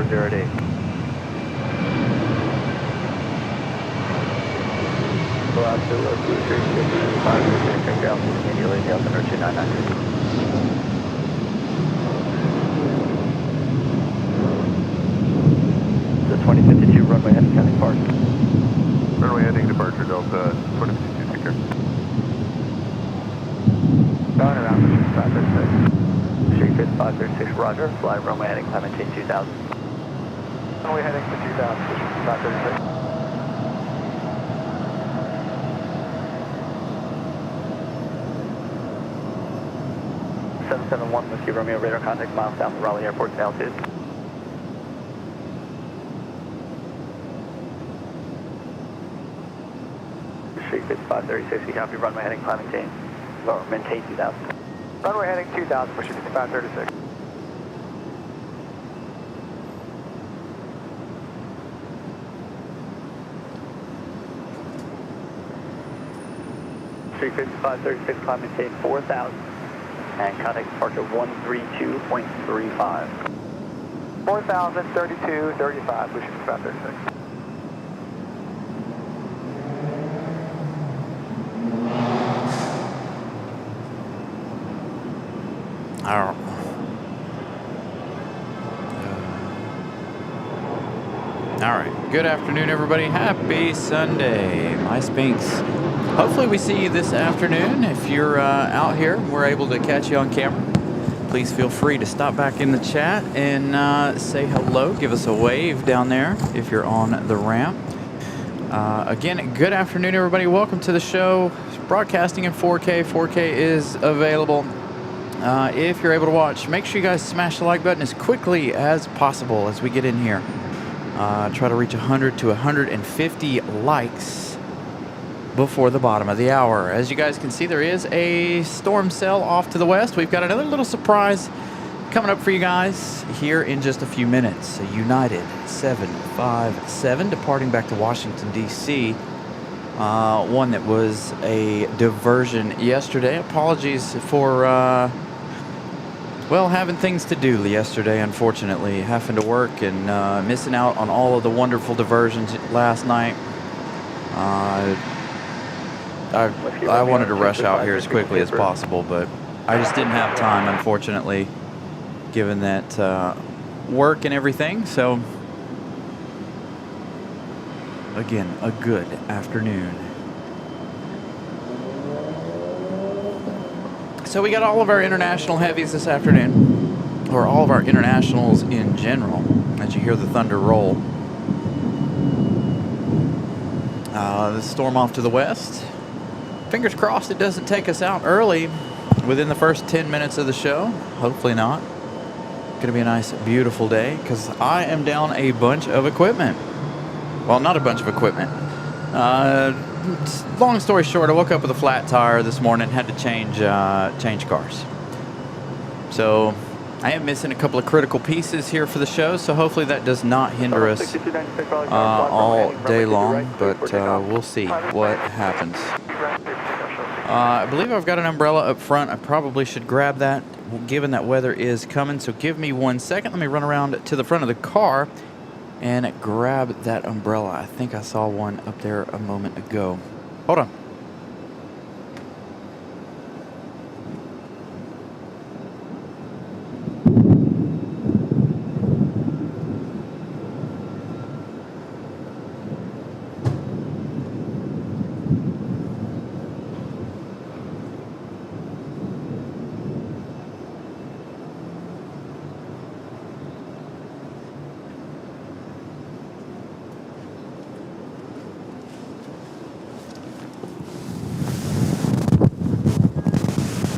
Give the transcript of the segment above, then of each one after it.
408. Go out to Blue Street, 536, check out, immediately, Delta 299. The 2052 runway heading counting park. Runway heading departure, Delta 2052, take care. Going around the 536. Street 536, roger. Fly runway heading, climb maintain 2000. Runway heading to 2000, 536. 771, Whiskey Romeo, radar contact miles south of Raleigh Airport, altitude. Street 536, we copy, runway heading, climb maintain, or maintain 2000. Runway heading 2000 for Street 536. Street 536, climb maintain 4000. And contact departure 132.35. 4032.35, Blue Street 536. All right. Good afternoon, everybody. Happy Sunday. My Spinks. Hopefully we see you this afternoon. If you're out here and we're able to catch you on camera, please feel free to stop back in the chat and say hello. Give us a wave down there if you're on the ramp. Again, good afternoon, everybody. Welcome to the show. It's broadcasting in 4K. 4K is available. If you're able to watch, make sure you guys smash the like button as quickly as possible as we get in here. Try to reach 100 to 150 likes before the bottom of the hour. As you guys can see, there is a storm cell off to the west. We've got another little surprise coming up for you guys here in just a few minutes. A United 757 departing back to Washington, D.C. One that was a diversion yesterday. Apologies for, well, having things to do yesterday, unfortunately. Having to work and missing out on all of the wonderful diversions last night. I wanted to rush out here as quickly as possible, but I just didn't have time, unfortunately, given that work and everything. So, again, a good afternoon. So we got all of our international heavies this afternoon, or all of our internationals in general, as you hear the thunder roll. The storm off to the west. Fingers crossed it doesn't take us out early within the first 10 minutes of the show. Hopefully not. Going to be a nice, beautiful day because I am down a bunch of equipment. Well, not a bunch of equipment. Long story short, I woke up with a flat tire this morning and had to change cars. So I am missing a couple of critical pieces here for the show, so hopefully that does not hinder us all day long, but we'll see what happens. I believe I've got an umbrella up front. I probably should grab that, given that weather is coming. So give me 1 second. Let me run around to the front of the car and grab that umbrella. I think I saw one up there a moment ago. Hold on.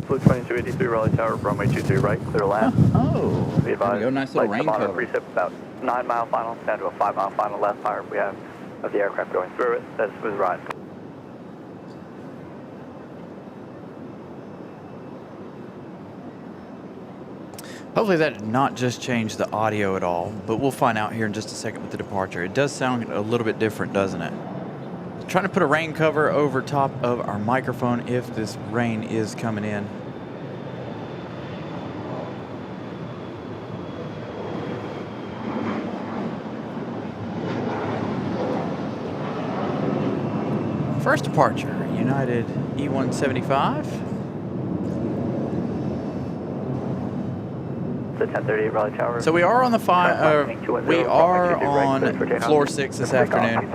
Blue 2283 Raleigh Tower, runway 23 right, clear land. Oh, Be advised, go, nice little rain cover. Precip about 9 mile final, down to a 5 mile final left fire we have of the aircraft going through it. That's a smooth ride. Hopefully that did not just change the audio at all, but we'll find out here in just a second with the departure. It does sound a little bit different, doesn't it? Trying to put a rain cover over top of our microphone if this rain is coming in. First departure, United E175. The 1038 Raleigh Tower. So we are on the we are on floor 6 this afternoon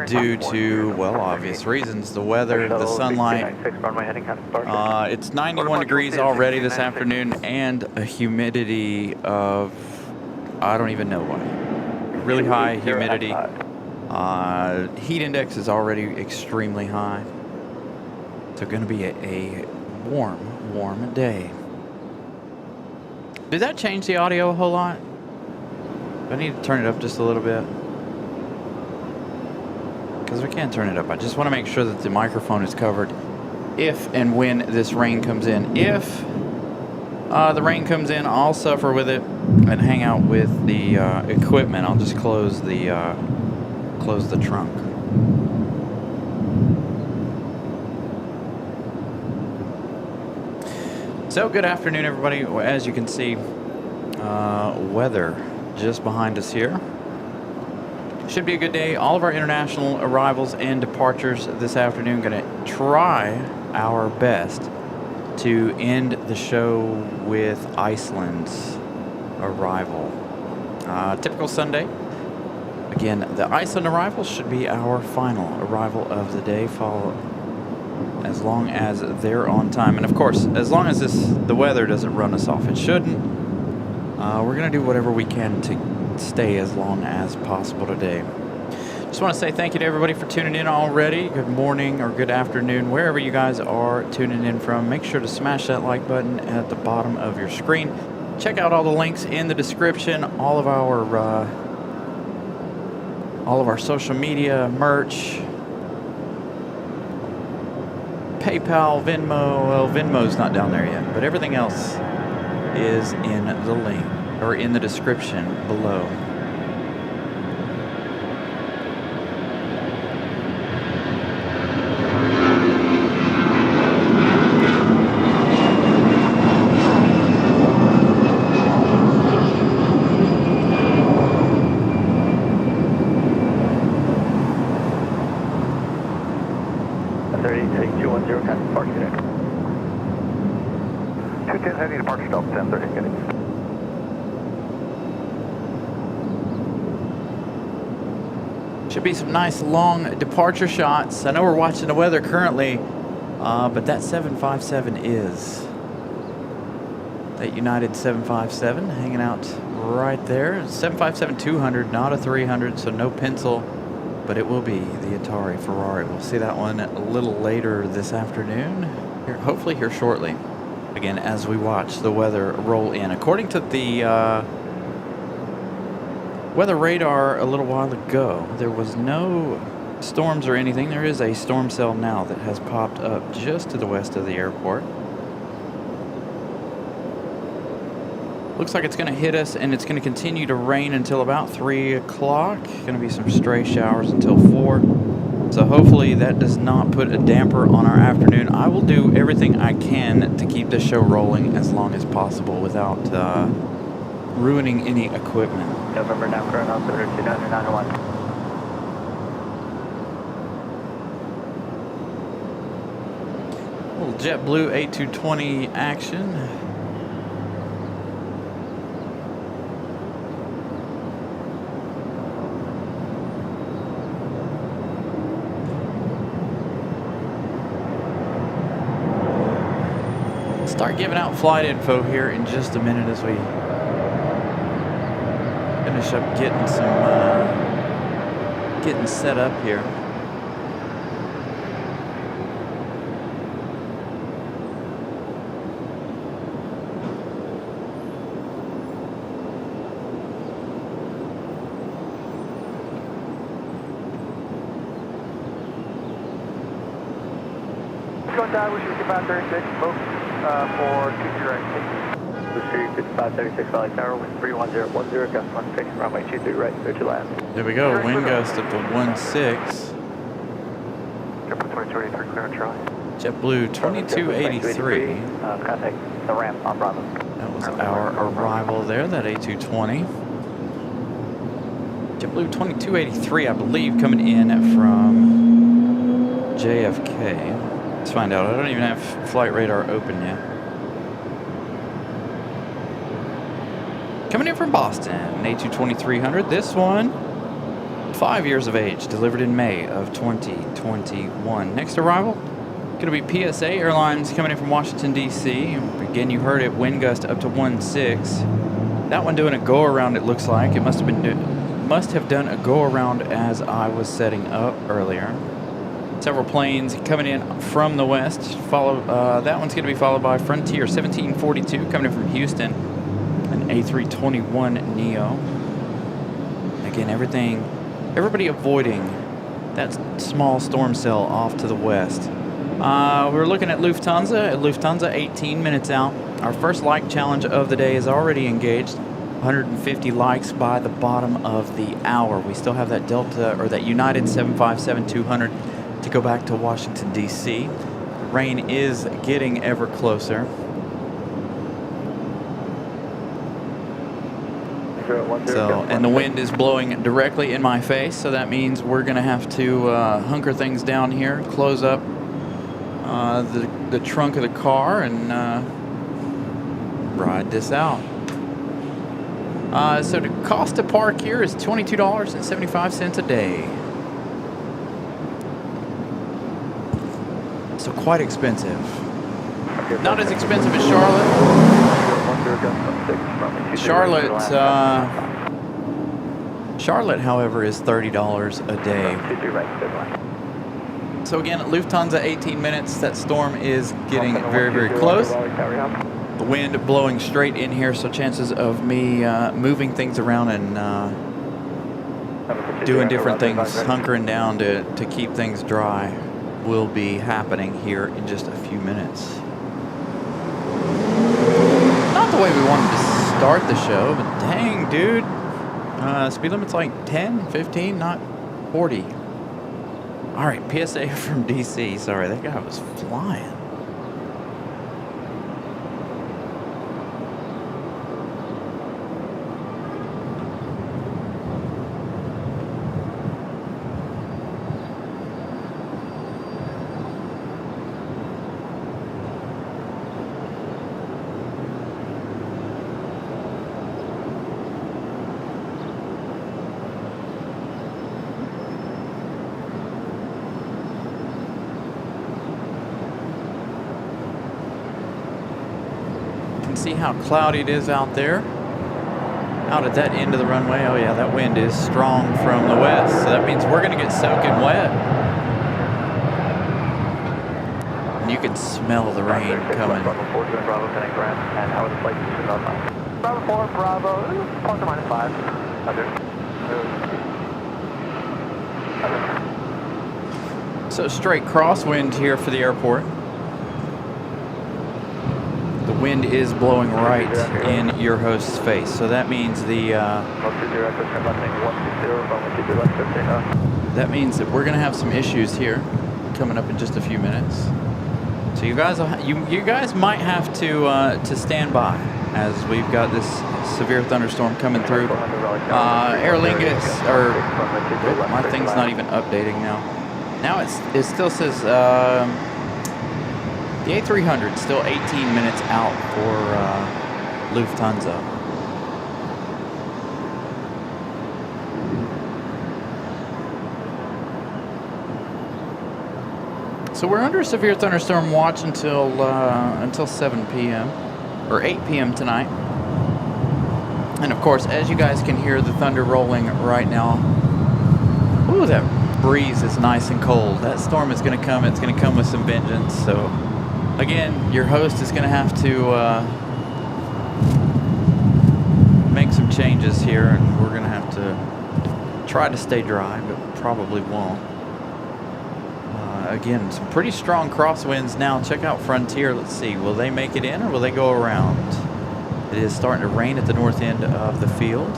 due to, well, obvious reasons. The weather, the sunlight. It's 91 degrees already this afternoon and a humidity of, I don't even know what. Really high humidity. Heat index is already extremely high. So going to be a warm day. Did that change the audio a whole lot? I need to turn it up just a little bit. Because we can't turn it up. I just want to make sure that the microphone is covered if and when this rain comes in. If the rain comes in, I'll suffer with it and hang out with the equipment. I'll just close the trunk. So good afternoon, everybody. As you can see, weather just behind us here. Should be a good day. All of our international arrivals and departures this afternoon. Going to try our best to end the show with Iceland's arrival. Typical Sunday. Again, the Iceland arrival should be our final arrival of the day, as long as they're on time. And of course, as long as the weather doesn't run us off, it shouldn't. We're going to do whatever we can to stay as long as possible today. Just want to say thank you to everybody for tuning in already. Good morning or good afternoon, wherever you guys are tuning in from. Make sure to smash that like button at the bottom of your screen. Check out all the links in the description. All of our social media, merch, PayPal, Venmo. Well, Venmo's not down there yet, but everything else is in the link or in the description below. Should be some nice long departure shots. I know we're watching the weather currently, but that 757 is that United 757 hanging out right there. 757-200, not a 300, so no pencil, but it will be the Atari Ferrari. We'll see that one a little later this afternoon, hopefully here shortly. Again, as we watch the weather roll in. According to the weather radar a little while ago, there was no storms or anything. There is a storm cell now that has popped up just to the west of the airport. Looks like it's going to hit us, and it's going to continue to rain until about 3 o'clock. Going to be some stray showers until 4. So hopefully that does not put a damper on our afternoon. I will do everything I can to keep this show rolling as long as possible without ruining any equipment. November now, current altimeter 29901. A little JetBlue A220 action. Start giving out flight info here in just a minute as we finish up getting set up here. Going down, we should get 536, folks, for 2-0. Lucy 5536 Raleigh Tower, wind 31010, gust 16, runway 23 right, clear to land. There we go, wind gust up to 16. JetBlue 2283, clear on Charlie. JetBlue 2283. Contact the ramp on Bravo. That was our arrival there, that A220. JetBlue 2283, I believe, coming in from JFK. Let's find out. I don't even have flight radar open yet. Coming in from Boston, an A220-300. This one, 5 years of age, delivered in May of 2021. Next arrival, going to be PSA Airlines coming in from Washington, D.C. Again, you heard it, wind gust up to 1.6. That one doing a go-around, it looks like. It must have done a go-around as I was setting up earlier. Several planes coming in from the west. That one's going to be followed by Frontier 1742 coming in from Houston, an A321neo. Again, everybody avoiding that small storm cell off to the west. We're looking at Lufthansa 18 minutes out. Our first like challenge of the day is already engaged. 150 likes by the bottom of the hour. We still have that Delta or that United 757-200 to go back to Washington, D.C. Rain is getting ever closer. So, and the wind is blowing directly in my face, so that means we're going to have to hunker things down here, close up the trunk of the car, and ride this out. So the cost to park here is $22.75 a day. So quite expensive. Not as expensive as Charlotte. Charlotte, however, is $30 a day. So again, at Lufthansa, 18 minutes. That storm is getting very, very close. The wind blowing straight in here, so chances of me moving things around and doing different things, hunkering down to keep things dry, will be happening here in just a few minutes. Not the way we wanted to start the show, but dang, dude. Speed limit's like 10, 15, not 40. All right, PSA from DC. Sorry, that guy was flying. See how cloudy it is out there. Out at that end of the runway. Oh yeah, that wind is strong from the west, so that means we're going to get soaking wet. And you can smell the rain coming. Bravo 4, Bravo, Penning Grand, and how are the flight conditions outside? Bravo 4, Bravo, plus or minus 5. So straight crosswind here for the airport. The wind is blowing right in your host's face, so that means that means that we're going to have some issues here coming up in just a few minutes. So you guys might have to stand by as we've got this severe thunderstorm coming through. Aer Lingus, or my thing's not even updating now. Now it still says. The A300 still 18 minutes out for Lufthansa. So we're under severe thunderstorm watch until 7 p.m. or 8 p.m. tonight. And of course, as you guys can hear the thunder rolling right now. Ooh, that breeze is nice and cold. That storm is going to come. It's going to come with some vengeance. So. Again, your host is going to have to make some changes here, and we're going to have to try to stay dry, but probably won't. Again, some pretty strong crosswinds now. Check out Frontier. Let's see. Will they make it in or will they go around? It is starting to rain at the north end of the field.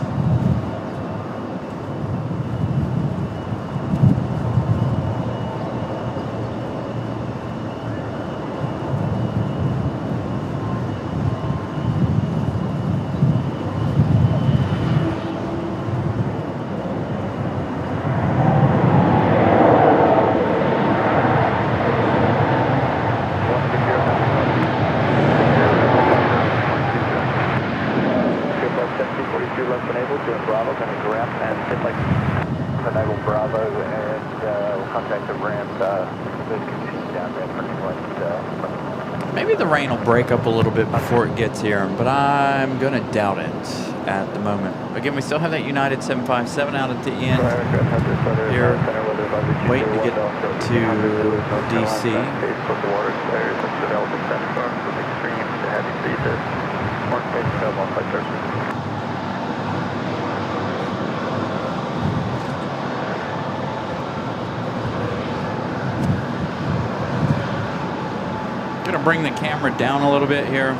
contact the ramp, good conditions down there, parking light, Maybe the rain will break up a little bit before it gets here, but I'm going to doubt it at the moment. Again, we still have that United 757 out at the end here, waiting to get to DC. I'm going to bring the camera down a little bit here.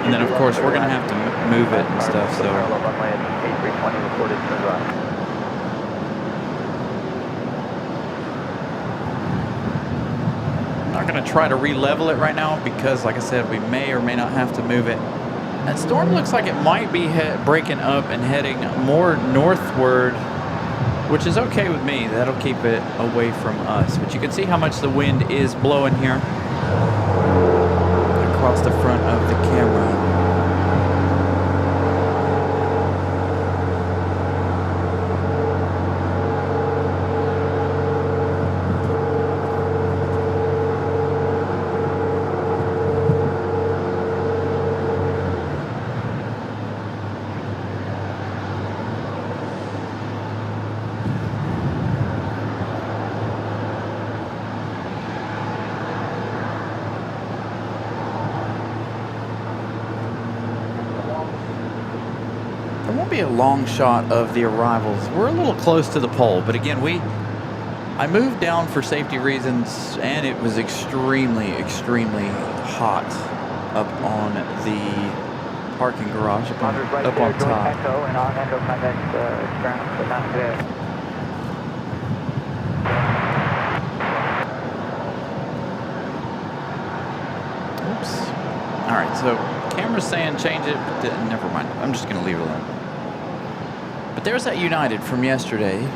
And then, of course, we're going to have to move it and stuff, so. I'm not going to try to re-level it right now because, like I said, we may or may not have to move it. That storm looks like it might be breaking up and heading more northward, which is okay with me. That'll keep it away from us. But you can see how much the wind is blowing here across the front of the camera. There won't be a long shot of the arrivals. We're a little close to the pole, but again, I moved down for safety reasons, and it was extremely, extremely hot up on the parking garage, up on top. Echo and on echo contact ground, but not today. Oops. All right, so camera's saying change it, but never mind. I'm just gonna leave it alone. But there's that United from yesterday.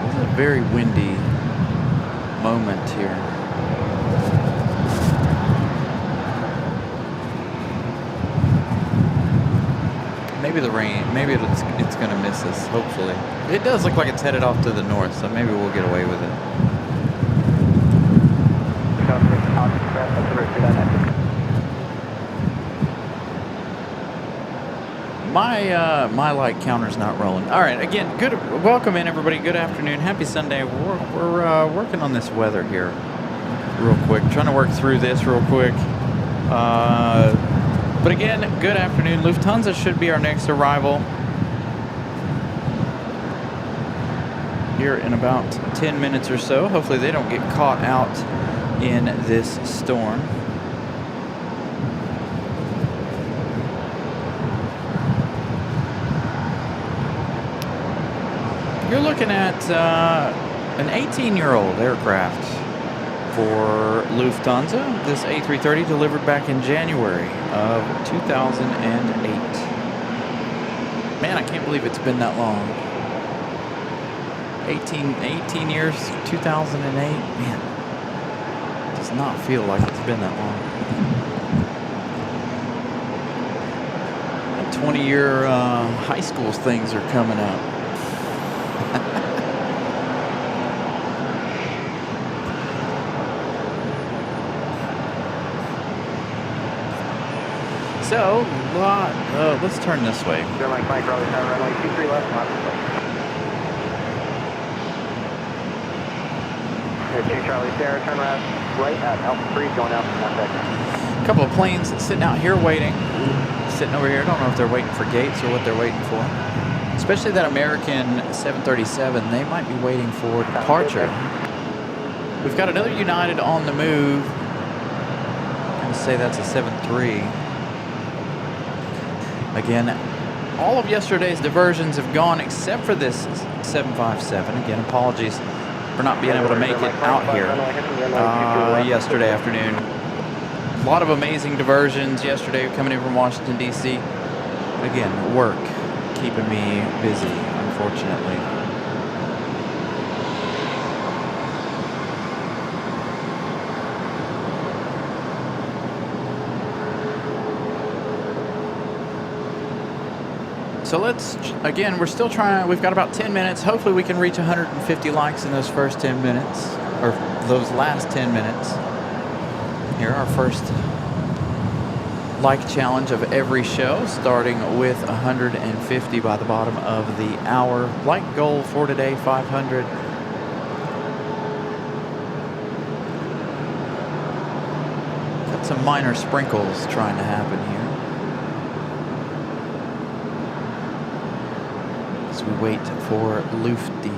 This is a very windy moment here. Maybe the rain, maybe it's going to miss us, hopefully. It does look like it's headed off to the north, so maybe we'll get away with it. My light counter's not rolling. All right, again, welcome in everybody. Good afternoon. Happy Sunday. We're working on this weather here real quick. Trying to work through this real quick. But again, good afternoon. Lufthansa should be our next arrival here in about 10 minutes or so. Hopefully they don't get caught out in this storm. You're looking at an 18-year-old aircraft for Lufthansa. This A330 delivered back in January of 2008. Man, I can't believe it's been that long. 18 years, 2008. Man, it does not feel like it's been that long. And 20-year high school things are coming up. So, let's turn this way. Durham, Mike, Raleigh, runway 23 left, Here's 2 Charlie Sierra, turn right at Alpha 3, going out to contact. A couple of planes sitting out here waiting. Sitting over here. I don't know if they're waiting for gates or what they're waiting for. Especially that American 737, they might be waiting for departure. We've got another United on the move. I'm going to say that's a 7-3. Again, all of yesterday's diversions have gone except for this 757. Again, apologies for not being able to make it out here yesterday afternoon. lot of amazing diversions yesterday coming in from Washington, D.C. Again, work keeping me busy, unfortunately. So again, we're still trying, we've got about 10 minutes. Hopefully we can reach 150 likes in those first 10 minutes, or those last 10 minutes. Here, our first like challenge of every show, starting with 150 by the bottom of the hour. Like goal for today, 500. Got some minor sprinkles trying to happen here. We wait for Lufty.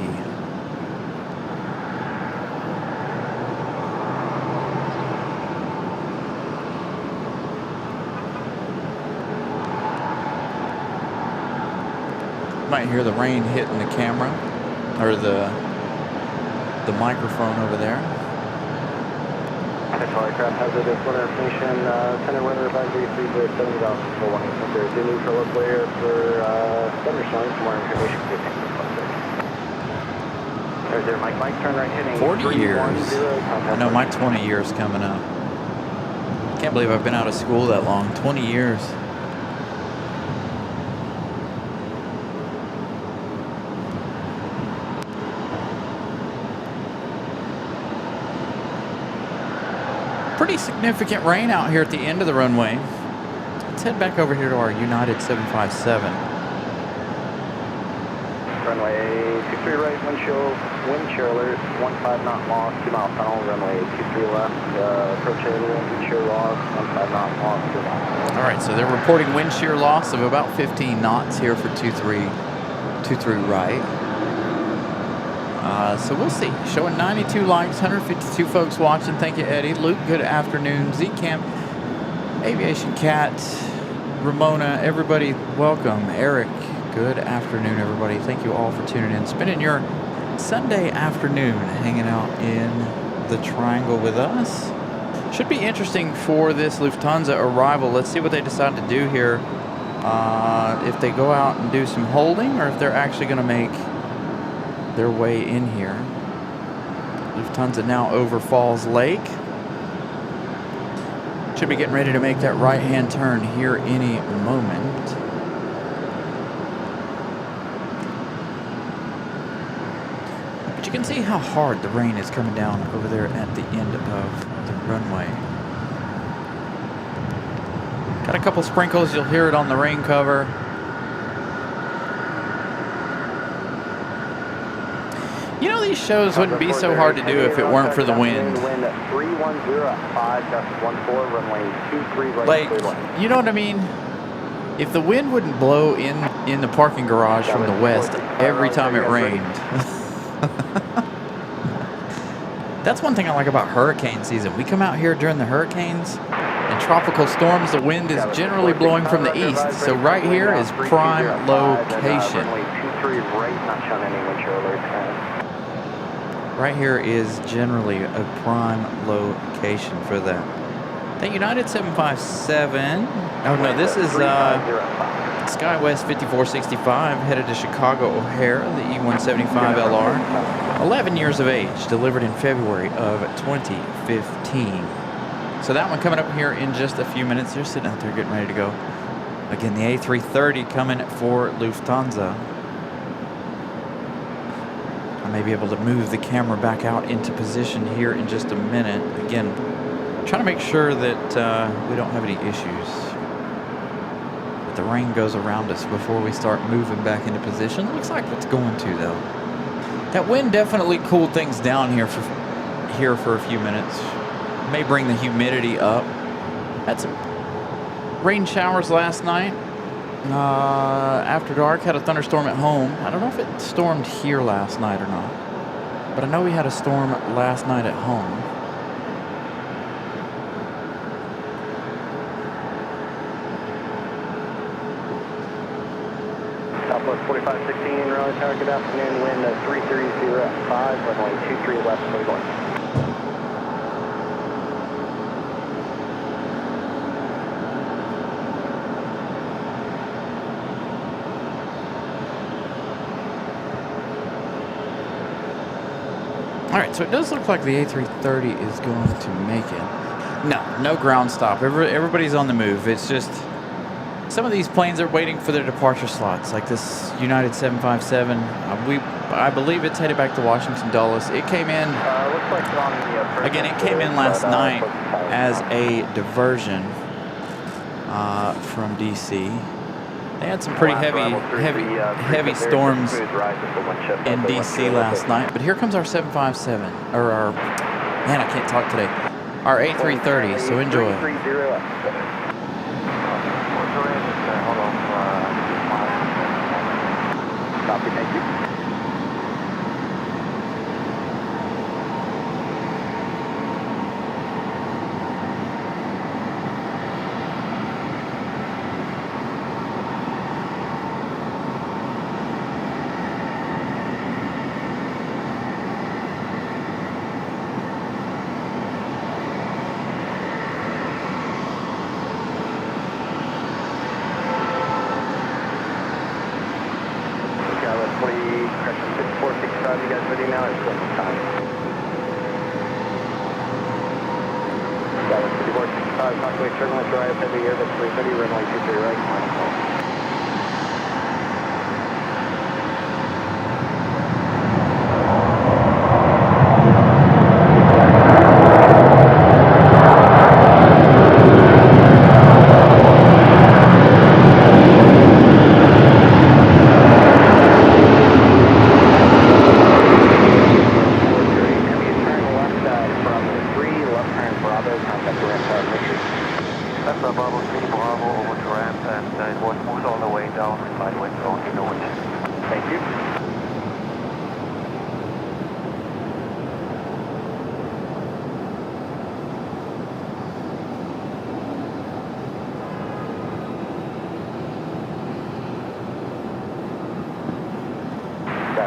Might hear the rain hitting the camera or the microphone over there. Control aircraft hazardous weather information. Center weather advisory 370,418. There is a neutral local air for thunderstorms. For more information, please take this one. There's there, Mike, turn right heading 40 years. I know my 20 20 years coming up. Can't believe I've been out of school that long. 20 years. Pretty significant rain out here at the end of the runway. Let's head back over here to our United 757. Runway 23 right, wind chill alert, 15 knot loss, 2 mile tunnel, runway 23 left, approach wind shear loss, 15 knot loss, 2 miles. All right, so they're reporting wind shear loss of about 15 knots here for 23 right. So we'll see. Showing 92 likes, 152 folks watching. Thank you, Eddie. Luke, good afternoon. Z-Camp, Aviation Cat, Ramona, everybody, welcome. Eric, good afternoon, everybody. Thank you all for tuning in. Spending your Sunday afternoon hanging out in the Triangle with us. Should be interesting for this Lufthansa arrival. Let's see what they decide to do here. If they go out and do some holding, or if they're actually going to make their way in here. Lufthansa now over Falls Lake. Should be getting ready to make that right-hand turn here any moment. But you can see how hard the rain is coming down over there at the end of the runway. Got a couple sprinkles, you'll hear it on the rain cover. You know, these shows wouldn't be so hard to do if it weren't for the wind. Wind at 310 at 5.14, runway 23 right. Like, you know what I mean? If the wind wouldn't blow in the parking garage from the west every time it rained. That's one thing I like about hurricane season. We come out here during the hurricanes and tropical storms. The wind is generally blowing from the east. So right here is prime location. Right here is generally a prime location for that. The United 757. Oh no, this is SkyWest 5465 headed to Chicago O'Hare, the E175LR. 11 years of age, delivered in February of 2015. So that one coming up here in just a few minutes. They're sitting out there getting ready to go. Again, the A330 coming for Lufthansa. I may be able to move the camera back out into position here in just a minute. Again, trying to make sure that we don't have any issues. But the rain goes around us before we start moving back into position. Looks like it's going to, though. That wind definitely cooled things down here for a few minutes. May bring the humidity up. Had some rain showers last night. After dark, had a thunderstorm at home. I don't know if it stormed here last night or not, but I know we had a storm last night at home. Southwest 4516, Raleigh Tower, good afternoon. Wind at 330 at 5, runway 23 left, clear going. All right, so it does look like the A330 is going to make it. No ground stop. Everybody's on the move. It's just some of these planes are waiting for their departure slots, like this United 757. I believe it's headed back to Washington Dulles. It came in. Looks like on the Again, it came in last night as a diversion from DC. They had some pretty heavy storms in DC last night. But here comes our 757, or our, man, I can't talk today. Our A330. So enjoy. Copy, thank you.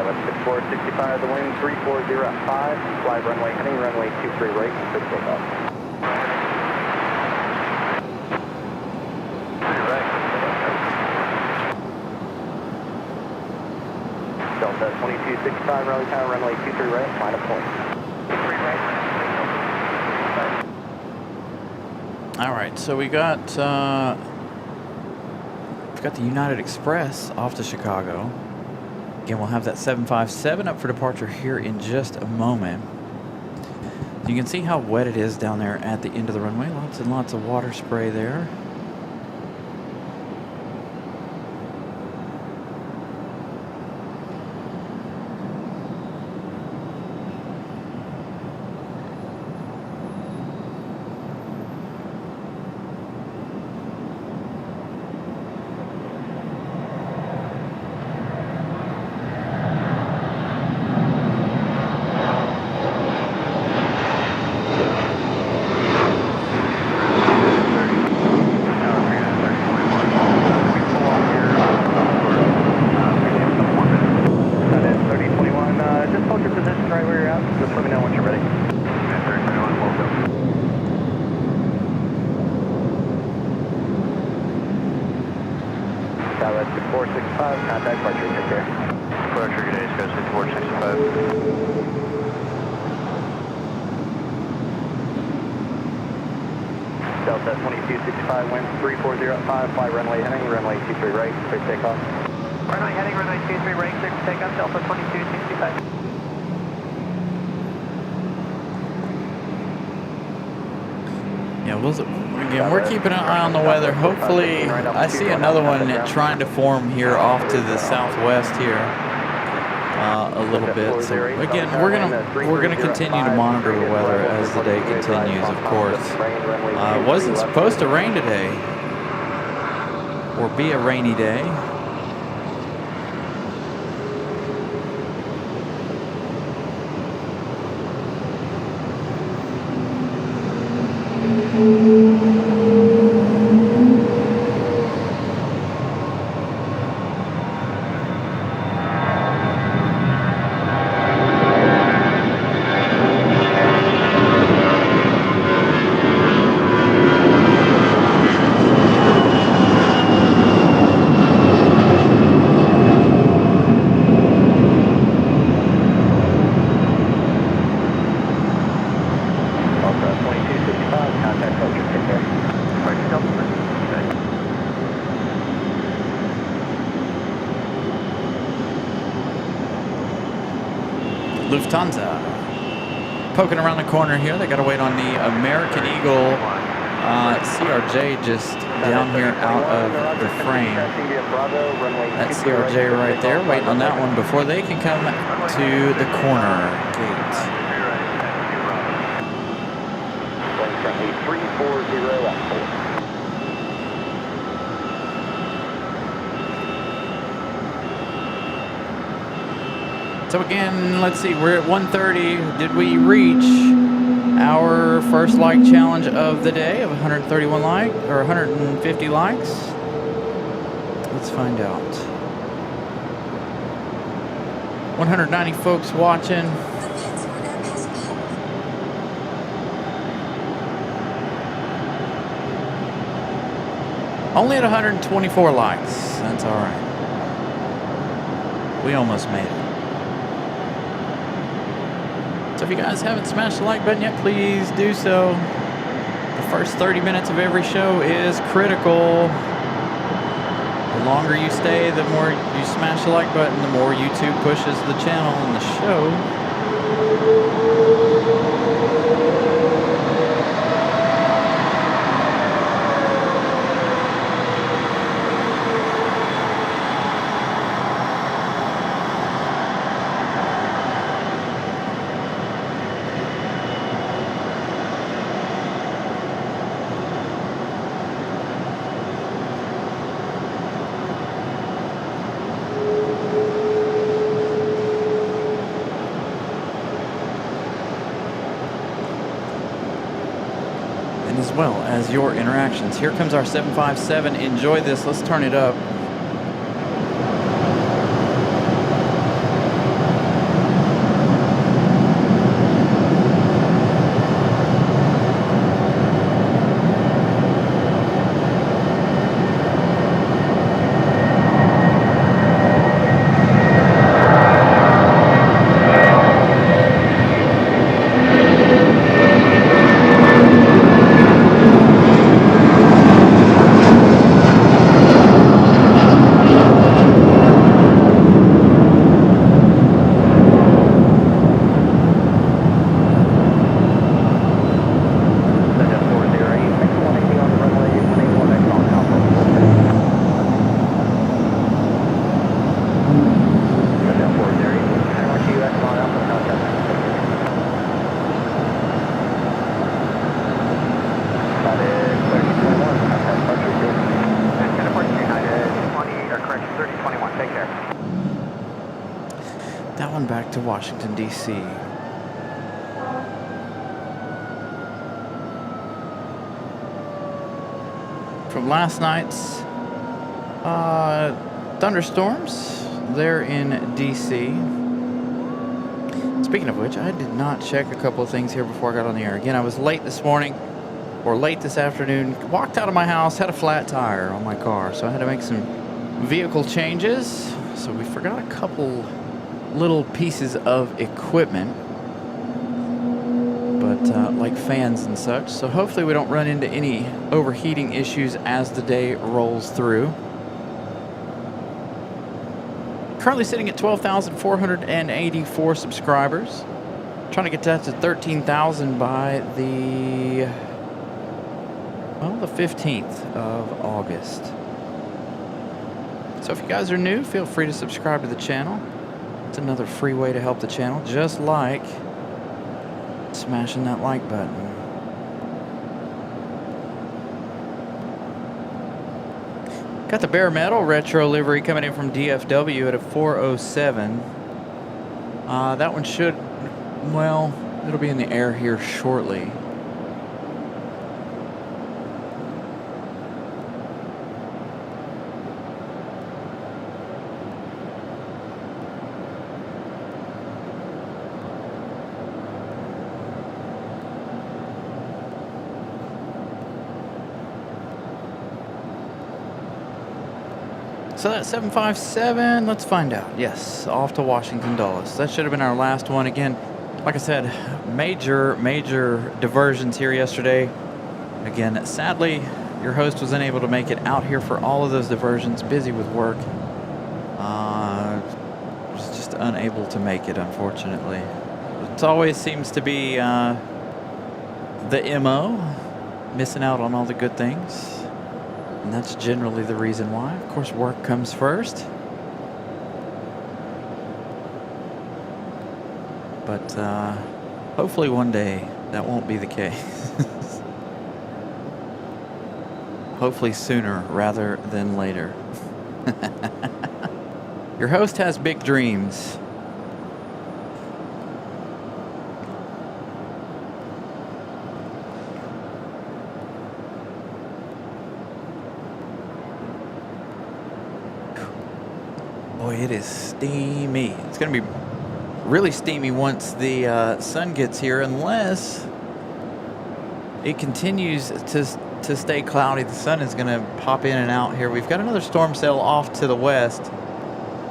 That's 6465, the wind 340 at 5, fly runway heading runway 23 right, and quick takeoff. Delta 2265, Raleigh Tower, runway 23 right, final point. 23 right. All right, so we got the United Express off to Chicago. Again, we'll have that 757 up for departure here in just a moment. You can see how wet it is down there at the end of the runway. Lots and lots of water spray there. Delta 2265, wind 340 at 5, fly runway heading, runway 23 right, clear takeoff. Runway heading, runway 23 right, clear takeoff, Delta 2265. Yeah, again, we're keeping an eye on the weather. Hopefully, I see another one trying to form here off to the southwest here a little bit. So again, we're gonna continue to monitor the weather as the day continues. Of course, wasn't supposed to rain today or be a rainy day. Lufthansa. Poking around the corner here. They got to wait on the American Eagle CRJ just down here out of the frame. That CRJ right there, waiting on that one before they can come to the corner gate. 340 at 4. So again, let's see, we're at 1:30. Did we reach our first like challenge of the day of 131 like or 150 likes? Let's find out. 190 folks watching. Only at 124 likes. That's all right. We almost made it. So if you guys haven't smashed the like button yet, please do so. The first 30 minutes of every show is critical. The longer you stay, the more you smash the like button, the more YouTube pushes the channel and the show. As well as your interactions. Here comes our 757. Enjoy this. Let's turn it up. Back to Washington, D.C. From last night's thunderstorms there in D.C. Speaking of which, I did not check a couple of things here before I got on the air. Again, I was late this morning, or late this afternoon, walked out of my house, had a flat tire on my car, so I had to make some vehicle changes. So we forgot a couple little pieces of equipment, but like fans and such. So hopefully we don't run into any overheating issues as the day rolls through. Currently sitting at 12,484 subscribers. Trying to get that to 13,000 by the 15th of August. So if you guys are new, feel free to subscribe to the channel. It's another free way to help the channel, just like smashing that like button. Got the bare metal retro livery coming in from DFW at a 407. That one should, well, it'll be in the air here shortly. So that 757, let's find out. Yes, off to Washington Dulles. That should have been our last one. Again, like I said, major diversions here yesterday. Again, sadly, your host was unable to make it out here for all of those diversions, busy with work. Was just unable to make it, unfortunately. It always seems to be the MO, missing out on all the good things. And that's generally the reason why. Of course, work comes first. But hopefully one day that won't be the case. Hopefully sooner rather than later. Your host has big dreams. Boy, it is steamy. It's going to be really steamy once the sun gets here, unless it continues to stay cloudy. The sun is going to pop in and out here. We've got another storm cell off to the west,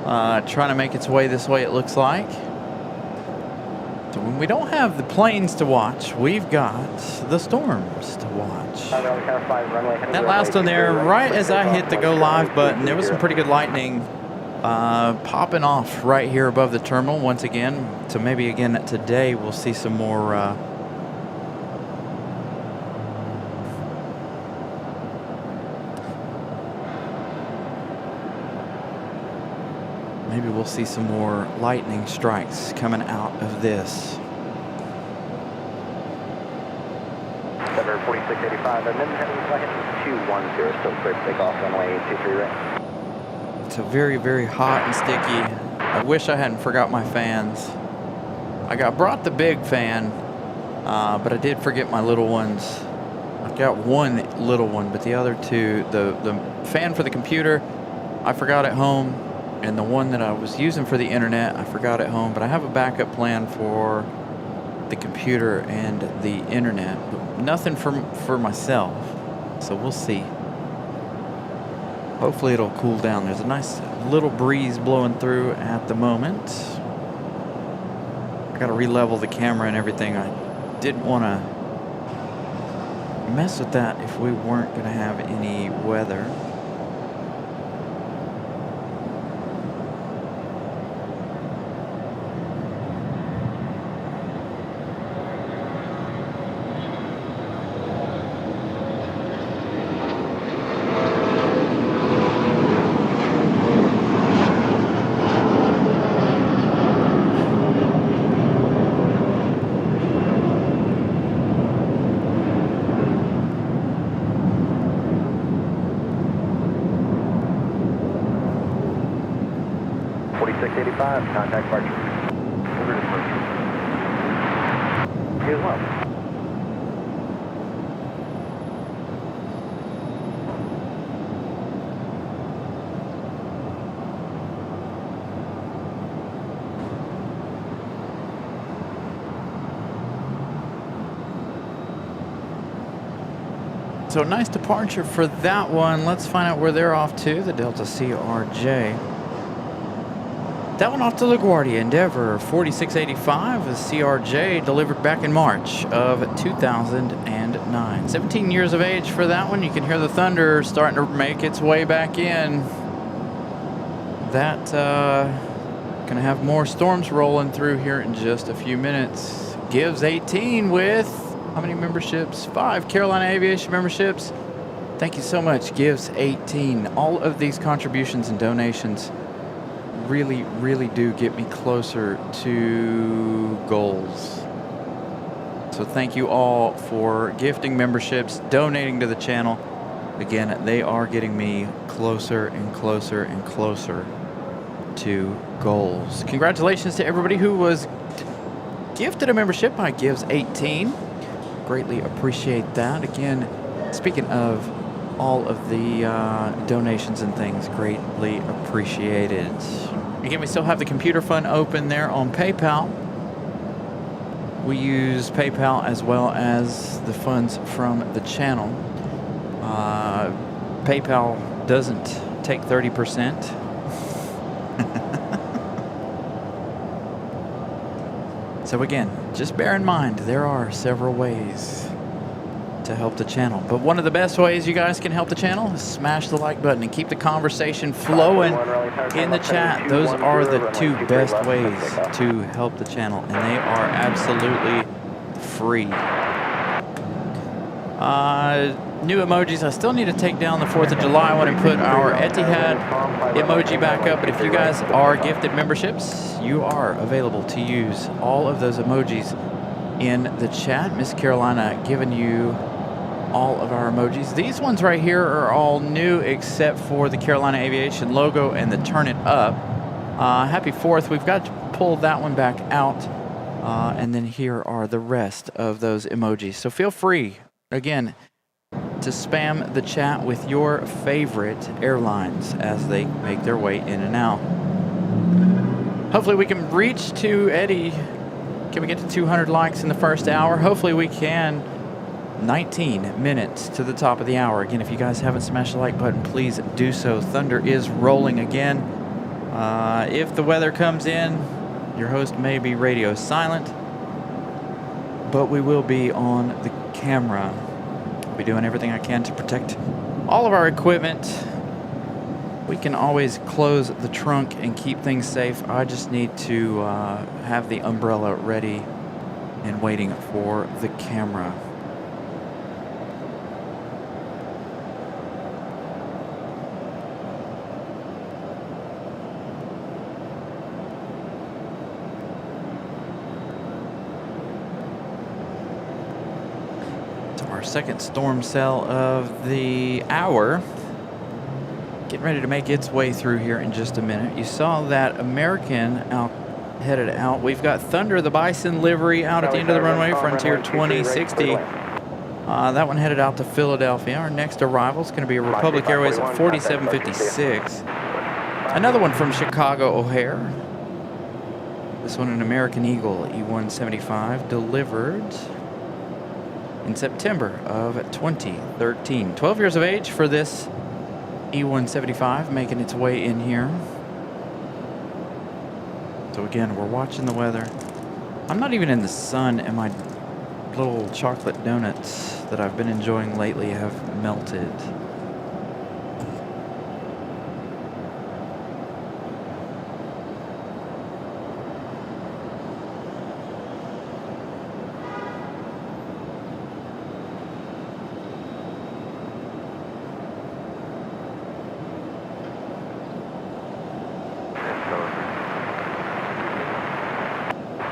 trying to make its way this way, it looks like. So when we don't have the planes to watch, we've got the storms to watch. That last one there, right as I hit the go live button, there was some pretty good lightning popping off right here above the terminal once again. So maybe again today we'll see some more maybe we'll see some more lightning strikes coming out of this. 4685, and then heading 210, still clear to take off runway 23 right. It's a very, very hot and sticky. I wish I hadn't forgot my fans. I brought the big fan, but I did forget my little ones. I got one little one, but the other two, the fan for the computer, I forgot at home, and the one that I was using for the internet, I forgot at home. But I have a backup plan for the computer and the internet, but nothing for myself. So we'll see. Hopefully it'll cool down. There's a nice little breeze blowing through at the moment. I got to re-level the camera and everything. I didn't want to mess with that if we weren't going to have any weather. Contact departure. Over departure. You as well. So nice departure for that one. Let's find out where they're off to. The Delta CRJ. That one off to LaGuardia. Endeavor 4685, a CRJ delivered back in March of 2009. 17 years of age for that one. You can hear the thunder starting to make its way back in. That gonna have more storms rolling through here in just a few minutes. Gives 18 with how many memberships? 5 Carolina Aviation memberships. Thank you so much. Gives 18. All of these contributions and donations really, really do get me closer to goals. So thank you all for gifting memberships, donating to the channel. Again, they are getting me closer and closer and closer to goals. Congratulations to everybody who was gifted a membership by Gives 18. Greatly appreciate that. Again, speaking of all of the donations and things, greatly appreciated. Again, we still have the computer fund open there on PayPal. We use PayPal as well as the funds from the channel. PayPal doesn't take 30%. So again, just bear in mind, there are several ways to help the channel. But one of the best ways you guys can help the channel is smash the like button and keep the conversation flowing in the chat. Those are the two best ways to help the channel, and they are absolutely free. New emojis. I still need to take down the 4th of July one and put our Etihad emoji back up. But if you guys are gifted memberships, you are available to use all of those emojis in the chat. Miss Carolina giving you all of our emojis. These ones right here are all new except for the Carolina Aviation logo and the turn it up. Happy 4th. We've got to pull that one back out. And then here are the rest of those emojis. So feel free, again, to spam the chat with your favorite airlines as they make their way in and out. Hopefully we can reach to Eddie. Can we get to 200 likes in the first hour? Hopefully we can. 19 minutes to the top of the hour. Again, if you guys haven't smashed the like button, please do so. Thunder is rolling again. If the weather comes in, your host may be radio silent, but we will be on the camera. I'll be doing everything I can to protect all of our equipment. We can always close the trunk and keep things safe. I just need to have the umbrella ready and waiting for the camera. Second storm cell of the hour, getting ready to make its way through here in just a minute. You saw that American headed out. We've got Thunder, the Bison livery, out at the end of the runway, Frontier 2060. That one headed out to Philadelphia. Our next arrival is going to be a Republic Airways at 4756. Another one from Chicago O'Hare. This one an American Eagle E175, delivered in September of 2013. 12 years of age for this E175, making its way in here. So again, we're watching the weather. I'm not even in the sun, and my little chocolate donuts that I've been enjoying lately have melted.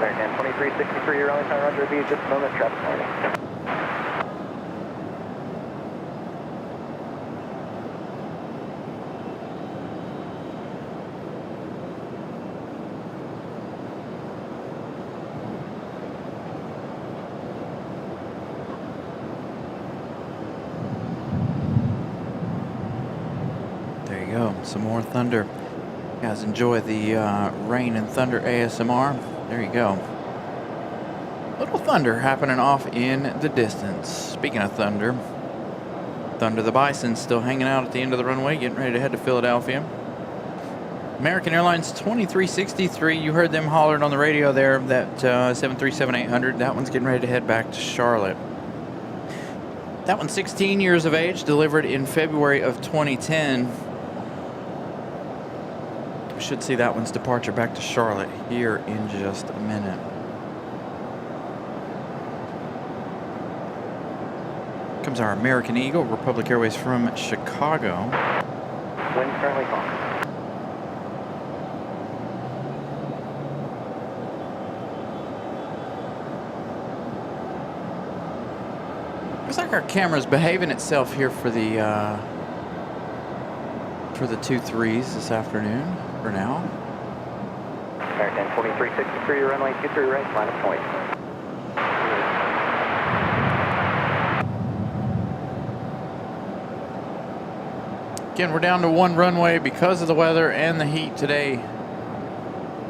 American 2363, Raleigh, Roger, B, just a moment, traffic warning. There you go, some more thunder. You guys enjoy the rain and thunder ASMR. There you go. Little thunder happening off in the distance. Speaking of thunder, Thunder the Bison still hanging out at the end of the runway, getting ready to head to Philadelphia. American Airlines 2363, you heard them hollering on the radio there, that 737-800. That one's getting ready to head back to Charlotte. That one's 16 years of age, delivered in February of 2010. Should see that one's departure back to Charlotte here in just a minute. Comes our American Eagle, Republic Airways from Chicago. Wind currently calm. Looks like our camera's behaving itself here for the 2-3s this afternoon. For now. American 2363, runway 23 right, line of point. Again, we're down to one runway because of the weather and the heat today.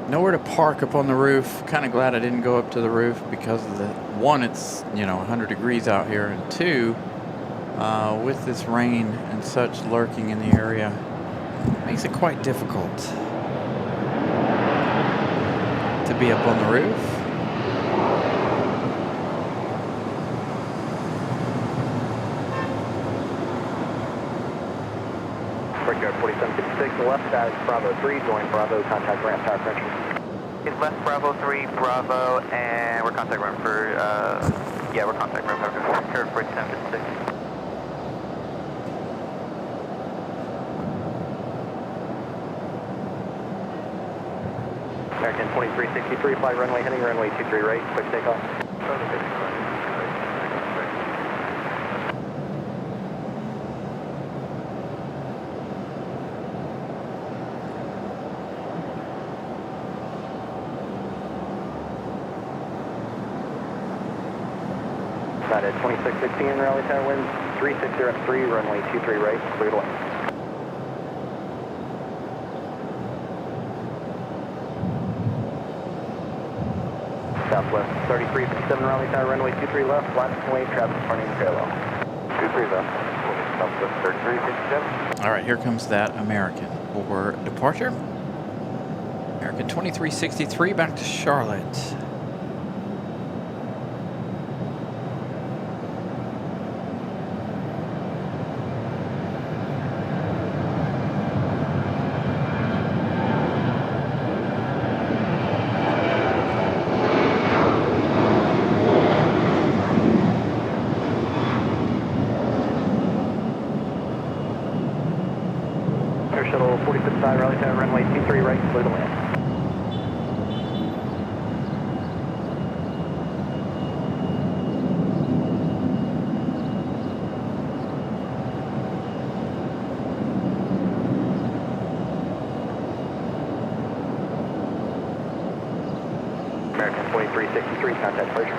Nowhere to park up on the roof. Kind of glad I didn't go up to the roof because of the one, it's 100 degrees out here, and two, with this rain and such lurking in the area, makes it quite difficult to be up on the roof. Brickyard 4756, left as Bravo 3, join Bravo, contact ramp tower approach. It's left Bravo 3, Bravo, and we're contact ramp for, yeah, we're contact ramp for 4756. American 2363, fly runway heading runway 23 right, quick takeoff. United 2616, Raleigh Tower winds 360 at 3, runway 23 right, clear to land. Southwest 3357, Raleigh Tower, runway 23 left, flat point, traffic running parallel. 23 left, Southwest 3357. All right, here comes that American for departure. American 2363 back to Charlotte. Shuttle 455, Raleigh Tower, runway 23 right, clear to land. American 2363, contact departure.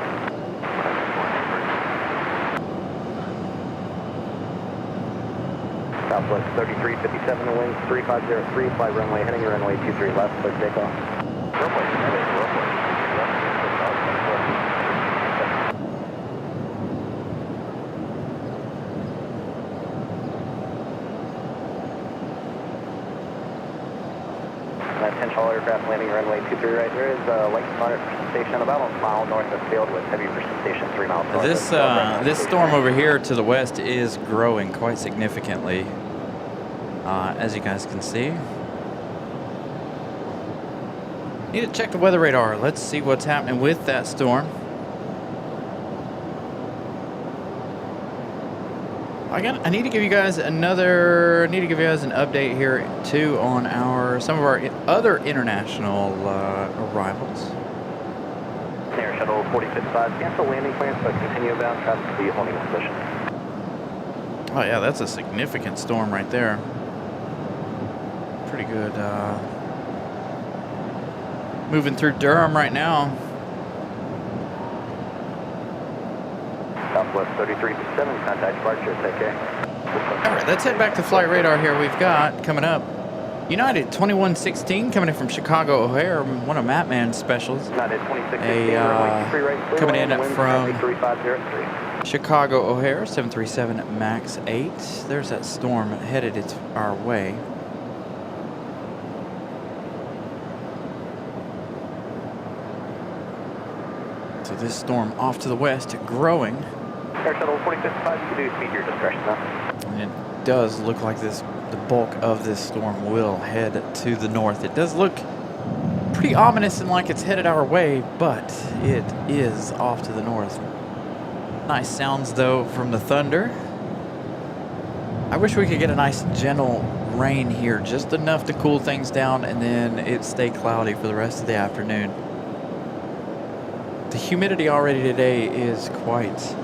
Southwest 3357, the winds 3503, fly runway heading runway 23 left, clear takeoff. Runway heading runway 23 left, Potential aircraft landing runway 23 right. There is a light spotted precipitation about a mile north of field with heavy precipitation 3 miles north. This storm over here to the west is growing quite significantly, as you guys can see. Need to check the weather radar. Let's see what's happening with that storm. I need to give you guys an update here too on some of our other international arrivals. Air Shuttle 4055, cancel landing plans but continue bound traffic to be holding position. Oh yeah, that's a significant storm right there. Pretty good. Moving through Durham right now. Southwest 3357, contact departure, take care. All right, let's head back to flight radar here. We've got coming up United 2116 coming in from Chicago O'Hare, one of Mattman's specials. United 2616, coming in from 3503. Chicago O'Hare 737 MAX 8. There's that storm headed our way. So this storm off to the west, growing. Air Shuttle 4055, you can do speed your discretion now. And it does look like the bulk of this storm will head to the north. It does look pretty ominous and like it's headed our way, but it is off to the north. Nice sounds though from the thunder. I wish we could get a nice gentle rain here, just enough to cool things down, and then it stay cloudy for the rest of the afternoon. The humidity already today is quite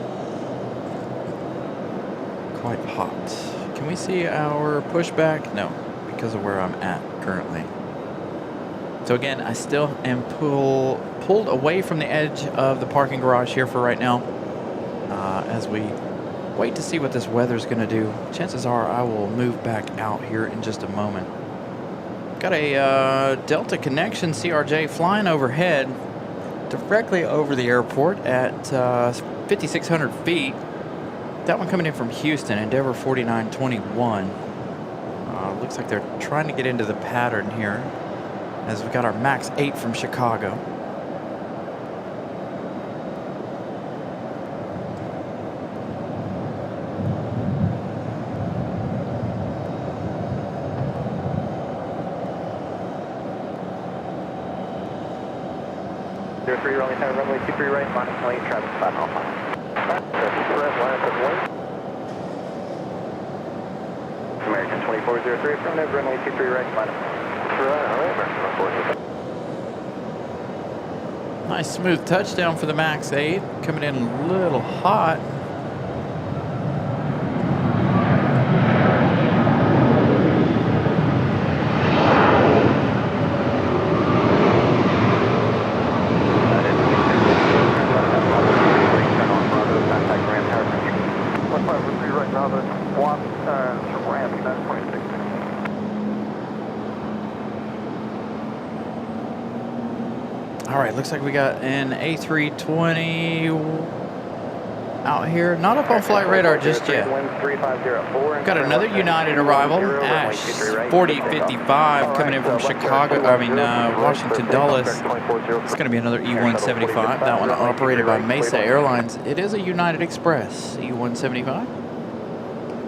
hot. Can we see our pushback? No, because of where I'm at currently. So again, I still am pulled away from the edge of the parking garage here for right now. As we wait to see what this weather's going to do. Chances are I will move back out here in just a moment. Got a Delta Connection CRJ flying overhead, directly over the airport at 5,600 feet. That one coming in from Houston, Endeavor 4921. Looks like they're trying to get into the pattern here, as we got our MAX 8 from Chicago. 0403, Raleigh Tower, runway 23 right, line of plane, traffic 5 mile final. American 2403, affirmative, runway 23 right, line of American 2403. Nice smooth touchdown for the Max 8. Coming in a little hot. All right, looks like we got an A320 out here. Not up on flight radar just yet. Got another United arrival, Ash 4055 coming in from Washington Dulles. It's going to be another E175. That one operated by Mesa Airlines. It is a United Express E175.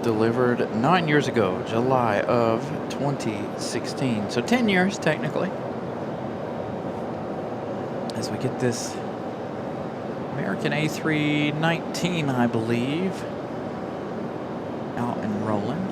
Delivered 9 years ago, July of 2016. So 10 years technically. As we get this American A319, I believe, out and rolling.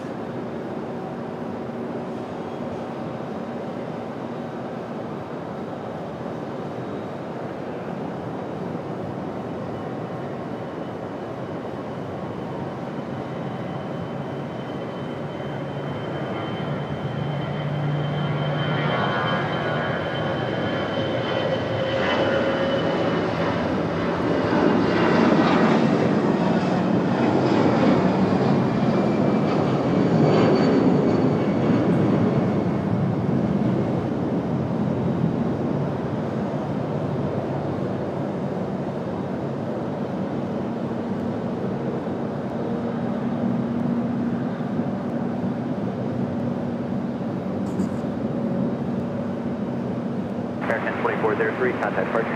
American 2403, contact departure.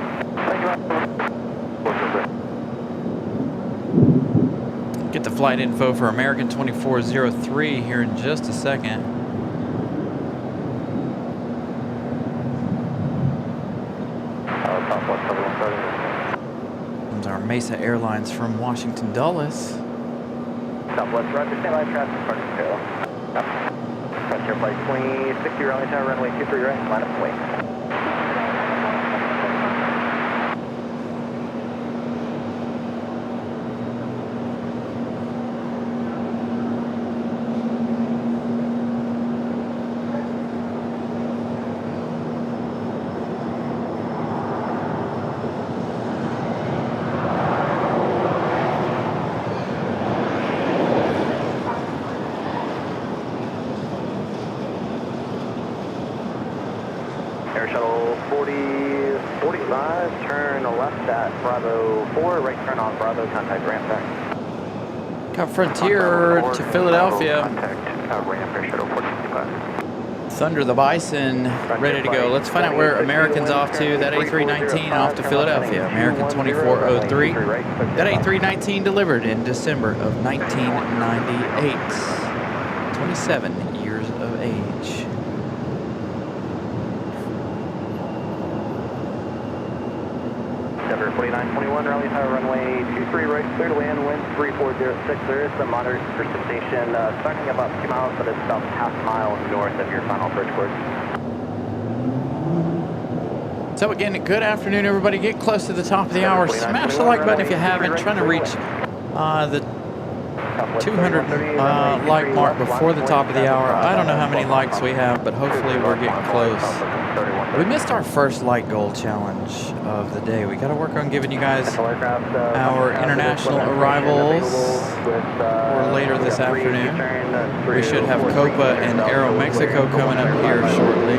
Get the flight info for American 2403 here in just a second. Comes our Mesa Airlines from Washington Dulles. Southwest, Roger, standby, traffic, departure, tail. Frontier flight 2060, Raleigh Tower, runway 23 right, line of way. Air Shuttle 4045, turn left at Bravo 4, right turn on Bravo, contact ramp back. Got Frontier to Philadelphia. Contact ramp, Air Shuttle 4055. Thunder the Bison, ready to go. Let's find out where American's off to. That A319 off to Philadelphia. American 2403. That A319 delivered in December of 1998. 27 years of age. Denver 4921, Raleigh Tower, runway 23 right, clear to land, wind 3406. There is some moderate precipitation starting about 2 miles, but it's about half a mile north of your final approach course. So again, good afternoon, everybody. Get close to the top of the hour. Smash the like button if you haven't. Trying to reach the 200 like mark before the top of the hour. I don't know how many likes we have, but hopefully we're getting close. We missed our first like goal challenge of the day. We got to work on giving you guys our international arrivals or later this afternoon. We should have Copa and Aero Mexico coming up here shortly.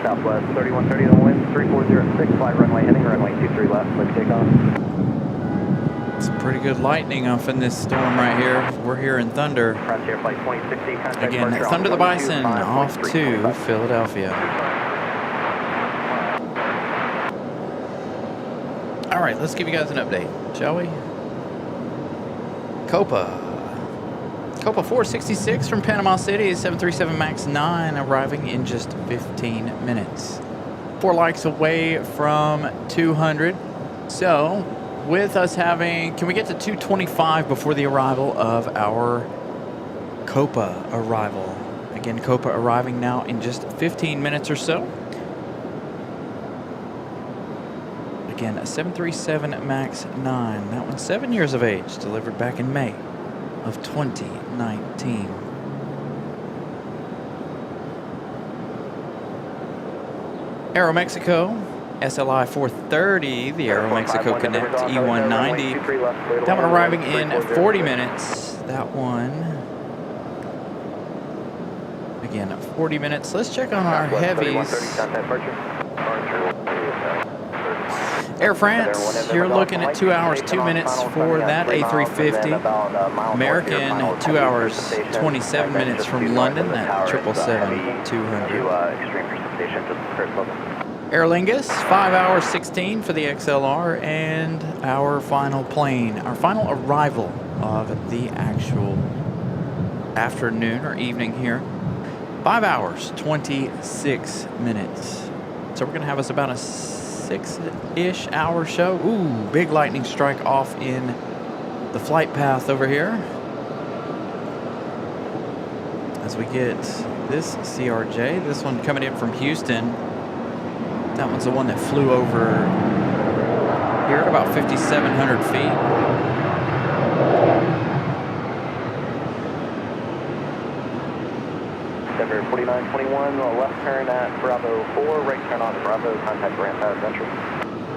Southwest 3130 to the wind, 3406, fly runway heading, runway 23 left, let's take off. Some pretty good lightning off in this storm right here. We're here in Thunder. Frontier flight 2060, contact Again, departure Thunder the on Bison 125.3. off to Philadelphia. All right, let's give you guys an update, shall we? Copa 466 from Panama City, 737 MAX 9, arriving in just 15 minutes. 4 likes away from 200. So, with us having, can we get to 225 before the arrival of our Copa arrival? Again, Copa arriving now in just 15 minutes or so. Again, a 737 MAX 9. That one's 7 years of age, delivered back in May of 2019. Aeromexico SLI 430, the Aeromexico Connect E190. That one arriving in 40 minutes. That one, again, 40 minutes. Let's check on our heavies. Air France, you're looking at 2 hours, 2 minutes for that A350. American, 2 hours, 27 minutes from London, that 777-200. Aer Lingus, 5 hours, 16 for the XLR, and our final plane, our final arrival of the actual afternoon or evening here. 5 hours, 26 minutes. So we're going to have us about a 6-ish hour show. Ooh, big lightning strike off in the flight path over here. As we get this CRJ, this one coming in from Houston. That one's the one that flew over here at about 5,700 feet. Denver 4921, left turn at Bravo 4, right turn on Bravo, contact ramp out of entry.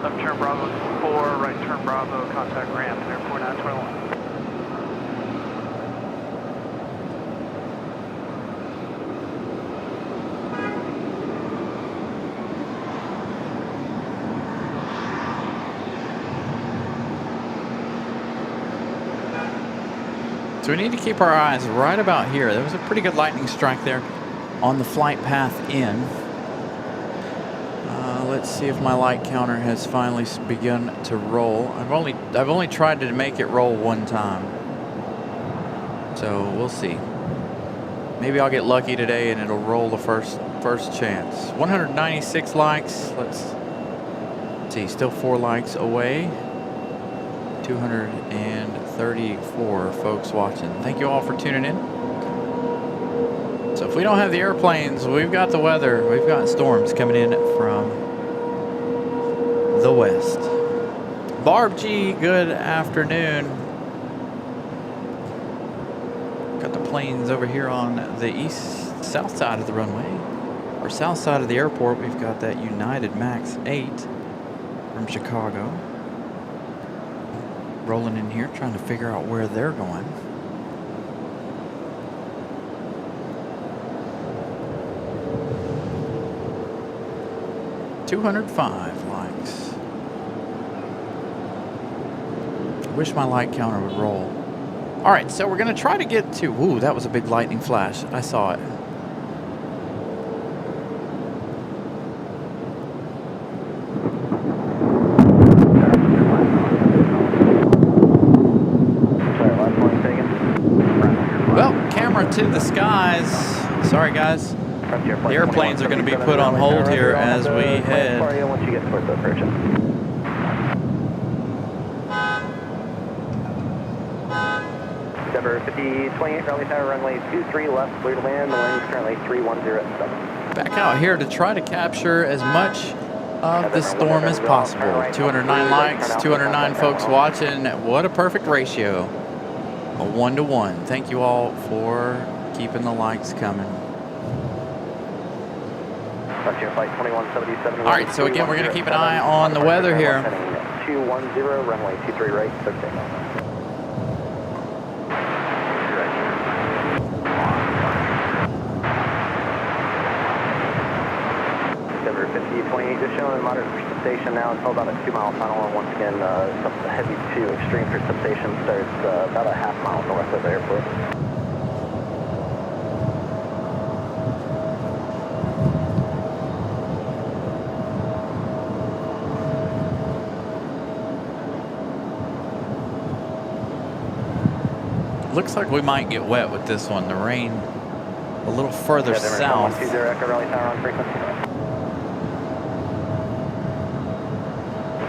Left turn Bravo 4, right turn Bravo, contact ramp, Air 4921. So we need to keep our eyes right about here. There was a pretty good lightning strike there on the flight path in. Let's see if my light counter has finally begun to roll. I've only tried to make it roll one time, so we'll see. Maybe I'll get lucky today and it'll roll the first chance. 196 likes. Let's see, still 4 likes away. 234 folks watching. Thank you all for tuning in. So if we don't have the airplanes, we've got the weather. We've got storms coming in from the west. Barb G, good afternoon. Got the planes over here on the south side of the runway, or south side of the airport. We've got that United MAX 8 from Chicago. Rolling in here, trying to figure out where they're going. $205 likes. Wish my light counter would roll. All right, so we're going to try to get to. Ooh, that was a big lightning flash. I saw it. To the skies. Sorry, guys. The airplanes are going to be put on hold here as we head. Once you get towards the approach. Denver 5028, Raleigh Tower, runway 23 left, clear to land. The wind is currently 310 at 7. Back out here to try to capture as much of the storm as possible. 209 likes, 209 folks watching. What a perfect ratio. A 1-to-1. Thank you all for keeping the likes coming. All right, so again, we're going to keep an eye on the weather here. 210, runway 23 right, 13. Denver 5028, just showing moderate precipitation now until about a 2-mile final, and once again, some heavy to extreme precipitation starts about a half-mile north of the airport. Looks like we might get wet with this one. The rain a little further south. 120 Echo Raleigh Tower on frequency.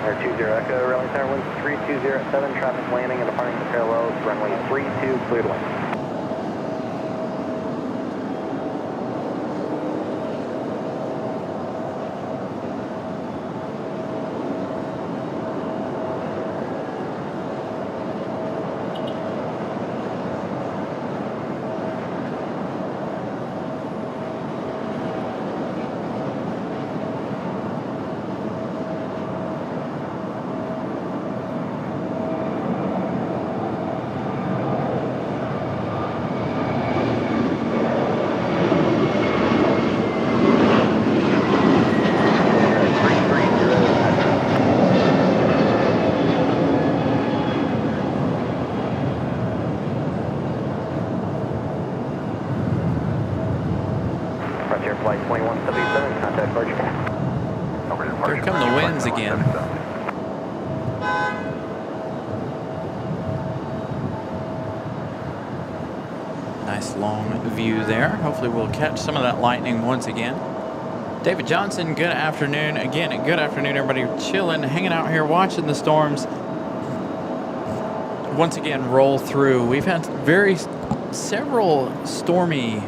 Air 20 Echo Raleigh Tower, winds 3207, traffic landing and departing the parallels, runway 32, clear to land. Frontier Flight 2177, contact departure. Here come the winds again. Nice long view there. Hopefully we'll catch some of that lightning once again. David Johnson, good afternoon. Again, good afternoon, everybody. Chilling, hanging out here, watching the storms once again roll through. We've had several stormy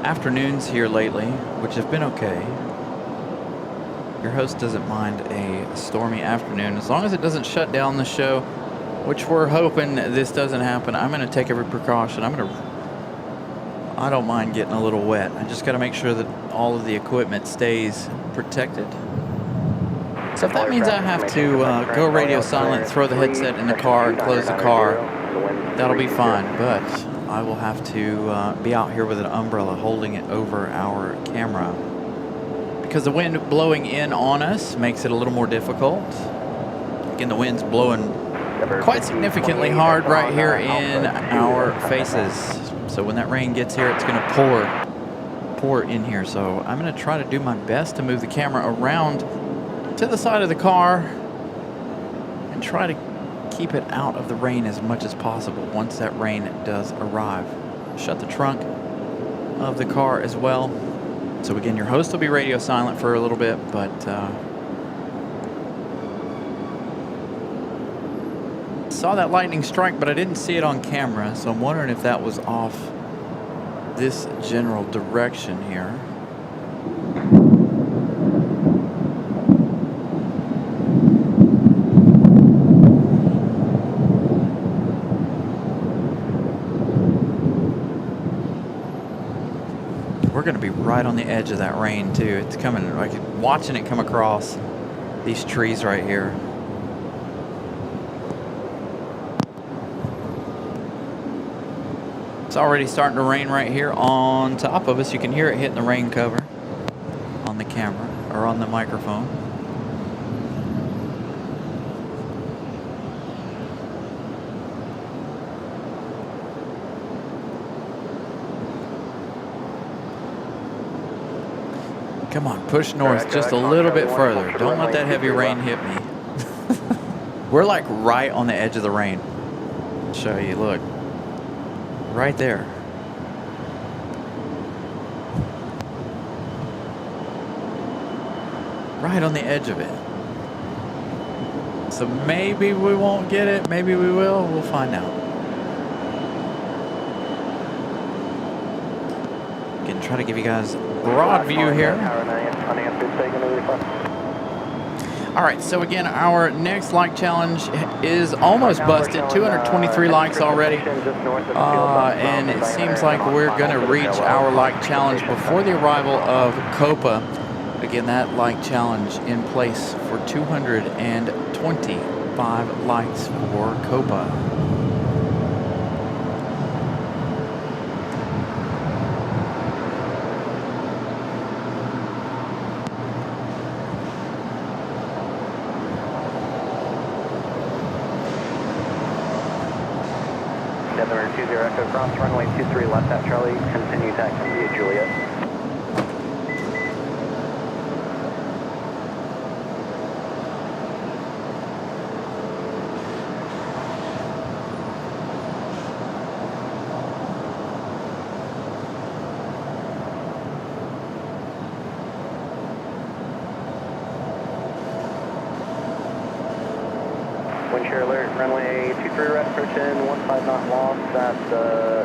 afternoons here lately, which have been okay. Your host doesn't mind a stormy afternoon as long as it doesn't shut down the show, which we're hoping this doesn't happen. I'm going to take every precaution. I don't mind getting a little wet. I just got to make sure that all of the equipment stays protected. So if that means I have to go radio silent, throw the headset in the car, and close the car, that'll be fine. But I will have to be out here with an umbrella holding it over our camera because the wind blowing in on us makes it a little more difficult. Again, the wind's blowing quite significantly hard right here in our faces. So when that rain gets here, it's going to pour in here. So I'm going to try to do my best to move the camera around to the side of the car and try to keep it out of the rain as much as possible once that rain does arrive. Shut the trunk of the car as well. So again, your host will be radio silent for a little bit, but saw that lightning strike, but I didn't see it on camera, so I'm wondering if that was off this general direction here. We're going to be right on the edge of that rain too. It's coming, like watching it come across these trees right here. It's already starting to rain right here on top of us. You can hear it hitting the rain cover on the camera or on the microphone. Come on, push north just a little bit further. Don't let that heavy rain hit me. We're like right on the edge of the rain. I'll show you, look. Right there. Right on the edge of it. So maybe we won't get it, maybe we will. We'll find out. Again, try to give you guys a broad view here. All right, so again, our next like challenge is almost busted. 223 likes already. And it seems like we're going to reach our like challenge before the arrival of Copa. Again, that like challenge in place for 225 likes for Copa. Denver 20 Echo cross runway 23 left at Charlie, continue taxi via Juliet. Wind shear alert, runway 23 right approach in, 15 knot lost at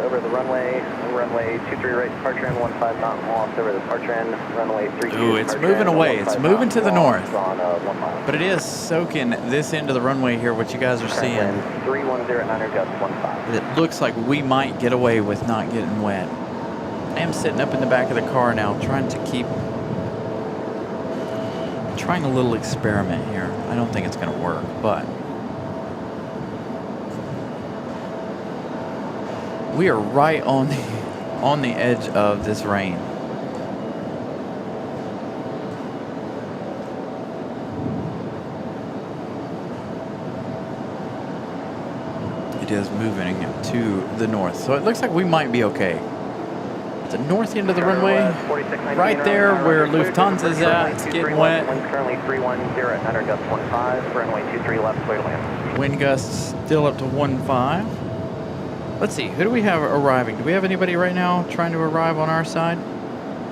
over the runway 23 right departure in, 15 knot lost over the departure in, runway 32. Ooh, it's moving away. It's moving to the north. On 1 mile. But it is soaking this end of the runway here, what you guys are seeing. 3109 gust 15. It looks like we might get away with not getting wet. I am sitting up in the back of the car now, trying a little experiment here. I don't think it's going to work, but we are right on the edge of this rain. It is moving to the north, so it looks like we might be okay. The north end of the runway, right there where Lufthansa's at, it's getting wet. Wind currently 310 at 900 gust 15, runway 23 left, clear to land. Wind gusts still up to 15. Let's see, who do we have arriving? Do we have anybody right now trying to arrive on our side?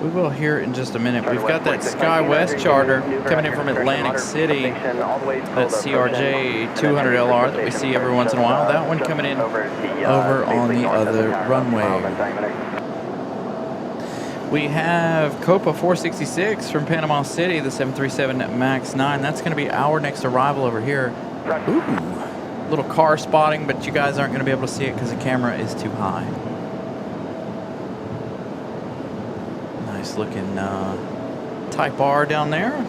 We will here in just a minute. We've got that SkyWest charter coming in from Atlantic City. That CRJ 200LR that we see every once in a while. That one coming in over on the other runway. We have Copa 466 from Panama City, the 737 MAX 9. That's going to be our next arrival over here. Ooh, little car spotting, but you guys aren't going to be able to see it because the camera is too high. Nice looking Type R down there.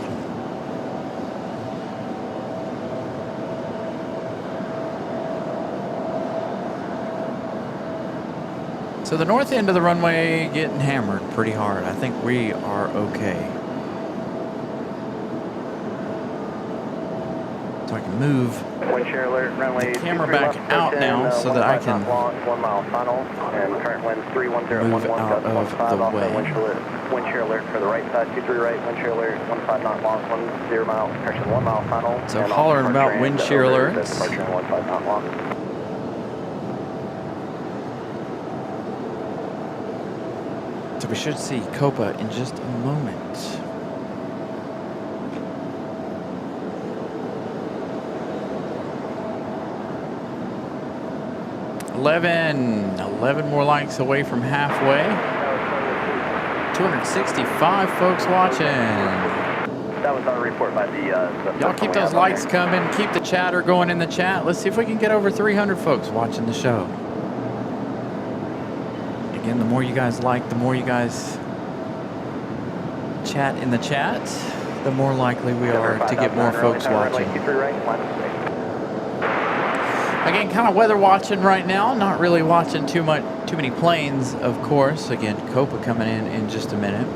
So the north end of the runway getting hammered pretty hard. I think we are okay. So I can move Wind shear alert, runway the camera back out now so that I can 1 mile final, and current winds 310 move out of the way. Wind shear alert for the right side, 23 right, wind shear alert, 15 knot lost, 10 mile, correction 1 mile final. So hollering about wind shear alerts. Departure 15 knot lost. So we should see Copa in just a moment. Eleven more likes away from halfway. 265 folks watching. That was our report by the Y'all keep those likes coming. Keep the chatter going in the chat. Let's see if we can get over 300 folks watching the show. Again, the more you guys like, the more you guys chat in the chat, the more likely we are to get more folks watching. Again, kind of weather watching right now. Not really watching too many planes, of course. Again, Copa coming in just a minute.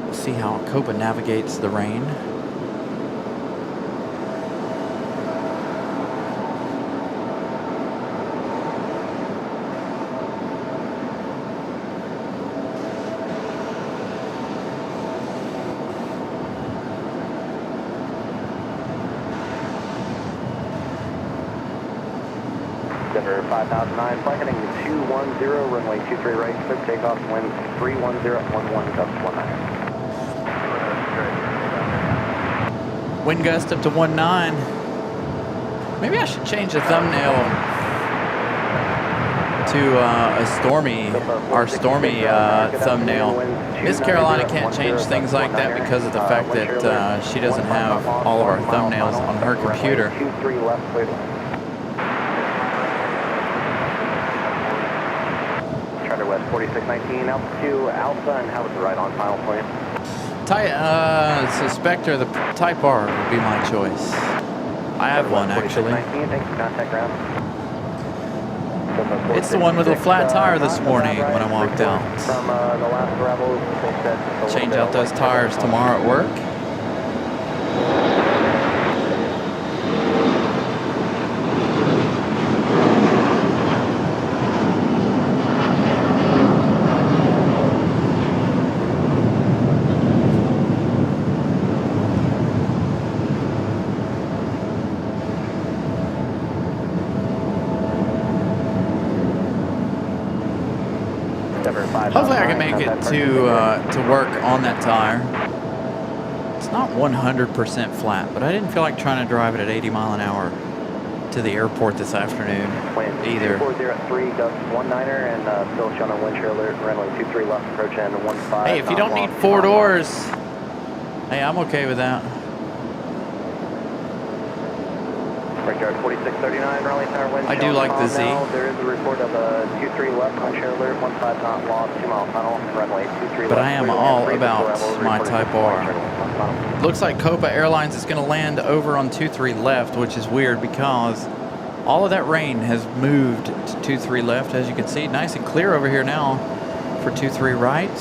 We'll see how Copa navigates the rain. Denver 5009, flight heading 210, runway 23 right, clear takeoff, wind 310 at 11, gust 19. Wind gust up to 19. Maybe I should change the thumbnail to our stormy thumbnail. Miss Carolina can't change things like that because of the fact that she doesn't have all of our thumbnails on her computer. 23 left, clear. Charter West 4619, altitude Alpha, and how was the ride on final point? Suspector, the Type R would be my choice. I have one actually. Thanks for contact ground. It's the one with a flat tire this morning when I walked out. From the last arrival, Change out those tires tomorrow at work. Hopefully I can make it to work on that tire. It's not 100% flat, but I didn't feel like trying to drive it at 80 mile an hour to the airport this afternoon either. 2403, Gus 19er, and still showing on wind chill alert, runway 23 left approaching 15. Hey, if you don't need 4 doors, hey, I'm okay with that. Brickyard 4639, Raleigh Tower wind I do like the Z. now. There is a report of a 23 left wind chill alert, 15 knot lost, 2 mile tunnel, runway 23 left. But I am all about my Type R. Looks like Copa Airlines is going to land over on 23 left, which is weird because all of that rain has moved to 23 left, as you can see. Nice and clear over here now for 23 right.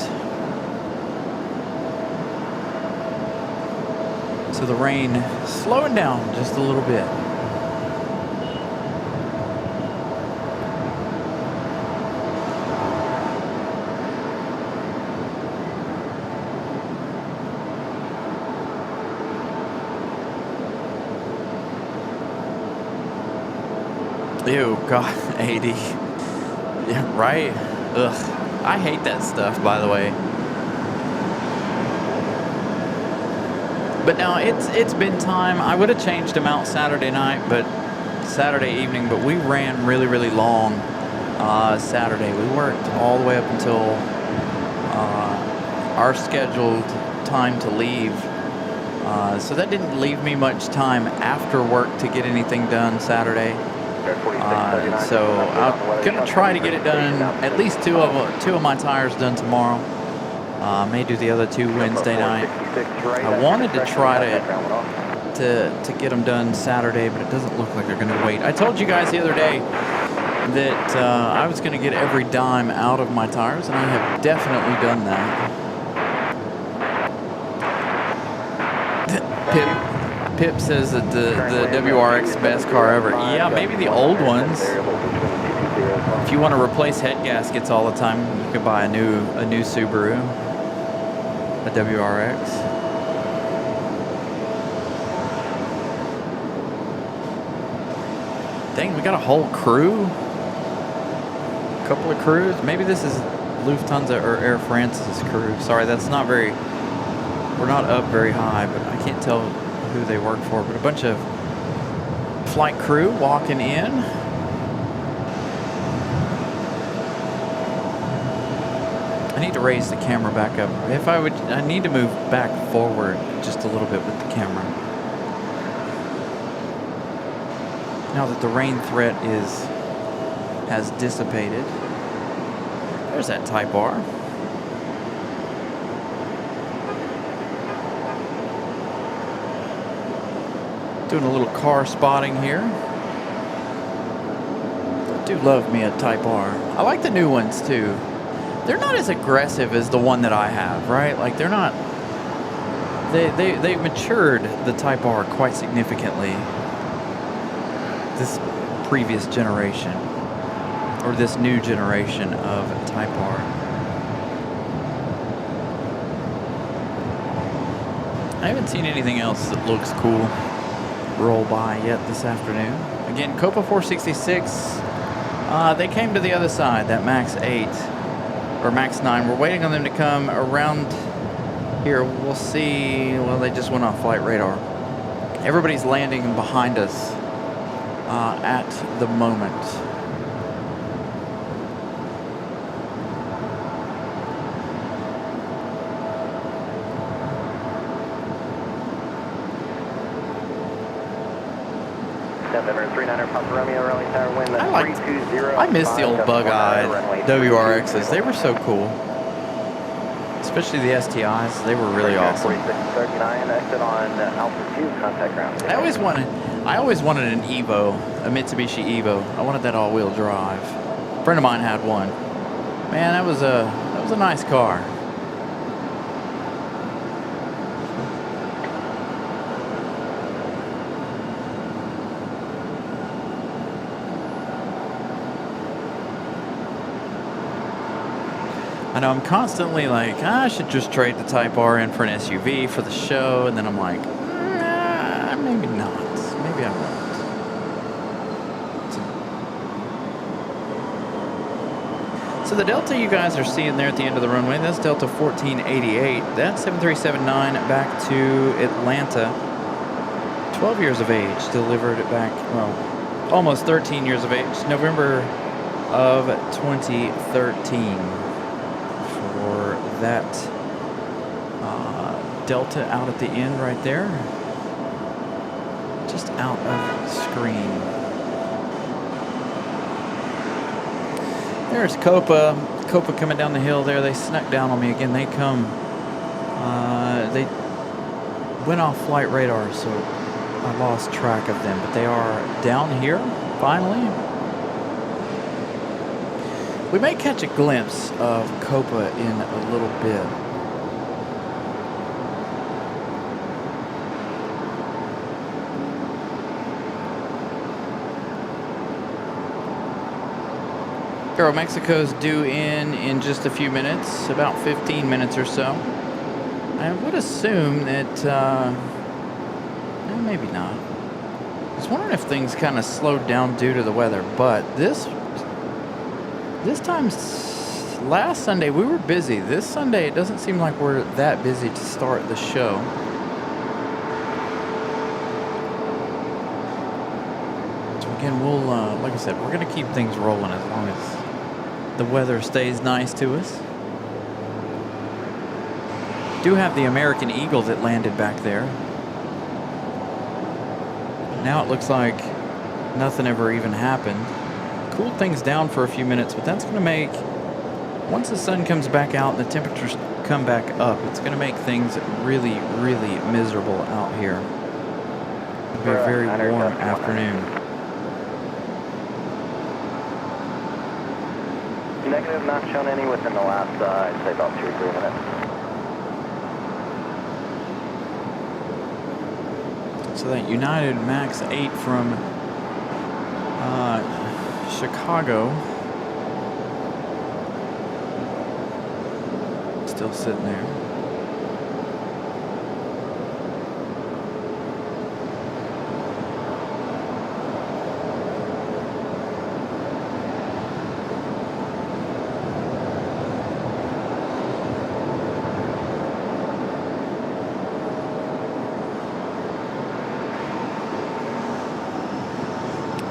So the rain slowing down just a little bit. Ew, God, 80. Yeah, right? Ugh. I hate that stuff, by the way. But now it's been time. I would have changed them out Saturday night, but Saturday evening, but we ran really, really long Saturday. We worked all the way up until our scheduled time to leave. So that didn't leave me much time after work to get anything done Saturday. So I'm gonna try to get it done. At least two of my tires done tomorrow. May do the other 2 Wednesday night. I wanted to try to get them done Saturday, but it doesn't look like they're gonna wait. I told you guys the other day that I was gonna get every dime out of my tires, and I have definitely done that. Pip says that the WRX best car ever. Yeah, maybe the old ones. If you want to replace head gaskets all the time, you could buy a new Subaru, a WRX. Dang, we got a whole crew. A couple of crews. Maybe this is Lufthansa or Air France's crew. Sorry, that's not very. We're not up very high, but I can't tell who they work for, but a bunch of flight crew walking in. I need to raise the camera back up. I need to move back forward just a little bit with the camera. Now that the rain threat has dissipated. There's that Type R. Doing a little car spotting here. I do love me a Type R. I like the new ones too. They're not as aggressive as the one that I have, right? Like they're not. They've matured the Type R quite significantly. This previous generation, or this new generation of Type R. I haven't seen anything else that looks cool roll by yet this afternoon. Again, Copa 466, they came to the other side, that Max 8 or Max 9. We're waiting on them to come around here. We'll see. Well, they just went off flight radar. Everybody's landing behind us at the moment. I miss the old bug-eyed WRXs. They were so cool. Especially the STIs. They were really awesome. I always wanted an Evo, a Mitsubishi Evo. I wanted that all-wheel drive. A friend of mine had one. Man, that was a nice car. I know I'm constantly like, I should just trade the Type R in for an SUV for the show, and then I'm like, nah, maybe not. Maybe I won't. So the Delta you guys are seeing there at the end of the runway, that's Delta 1488. That's 7379 back to Atlanta. 12 years of age, delivered it back, well, almost 13 years of age, November of 2013 for that Delta out at the end right there. Just out of screen. There's Copa. Copa coming down the hill there. They snuck down on me again. They come. They went off flight radar, so I lost track of them. But they are down here, finally. We may catch a glimpse of Copa in a little bit. Mexico's due in just a few minutes, about 15 minutes or so. I would assume that, maybe not. I was wondering if things kind of slowed down due to the weather, but this time, last Sunday, we were busy. This Sunday, it doesn't seem like we're that busy to start the show. So again, we'll, like I said, we're going to keep things rolling as long as the weather stays nice to us. Do have the American Eagle that landed back there. Now it looks like nothing ever even happened. Cooled things down for a few minutes, but that's going to make, once the sun comes back out and the temperatures come back up, it's going to make things really, really miserable out here. It'll be a very warm afternoon. Negative, not shown any within the last, I'd say about 2 or 3 minutes. So that United Max 8 from Chicago, still sitting there.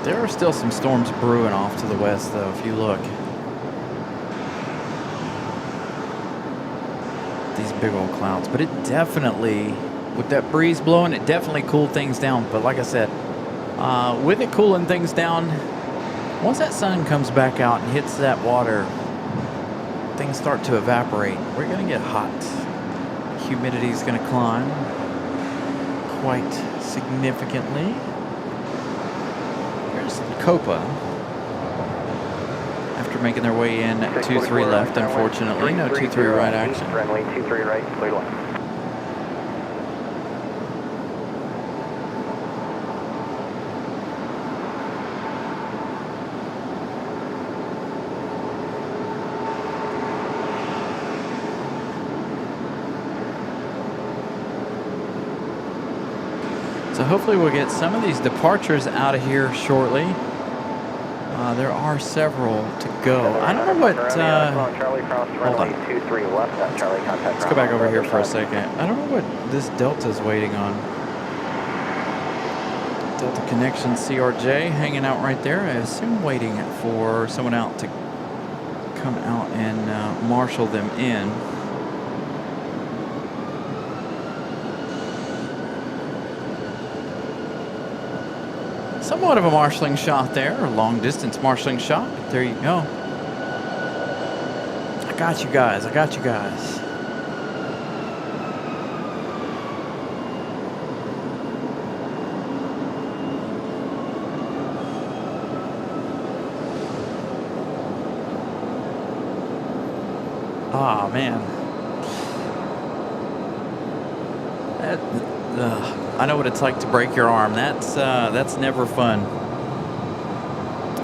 There are still some storms brewing off to the west, though, if you look. These big old clouds. But it definitely, with that breeze blowing, it definitely cooled things down. But like I said, with it cooling things down, once that sun comes back out and hits that water, things start to evaporate. We're going to get hot. Humidity is going to climb quite significantly. Copa, after making their way in 2-3 left, unfortunately. No 2-3 right action. Runway 23 right, clear to land. So hopefully we'll get some of these departures out of here shortly. There are several to go. I don't know what, hold on. Let's go back over here for a second. I don't know what this Delta's waiting on. Delta Connection CRJ hanging out right there. I assume waiting for someone out to come out and marshal them in. Somewhat of a marshalling shot there, or long distance marshalling shot. But there you go. I got you guys. I got you guys. Ah, man. I know what it's like to break your arm. That's never fun.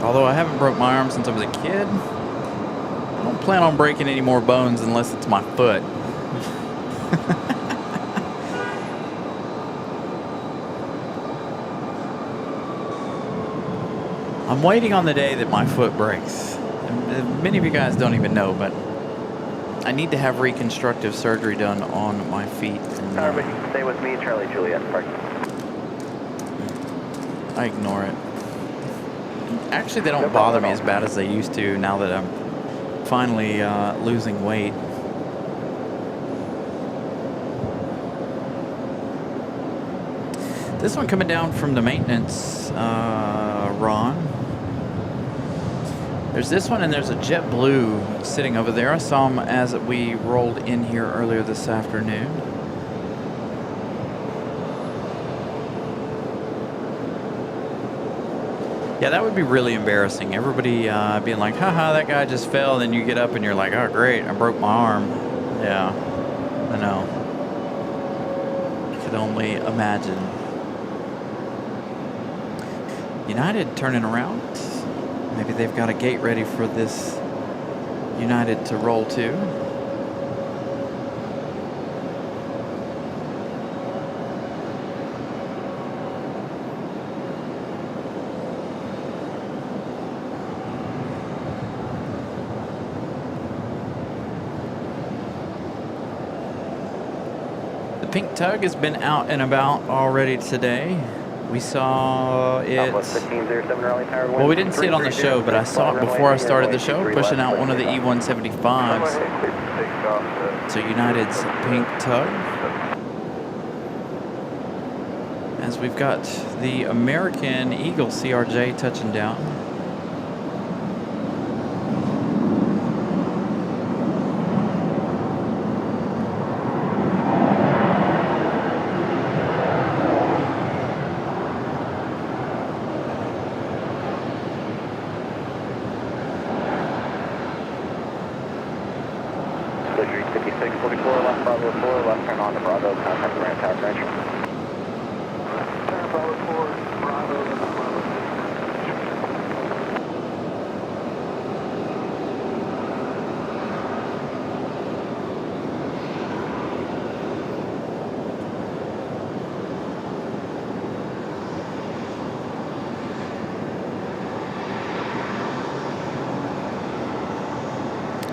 Although I haven't broke my arm since I was a kid, I don't plan on breaking any more bones unless it's my foot. I'm waiting on the day that my foot breaks. And many of you guys don't even know, but I need to have reconstructive surgery done on my feet. And, but you can stay with me, Charlie Juliet. Park. I ignore it. Actually, they don't bother me as bad as they used to now that I'm finally losing weight. This one coming down from the maintenance, Ron. There's this one, and there's a JetBlue sitting over there. I saw them as we rolled in here earlier this afternoon. Yeah, that would be really embarrassing. Everybody being like, haha, that guy just fell. Then you get up and you're like, oh, great, I broke my arm. Yeah, I know. Could only imagine. United turning around. Maybe they've got a gate ready for this United to roll to. The pink tug has been out and about already today. We saw it. Well, we didn't see it on the show, but I saw it before I started the show, pushing out one of the E175s. So United's pink tug. As we've got the American Eagle CRJ touching down.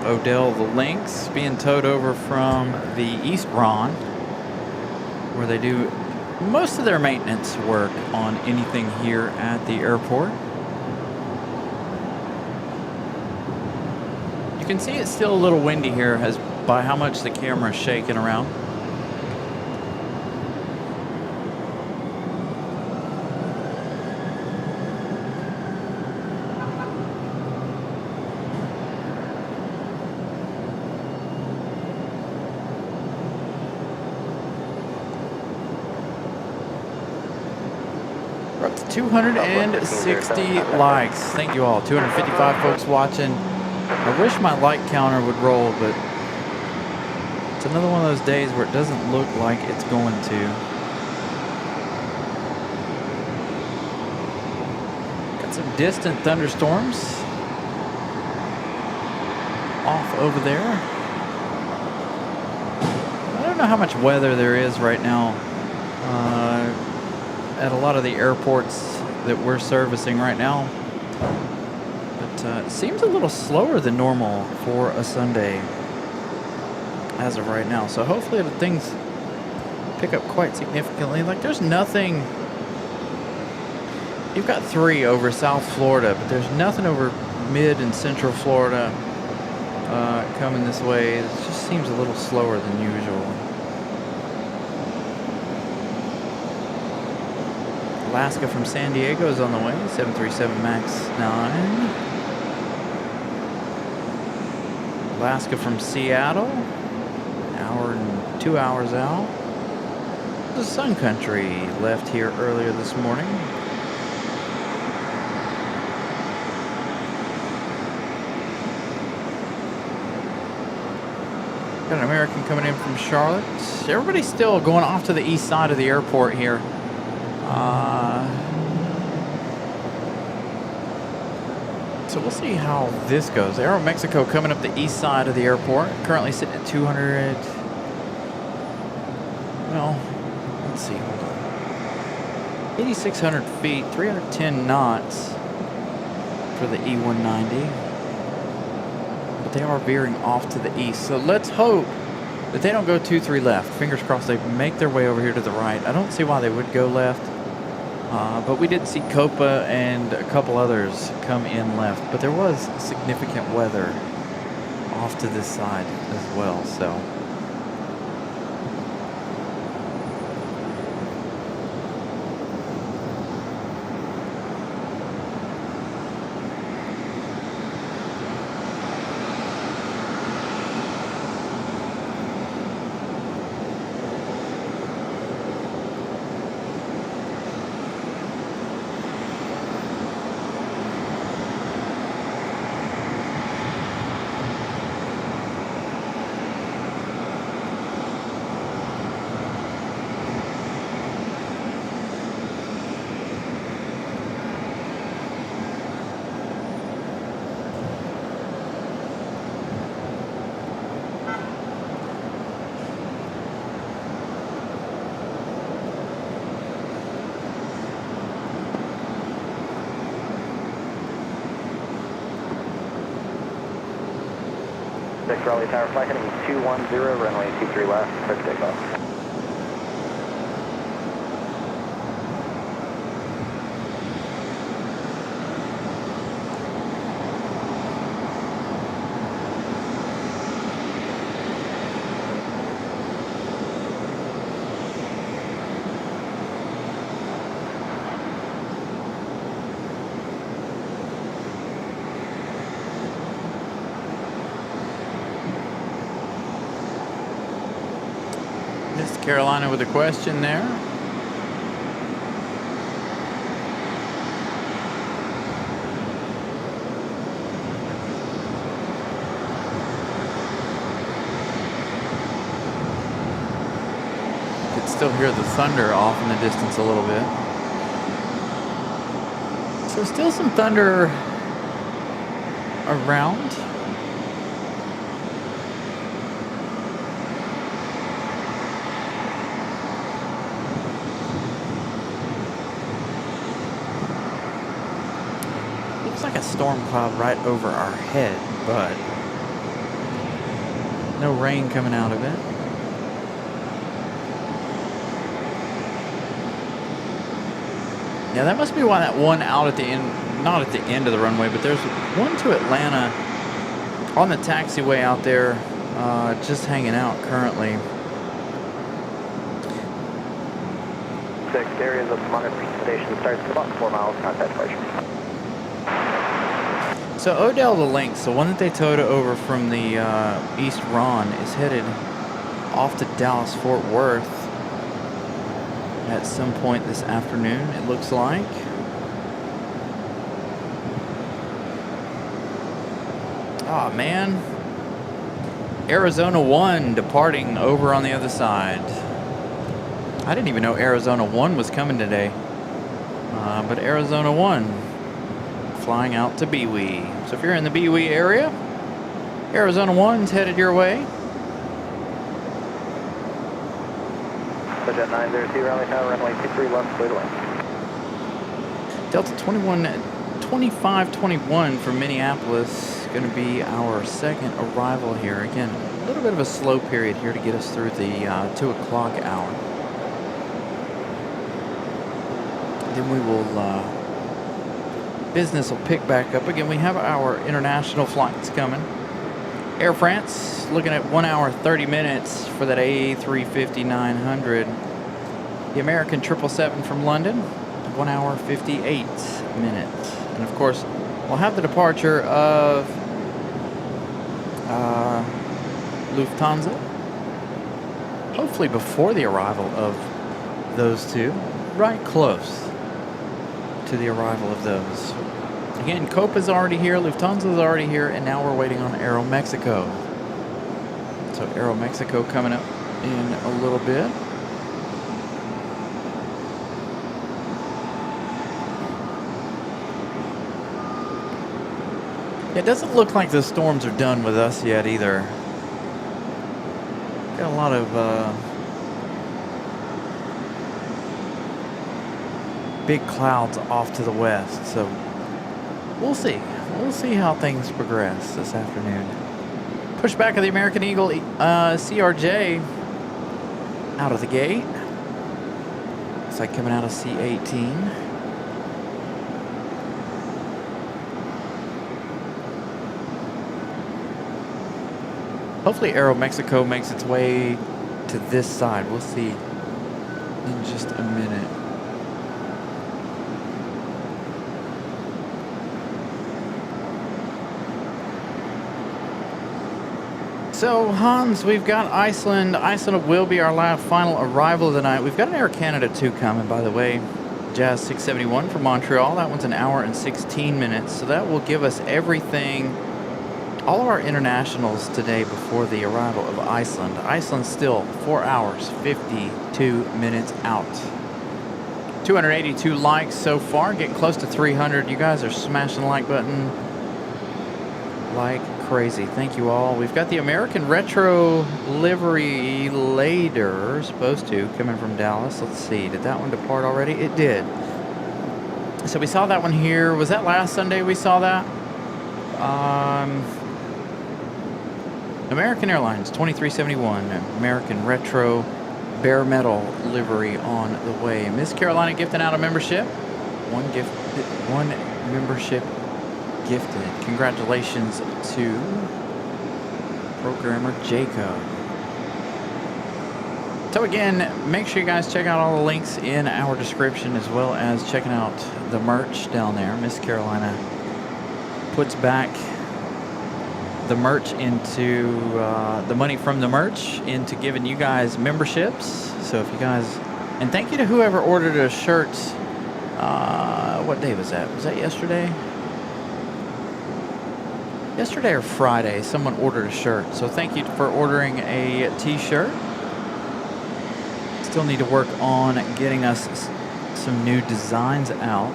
Odell the Lynx being towed over from the East Ron, where they do most of their maintenance work on anything here at the airport. You can see it's still a little windy here as by how much the camera is shaking around. We're up to 260 likes. Thank you all. 255 folks watching. I wish my like counter would roll, but it's another one of those days where it doesn't look like it's going to. Got some distant thunderstorms off over there. I don't know how much weather there is right now at a lot of the airports that we're servicing right now. But it seems a little slower than normal for a Sunday as of right now. So hopefully things pick up quite significantly. Like there's nothing, you've got 3 over South Florida, but there's nothing over mid and central Florida coming this way. It just seems a little slower than usual. Alaska from San Diego is on the way, 737 MAX 9. Alaska from Seattle, an hour and 2 hours out. The Sun Country left here earlier this morning. Got an American coming in from Charlotte. Everybody's still going off to the east side of the airport here. So we'll see how this goes. Aeromexico coming up the east side of the airport. Currently sitting at 200. Well, let's see. Hold on. 8,600 feet, 310 knots for the E190. But they are veering off to the east. So let's hope that they don't go 2-3 left. Fingers crossed they make their way over here to the right. I don't see why they would go left. But we did see Copa and a couple others come in left. But there was significant weather off to this side as well, so. Raleigh Tower flight heading 210, runway 23 left, clear for takeoff. Miss Carolina with a question there. You could still hear the thunder off in the distance a little bit. So still some thunder around. Looks like a storm cloud right over our head, but no rain coming out of it. Yeah, that must be why that one out at the end, not at the end of the runway, but there's one to Atlanta on the taxiway out there, just hanging out currently. 6 areas of moderate precipitation starts at about 4 miles, contact departure. So Odell the Lynx, the one that they towed over from the East Ron, is headed off to Dallas Fort Worth at some point this afternoon, it looks like. Oh man, Arizona 1 departing over on the other side. I didn't even know Arizona 1 was coming today, but Arizona 1 flying out to Bewee. So if you're in the Bewee area, Arizona 1's headed your way. Jet 902, Raleigh Tower, runway 23 left, clear to land. Delta 2521 from Minneapolis, going to be our second arrival here. Again, a little bit of a slow period here to get us through the 2 o'clock hour. Then we will, business will pick back up. Again, we have our international flights coming. Air France looking at 1 hour 30 minutes for that A350-900. The American 777 from London, 1 hour 58 minutes. And of course, we'll have the departure of Lufthansa, hopefully before the arrival of those two, right close to the arrival of those. Again, Copa's already here, Lufthansa's already here, and now we're waiting on Aeromexico. So Aeromexico coming up in a little bit. It doesn't look like the storms are done with us yet either. Got a lot of big clouds off to the west, so we'll see. We'll see how things progress this afternoon. Pushback of the American Eagle CRJ out of the gate. Looks like coming out of C-18. Hopefully Aeromexico makes its way to this side. We'll see in just a minute. So, Hans, we've got Iceland. Iceland will be our final arrival tonight. We've got an Air Canada 2 coming, by the way. Jazz 671 from Montreal. That one's an hour and 16 minutes. So that will give us everything, all of our internationals today before the arrival of Iceland. Iceland's still 4 hours, 52 minutes out. 282 likes so far, getting close to 300. You guys are smashing the like button like crazy. Thank you all. We've got the American Retro livery later, supposed to, coming from Dallas. Let's see, did that one depart already? It did. So we saw that one here. Was that last Sunday we saw that? American Airlines 2371 American Retro bare metal livery on the way. Miss Carolina gifting out a membership. One membership gifted. Congratulations to programmer Jacob. So again, make sure you guys check out all the links in our description, as well as checking out the merch down there. Miss Carolina puts back the merch into the money from the merch into giving you guys memberships. So if you guys, and thank you to whoever ordered a shirt. What day was that? Was that yesterday? Yesterday or Friday, someone ordered a shirt. So thank you for ordering a t-shirt. Still need to work on getting us some new designs out.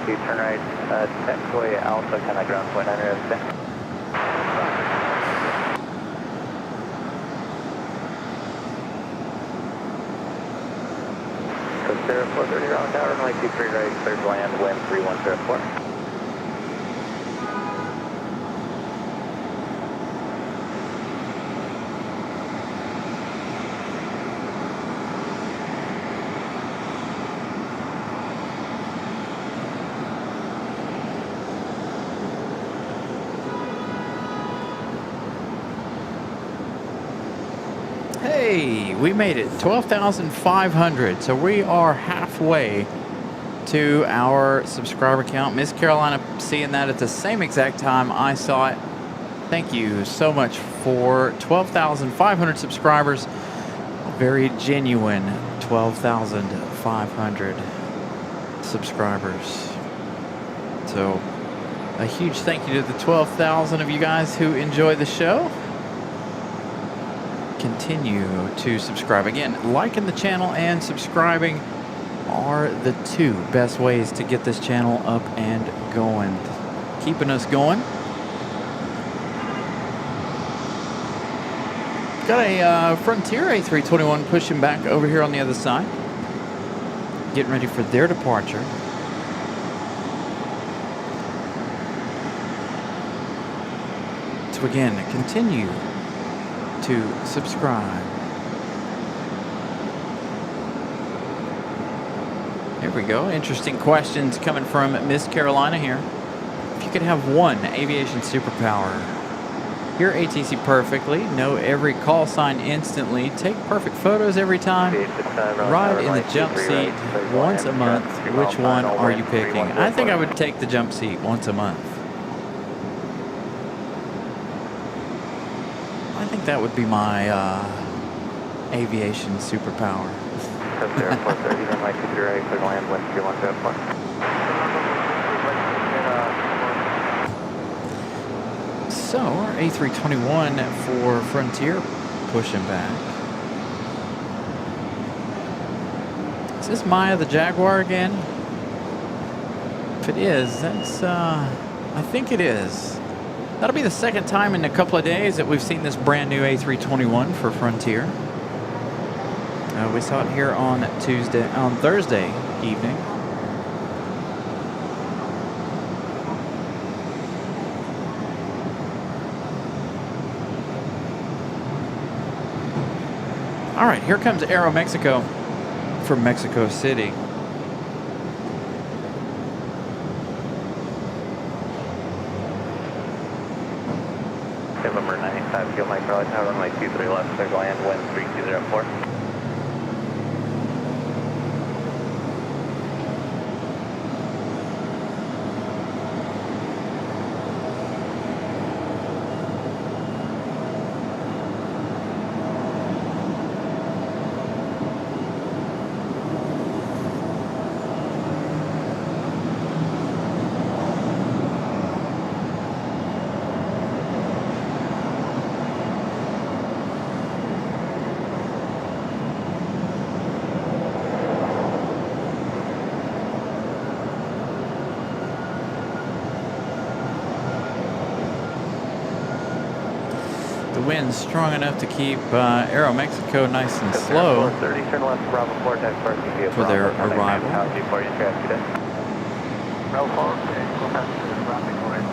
Turn right, taxiway Alpha, kind of ground point under everything. Consider 430 Raleigh Tower, runway 23 right, clear to land, wind 3104. Hey, we made it 12,500. So we are halfway to our subscriber count. Miss Carolina seeing that at the same exact time I saw it. Thank you so much for 12,500 subscribers. Very genuine 12,500 subscribers. So a huge thank you to the 12,000 of you guys who enjoy the show. Continue to subscribe. Again, liking the channel and subscribing are the two best ways to get this channel up and going. Keeping us going. Got a Frontier A321 pushing back over here on the other side. Getting ready for their departure. So again, continue to subscribe. There we go. Interesting questions coming from Miss Carolina here. If you could have one aviation superpower, hear ATC perfectly, know every call sign instantly, take perfect photos every time, ride in the jump seat once a month, which one are you picking? I think I would take the jump seat once a month. I think that would be my aviation superpower. So our A321 for Frontier pushing back. Is this Maya the Jaguar again? if it is. That's, I think it is. That'll be the second time in a couple of days that we've seen this brand new A321 for Frontier. We saw it here on Thursday evening. All right, here comes Aero Mexico from Mexico City. November 95, fuel Mike Raleigh Tower, runway 23 left, clear to land, wind 3204. The wind's strong enough to keep Aero Mexico nice and slow 30, turn left, Bravo 4, taxi parking for their arrival. G4, you traffic today. Bravo 4, okay, go back to the traffic light.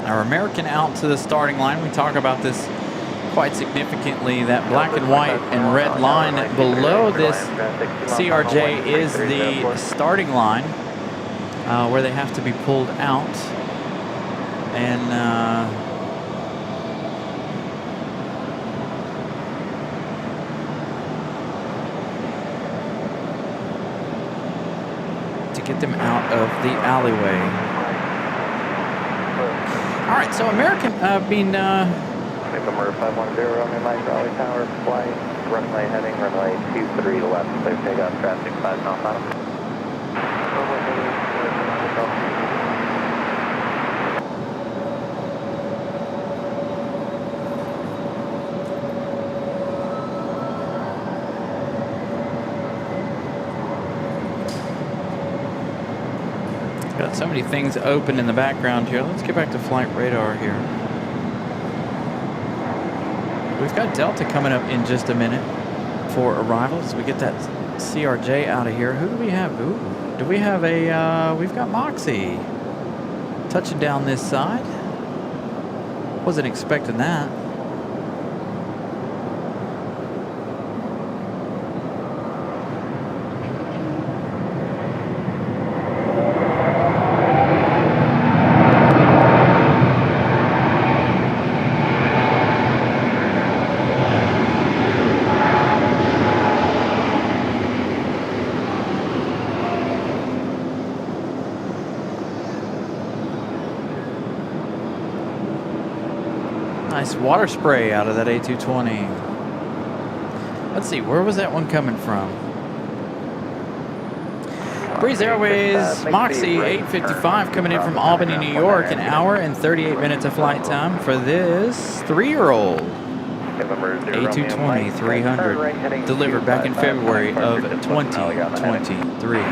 Our American out to the starting line. We talk about this quite significantly. That black and white and red line below this CRJ is the starting line where they have to be pulled out. And to get them out of the alleyway. All right, so American being... November 510, runway Mike Raleigh Tower, flight, runway heading, runway 23 left, clear takeoff, traffic 5 knots on them. Got so many things open in the background here. Let's get back to flight radar here. We've got Delta coming up in just a minute for arrivals. We get that CRJ out of here. Who do we have? Ooh, do we have a, we've got Moxie touching down this side. Wasn't expecting that. Nice water spray out of that A220. Let's see, where was that one coming from? Breeze Airways, Moxie 855 coming in from Albany, New York. An hour and 38 minutes of flight time for this 3-year-old A220 300 delivered back in February of 2023.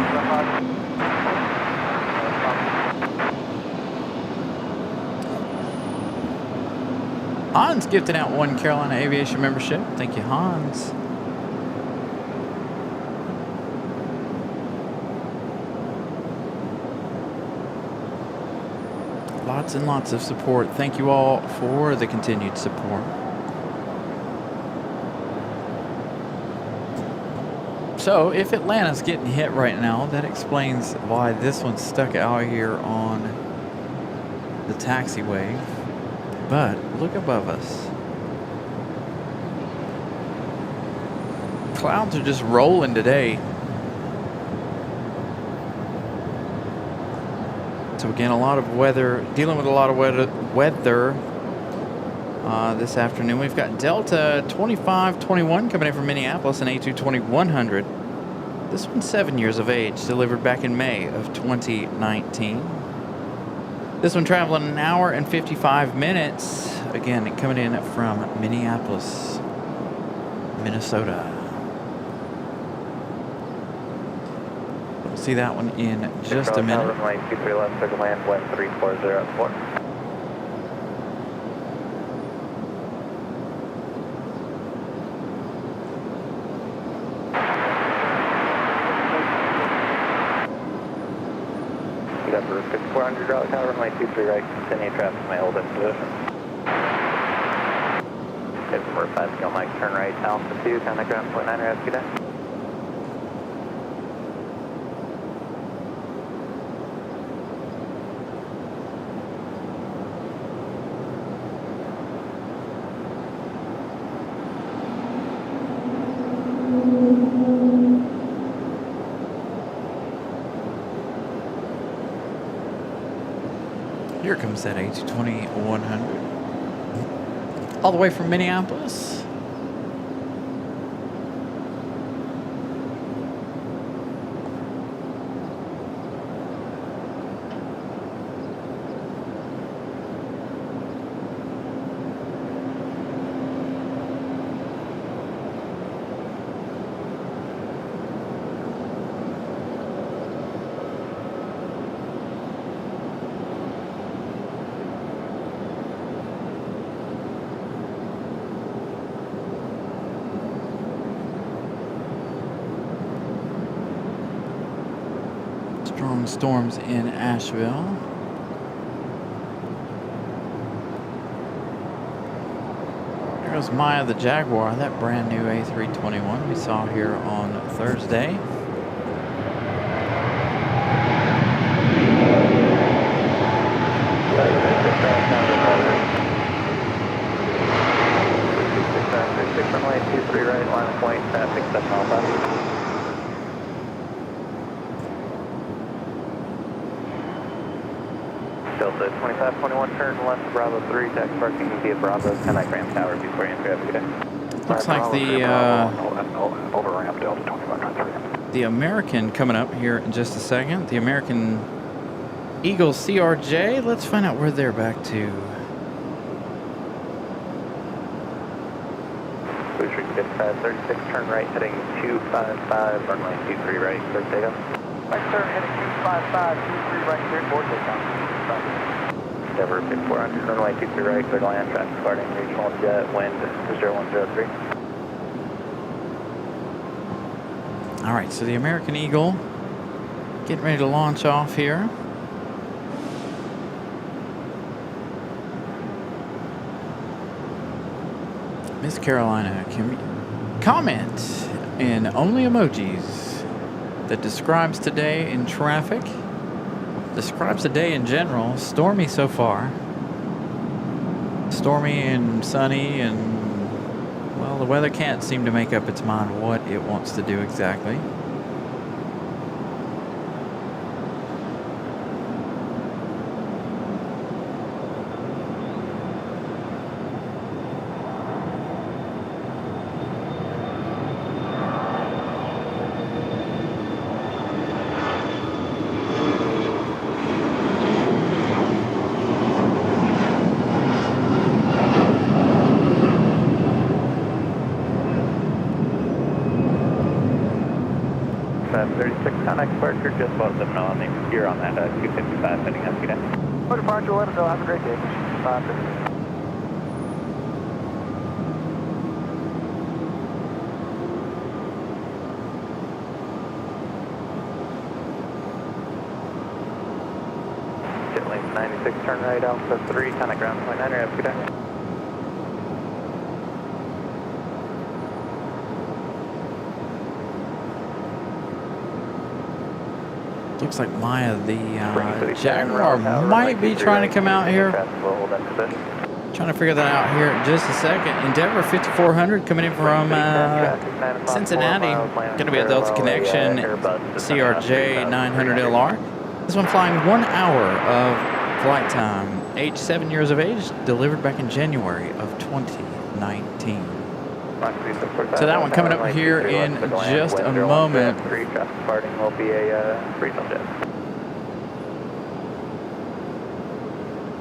Hans gifting out 1 Carolina Aviation membership. Thank you, Hans. Lots and lots of support. Thank you all for the continued support. So, if Atlanta's getting hit right now, that explains why this one's stuck out here on the taxiway. But look above us. Clouds are just rolling today. So again, a lot of weather, dealing with a lot of weather this afternoon. We've got Delta 2521 coming in from Minneapolis, an A220-100. This one's 7 years of age, delivered back in May of 2019. This one traveling an hour and 55 minutes. Again, coming in from Minneapolis, Minnesota. We'll see that one in just a minute. Runway 23 left, circle land, wind 340 at 4. You got the 5400 Raleigh Tower, runway 23 right, continue traffic, may hold in position. Get for 5 skill Mike, turn right, Alpha 2, contact ground point 9, rescue down. Here comes that A220-100. All the way from Minneapolis. Strong storms in Asheville. There goes Maya the Jaguar, that brand new A321 we saw here on Thursday. Runway 23 right, line of point, traffic 7 Alpha. Delta 2521, turn left, Bravo 3, taxi parking via Bravo, 10 Gram Tower before you enter Aviation. Looks like Over ramp, Delta 2523. the American coming up here in just a second. The American Eagle CRJ. Let's find out where they're back to. Booster 36, turn right, heading 255, runway 23 right, clear takeoff. Right turn, heading 255, 23 right, clear board takeoff. Endeavor 5400, runway 23 right, clear to land, traffic departing, regional jet, wind 0103. All right, so the American Eagle getting ready to launch off here. Miss Carolina, can we comment in only emojis that describes today in traffic? Describes the day in general. Stormy so far. Stormy and sunny, and well, the weather can't seem to make up its mind what it wants to do exactly. Contact departure, just let them know you're on that 255 heading up again. No departure, let us know. Have a great day. 550. Jet lane 96, turn right, Alpha 3, contact ground point 9, have a good day. Looks like Maya the Jaguar might be trying to come out here. Trying to figure that out here in just a second. Endeavor 5400 coming in from Cincinnati. Going to be a Delta Connection CRJ 900 LR. This one flying 1 hour of flight time. Age 7 years of age, delivered back in January of 2019. So that one coming up here in just a moment. Departing will be a regional jet.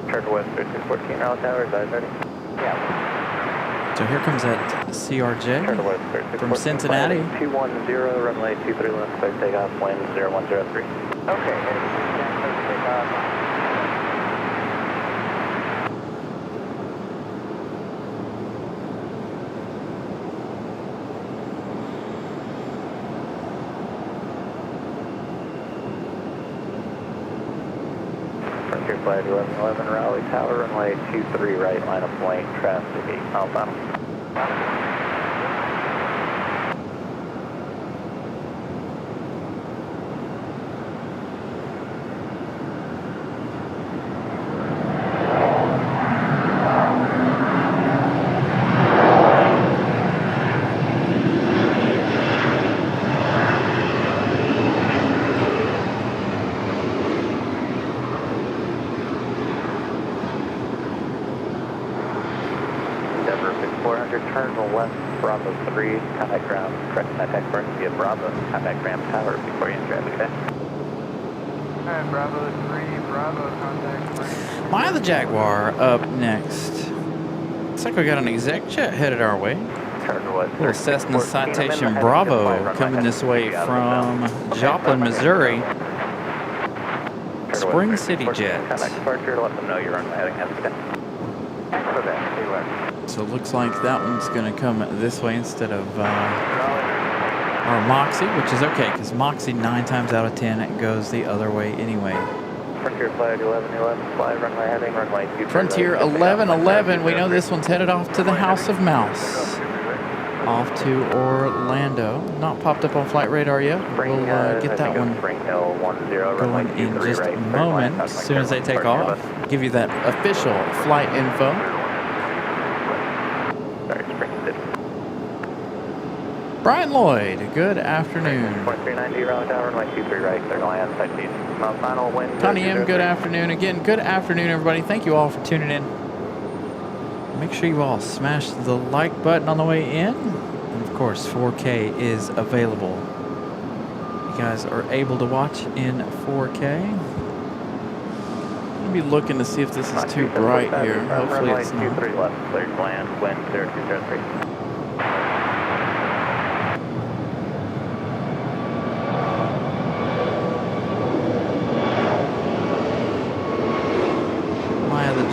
Charter West 1314 Raleigh Tower, guys ready? Yeah. So here comes that CRJ Charter West 1314. from Cincinnati. 210, runway 23 left, clear takeoff, wind 0103. Okay, takeoff. Frontier Flight 1111 Raleigh Tower, runway 23 right, line of flight, traffic 8 southbound. Turn left, Bravo 3, contact ground, correct contact burn via Bravo, contact Ram Tower before you enter, okay? Alright, Bravo 3, Bravo, contact burn. Maya the Jaguar up next. Looks like we got an exec jet headed our way. Little Cessna Citation Bravo coming this way from Joplin, Missouri. Spring City Jet. Contact departure, let them know you're on heading yesterday. So it looks like that one's going to come this way instead of our Moxie, which is okay because Moxie 9 times out of 10 it goes the other way anyway. Frontier Flight 1111, fly runway heading, runway 23. Frontier 1111, we know this one's headed off to the House of Mouse. Off to Orlando. Not popped up on flight radar yet. We'll get that one going in just a moment as soon as they take off. Give you that official flight info. Brian Lloyd, good afternoon. 390 Raleigh Tower, runway 23 right, clear to land, side seat. Final wind. Tony M, good afternoon. Again, good afternoon, everybody. Thank you all for tuning in. Make sure you all smash the like button on the way in. And of course, 4K is available. You guys are able to watch in 4K. I'll be looking to see if this is too bright here. Hopefully it's not. 23 left, clear to land, wind 0203.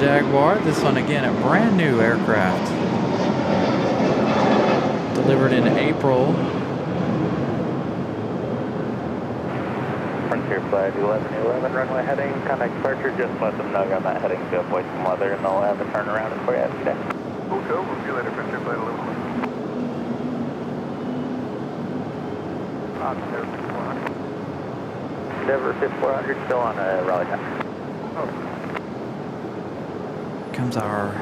Jaguar, this one again a brand new aircraft, delivered in April. Frontier Flight 1111 runway heading, contact departure, just let them know you're on that heading to avoid some weather and they'll have a turnaround for you today. Okay, we'll see you later, Frontier Flight 1111. Endeavor 5400 still on a Raleigh Tower. Oh. Comes our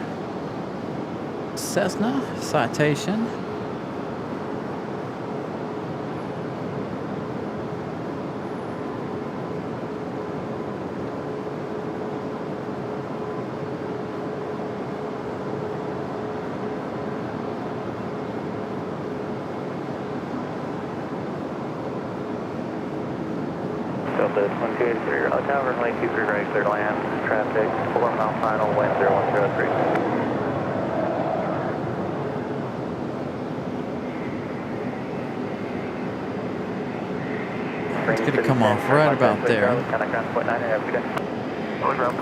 Cessna Citation. Delta 2283 Raleigh Tower, runway 23 right, clear to land, traffic, 4 mile final, wind 0103. It's going to come off right about there.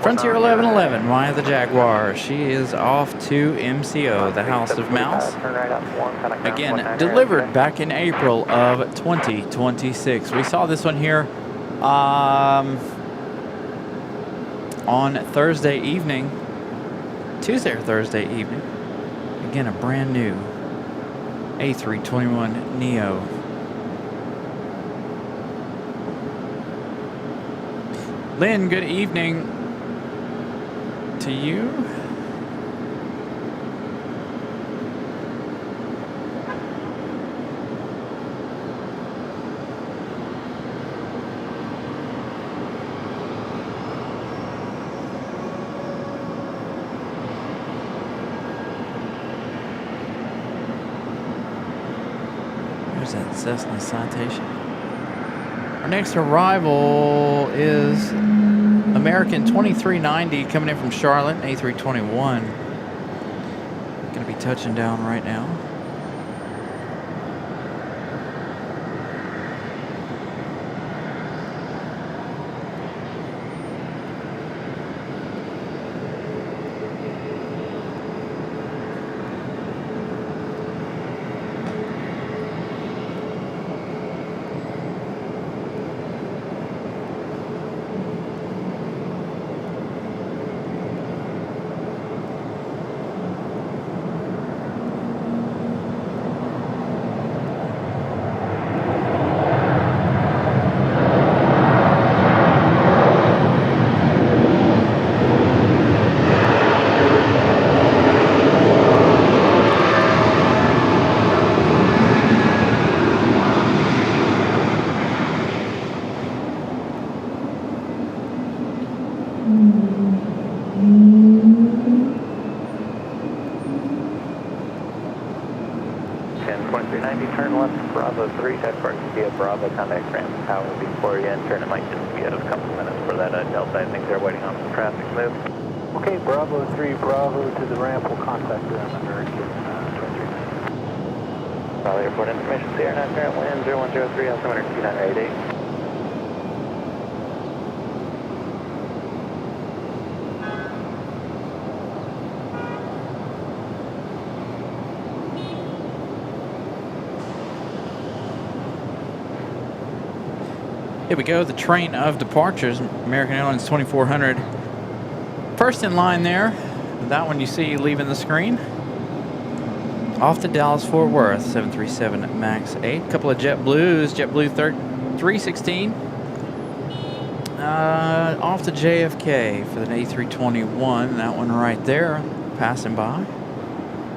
Frontier 1111, Maya the Jaguar. She is off to MCO, the House of Mouse. Again, delivered back in April of 2026. We saw this one here on Thursday evening, Tuesday or Thursday evening. Again, a brand new A321neo. Lynn, good evening to you. There's that Cessna Citation. Our next arrival is American 2390 coming in from Charlotte, A321. Going to be touching down right now. Turn left, Bravo 3, head for via Bravo, contact ramp tower before you enter, and it might just be a couple minutes for that Delta. I think they're waiting on some traffic move. Okay, Bravo 3, Bravo to the ramp, we'll contact them under 2390. Raleigh Airport information, Sierra 9 current wind 0103, altimeter 2988. Here we go, the train of departures, American Airlines 2400. First in line there, that one you see leaving the screen. Off to Dallas-Fort Worth, 737 MAX 8. Couple of JetBlues, JetBlue 316. Off to JFK for the A321, that one right there, passing by.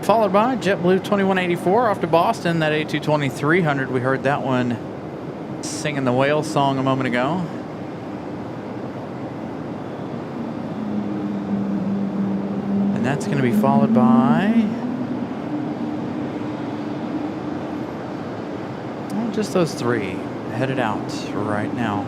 Followed by JetBlue 2184 off to Boston, that A220-300. We heard that one singing the whale song a moment ago. And that's going to be followed by just those three headed out right now.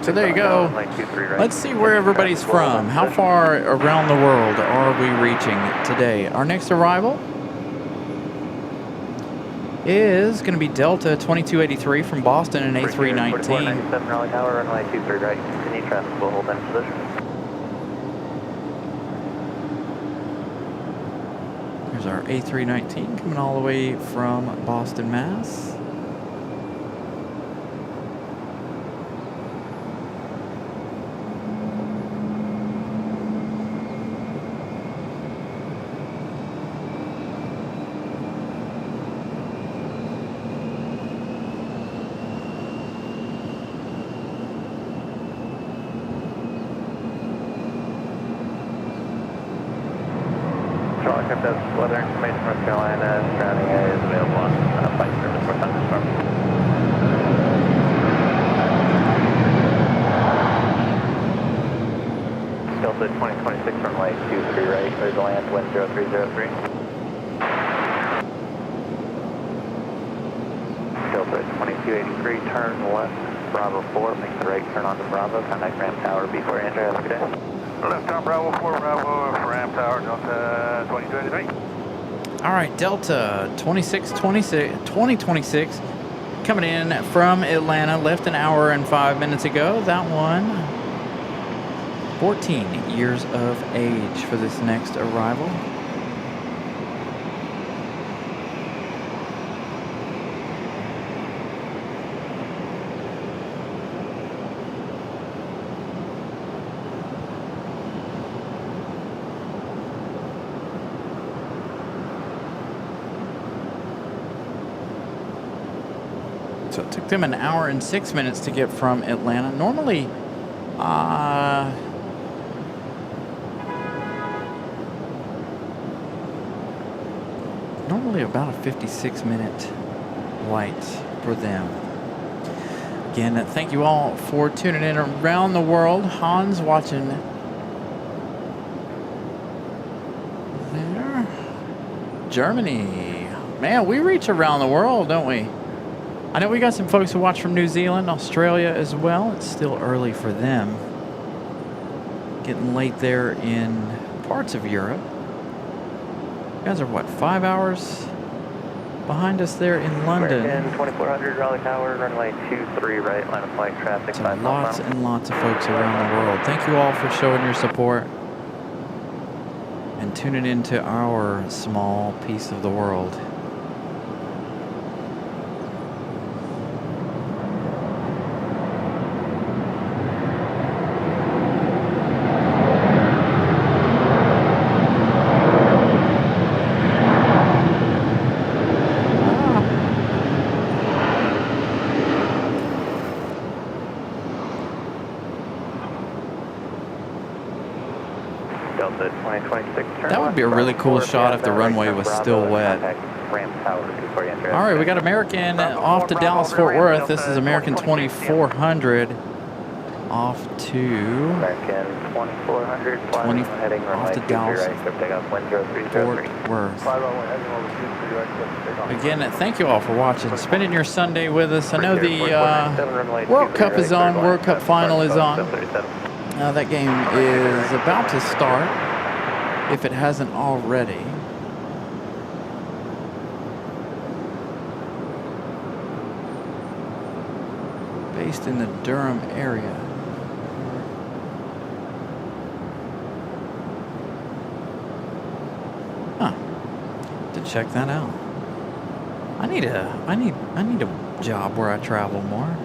So there you go. Let's see where everybody's from. How far around the world are we reaching today? Our next arrival is going to be Delta 2283 from Boston and A319. 4497 Raleigh Tower, runway 23 right. Continue traffic, we'll hold in position. Here's our A319 coming all the way from Boston, Mass. Weather information from North Carolina, surrounding area is available on flight service for thunderstorm. Delta 2026 runway 23 right, clear to land, wind 0303. Delta 2283, turn left, Bravo 4, make the right turn onto Bravo, contact ramp tower before you enter, have a good day. Left on Bravo 4, Bravo, ramp tower, Delta 2283. All right, Delta 2026 coming in from Atlanta, left an hour and 5 minutes ago. That one, 14 years of age for this next arrival. So it took them an hour and 6 minutes to get from Atlanta. Normally, about a 56-minute flight for them. Again, thank you all for tuning in around the world. Hans watching there. Germany. Man, we reach around the world, don't we? I know we got some folks who watch from New Zealand, Australia as well. It's still early for them. Getting late there in parts of Europe. You guys are what, 5 hours behind us there in London? American 2400 Raleigh Tower, runway 23 right, line of flight traffic. So lots and lots of folks around the world. Thank you all for showing your support and tuning into our small piece of the world. That would be a really cool shot if the runway was still wet. All right, we got American off to Dallas Fort Worth. This is American 2400 off to American 2400 heading off to Dallas Fort Worth. Again, thank you all for watching, spending your Sunday with us. I know the World Cup is on, World Cup final is on. That game is about to start, if it hasn't already. Based in the Durham area. Huh. To check that out. I need a job where I travel more.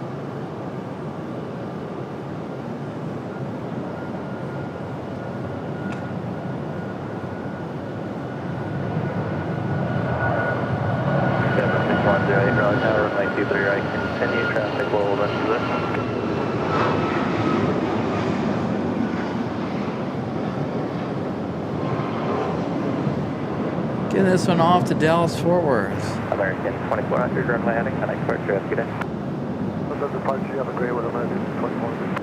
Continue traffic will hold into this. Get this one off to Dallas Fort Worth. American 2400 runway heading, and I expect you have a good day. Departure, you have a great one, American 2400.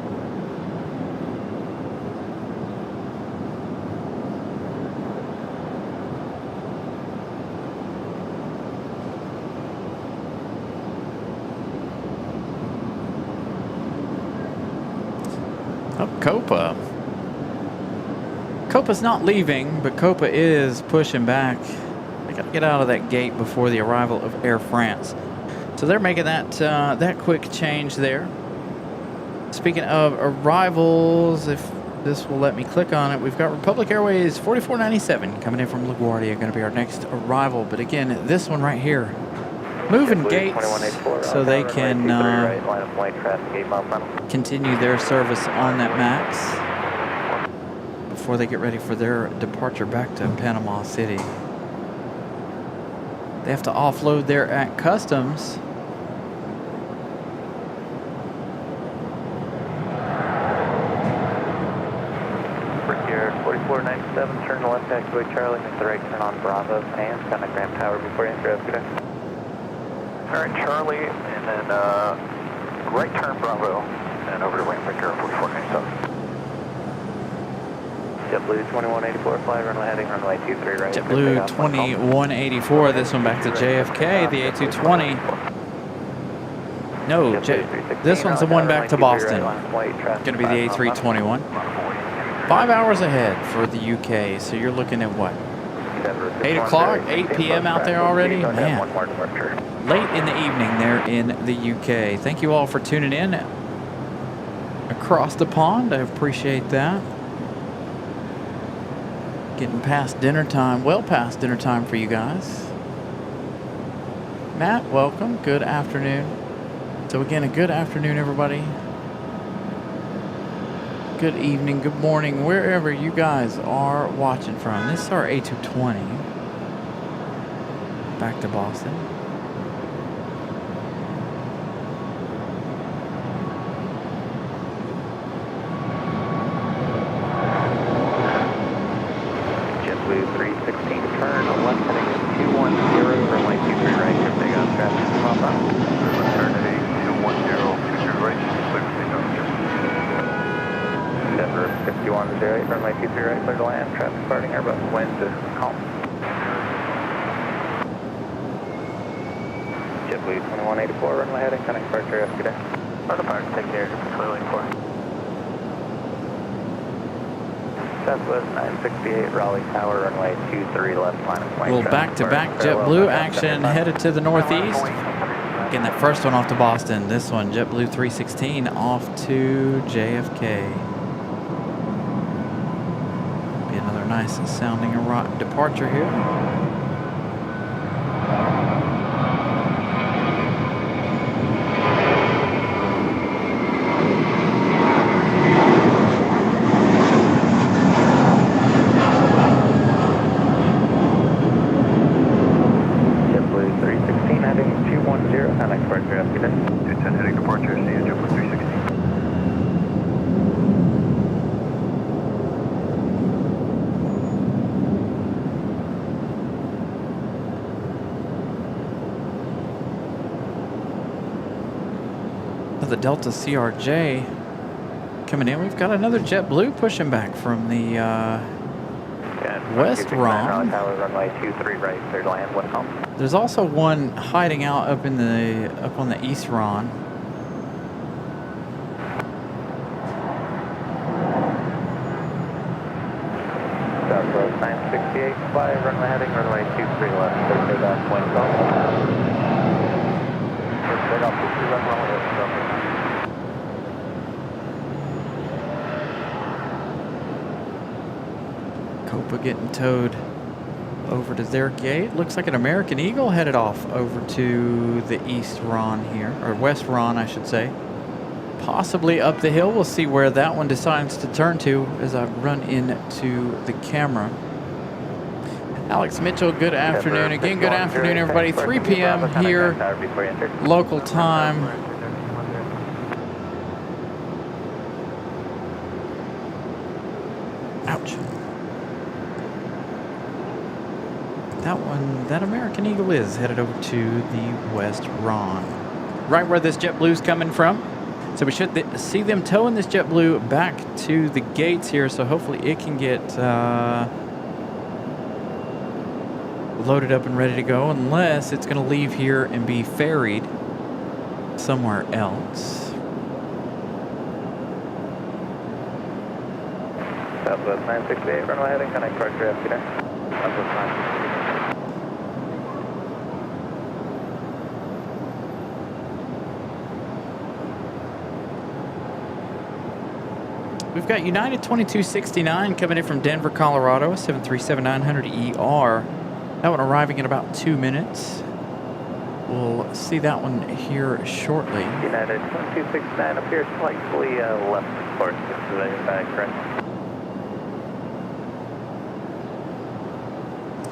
Oh, Copa. Copa's not leaving, but Copa is pushing back. They got to get out of that gate before the arrival of Air France. So they're making that quick change there. Speaking of arrivals, if this will let me click on it, we've got Republic Airways 4497 coming in from LaGuardia, going to be our next arrival. But again, this one right here, moving gates so they can continue their service on that MAX before they get ready for their departure back to Panama City. They have to offload there at customs. Here, 4497, turn left, taxiway Charlie, make the right turn on Bravo, and contact Grand Tower before you enter. Good day. Turn Charlie, and then right turn Bravo, and over to ramp Victor 4497. JetBlue 2184, fly runway heading runway 23 right. JetBlue 2184, this one back to JFK, the A220. No, this one's the one back to Boston. Going to be the A321. 5 hours ahead for the UK, so you're looking at what? 8 o'clock, 8 p.m. out there already? Man, late in the evening there in the UK. Thank you all for tuning in across the pond. I appreciate that. Getting past dinner time, well past dinner time for you guys. Matt, welcome. Good afternoon. So again, a good afternoon, everybody. Good evening, good morning, wherever you guys are watching from. This is our A220. Back to Boston. JetBlue 316, turn left heading at 210, runway 23 right, take off traffic, come up. Turn at 210, JetBlue 2184, runway heading, connect departure, have a good day. Our departure, take care, clearly for. Southwest 968, Raleigh Tower, runway 23 left, line of A little back-to-back JetBlue action headed to the northeast. Getting that first one off to Boston. This one, JetBlue 316 off to JFK. Be another nice sounding departure here. The Delta CRJ coming in. We've got another JetBlue pushing back from the West Ron. Runway 23 right, clear to land, welcome. There's also one hiding out up on the East Ron. Southwest 968, fly, runway heading, runway 23 left, clear back, wind off. Take off 23 left, runway heading, Copa getting towed over to their gate. Looks like an American Eagle headed off over to the East Ron here, or West Ron, I should say. Possibly up the hill. We'll see where that one decides to turn to as I run into the camera. Alex Mitchell, good afternoon. Again, good afternoon, everybody. 3 p.m. here, local time. Ouch. That American Eagle is headed over to the West Ron, right where this JetBlue's coming from. So we should see them towing this JetBlue back to the gates here, so hopefully it can get loaded up and ready to go, unless it's going to leave here and be ferried somewhere else. Southwest 968, runway heading, connect departure, have a good day. Southwest 968. We've got United 2269 coming in from Denver, Colorado, 737-900ER. That one arriving in about 2 minutes. We'll see that one here shortly. United 2269 appears slightly left of course. This is correct.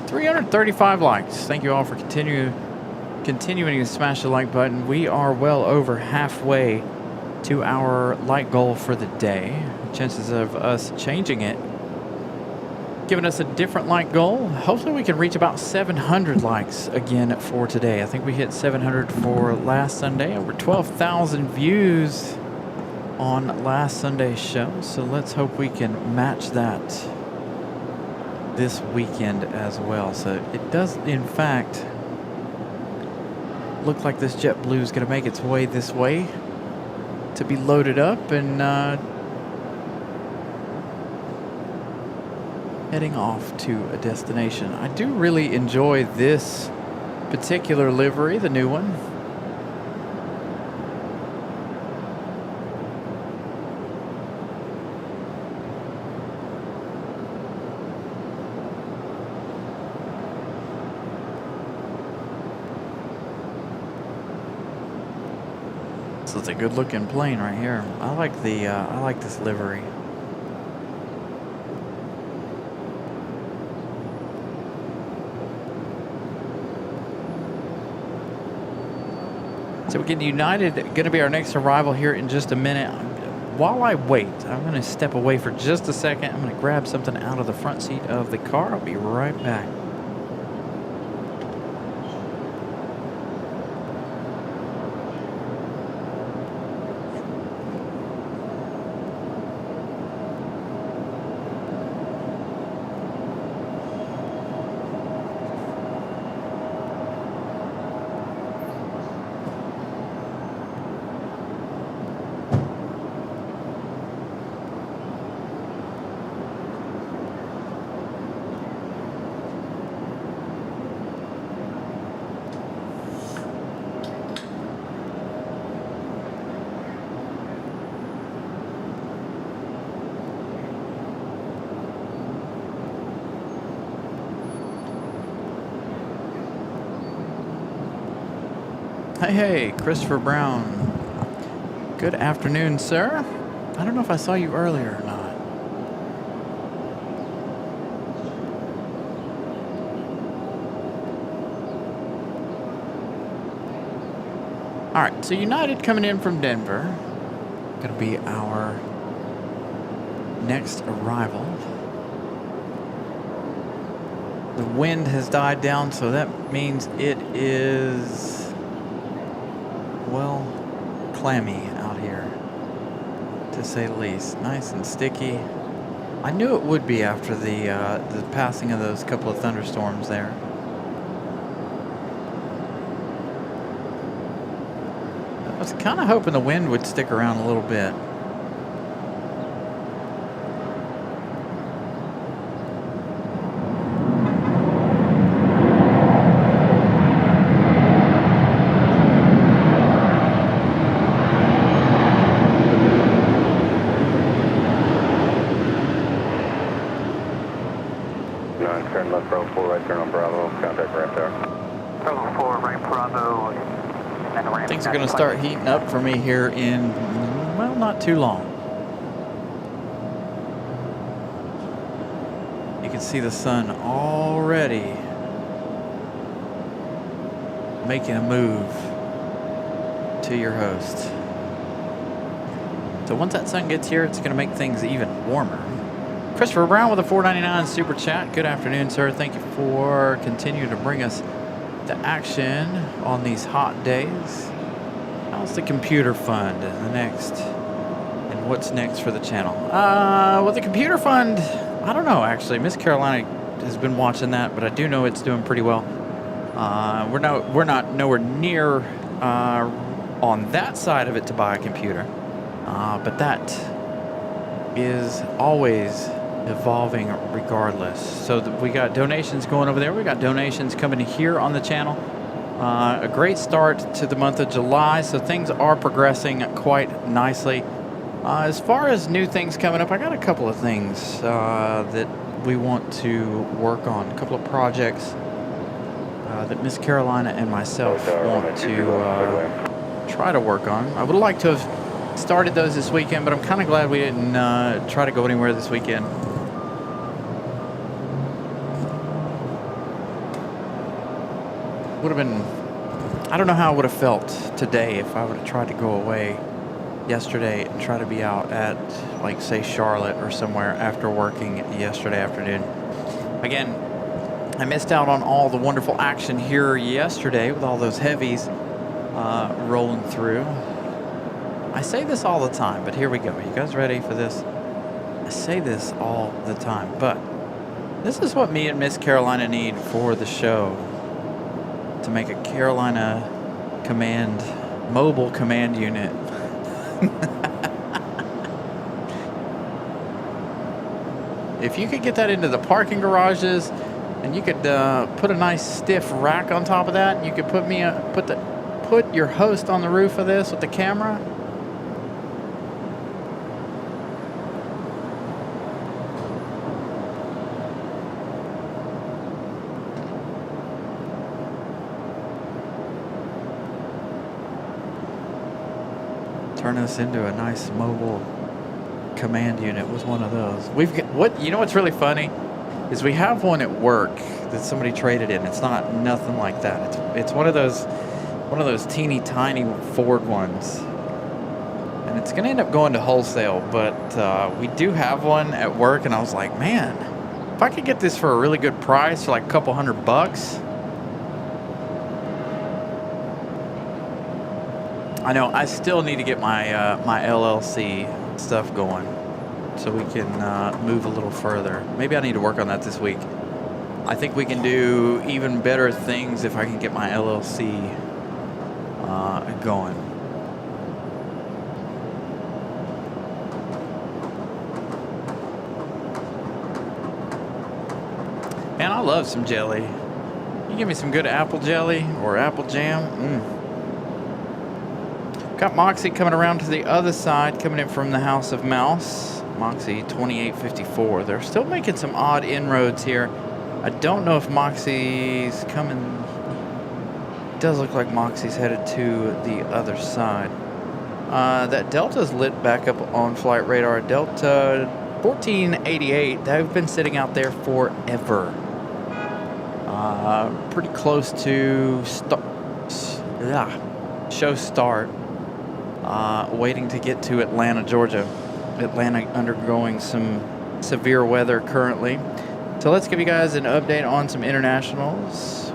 335 likes. Thank you all for continuing to smash the like button. We are well over halfway to our like goal for the day. Chances of us changing it, giving us a different like goal. Hopefully we can reach about 700 likes again for today. I think we hit 700 for last Sunday. Over 12,000 views on last Sunday's show. So let's hope we can match that this weekend as well. So it does, in fact, look like this JetBlue is going to make its way this way to be loaded up and heading off to a destination. I do really enjoy this particular livery, the new one. So it's a good looking plane right here. I like this livery. So we're getting United, going to be our next arrival here in just a minute. While I wait, I'm going to step away for just a second. I'm going to grab something out of the front seat of the car. I'll be right back. Hey, Christopher Brown. Good afternoon, sir. I don't know if I saw you earlier or not. All right, so United coming in from Denver. Gonna be our next arrival. The wind has died down, so that means it is, well, clammy out here, to say the least. Nice and sticky. I knew it would be after the passing of those couple of thunderstorms there. I was kind of hoping the wind would stick around a little bit. Turn left, Bravo 4, right turn on Bravo, contact ramp there. Bravo 4, right Bravo, and ramp. Things are going to start heating up for me here in, well, not too long. You can see the sun already making a move to your host. So once that sun gets here, it's going to make things even warmer. Christopher Brown with a $4.99 super chat. Good afternoon, sir. Thank you for continuing to bring us the action on these hot days. How's the computer fund? The next, and what's next for the channel? Well, the computer fund, I don't know actually. Miss Carolina has been watching that, but I do know it's doing pretty well. We're not nowhere near on that side of it to buy a computer, but that is always evolving regardless. So we got donations going over there. We got donations coming here on the channel. A great start to the month of July, so things are progressing quite nicely. As far as new things coming up, I got a couple of things that we want to work on. A couple of projects that Miss Carolina and myself want to try to work on. I would like to have started those this weekend, but I'm kind of glad we didn't try to go anywhere this weekend. Would have been, I don't know how I would have felt today if I would have tried to go away yesterday and try to be out at, like, say, Charlotte or somewhere after working yesterday afternoon. Again, I missed out on all the wonderful action here yesterday with all those heavies rolling through. I say this all the time, but here we go. Are you guys ready for this? I say this all the time, but this is what me and Miss Carolina need for the show. To make a Carolina mobile command unit. If you could get that into the parking garages, and you could put a nice stiff rack on top of that, and you could put your host on the roof of this with the camera. Turn us into a nice mobile command unit with one of those. We've got, you know what's really funny is we have one at work that somebody traded in. It's not nothing like that. It's one of those teeny tiny Ford ones, and it's gonna end up going to wholesale. But we do have one at work, and I was like, man, if I could get this for a really good price, for like a couple $100. I know I still need to get my my LLC stuff going so we can move a little further. Maybe I need to work on that this week. I think we can do even better things if I can get my LLC going. Man, I love some jelly. You give me some good apple jelly or apple jam. Got Moxie coming around to the other side, coming in from the House of Mouse. Moxie 2854. They're still making some odd inroads here. I don't know if Moxie's coming. does look like Moxie's headed to the other side. That Delta's lit back up on flight radar. Delta 1488, they've been sitting out there forever. Pretty close to show start. Waiting to get to Atlanta, Georgia. Atlanta undergoing some severe weather currently. So let's give you guys an update on some internationals.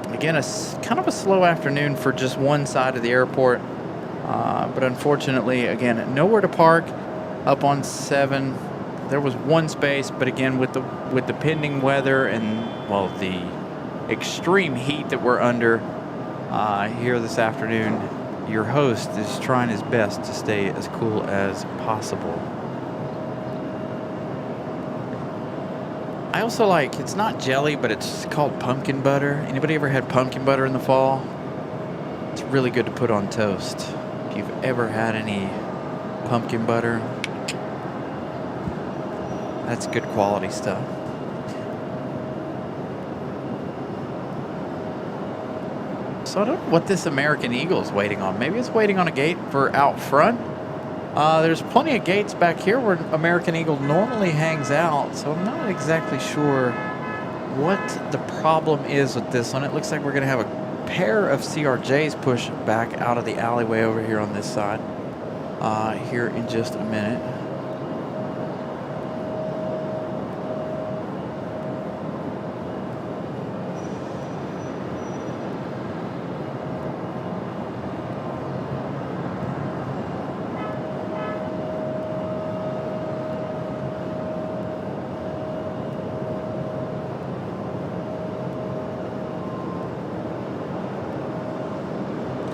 Again, kind of a slow afternoon for just one side of the airport. But unfortunately, again, nowhere to park. Up on 7, there was one space, but again, with the pending weather and, well, the extreme heat that we're under here this afternoon, your host is trying his best to stay as cool as possible. I also like, it's not jelly, but it's called pumpkin butter. Anybody ever had pumpkin butter in the fall? It's really good to put on toast. If you've ever had any pumpkin butter, that's good quality stuff. So I don't know what this American Eagle is waiting on. Maybe it's waiting on a gate for out front. There's plenty of gates back here where American Eagle normally hangs out, so I'm not exactly sure what the problem is with this one. It looks like we're going to have a pair of CRJs push back out of the alleyway over here on this side here in just a minute.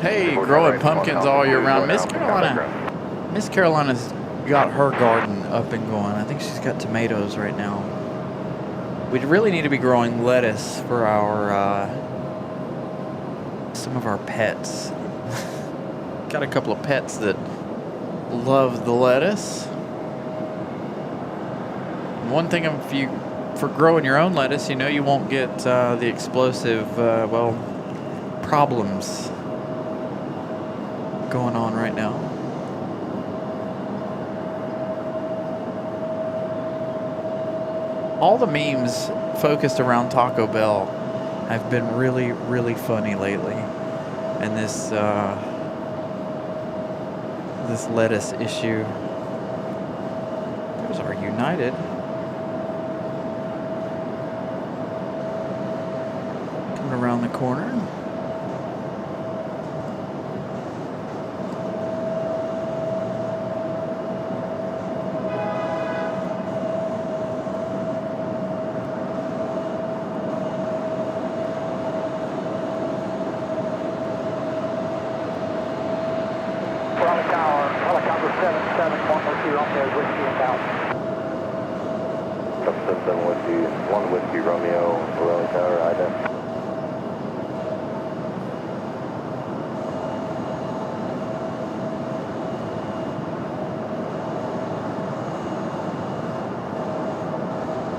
Hey, growing pumpkins all year round. Miss Carolina's got her garden up and going. I think she's got tomatoes right now. We really need to be growing lettuce for our some of our pets. Got a couple of pets that love the lettuce. One thing, for growing your own lettuce, you know you won't get the explosive problems going on right now. All the memes focused around Taco Bell have been really, really funny lately. And this this lettuce issue. There's our United. Coming around the corner. Helicopter 771 Whiskey Romeo, Whiskey inbound. 771 Whiskey, 1 Whiskey Romeo, Raleigh Tower, ident.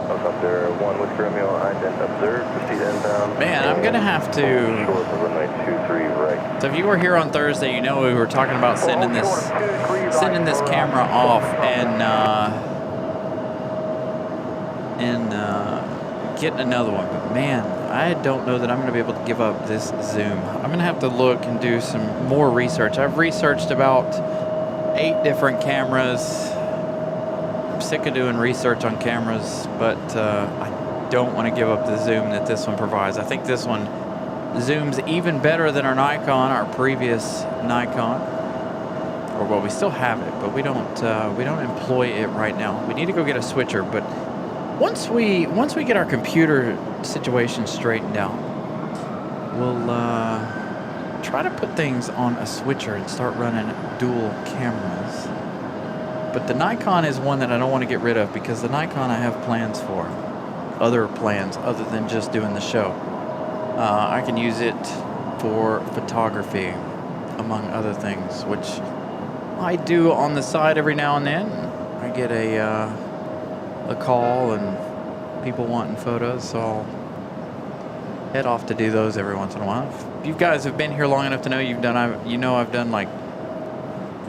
Helicopter 1 Whiskey Romeo, ident observed, proceed inbound. Man, I'm gonna have to. Short of runway 23 right. So if you were here on Thursday, you know we were talking about sending this camera off and getting another one. But man, I don't know that I'm going to be able to give up this zoom. I'm going to have to look and do some more research. I've researched about 8 different cameras. I'm sick of doing research on cameras, but I don't want to give up the zoom that this one provides. I think this one zooms even better than our Nikon, our previous Nikon. Or well, we still have it, but we don't employ it right now. We need to go get a switcher, but once we get our computer situation straightened out, we'll try to put things on a switcher and start running dual cameras. But the Nikon is one that I don't want to get rid of because the Nikon I have plans for, other plans other than just doing the show. I can use it for photography, among other things, which I do on the side every now and then. I get a call and people wanting photos, so I'll head off to do those every once in a while. If you guys have been here long enough to know I've done like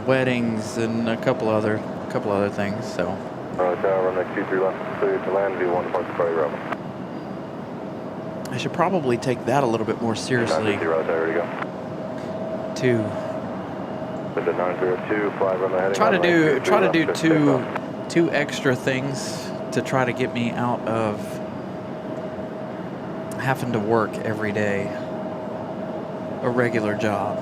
weddings and a couple other things. So. Runway 23 left, clear to land, V1 departure Charlie Bravo. I should probably take that a little bit more seriously. 950 right there, ready to go. To With the 902, fly runway heading. try to do left, two extra things to try to get me out of having to work every day, a regular job.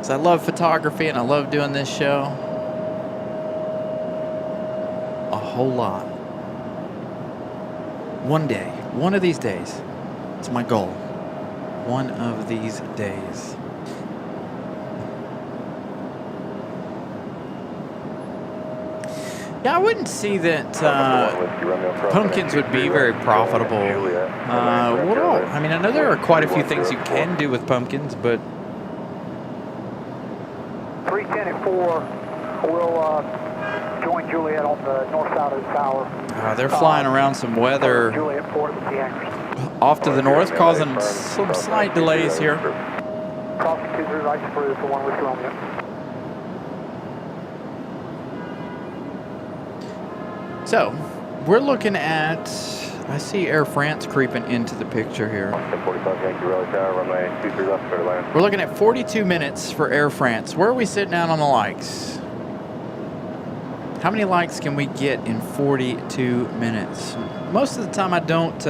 So I love photography and I love doing this show a whole lot. One day, one of these days, it's my goal. One of these days. Yeah, I wouldn't see that pumpkins would be very profitable. I mean, I know there are quite a few things you can do with pumpkins, but 310 at 4. We'll join Juliet on the north side of the tower. they're flying around some weather Juliet 4 with the anchors. off to the north, causing some slight delays here. Crossing 23 right for 1 with Romeo. So, we're looking at, I see Air France creeping into the picture here. 1045 Yankee Raleigh Tower, runway 23 left, clear to land. We're looking at 42 minutes for Air France. Where are we sitting out on the likes? How many likes can we get in 42 minutes? Most of the time I don't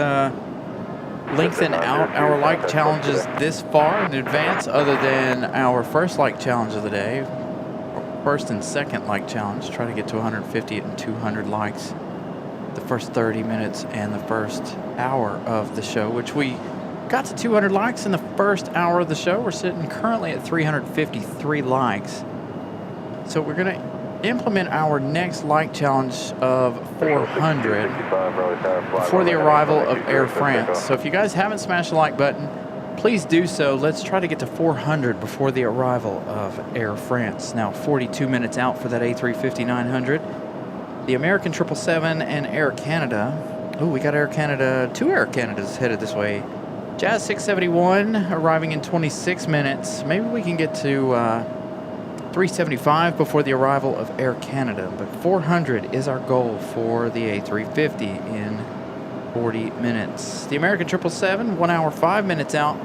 lengthen out our like challenges this far in advance, other than our first like challenge of the day. First and second like challenge. Try to get to 150 and 200 likes the first 30 minutes and the first hour of the show, which we got to 200 likes in the first hour of the show. We're sitting currently at 353 likes. So we're going to implement our next like challenge of 400 before the arrival of Air France. So if you guys haven't smashed the like button, please do so. Let's try to get to 400 before the arrival of Air France. Now 42 minutes out for that A350-900. The American 777 and Air Canada. Oh, we got Air Canada, 2 Air Canadas headed this way. Jazz 671 arriving in 26 minutes. Maybe we can get to 375 before the arrival of Air Canada. But 400 is our goal for the A350 in 40 minutes. The American 777, 1 hour, 5 minutes out.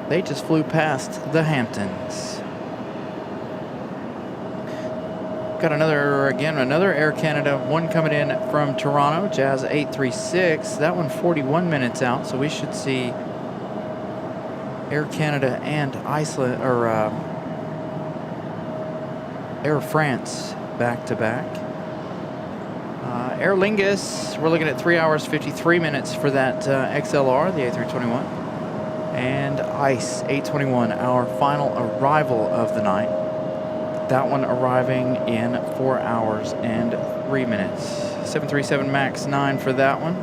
They just flew past the Hamptons. Got another Air Canada, one coming in from Toronto, Jazz 836. That one 41 minutes out, so we should see Air Canada and Iceland, or Air France back to back. Aer Lingus, we're looking at 3 hours 53 minutes for that XLR, the A321. And ICE 821, our final arrival of the night. That one arriving in 4 hours and 3 minutes. 737 MAX 9 for that one.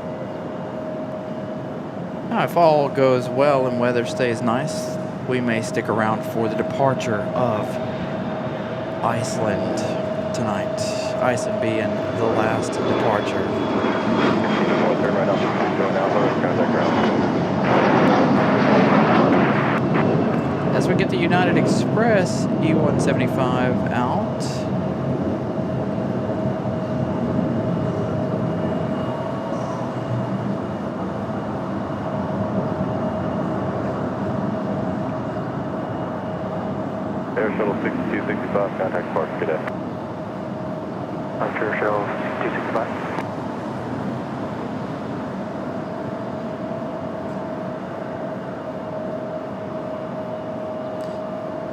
Now, if all goes well and weather stays nice, we may stick around for the departure of Iceland tonight. Iceland being the last departure. Turn right off. Going out, contact ground. As we get the United Express E175 out. Air Shuttle 6265, contact Park Cadet. Air Shuttle 265.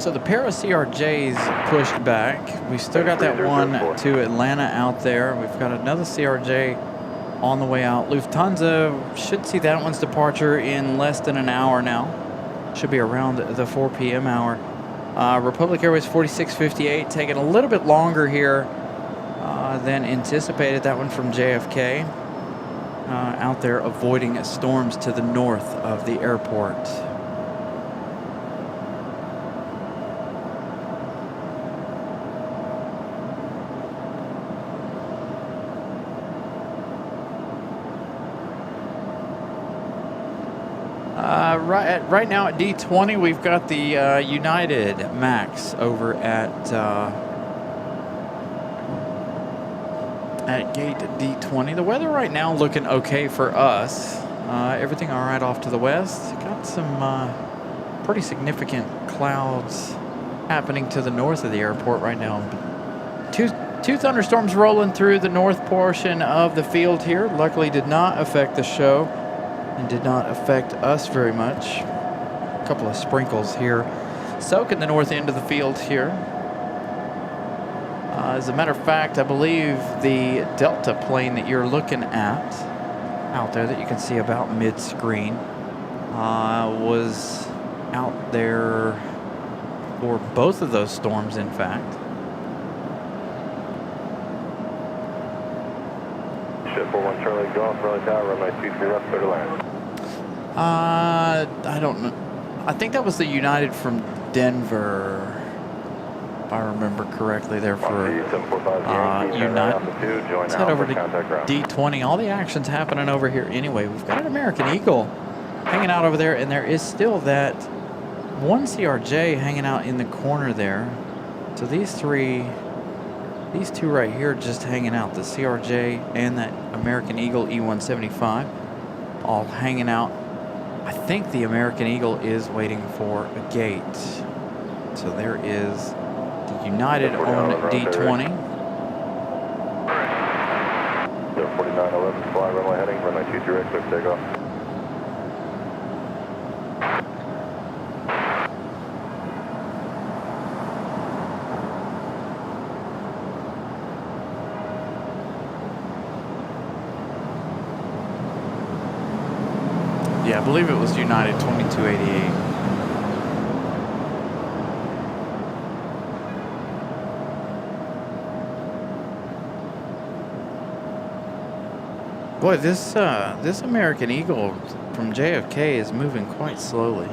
So the pair of CRJs pushed back. We still got that one to Atlanta out there. We've got another CRJ on the way out. Lufthansa should see that one's departure in less than an hour now. Should be around the 4 p.m. hour. Republic Airways 4658 taking a little bit longer here than anticipated. That one from JFK out there avoiding storms to the north of the airport. Right now at D20, we've got the United Max over at gate D20. The weather right now looking okay for us. Everything all right off to the west. Got some pretty significant clouds happening to the north of the airport right now. Two thunderstorms rolling through the north portion of the field here. Luckily did not affect the show and did not affect us very much. A couple of sprinkles here soaking the north end of the field here. As a matter of fact, I believe the Delta plane that you're looking at out there that you can see about mid-screen was out there for both of those storms, in fact. Ship 41 Charlie, go off Raleigh Tower, runway 23 left, clear to land. I don't know. I think that was the United from Denver, if I remember correctly there for United. Let's head over to D20. All the action's happening over here anyway. We've got an American Eagle hanging out over there, and there is still that one CRJ hanging out in the corner there. So these two right here just hanging out, the CRJ and that American Eagle E175, all hanging out. I think the American Eagle is waiting for a gate. So there is the United on D20. 4911, fly runway heading, runway 23 right, clear takeoff. Yeah, I believe it was United 2288. Boy, this American Eagle from JFK is moving quite slowly.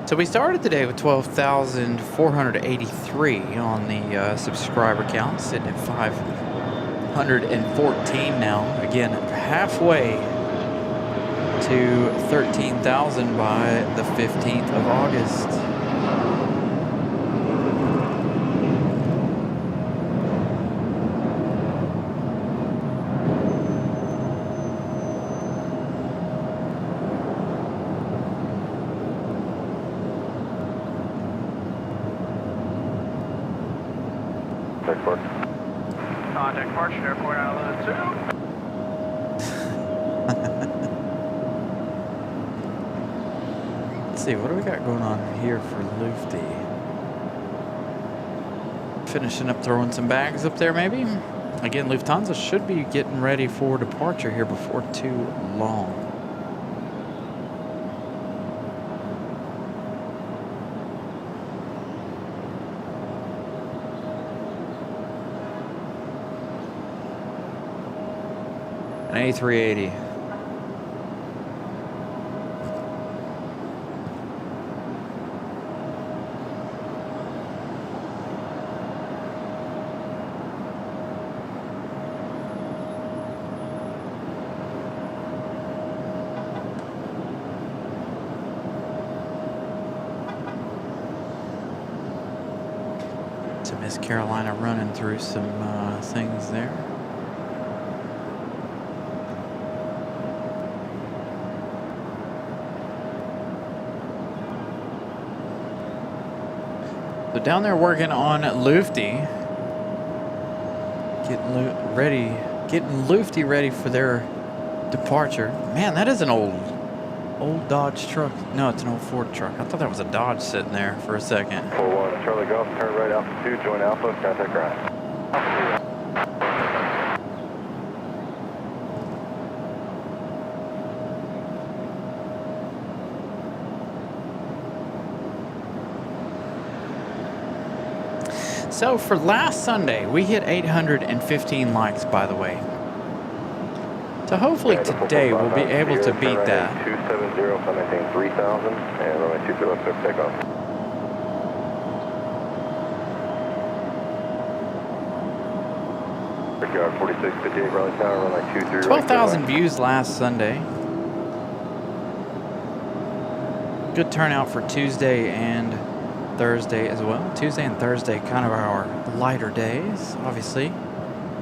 So we started the day with 12,483 on the subscriber count, sitting at 514 now. Again, halfway to 13,000 by the 15th of August. Contact departure, airport Island 2. Let's see, what do we got going on here for Lufty? Finishing up throwing some bags up there, maybe? Again, Lufthansa should be getting ready for departure here before too long. An A380. To Miss Carolina running through some things there. So down there working on Lufty, getting Lufty ready for their departure. Man, that is an old Dodge truck. No, it's an old Ford truck. I thought that was a Dodge sitting there for a second. 41 Charlie Golf, turn right Alpha 2, join Alpha, contact ground. So for last Sunday, we hit 815 likes, by the way. So hopefully today we'll be able to beat that. 270, commenting 3000, and runway 23 left, clear for takeoff. Brickyard 4658 Raleigh Tower, runway 23 right. 12,000 views last Sunday. Good turnout for Tuesday and Thursday as well. Tuesday and Thursday, kind of our lighter days. Obviously,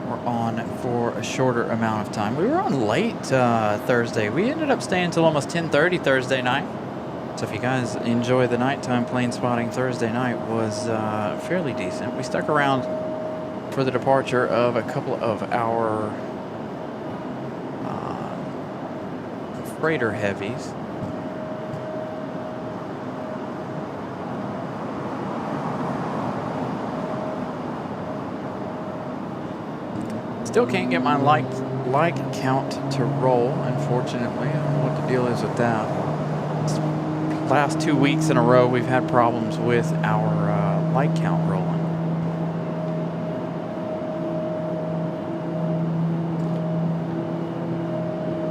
we're on for a shorter amount of time. We were on late Thursday. We ended up staying until almost 10:30 Thursday night. So if you guys enjoy the nighttime plane spotting, Thursday night was fairly decent. We stuck around for the departure of a couple of our freighter heavies. Still can't get my like count to roll, unfortunately. I don't know what the deal is with that. Last 2 weeks in a row, we've had problems with our like count rolling.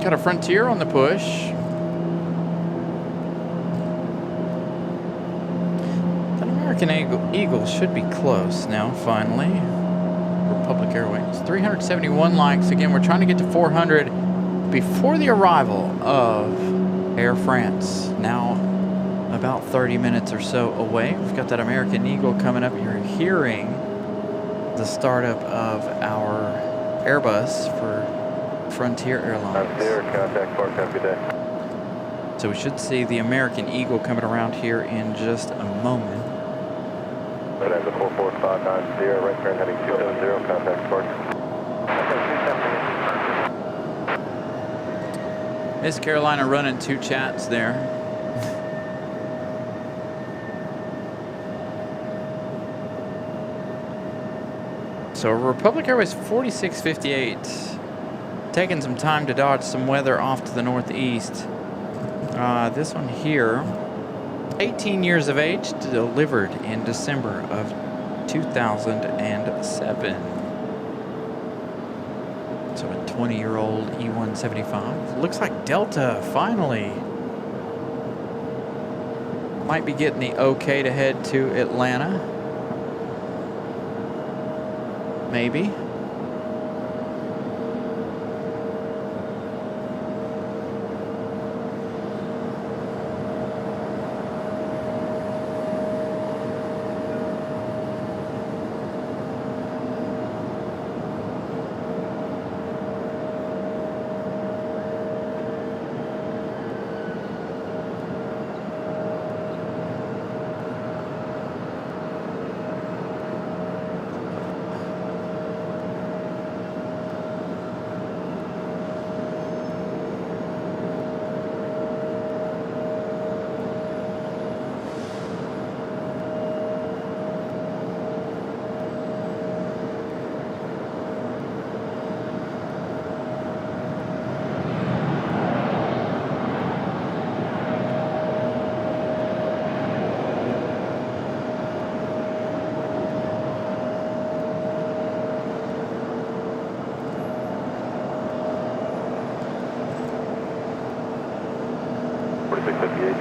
Got a Frontier on the push. That American Eagle should be close now, finally. Republic Airways. 371 likes. Again, we're trying to get to 400 before the arrival of Air France. Now about 30 minutes or so away. We've got that American Eagle coming up. You're hearing the startup of our Airbus for Frontier Airlines. Frontier, contact Park, have a good day. So we should see the American Eagle coming around here in just a moment. Right at the 44590, right turn heading 270, contact Park. Miss Carolina running 2 chats there. So Republic Airways 4658, taking some time to dodge some weather off to the northeast. This one here, 18 years of age, delivered in December of 2007. So a 20-year-old E175. Looks like Delta finally might be getting the okay to head to Atlanta. Maybe.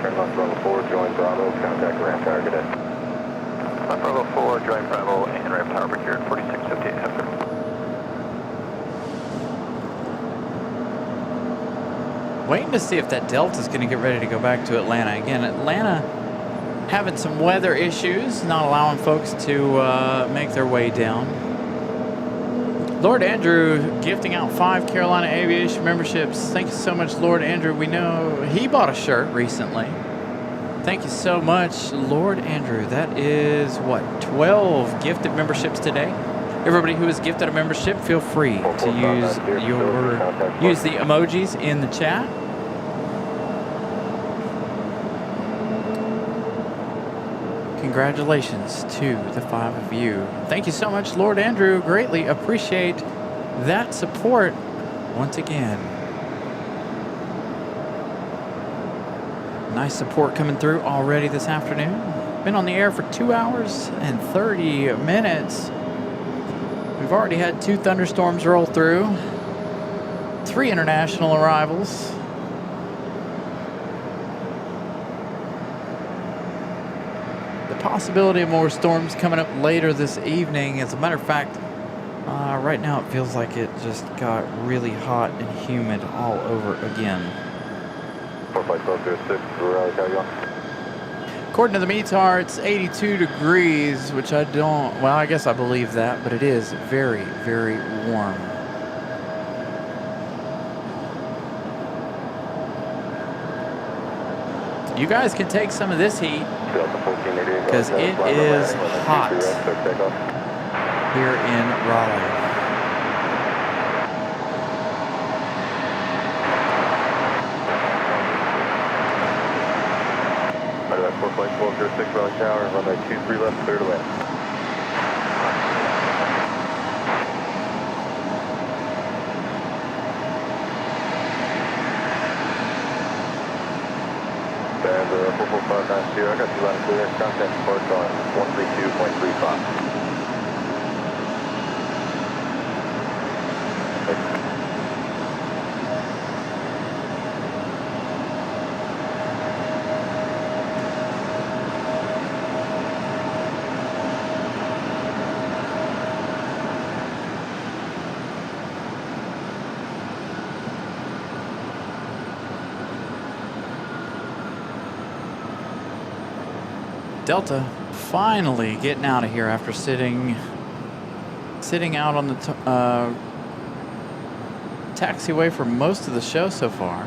Turn left Bravo 4, join Bravo, contact ramp tower, good day. Left Bravo 4, join Bravo, and ramp tower procured 4658, have a good one. Waiting to see if that Delta's going to get ready to go back to Atlanta. Again, Atlanta having some weather issues, not allowing folks to make their way down. Lord Andrew gifting out 5 Carolina Aviation memberships. Thank you so much, Lord Andrew. We know he bought a shirt recently. Thank you so much, Lord Andrew. That is, what, 12 gifted memberships today? Everybody who is gifted a membership, feel free to use the emojis in the chat. Congratulations to the 5 of you. Thank you so much, Lord Andrew. Greatly appreciate that support once again. Nice support coming through already this afternoon. Been on the air for 2 hours and 30 minutes. We've already had 2 thunderstorms roll through, 3 international arrivals. The possibility of more storms coming up later this evening. As a matter of fact, right now it feels like it just got really hot and humid all over again. 45206, Raleigh, how you on? According to the METAR, it's 82 degrees, which I don't, well, I guess I believe that, but it is very, very warm. You guys can take some of this heat because it is hot here in Raleigh. Out of that 4.406 Raleigh Tower, runway 23 left, clear to land. And 44590, I got you line clear. Contact report on 132.35. Delta finally getting out of here after sitting out on the taxiway for most of the show so far.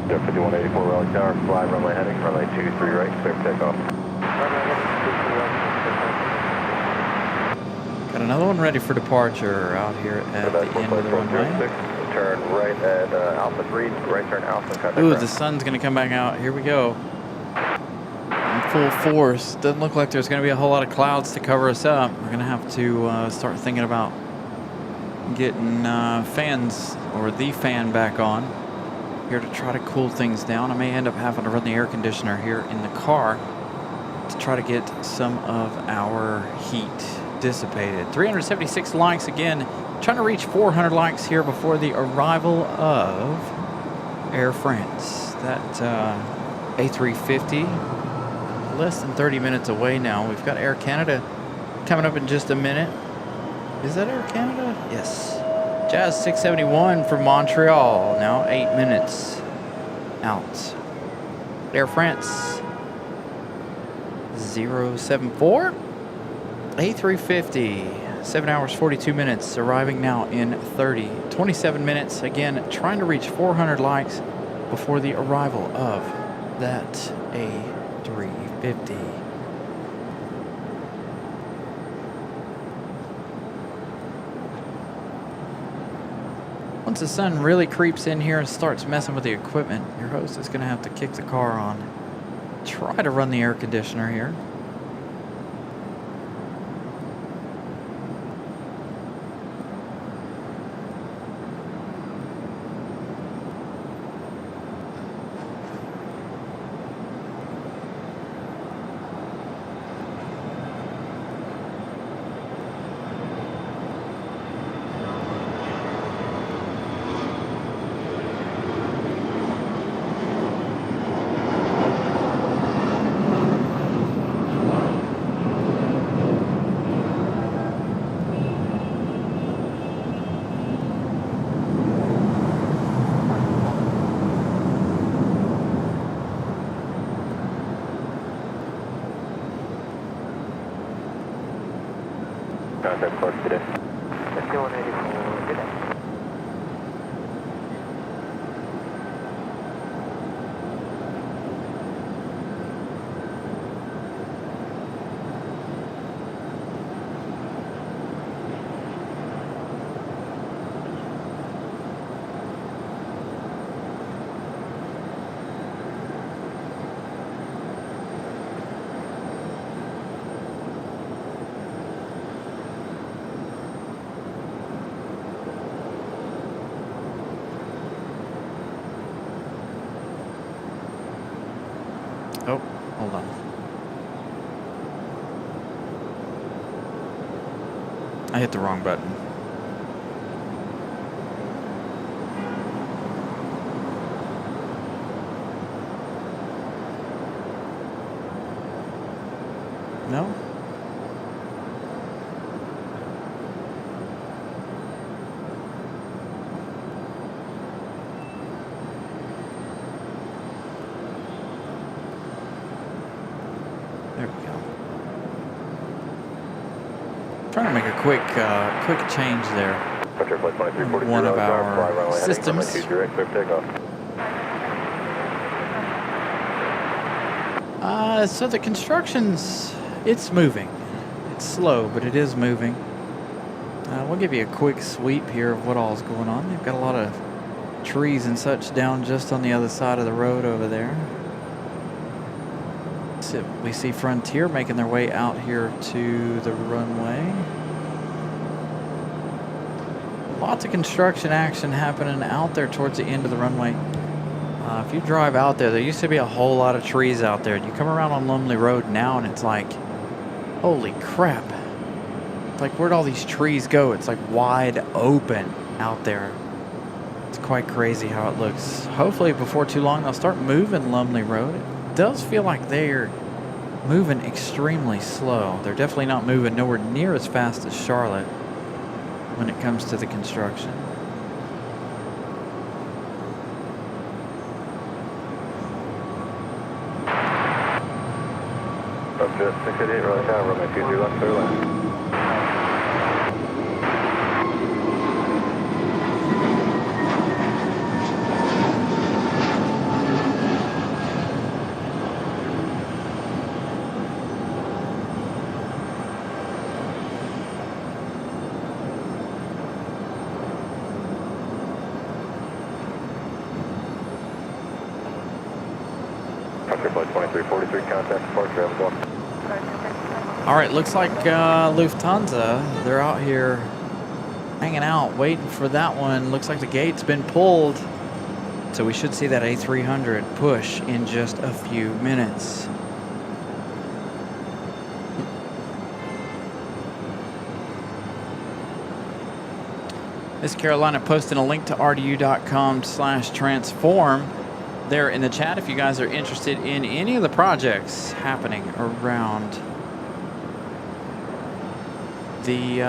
Air 5184 Raleigh Tower, fly runway heading, runway 23 right, clear for takeoff. Got another one ready for departure out here at the end of the runway. Turn right at Alpha 3, right turn Alpha. Ooh, the sun's going to come back out. Here we go. In full force. Doesn't look like there's going to be a whole lot of clouds to cover us up. We're going to have to start thinking about getting fans or the fan back on here to try to cool things down. I may end up having to run the air conditioner here in the car to try to get some of our heat dissipated. 376 likes again. Trying to reach 400 likes here before the arrival of Air France. That A350, less than 30 minutes away now. We've got Air Canada coming up in just a minute. Is that Air Canada? Yes. Jazz 671 from Montreal, now 8 minutes out. Air France 074. A350, 7 hours, 42 minutes, arriving now in 27 minutes. Again, trying to reach 400 likes before the arrival of that A350. Once the sun really creeps in here and starts messing with the equipment, your host is going to have to kick the car on. Try to run the air conditioner here. Contact Clark today. 5184, good day. Oh, hold on. I hit the wrong button. No? There we go. Trying to make a quick change there. Departure flight 2343 One of Raleigh Tower, our fly runway heading, systems. runway 2 direct, clear for takeoff. So the construction's, it's moving. It's slow, but it is moving. We'll give you a quick sweep here of what all's going on. They've got a lot of trees and such down just on the other side of the road over there. So we see Frontier making their way out here to the runway. Lots of construction action happening out there towards the end of the runway. If you drive out there, there used to be a whole lot of trees out there. You come around on Lumley Road now and it's like, holy crap. It's like, where'd all these trees go? It's like wide open out there. It's quite crazy how it looks. Hopefully before too long they'll start moving Lumley Road. It does feel like they're moving extremely slow. They're definitely not moving nowhere near as fast as Charlotte when it comes to the construction. Up to 688 Raleigh Tower, runway 23 left, clear line. Departure flight 2343, contact departure, have a go. All right, looks like Lufthansa, they're out here hanging out, waiting for that one. Looks like the gate's been pulled. So we should see that A300 push in just a few minutes. Miss Carolina posting a link to rdu.com/transform there in the chat if you guys are interested in any of the projects happening around the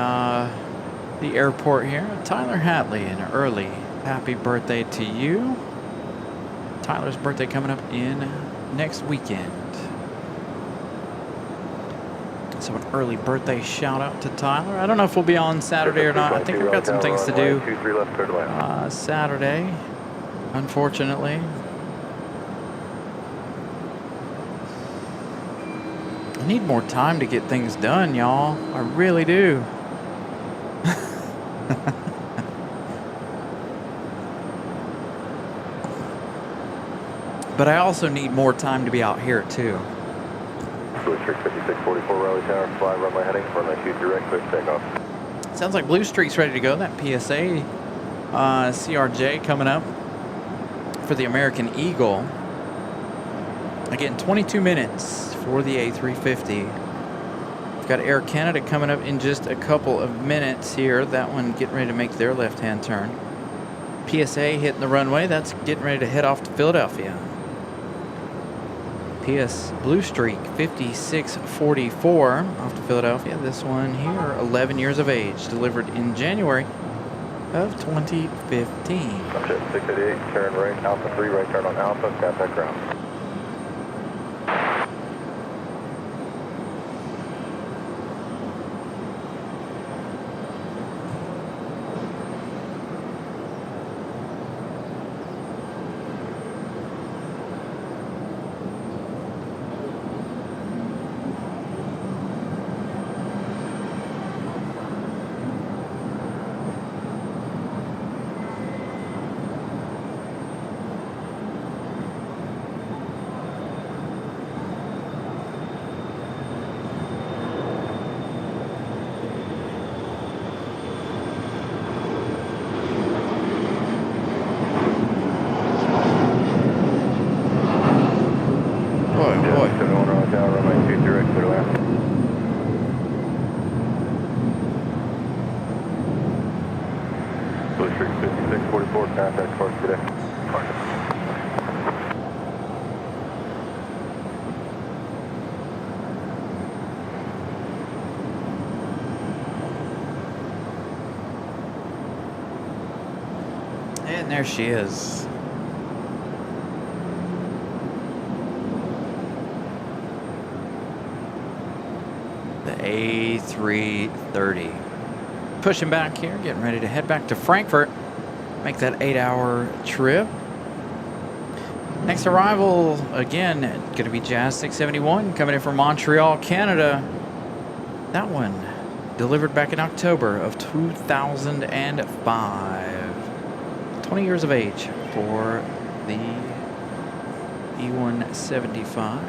airport here. Tyler Hatley, an early happy birthday to you. Tyler's birthday coming up in next weekend. So an early birthday shout out to Tyler. I don't know if we'll be on Saturday or not. I think we've got some things to do Saturday, unfortunately. I need more time to get things done, y'all. I really do. But I also need more time to be out here too. Blue Streak 5644 Raleigh Tower, fly runway heading, runway 2 direct, clear for takeoff. Sounds like Blue Streak's ready to go. That PSA CRJ coming up for the American Eagle. Again, 22 minutes for the A350. We've got Air Canada coming up in just a couple of minutes here. That one getting ready to make their left-hand turn. PSA hitting the runway. That's getting ready to head off to Philadelphia. Blue Streak 5644 off to Philadelphia. This one here, 11 years of age, delivered in January of 2015. Subject 688, turn right, Alpha 3, right turn on Alpha, contact ground. 4 contact Park today. And there she is. The A330. Pushing back here, getting ready to head back to Frankfurt. Make that 8-hour trip. Next arrival, again, going to be Jazz 671 coming in from Montreal, Canada. That one delivered back in October of 2005. 20 years of age for the E175.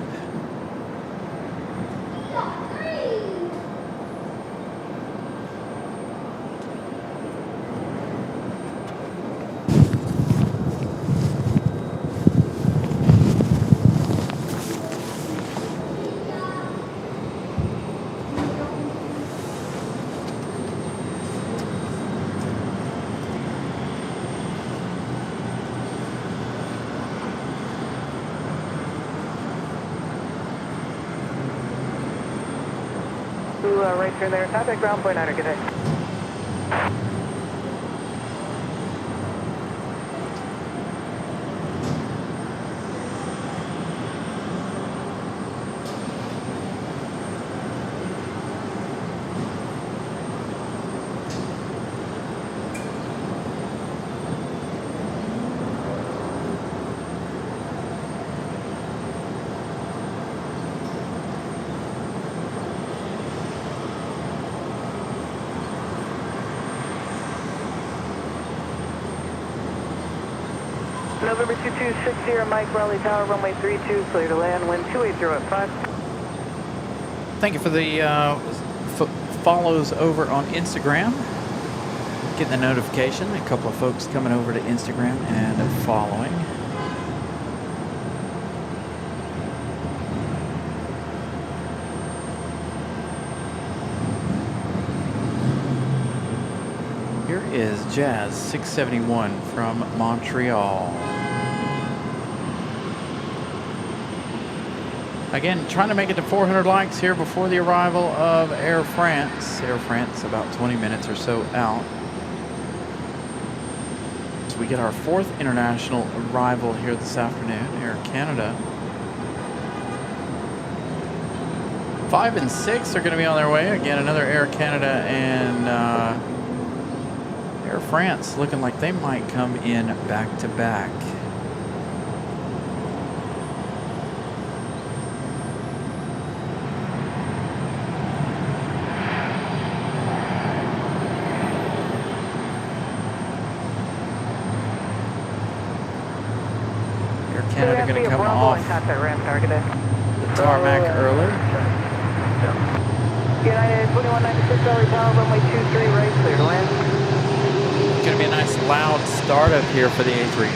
Right turn there, contact ground point 9, good day. November 2260, Mike, Raleigh Tower, runway 32, clear to land, wind 280 at 5. Thank you for the follows over on Instagram. Getting the notification. A couple of folks coming over to Instagram and following. Here is Jazz 671 from Montreal. Again, trying to make it to 400 likes here before the arrival of Air France. Air France about 20 minutes or so out. So we get our 4th international arrival here this afternoon, Air Canada. 5 and 6 are going to be on their way. Again, another Air Canada and Air France looking like they might come in back to back. Canada going to come off the tarmac early. United 2196 Raleigh Tower, runway 23 right, clear to land. It's going to be a nice loud startup here for the A300.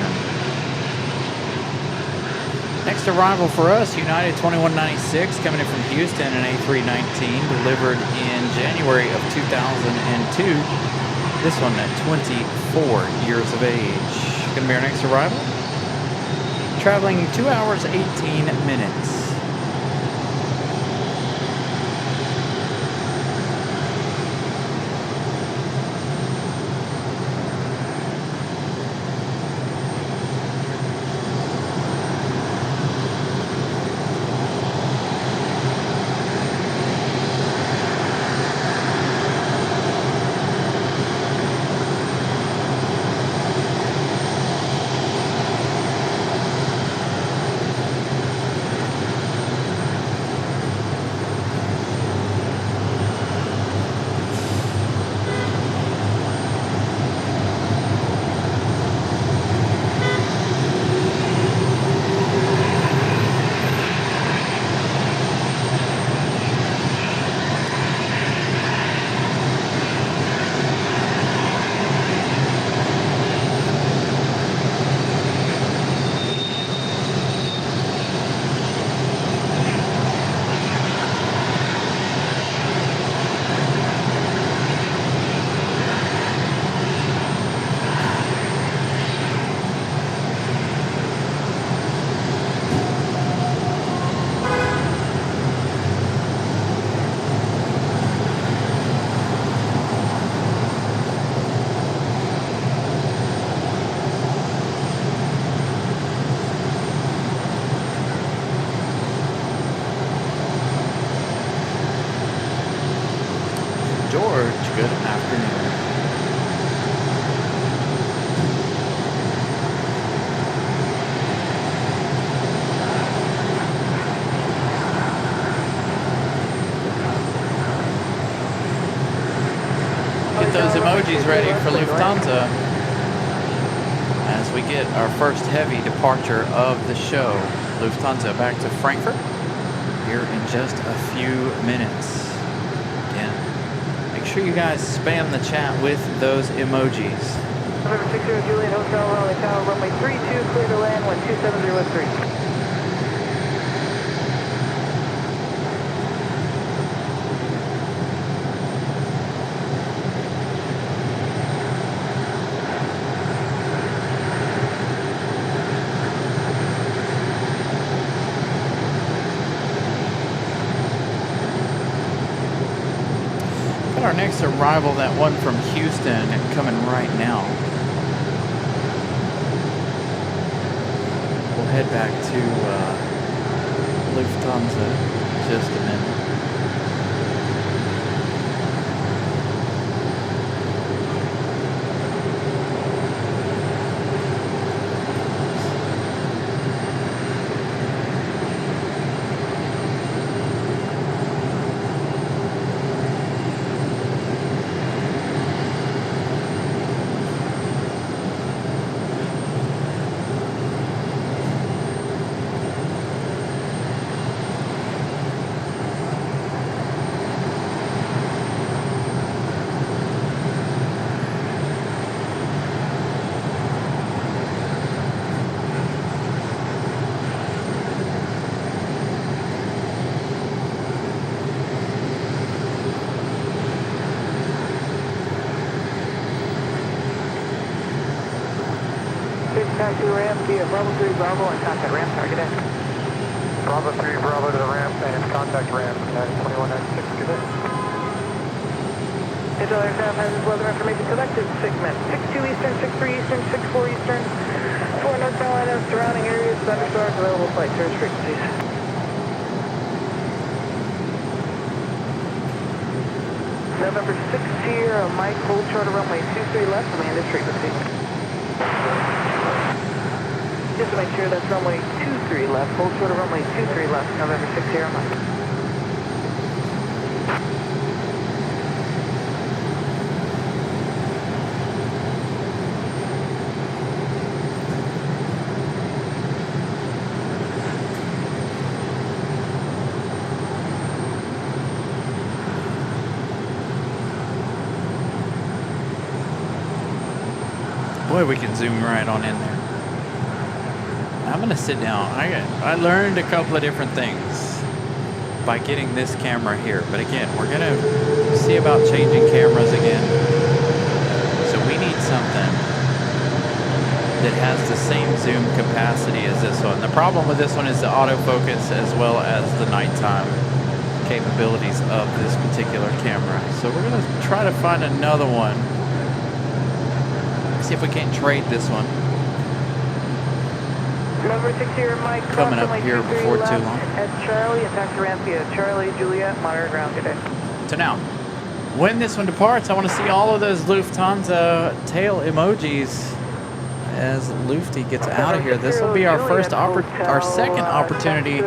Next arrival for us, United 2196 coming in from Houston, an A319 delivered in January of 2002. This one at 24 years of age. Going to be our next arrival. Traveling 2 hours, 18 minutes. those emojis ready for Lufthansa as we get our first heavy departure of the show. Lufthansa back to Frankfurt here in just a few minutes. Again, make sure you guys spam the chat with those emojis. November 60 Juliet Hotel, Raleigh Tower, runway 32, clear to land, 12703. Our next arrival, that one from Houston, coming right now. We'll head back to Lufthansa in just a minute. Taxi ramp via Bravo 3 Bravo and contact ramp target in. Bravo 3, Bravo to the ramp and contact ramp, 2196, good day. Digital aircraft has its weather information collected. Segment 62 Eastern, 63 Eastern, 64 Eastern, 4 North Carolina, surrounding areas, thunderstorms, available flight surge frequencies. November 6 here, Mike, hold short of runway 23 left, land is frequency. Just to make sure that's runway 23 left, hold short of runway 23 left, November 6 here, Mike. Boy, we can zoom right on in there. I'm gonna sit down. I learned a couple of different things by getting this camera here, but again, we're gonna see about changing cameras again. So we need something that has the same zoom capacity as this one. The problem with this one is the autofocus as well as the nighttime capabilities of this particular camera. So we're gonna try to find another one. See if we can't trade this one. Number 6 here, Mike. Coming up here before too long. At Charlie, and taxi ramp via Charlie, Juliet, monitor ground, good day. So now, when this one departs, I want to see all of those Lufthansa tail emojis as Lufty gets out of here. This will be our second opportunity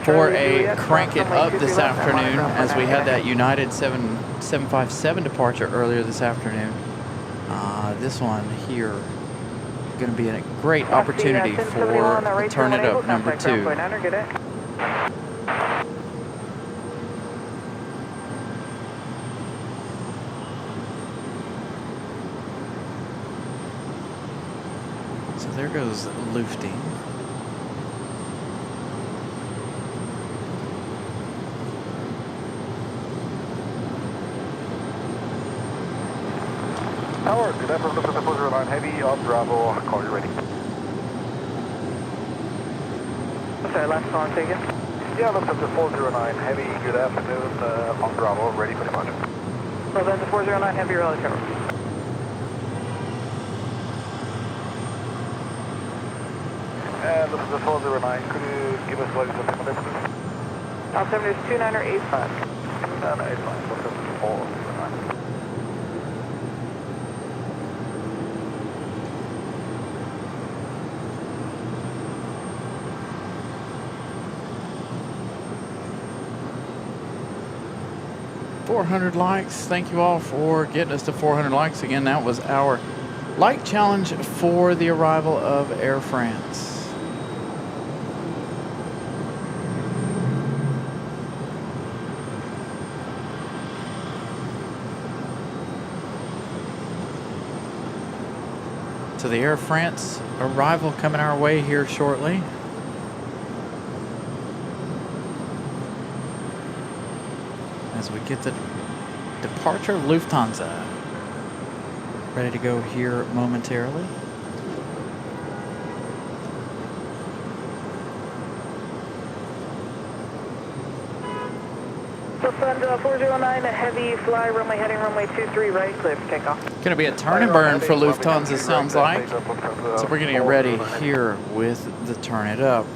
for a crank it up this afternoon, as we had that United 757 departure earlier this afternoon. This one here going to be a great opportunity for Turn It Up number 2. So there goes Lufty. Tower, good afternoon, Lufthansa 409 Heavy, on Bravo, call you ready. Sorry, last call taken. Yeah, Lufthansa 409 Heavy, good afternoon, on Bravo, ready for departure. Lufthansa 409 Heavy, Raleigh Tower. And Lufthansa 409, could you give us what is the time number, please? Altimeter is 2985. 2985, Lufthansa 409. 400 likes. Thank you all for getting us to 400 likes. Again, that was our like challenge for the arrival of Air France. So the Air France arrival coming our way here shortly. As we get the departure of Lufthansa ready to go here momentarily. Lufthansa 409, a heavy fly, runway heading runway 23 right, clear for takeoff. Going to be a turn and burn for Lufthansa, sounds like. So we're getting ready here with the turn it up.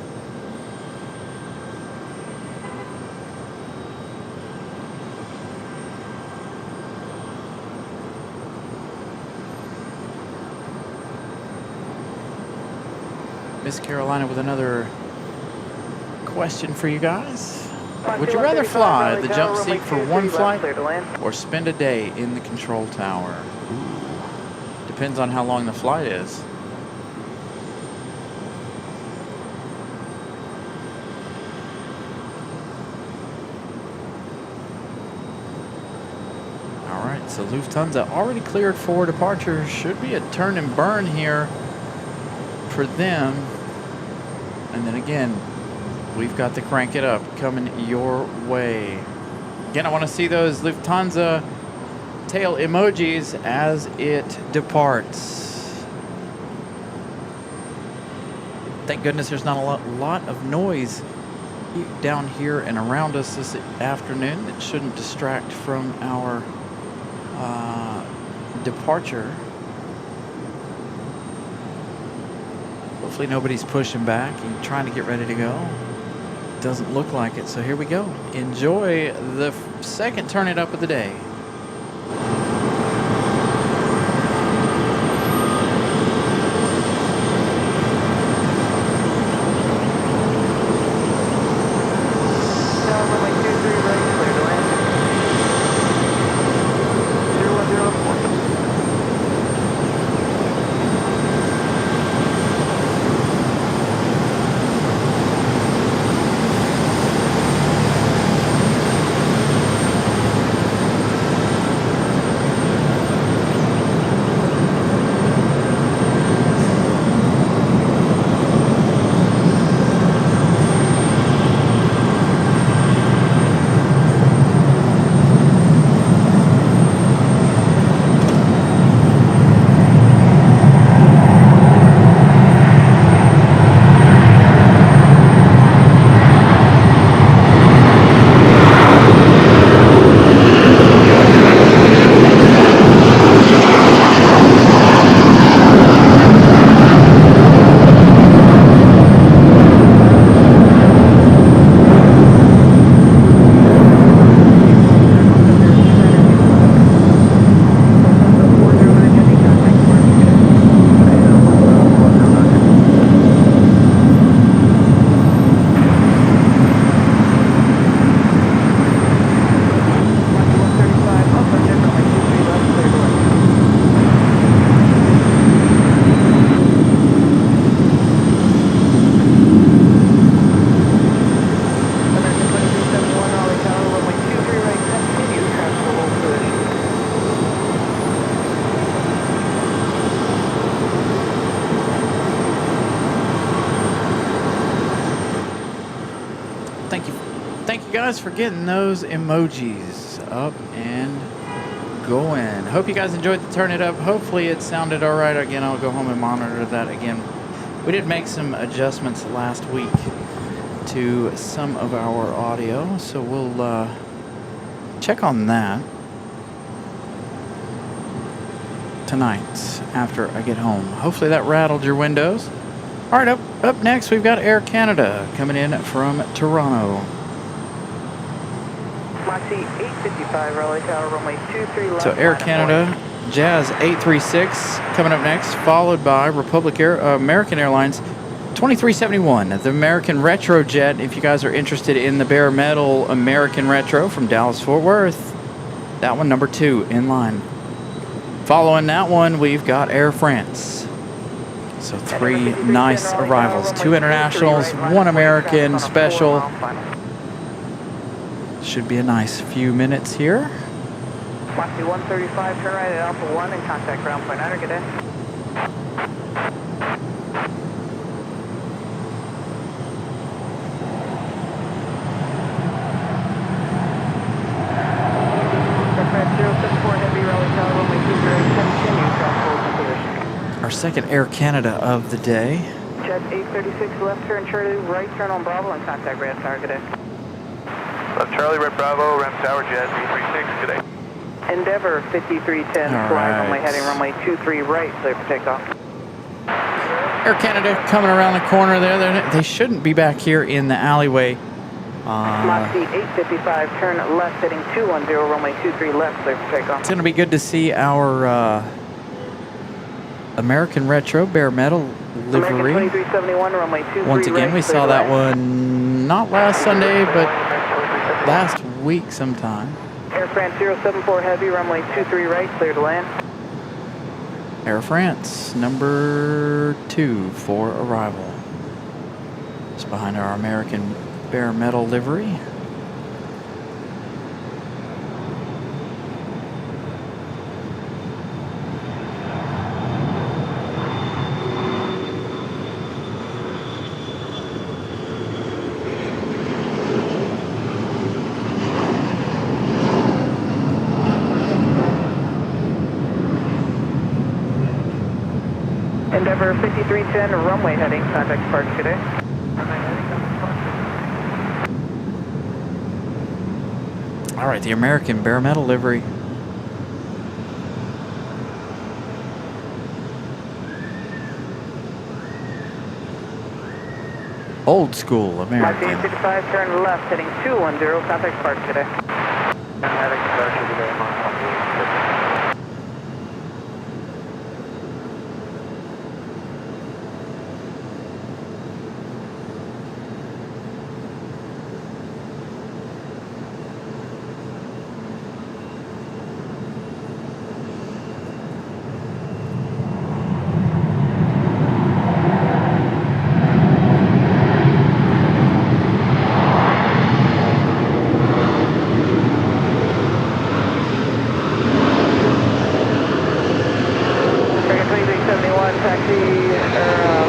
Miss Carolina with another question for you guys. Would you rather fly the jump seat for one flight or spend a day in the control tower? Ooh. Depends on how long the flight is. All right, so Lufthansa already cleared for departure. Should be a turn and burn here for them. And then again, we've got to crank it up coming your way. Again, I want to see those Lufthansa tail emojis as it departs. Thank goodness there's not a lot of noise down here and around us this afternoon that shouldn't distract from our departure. Hopefully nobody's pushing back and trying to get ready to go. Doesn't look like it, so here we go. Enjoy the second turn it up of the day. Thank you guys for getting those emojis up and going. Hope you guys enjoyed the turn it up. Hopefully it sounded all right. Again, I'll go home and monitor that again. We did make some adjustments last week to some of our audio, so we'll check on that tonight after I get home. Hopefully that rattled your windows. All right, up next we've got Air Canada coming in from Toronto. Moxie 855, Raleigh Tower, runway 23 left. So Air Canada, Jazz 836 coming up next, followed by American Airlines 2371, the American Retro Jet. If you guys are interested in the bare metal American Retro from Dallas Fort Worth, That one, number 2, in line. Following that one, we've got Air France. So 3 nice arrivals. 2 internationals, 1 American special. Should be a nice few minutes here. Foxy 135, turn right at Alpha 1 and contact ground point 9. Good day. Aircraft 074 Heavy, Raleigh Tower, runway 20, continue, cross position. Our second Air Canada of the day. Jet 836, left turn Charlie, right turn on Bravo and contact ground tower. Good day. Left Charlie, Red Bravo, Ram Tower, Jet 836, good day. Endeavor 5310, All fly right. runway heading runway 23 right, clear for takeoff. Air Canada coming around the corner there. They shouldn't be back here in the alleyway. Moxie 855, turn left heading 210, runway 23 left, clear for takeoff. It's going to be good to see our American Retro bare metal American livery. 2371, runway 23 Once again, right, we clear saw to that land. one not last Sunday, but last week sometime. Air France 074 Heavy, runway 23 right, clear to land. Air France, number 2 for arrival. It's behind our American bare metal livery. Endeavor 5310, runway heading, contact departure today. All right, the American bare metal livery. Old school Moxie American. 855, turn left heading 210, contact departure today. Heading departure today, Mach 1.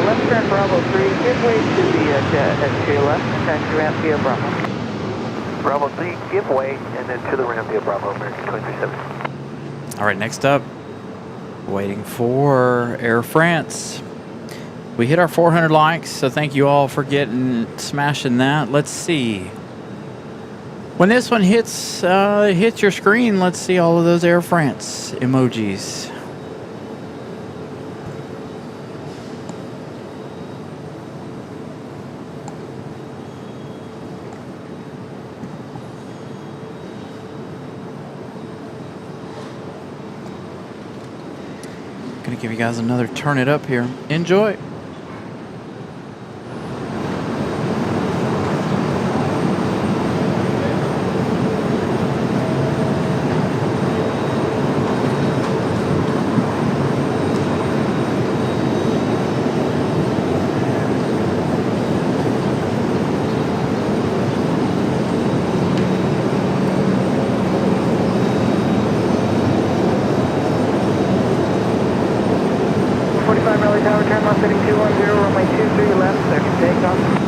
Left turn Bravo 3, give way to the jet at your left, taxi ramp via Bravo. Bravo 3, give way, and then to the ramp via Bravo, American 2370. All right, next up, waiting for Air France. We hit our 400 likes, so thank you all for smashing that. Let's see. When this one hits your screen, let's see all of those Air France emojis. Gonna give you guys another turn it up here. Enjoy. Raleigh Tower, turn left heading 210, runway 23 left, clear for takeoff. 1.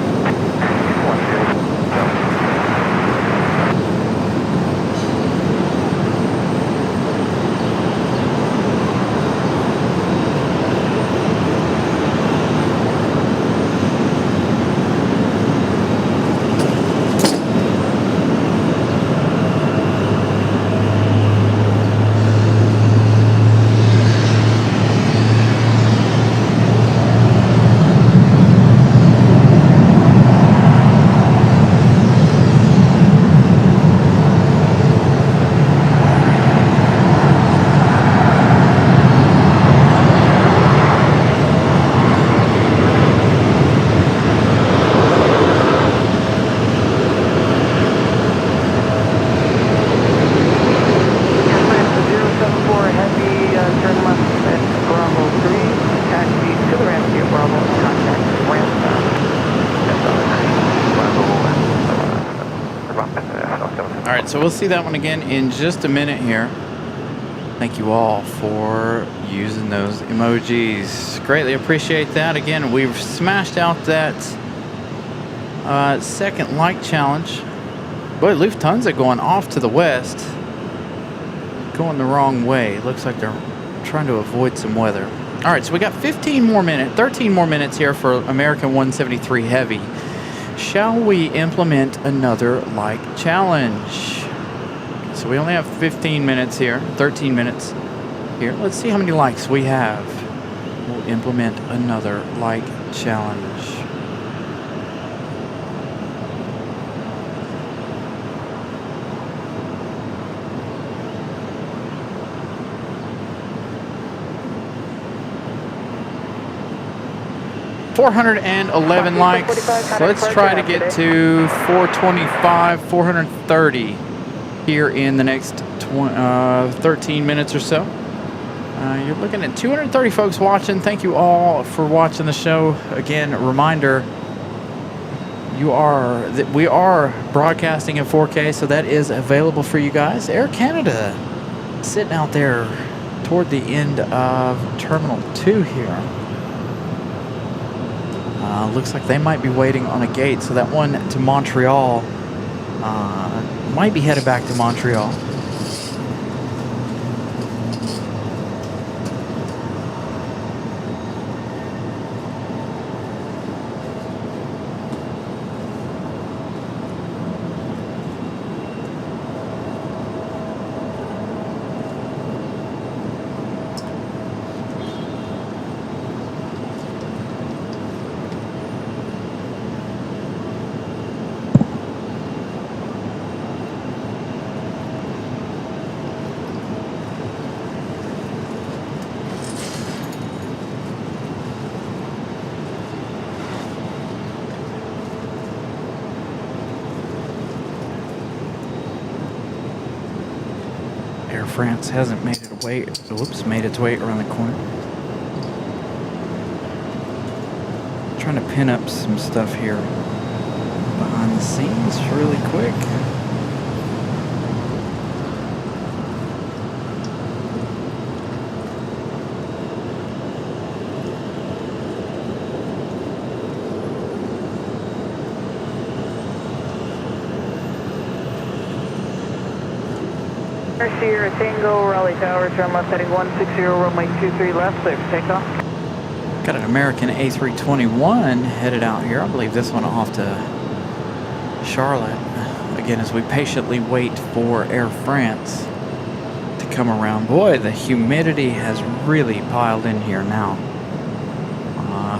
so we'll see that one again in just a minute here. Thank you all for using those emojis. Greatly appreciate that. Again, we've smashed out that second like challenge. Boy, Lufthansa going off to the west. Going the wrong way. Looks like they're trying to avoid some weather. All right, so we got 13 more minutes here for American 173 Heavy. Shall we implement another like challenge? So we only have 15 minutes here, 13 minutes here. Let's see how many likes we have. We'll implement another like challenge. $411 likes. Let's try to get to 425, 430 here in the next 13 minutes or so. You're looking at 230 folks watching. Thank you all for watching the show. Again, a reminder, we are broadcasting in 4K, so that is available for you guys. Air Canada sitting out there toward the end of Terminal 2 here. Looks like they might be waiting on a gate, so that one to Montreal might be headed back to Montreal. Air France hasn't made its way around the corner. Trying to pin up some stuff here behind the scenes really quick. Sierra Tango, Raleigh Tower, turn left heading 160, runway 23 left, clear for takeoff. Got an American A321 headed out here. I believe this one off to Charlotte. Again, as we patiently wait for Air France to come around. Boy, the humidity has really piled in here now.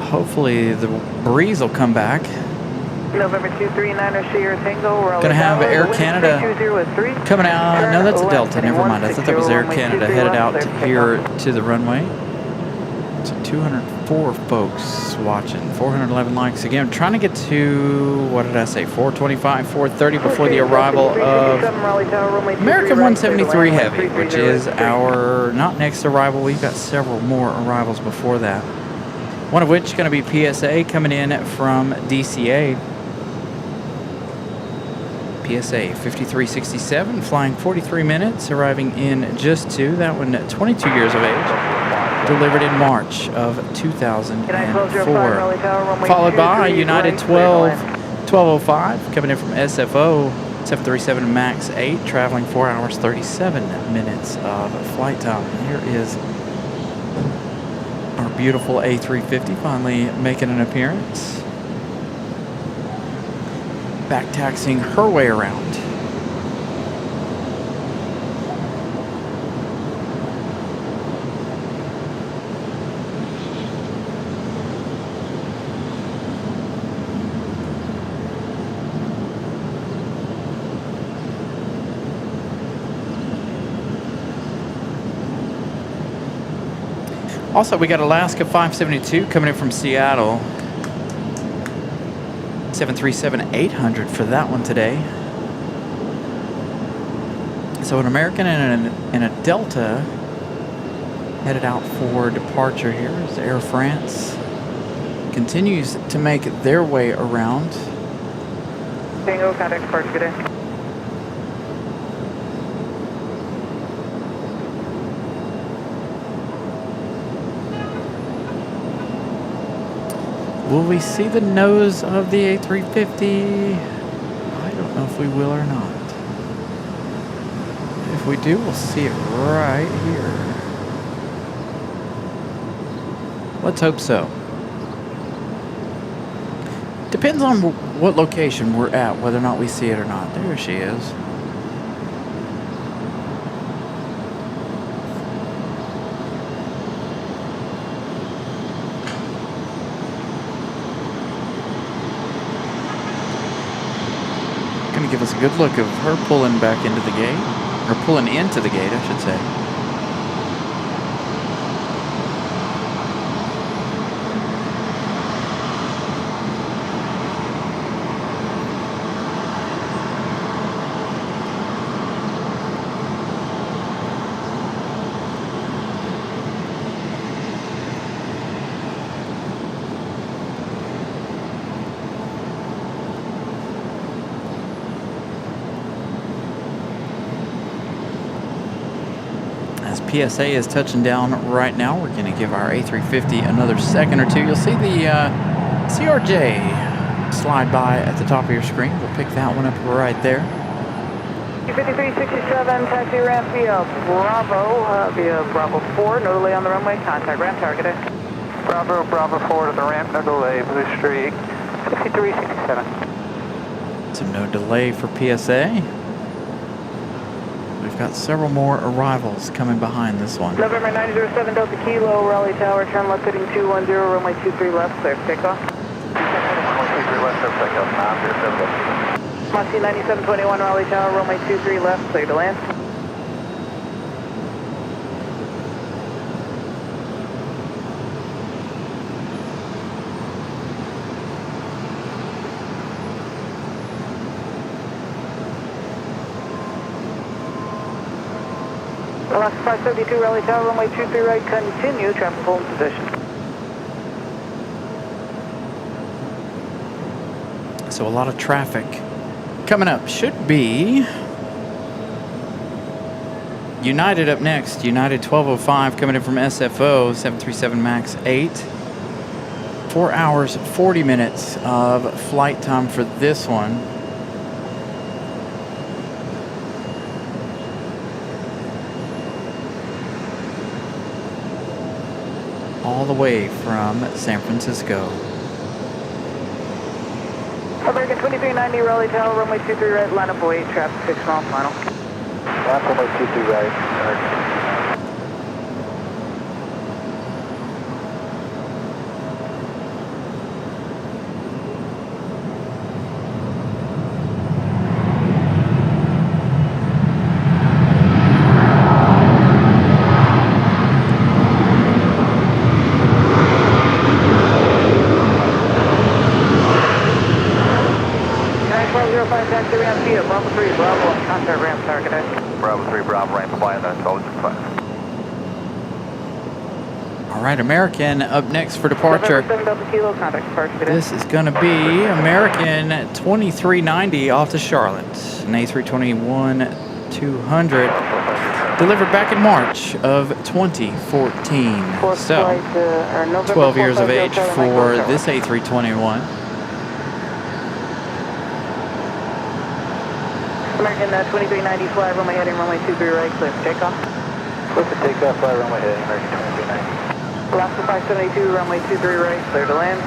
Hopefully the breeze will come back. November 239 Sierra Tango, Raleigh Gonna have Tower, Air Canada coming out. No, that's a Delta. Never mind. I thought that was Air Canada headed out here to the runway. So 204 folks watching. 411 likes. Again, trying to get to, what did I say, 425, 430 before the arrival of American 173 Heavy, which is our not next arrival. We've got several more arrivals before that. One of which going to be PSA coming in from DCA. PSA 5367, flying 43 minutes, arriving in just 2. That one 22 years of age, delivered in March of 2004. Followed by United 1205, coming in from SFO 737 MAX 8, traveling 4 hours 37 minutes of flight time. Here is our beautiful A350 finally making an appearance. Back taxiing her way around. Also, we got Alaska 572 coming in from Seattle. 737-800 for that one today. So an American and a Delta headed out for departure here as Air France continues to make their way around. Tango, contact departure, good day. Will we see the nose of the A350? I don't know if we will or not. If we do, we'll see it right here. Let's hope so. Depends on what location we're at, whether or not we see it or not. There she is. Gonna give us a good look of her pulling back into the gate, or pulling into the gate, I should say. PSA is touching down right now. We're going to give our A350 another second or two. You'll see the CRJ slide by at the top of your screen. We'll pick that one up right there. 5367, taxi ramp via Bravo 4, no delay on the runway, contact ramp targeted. Bravo 4 to the ramp, no delay, blue streak, 5367. So no delay for PSA. We've got several more arrivals coming behind this one. November 907 Delta Kilo, Raleigh Tower, turn left heading 210, runway 23 left, clear for takeoff. Runway 23 left, clear for takeoff, 907. Moxie 9721, Raleigh Tower, runway 23 left, clear to land. Alaska 572, Raleigh Tower, runway 23 right, continue, traffic full in position. So a lot of traffic coming up. Should be United up next. United 1205 coming in from SFO 737 MAX 8. 4 hours, 40 minutes of flight time for this one. All the way from San Francisco. American 2390, Raleigh Tower, runway 23 right, line up 08, traffic 6 miles final. Lap runway 23 right, American. Taxi ramp via Bravo 3, Bravo, and contact ramp targeted. Bravo 3, Bravo ramp, flying that, it's always 5. All right, American up next for departure. November 7 Delta Kilo, contact departure. This is going to be American 2390 off to Charlotte. An A321-200 delivered back in March of 2014. So 12 years of age for this A321. American 2390, fly runway heading, runway 23 right, clear for takeoff. Clear for takeoff, fly runway heading, American 2390. Alaska 572, runway 23 right, clear to land.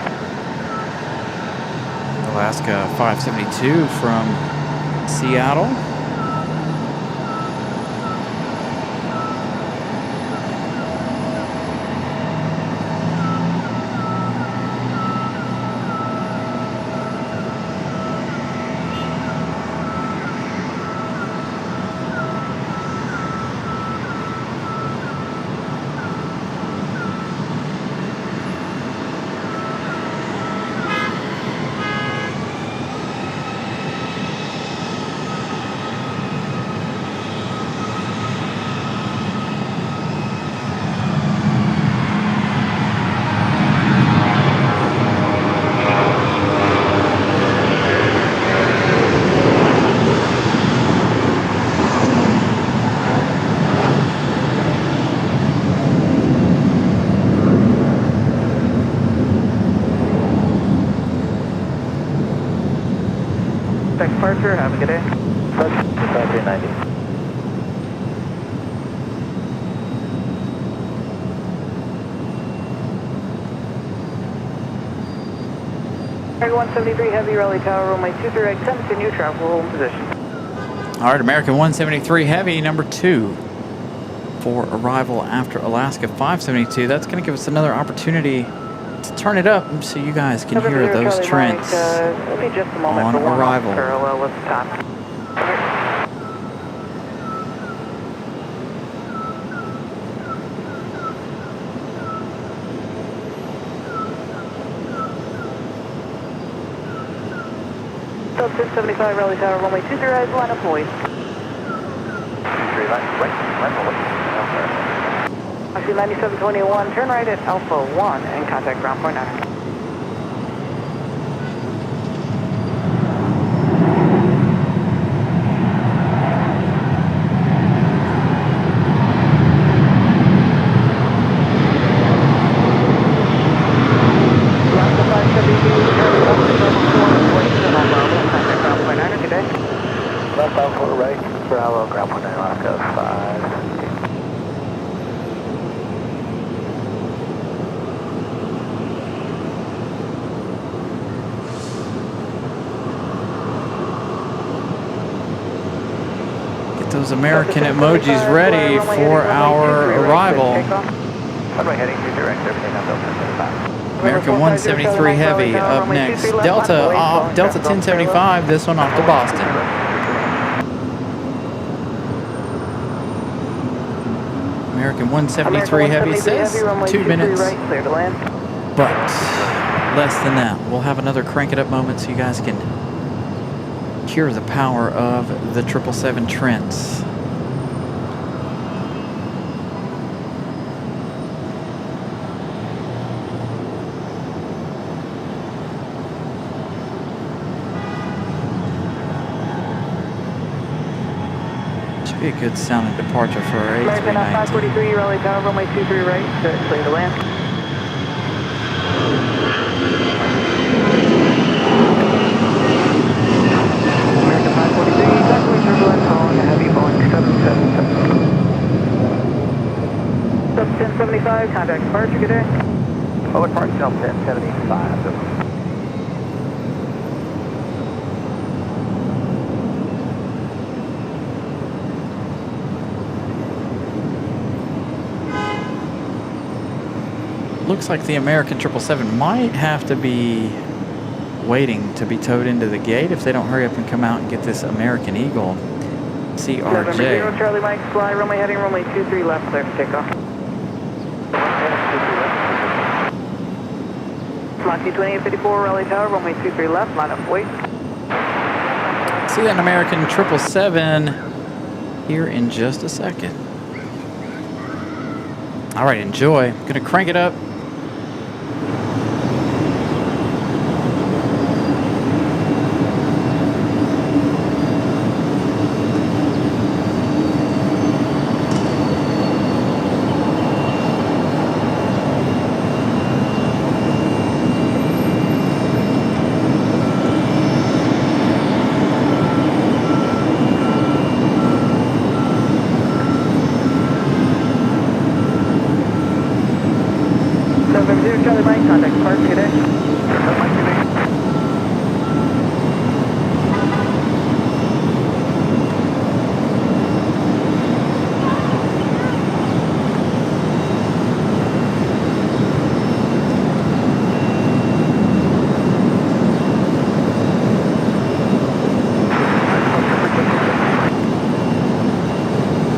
Alaska 572 from Seattle. departure. Have a good day. 5390. American 173 Heavy, Raleigh Tower, runway 23 right, continue travel position. All right, American 173 Heavy, number 2 for arrival after Alaska 572. That's going to give us another opportunity to turn it up so you guys can hear those trends It'll be just a moment on for one arrival. parallel with the time. Sub 1075 Raleigh Tower, runway 23 right, line up boys. 3 right, I see 9721, turn right at Alpha 1 and contact ground point 9. Bravo, ground point 9, Alaska 5. Get those American emojis ready for our arrival. Runway heading 23 right, everything on Delta 1075. American 173 Heavy up next. Delta 1075, this one off to Boston. American 173 Heavy says 2 minutes, but less than that. We'll have another crank it up moment so you guys can hear the power of the 777 Trents. Should be a good sounding departure for our American A319. 543, Raleigh Tower, runway 23 right, clear to land. American 543, taxiway turbulence, following a heavy Boeing 777. Sub 1075, contact departure, good day. Over Park Delta 1075. Looks like the American 777 might have to be waiting to be towed into the gate if they don't hurry up and come out and get this American Eagle November 0, CRJ. Charlie Mike, fly, runway heading, runway 23 left, clear for takeoff. Moxie 2854, Raleigh Tower, runway 23 left, line up, wait. See that American 777 here in just a second. All right, enjoy. Gonna crank it up. November 0, Charlie Mike, contact departure, good day.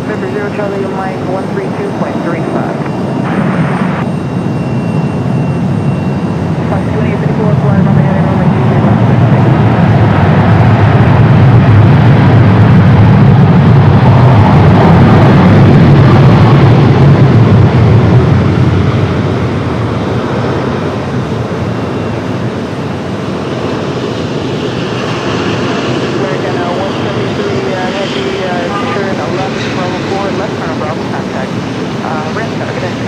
November 0, Charlie Mike, 132.35. 2854, fly, runway heading, runway 23 left, clear for American 173 Heavy, turn left, Bravo 4, left, turn Bravo, contact. Ramp, have a good day.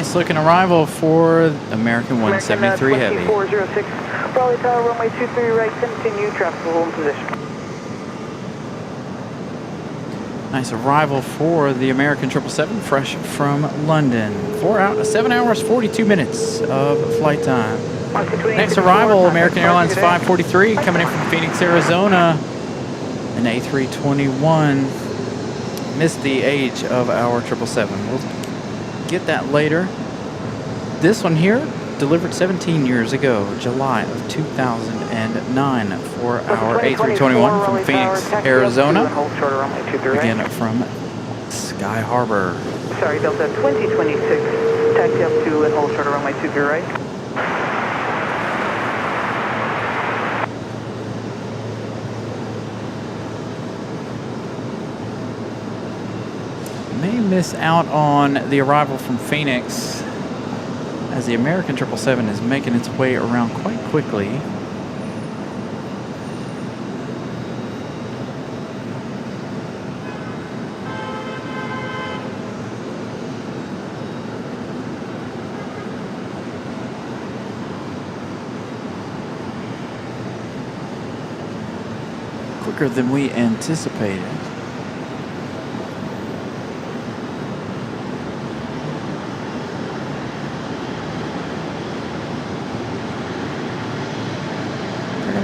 Nice looking arrival for American 173 Heavy. 2406, Raleigh Tower, runway 23 right, continue, traffic hold in position. Nice arrival for the American 777, fresh from London. 7 hours, 42 minutes of flight time. Next arrival, American Airlines 543, coming in from Phoenix, Arizona. An A321. Missed the age of our 777. We'll get that later. This one here, delivered 17 years ago, July of 2009, for our A321 from Phoenix, Arizona. Again, from Sky Harbor. Sorry, Delta 2026, taxi up to and hold short of runway 23 right. May miss out on the arrival from Phoenix, as the American 777 is making its way around quite quickly. Quicker than we anticipated.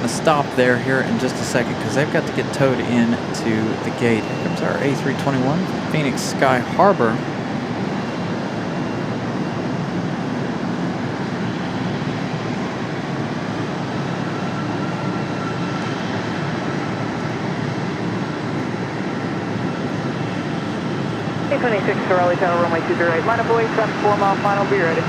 Stop there here in just a second because they've got to get towed into the gate. Here comes our A321 from Phoenix Sky Harbor. A26 to Raleigh Tower, runway 23 right, line up away, 4 mile final, be ready.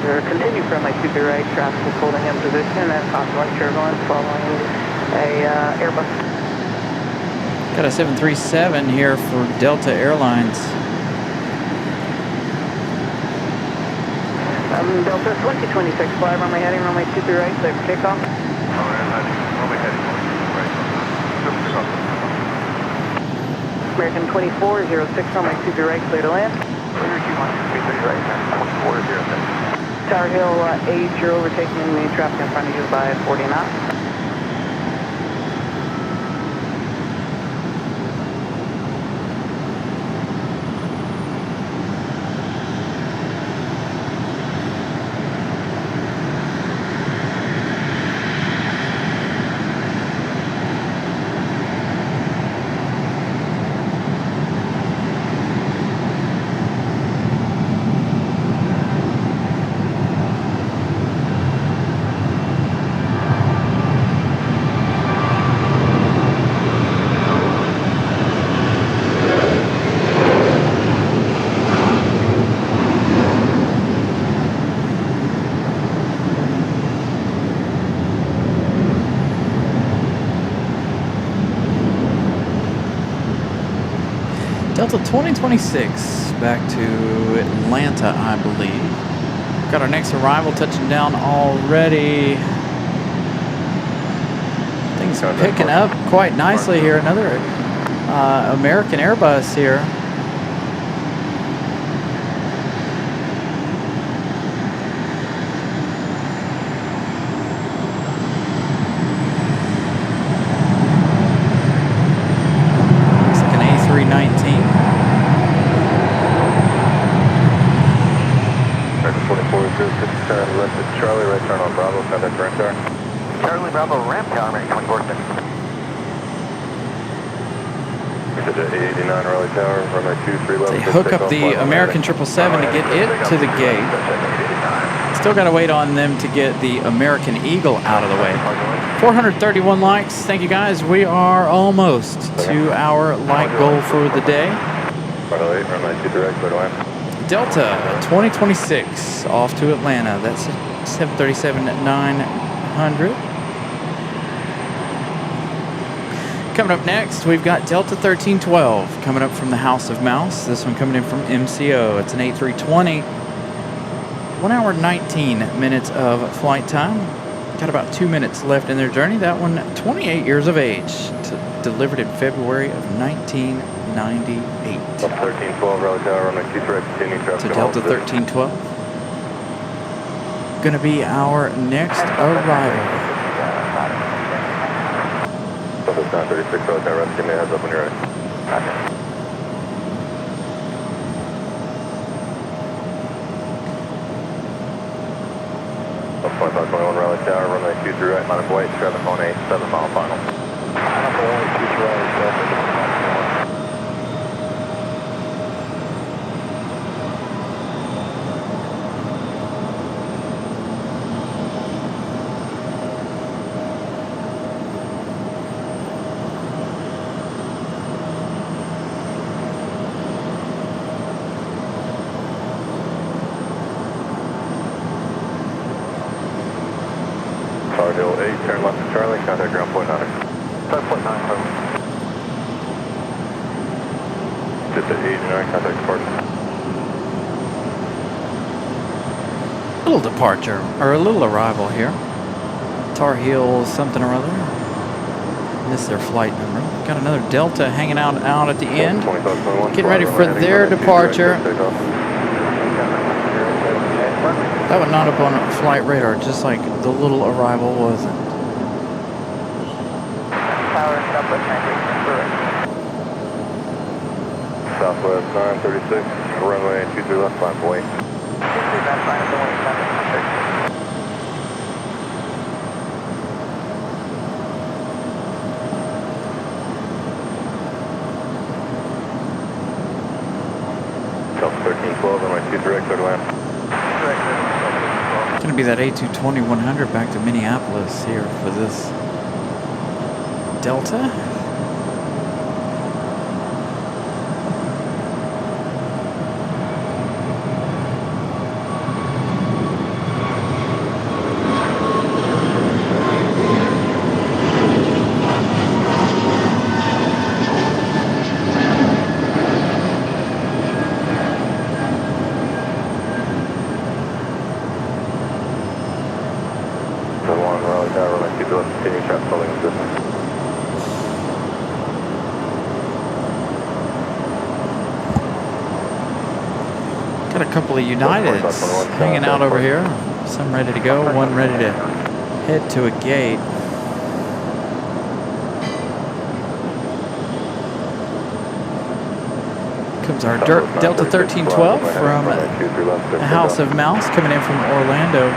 Continue from my 23 right, traffic is holding in position and possible turbulence following a Airbus. Got a 737 here for Delta Airlines. Delta 2026, fly runway heading, runway 23 right, clear for takeoff. Runway heading, right. American 2406, runway 23 right, clear to land. Clear Q1, right, 2406. Tower Hill 8, you're overtaking the traffic in front of you by 40 knots. Delta 2026 back to Atlanta, I believe. Got our next arrival touching down already. Things are picking up quite nicely here. Another American Airbus here. Charlie, right turn on Bravo, contact ramp tower. Charlie Bravo, ramp tower, American 2406. A89 Raleigh Tower, runway 23 left. They hook up the American 777 to get it to the gate. It's Still got to wait on them to get the American Eagle out of the way. 431 likes. Thank you, guys. We are almost to our like goal for the day. Delta 2026 off to Atlanta. That's 737-900. Coming up next, we've got Delta 1312 coming up from the House of Mouse. This one coming in from MCO. It's an A320. 1 hour 19 minutes of flight time. Got about 2 minutes left in their journey. That one, 28 years of age. Delivered in February of 1998. 1312, Raleigh Tower, runway 23, continue traffic. So Delta 1312. Gonna be our next arrival. Delta 936, Raleigh Tower, rest, give me a heads up when you're ready. Okay. 2521 Raleigh Tower, runway 23 right, line of white, traffic on a 7-mile final. Hill 8, turn left to Charlie, contact ground point 9. 5.9, just at 89, contact departure. A little departure, or a little arrival here. Tar Heel something or other. Missed their flight number. Got another Delta hanging out at the end. Getting ready for their departure. That would not up on flight radar, just like the little arrival wasn't. Tower, Southwest 936, Southwest 936, runway 23 left, line for wait. 23 left, line for wait, 736. Delta 1312, runway 23 right, clear to land. It's going to be that A220-100 back to Minneapolis here for this Delta. Got a couple of Uniteds hanging out over here. Some ready to go, one ready to head to a gate. Comes our Delta 1312 from the House of Mouse coming in from Orlando.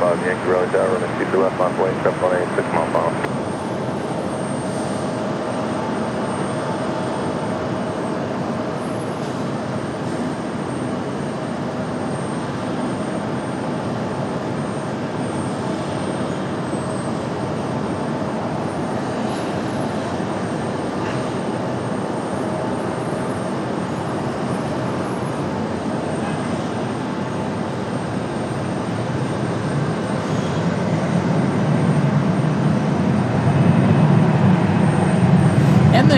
Yankee Raleigh Tower, running 23 left, line for wait, traffic on a 6-mile final.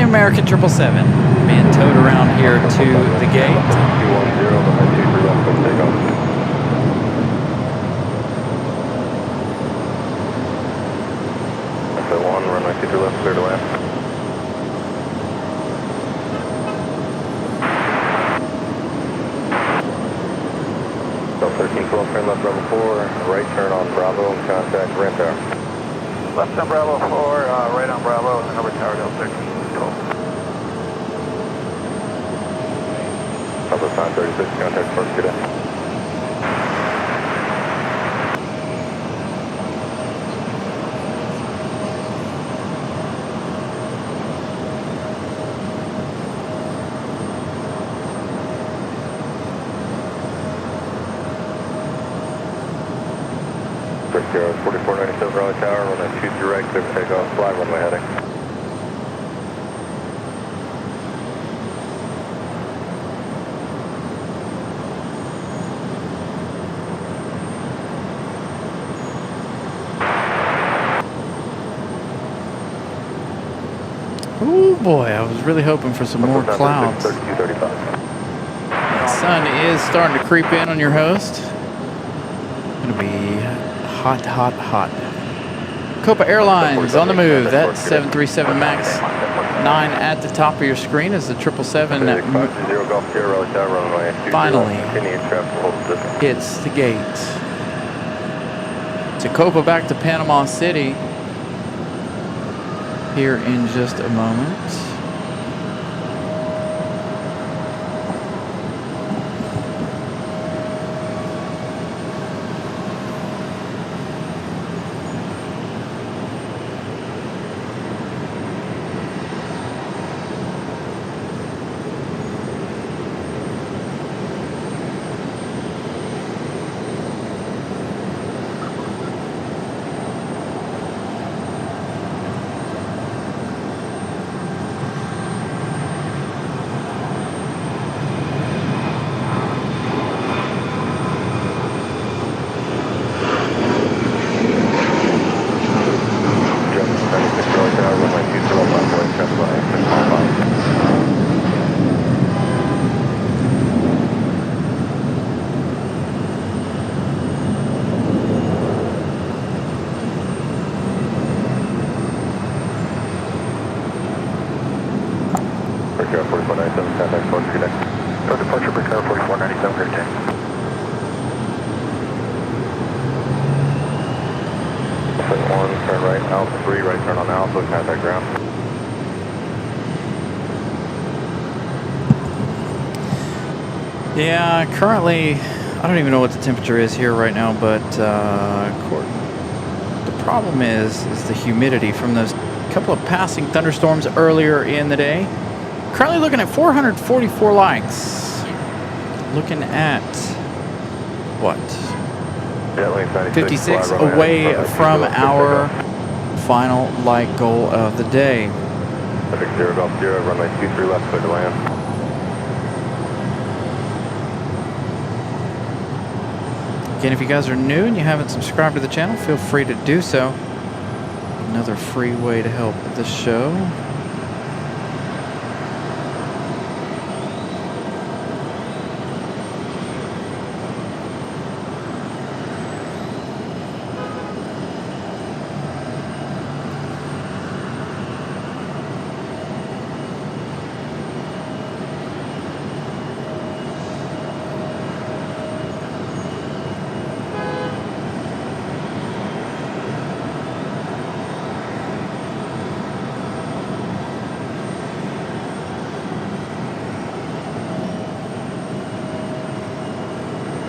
American 777 being towed around here to the gate. 210, runway 23 left, quick takeoff. That's 1, runway 23 left, clear to land. Delta 1312, turn left level 4, right turn on Bravo and contact ramp tower. Left on Bravo 4, right on Bravo, and number tower, Delta 1312. Southwest 936, contact first, good day. Raleigh Tower, runway 23 right, clear for takeoff, fly runway heading. Oh boy, I was really hoping for some more clouds. 3235. The sun is starting to creep in on your host. Gonna be hot, hot, hot. Copa Airlines on the move. That 737 MAX 9 at the top of your screen is the 777 finally hits the gate. To Copa back to Panama City here in just a moment. Departure for Tower 4497, good day. Flight 1, turn right, Alpha 3, right turn on Alpha, contact ground. Yeah, currently, I don't even know what the temperature is here right now, but the problem is the humidity from those couple of passing thunderstorms earlier in the day. Currently looking at 444 likes. Looking at, what? 56 away from our final light goal of the day. Pacific 0 Golf 0, runway 23 left, clear to land. Again, if you guys are new and you haven't subscribed to the channel, feel free to do so. Another free way to help the show.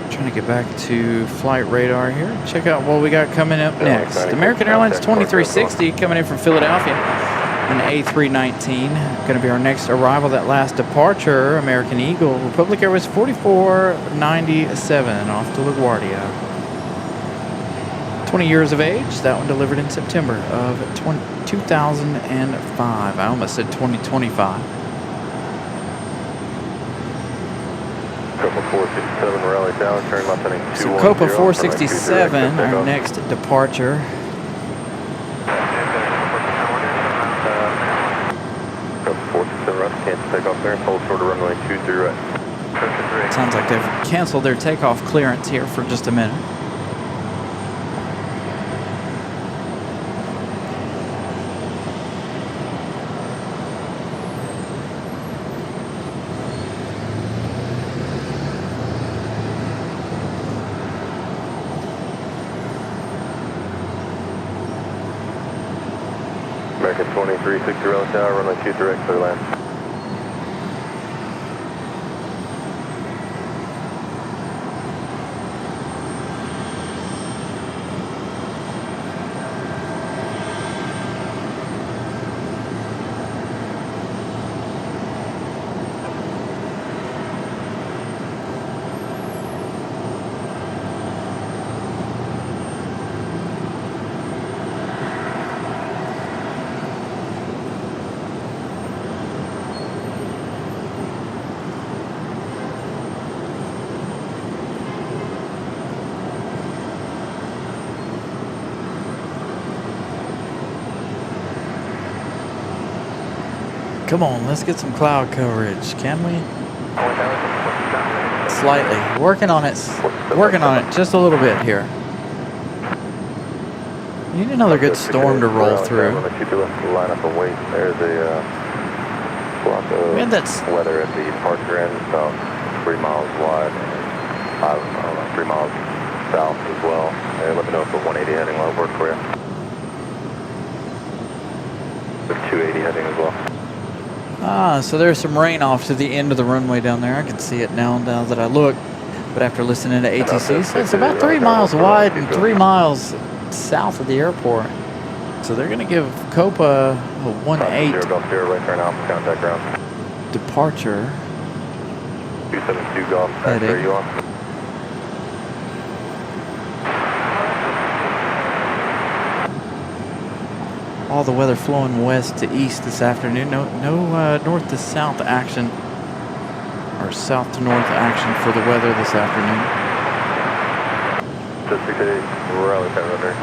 Trying to get back to flight radar here. Check out what we got coming up next. American Airlines 2360 coming in from Philadelphia. An A319. Going to be our next arrival. That last departure, American Eagle. Republic Airways 4497 off to LaGuardia. 20 years of age. That one delivered in September of 2005. I almost said 2025. Copa 467 Raleigh Tower, turn left heading 210. So Copa 467, our next departure. Copa 467 right, cancel takeoff clearance, hold short of runway 23 right. Sounds like they've canceled their takeoff clearance here for just a minute. American 2360 Raleigh Tower, runway 23 right, clear land. Come on, let's get some cloud coverage, can we? Slightly. Working on it. Working on it just a little bit here. Need another good storm to roll through. Line up and wait. There's a block of Man, that's weather at the departure end, about 3 miles wide, and I don't know, 3 miles south as well. And let me know if the 180 heading will work for you. The 280 heading as well. so there's some rain off to the end of the runway down there. I can see it now that I look. But after listening to ATC, so it's about 3 miles wide and 3 miles south of the airport. So they're going to give Copa a 1-8 Golf Sierra right turn off, contact ground. departure 272 Golf, heading. there you are. All the weather flowing west to east this afternoon. No north to south action, or south to north action for the weather this afternoon. 668, Raleigh, Runner.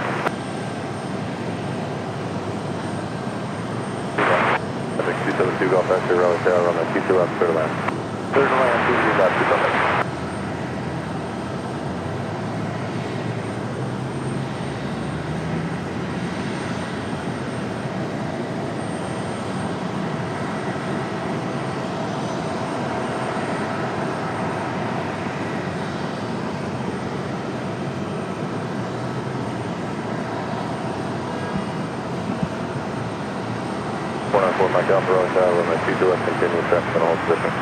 I think 272 Golf X-ray, Raleigh, Taylor, on the T2 left, clear to land. Clear to land, 2 left, 2 left. Mike Alpha, Raleigh, Taylor, on the T2 left, continue traffic on all positions.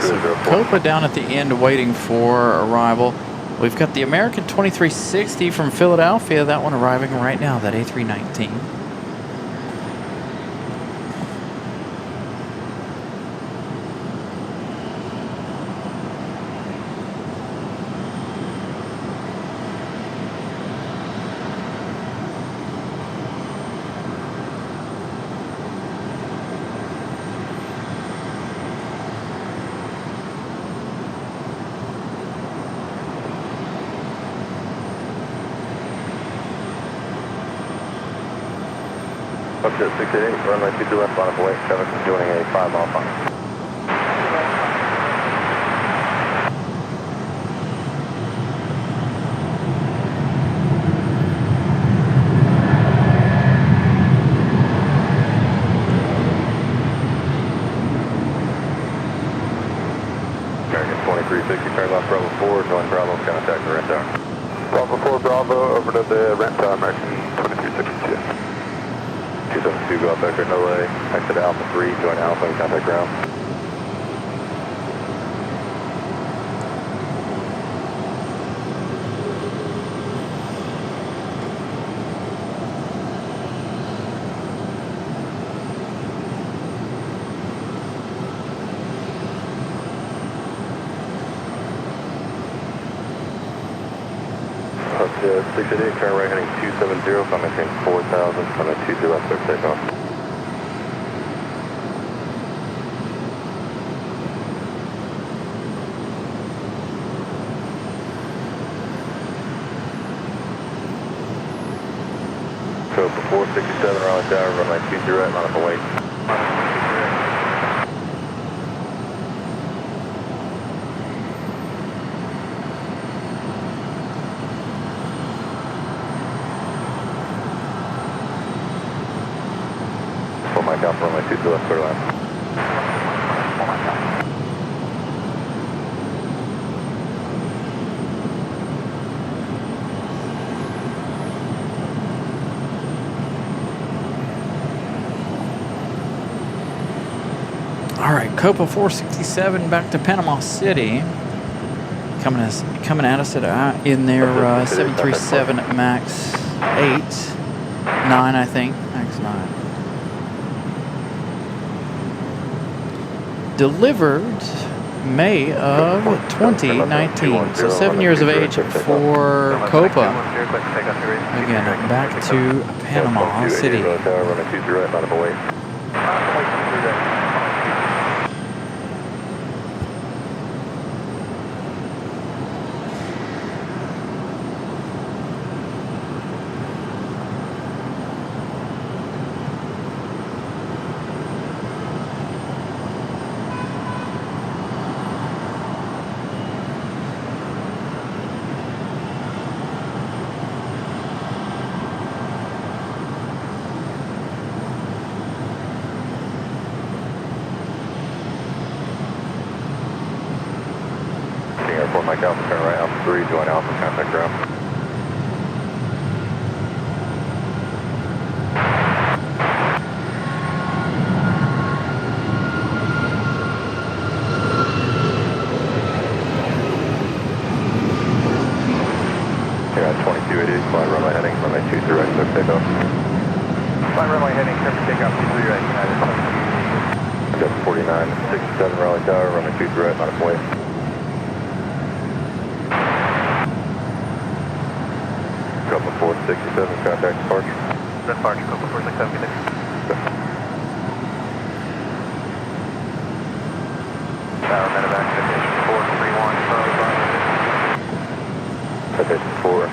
So Copa down at the end waiting for arrival. We've got the American 2360 from Philadelphia. That one arriving right now, that A319. Up to 688, runway 22 left, line up away, traffic joining a 5-mile final. American 2360, turn left, Bravo 4, join Bravo, contact the rent tower. Bravo 4, Bravo, over to the rent tower, American 2362. 272 Golf Echo, no delay. Exit Alpha 3, join Alpha and contact ground. Up to 688, turn right heading 270, so I'm maintain 4,000, on a 20 left, clear takeoff. Code for 467, Raleigh Tower, runway 20 right, line up away. Mike Alpha, runway 22 left, clear line. All right, Copa 467 back to Panama City. Coming at us at in their 737 MAX 9, I think. MAX 9. Delivered May of 2019. So 7 years of age for Copa. Again, back to Panama City. 4 Mike Alpha, turn right, Alpha 3, join Alpha, contact ground. Yeah, 2288, fly runway heading, runway 23 right, clear for takeoff. Fly runway heading, clear for takeoff, 23 right, United 4967 Raleigh Tower, runway 23 right, not a point. Couple 467, contact departure. Departure, couple 467, good day. Tower medevac, citation 431, Charlie Bravo. Citation 4,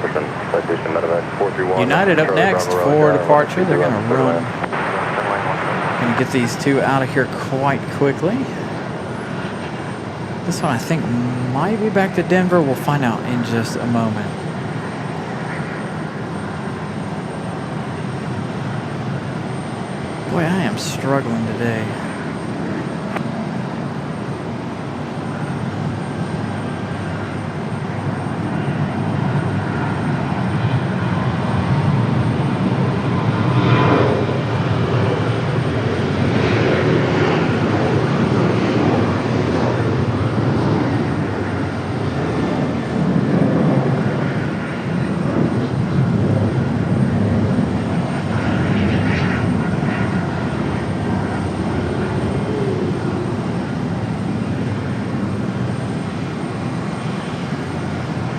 citation medevac 431. United up Charlie next Bravo, for Raleigh Tower, departure. They're going to runway run. Going to get these two out of here quite quickly. This one I think might be back to Denver. We'll find out in just a moment. Boy, I am struggling today.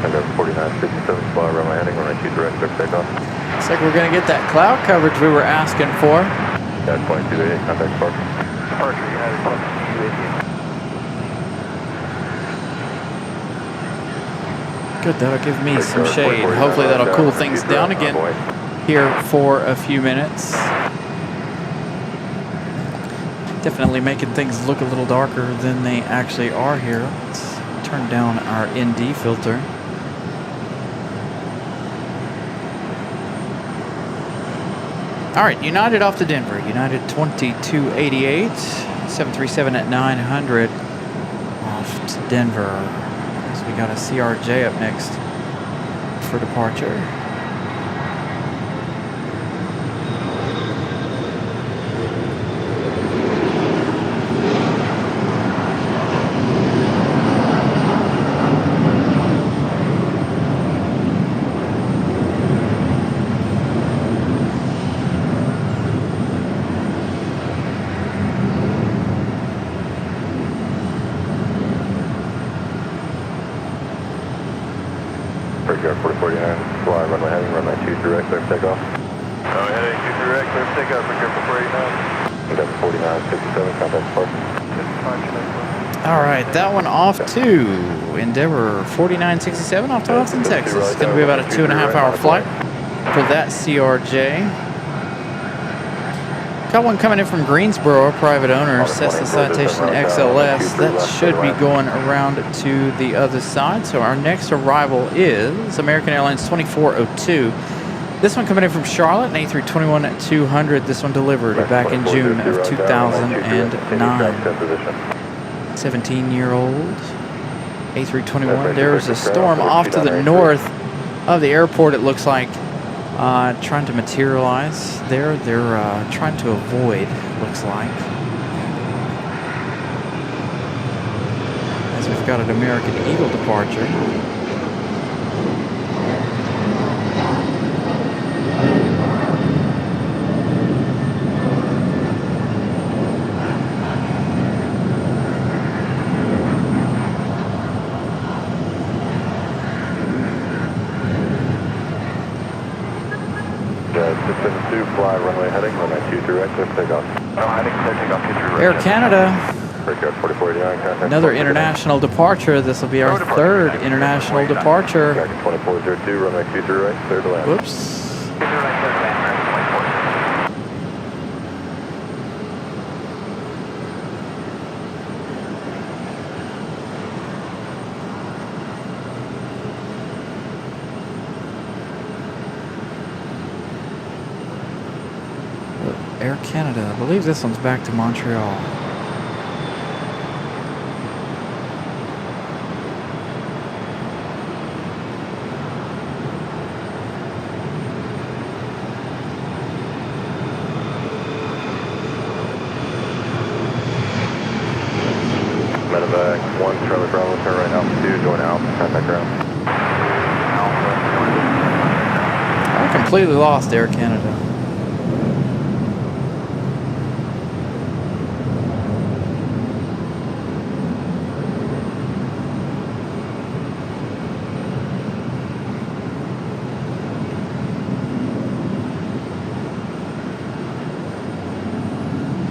Number 4967, fly runway heading, runway 2 direct, clear for takeoff. Looks like we're going to get that cloud coverage we were asking for. Yeah, 2288, contact departure. Departure, United 2288. Good, that'll give me some shade. Hopefully that'll cool things down again here for a few minutes. Definitely making things look a little darker than they actually are here. Let's turn down our ND filter. All right, United off to Denver. United 2288, 737 at 900 off to Denver. So we got a CRJ up next for departure. Brickyard 4049, fly runway heading, runway 2 direct, clear for takeoff. Runway heading 2 direct, clear for takeoff, Brickyard 489. Number 4967, contact departure. All right, that one off to Endeavor 4967 off to Austin, Texas. It's going to be about a 2.5 hour flight for that CRJ. Got one coming in from Greensboro, a private owner, Cessna Citation XLS. That should be going around to the other side. So our next arrival is American Airlines 2402. This one coming in from Charlotte, an A321-200. This one delivered back in June of 2009. 17-year-old A321. There's a storm off to the north of the airport, it looks like. Trying to materialize there. They're trying to avoid, looks like. As we've got an American Eagle departure. Fly runway heading, runway 2 direct, clear for takeoff. Heading, clear takeoff, 2 direct. Air Canada. Brickyard 4049, contact. Another international departure. This will be our third international departure. 2402, runway 2 direct, clear to land. Whoops. Air Canada. I believe this one's back to Montreal. turn right Alpha 2, join Alpha, contact ground. I completely lost Air Canada.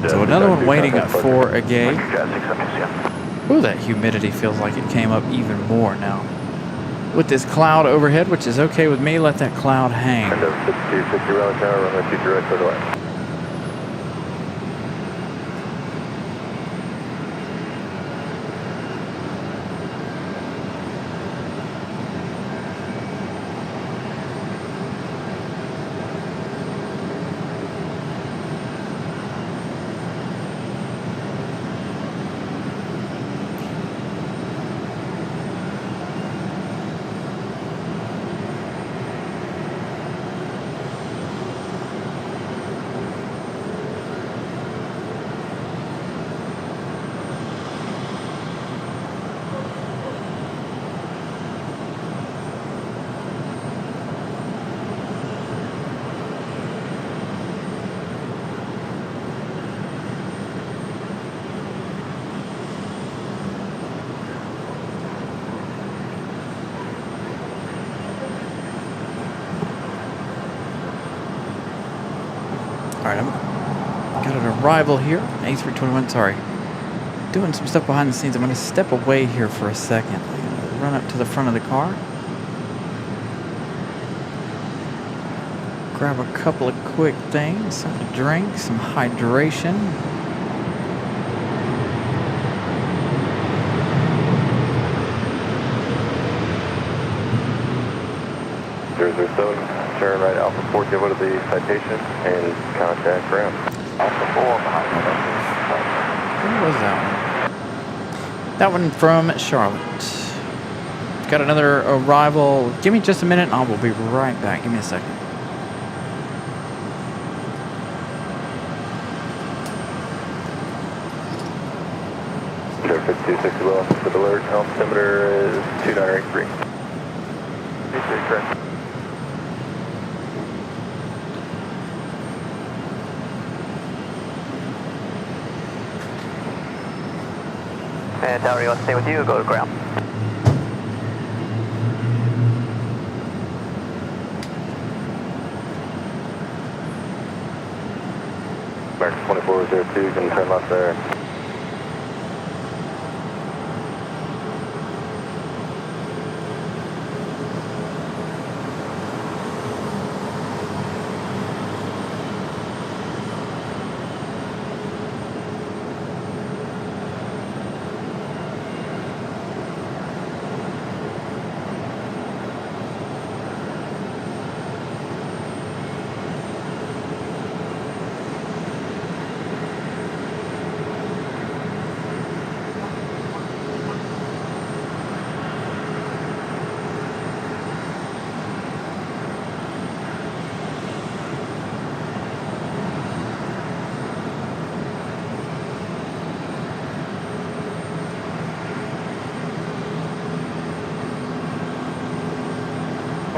So another one waiting for a gauge. Ooh, that humidity feels like it came up even more now. With this cloud overhead, which is okay with me, let that cloud hang. End of 6260 Raleigh Tower, runway 23 right, clear to land. All right, I'm got an arrival here. A321, sorry. Doing some stuff behind the scenes. I'm going to step away here for a second. I'm going to run up to the front of the car. Grab a couple of quick things. Something to drink, some hydration. Turn right Alpha 4, give it the citation and contact ground. Alpha 4 behind you. Where was that one? That one from Charlotte. Got another arrival. Give me just a minute and I will be right back. Give me a second. Air 5260 low, with alert, altimeter is 2983. 23 correct. And Tower, you want to stay with you or go to ground? American 2402, you can turn left there.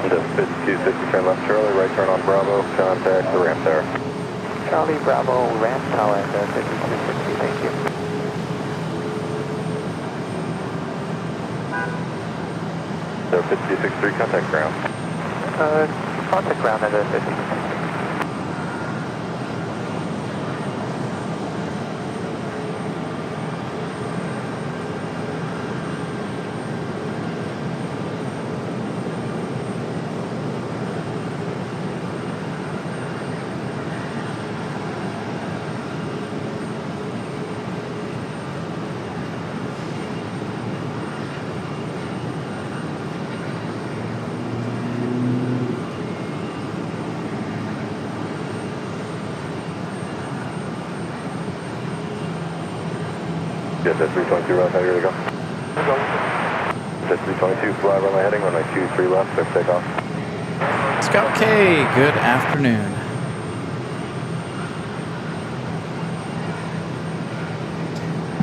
Into 5260, turn left Charlie, right turn on Bravo, contact the ramp tower. Charlie Bravo, ramp tower, and 5260, thank you. So 5263, contact ground. Contact ground at 5260. Yes, that's 322, right, ready to go. That's 322, fly runway heading, runway 23 left, clear for takeoff. Scott K, good afternoon.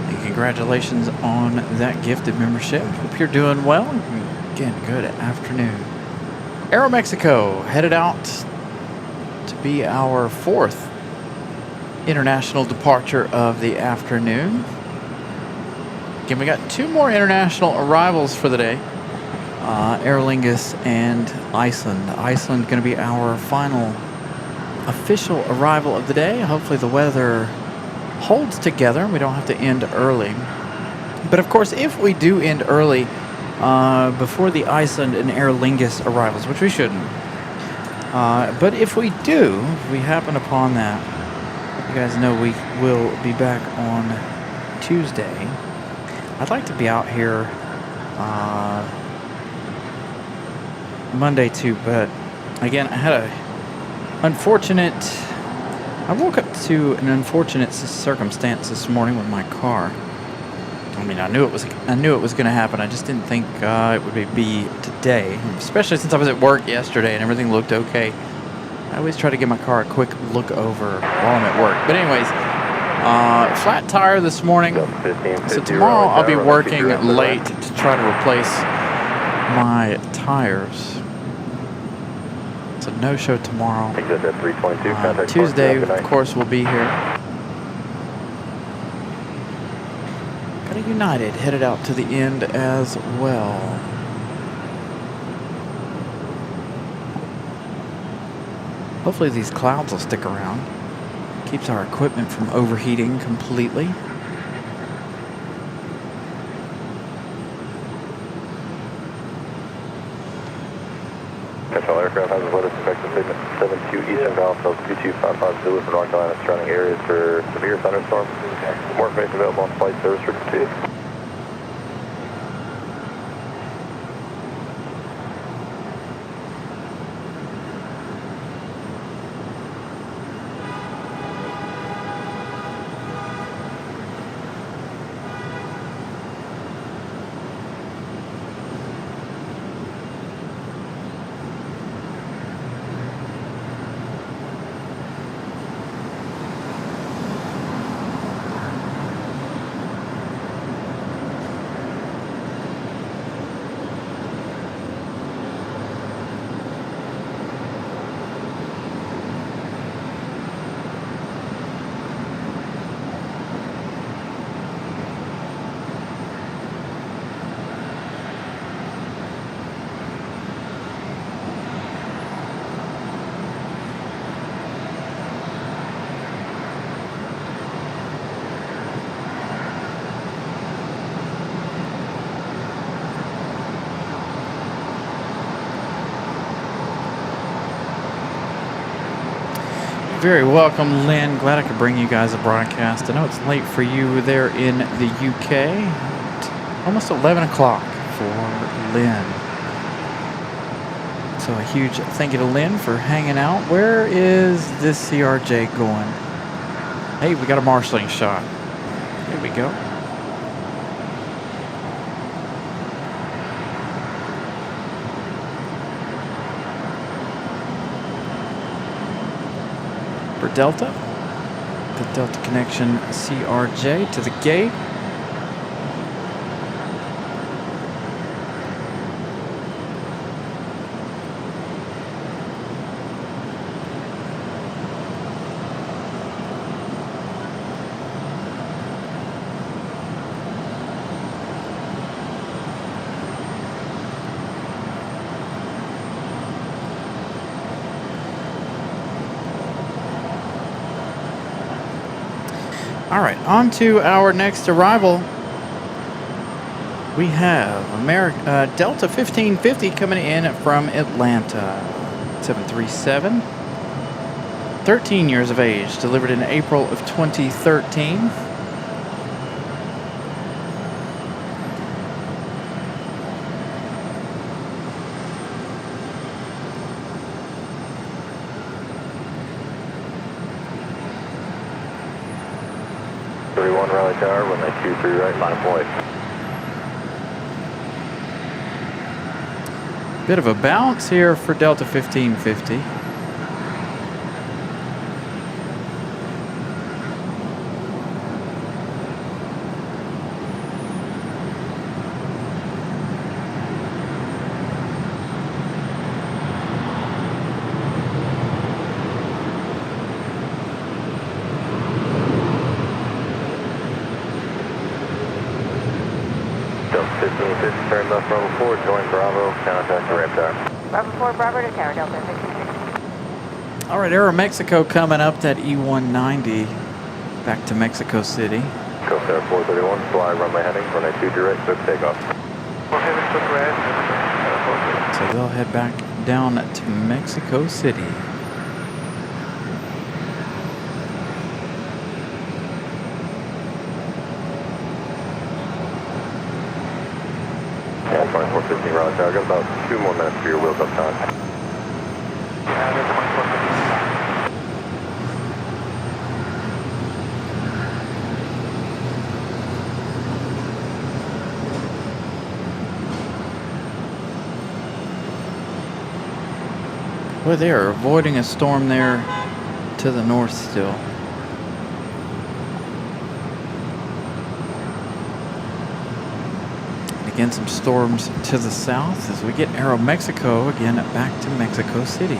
And congratulations on that gifted membership. Hope you're doing well. Again, good afternoon. Aeromexico headed out to be our 4th international departure of the afternoon. Again, we got 2 more international arrivals for the day. Aer Lingus and Iceland. Iceland going to be our final official arrival of the day. Hopefully the weather holds together. We don't have to end early. But of course, if we do end early before the Iceland and Aer Lingus arrivals, which we shouldn't. But if we do, if we happen upon that, you guys know we will be back on Tuesday. I'd like to be out here Monday too, but again, I had I woke up to an unfortunate circumstance this morning with my car. I mean, I knew it was going to happen. I just didn't think it would be today, especially since I was at work yesterday and everything looked okay. I always try to give my car a quick look over while I'm at work. But anyways, flat tire this morning. So tomorrow I'll be working late to try to replace my tires. So no show tomorrow. Tuesday, of course, we'll be here. Got a United headed out to the end as well. Hopefully these clouds will stick around. Keeps our equipment from overheating completely. Control aircraft has a loaded effective statement 72 Eastern Bound, 2255 Zulu for North Carolina surrounding areas for severe thunderstorms. More information available on flight service frequency. Very welcome, Lynn. Glad I could bring you guys a broadcast. I know it's late for you there in the UK. Almost 11 o'clock for Lynn. So a huge thank you to Lynn for hanging out. Where is this CRJ going? Hey, we got a marshalling shot. Here we go. For Delta, the Delta Connection CRJ to the gate. All right, on to our next arrival. We have Delta 1550 coming in from Atlanta. 737. 13 years of age, delivered in April of 2013. Raleigh Tower, runway 23 right, line of point. Bit of a bounce here for Delta 1550. Bravo 4, join Bravo, contact the ramp tower. Bravo 4, Bravo to Tower Delta, 626. All right, Aeromexico coming up that E190 back to Mexico City. Coast Tower 431, fly runway heading, runway 2 direct, quick takeoff. We'll hit it quick red. So they'll head back down to Mexico City. Yeah, 2415 Raleigh Tower, got about 2 more minutes for your wheels up time. Yeah, they're 2459. Boy, they are avoiding a storm there to the north still. And again, some storms to the south as we get Aeromexico again back to Mexico City.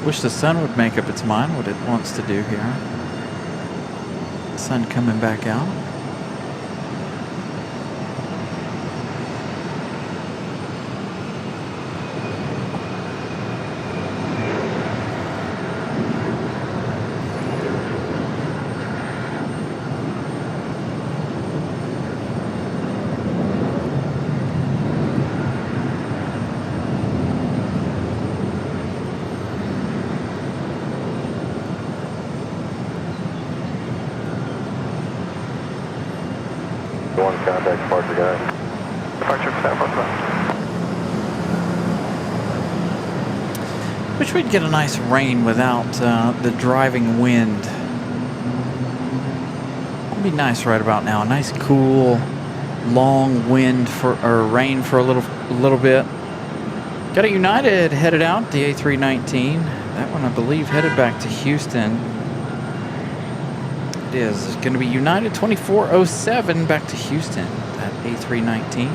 Wish the sun would make up its mind what it wants to do here. Sun coming back out. One contact departure guy. Departure for South Northwest. Wish we'd get a nice rain without the driving wind. It'd be nice right about now. A nice cool, long wind or rain for a little bit. Got a United headed out, the A319. That one I believe headed back to Houston. It is. It's going to be United 2407 back to Houston, that A319.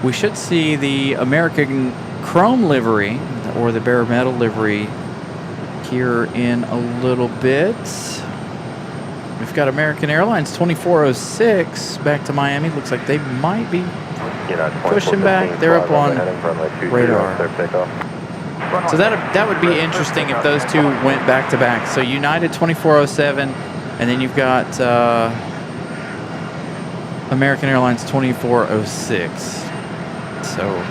We should see the American Chrome livery or the bare metal livery here in a little bit. We've got American Airlines 2406 back to Miami. Looks like they might be pushing back. They're up on radar. So that would be interesting if those two went back to back. So United 2407. And then you've got American Airlines 2406. So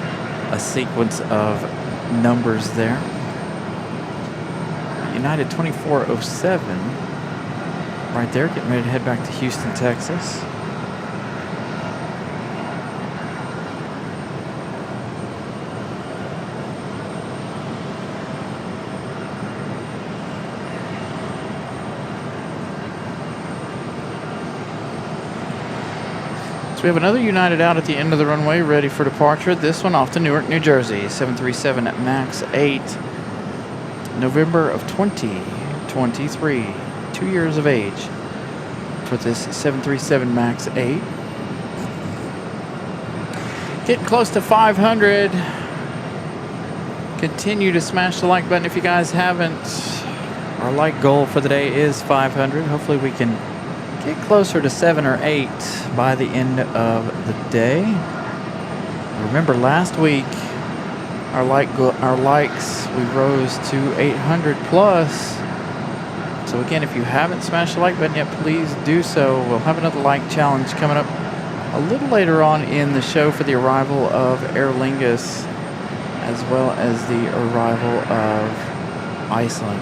a sequence of numbers there. United 2407 right there, getting ready to head back to Houston, Texas. So we have another United out at the end of the runway, ready for departure. This one off to Newark, New Jersey, 737 MAX 8, November of 2023. 2 years of age for this 737 MAX 8. Getting close to 500. Continue to smash the like button if you guys haven't. Our like goal for the day is 500. Hopefully we can get closer to 7 or 8 by the end of the day. Remember last week our likes, we rose to 800 plus. So again, if you haven't smashed the like button yet, please do so. We'll have another like challenge coming up a little later on in the show for the arrival of Aer Lingus as well as the arrival of Iceland.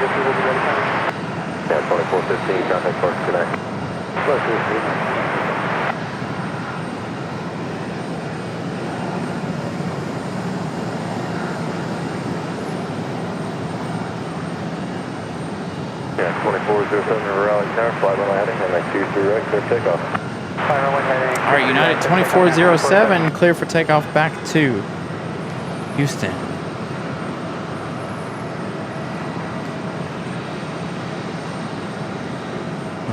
Victor will be ready time. Yeah, 2415, contact Park Connect. Plus, this Yeah, 2407 Raleigh Tower, fly runway heading, runway 23 right, clear takeoff. Fly runway heading. All right, United 2407, clear for takeoff back to Houston.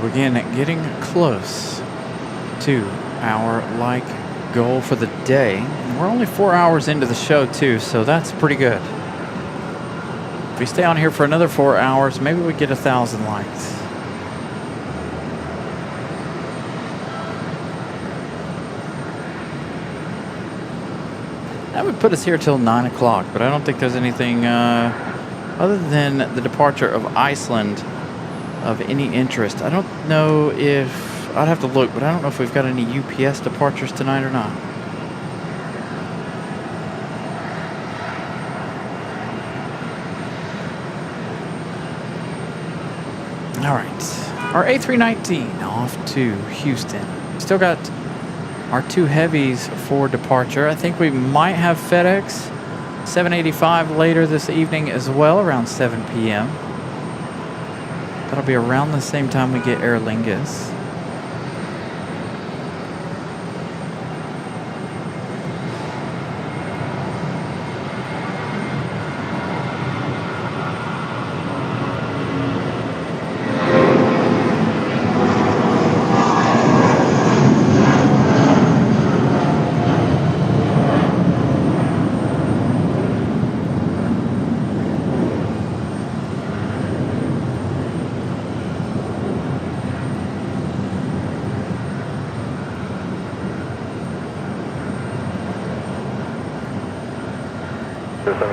We're getting close to our goal for the day. We're only 4 hours into the show too, so that's pretty good. If we stay on here for another 4 hours, maybe we get 1,000 likes. That would put us here till 9 o'clock, but I don't think there's anything other than the departure of Iceland of any interest. I don't know if, I'd have to look, but I don't know if we've got any UPS departures tonight or not. All right, our A319 off to Houston. Still got our 2 heavies for departure. I think we might have FedEx 785 later this evening as well, around 7 p.m. That'll be around the same time we get Aer Lingus.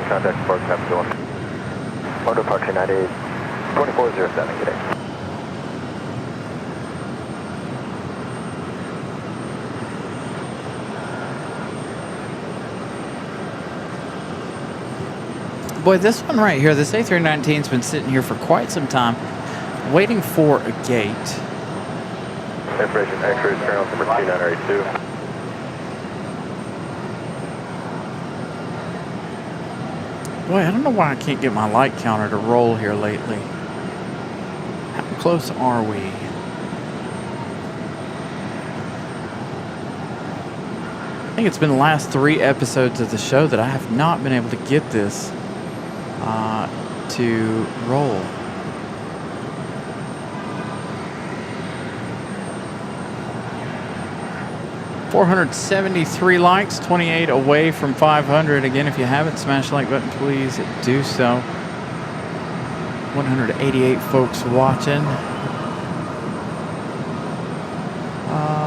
Contact Park Capital. Order departure United 2407, good day. Boy, this one right here, this A319's been sitting here for quite some time, waiting for a gate. Information X-rays, turn on number 2982. Boy, I don't know why I can't get my light counter to roll here lately. How close are we? I think it's been the last 3 episodes of the show that I have not been able to get this to roll. $473 likes, 28 away from 500. Again, if you haven't smashed the like button, please do so. 188 folks watching.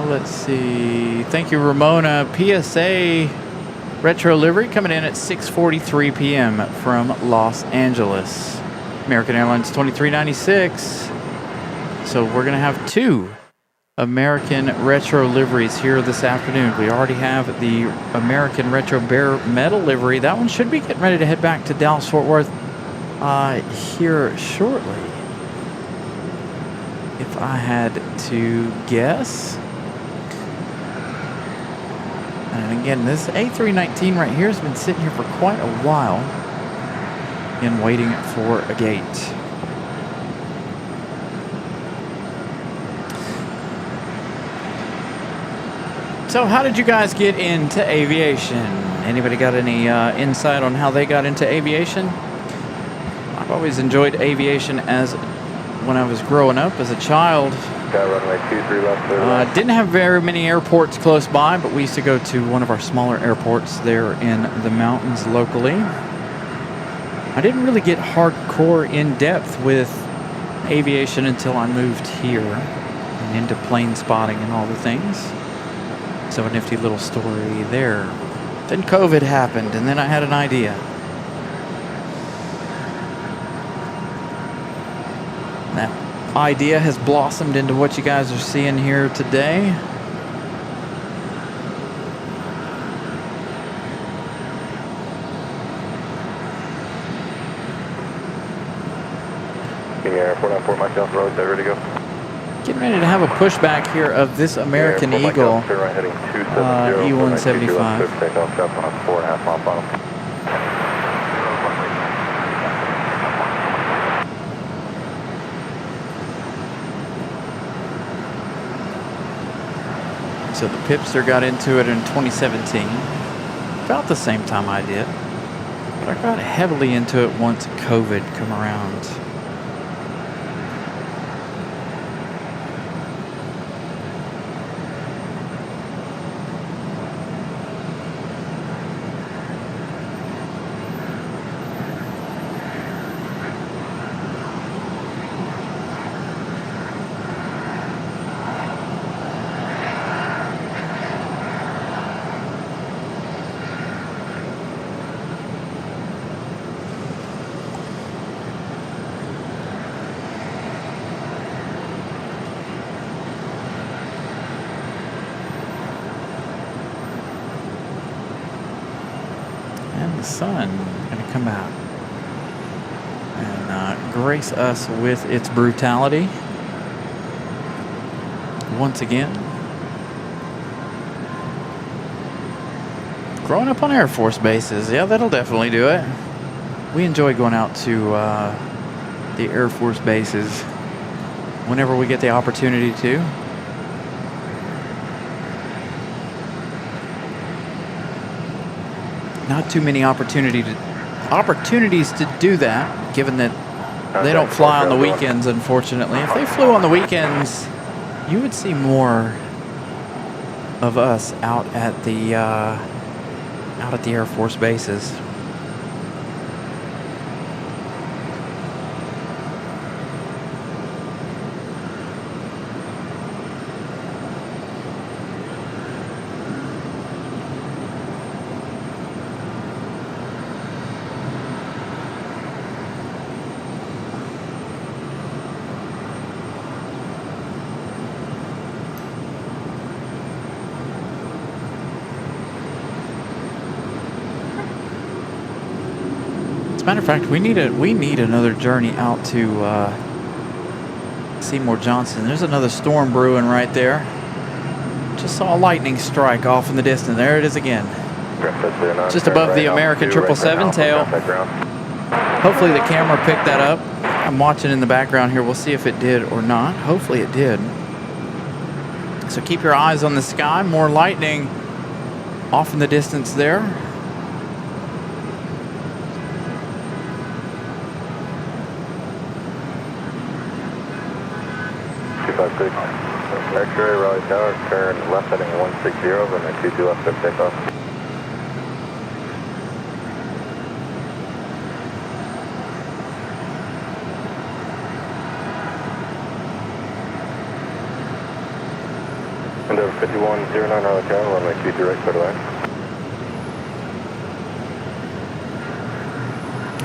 Let's see. Thank you, Ramona. PSA retro livery coming in at 6:43 p.m. from Los Angeles. American Airlines 2396. So we're going to have 2 American retro liveries here this afternoon. We already have the American Retro Bare Metal livery. That one should be getting ready to head back to Dallas-Fort Worth here shortly, if I had to guess. And again, this A319 right here has been sitting here for quite a while and waiting for a gate. So how did you guys get into aviation? Anybody got any insight on how they got into aviation? I've always enjoyed aviation as when I was growing up as a child. Got runway 23 left, clear left. Didn't have very many airports close by, but we used to go to one of our smaller airports there in the mountains locally. I didn't really get hardcore in depth with aviation until I moved here and into plane spotting and all the things. So a nifty little story there. Then COVID happened, and then I had an idea. That idea has blossomed into what you guys are seeing here today. King Air 494 myself, Raleigh, set, ready to go. Getting ready to have a pushback here of this American Air 4 Eagle myself, turn right heading 270, E175. take off south on 4.5 mile final. So the Pipster got into it in 2017, about the same time I did. But I got heavily into it once COVID come around. The sun going to come out and grace us with its brutality once again. Growing up on Air Force bases, yeah, that'll definitely do it. We enjoy going out to the Air Force bases whenever we get the opportunity to. Not too many opportunities to do that, given that they don't fly on the weekends, unfortunately. If they flew on the weekends, you would see more of us out at the Air Force bases. Matter of fact, we need another journey out to Seymour Johnson. There's another storm brewing right there. Just saw a lightning strike off in the distance. There it is again. Just above the American 777 tail. Hopefully the camera picked that up. I'm watching in the background here. We'll see if it did or not. Hopefully it did. So keep your eyes on the sky. More lightning off in the distance there. X-ray, Raleigh Tower, turn left heading 160, runway 22 left, good takeoff. And over 5109 Raleigh Tower, runway 23 right, clear to land.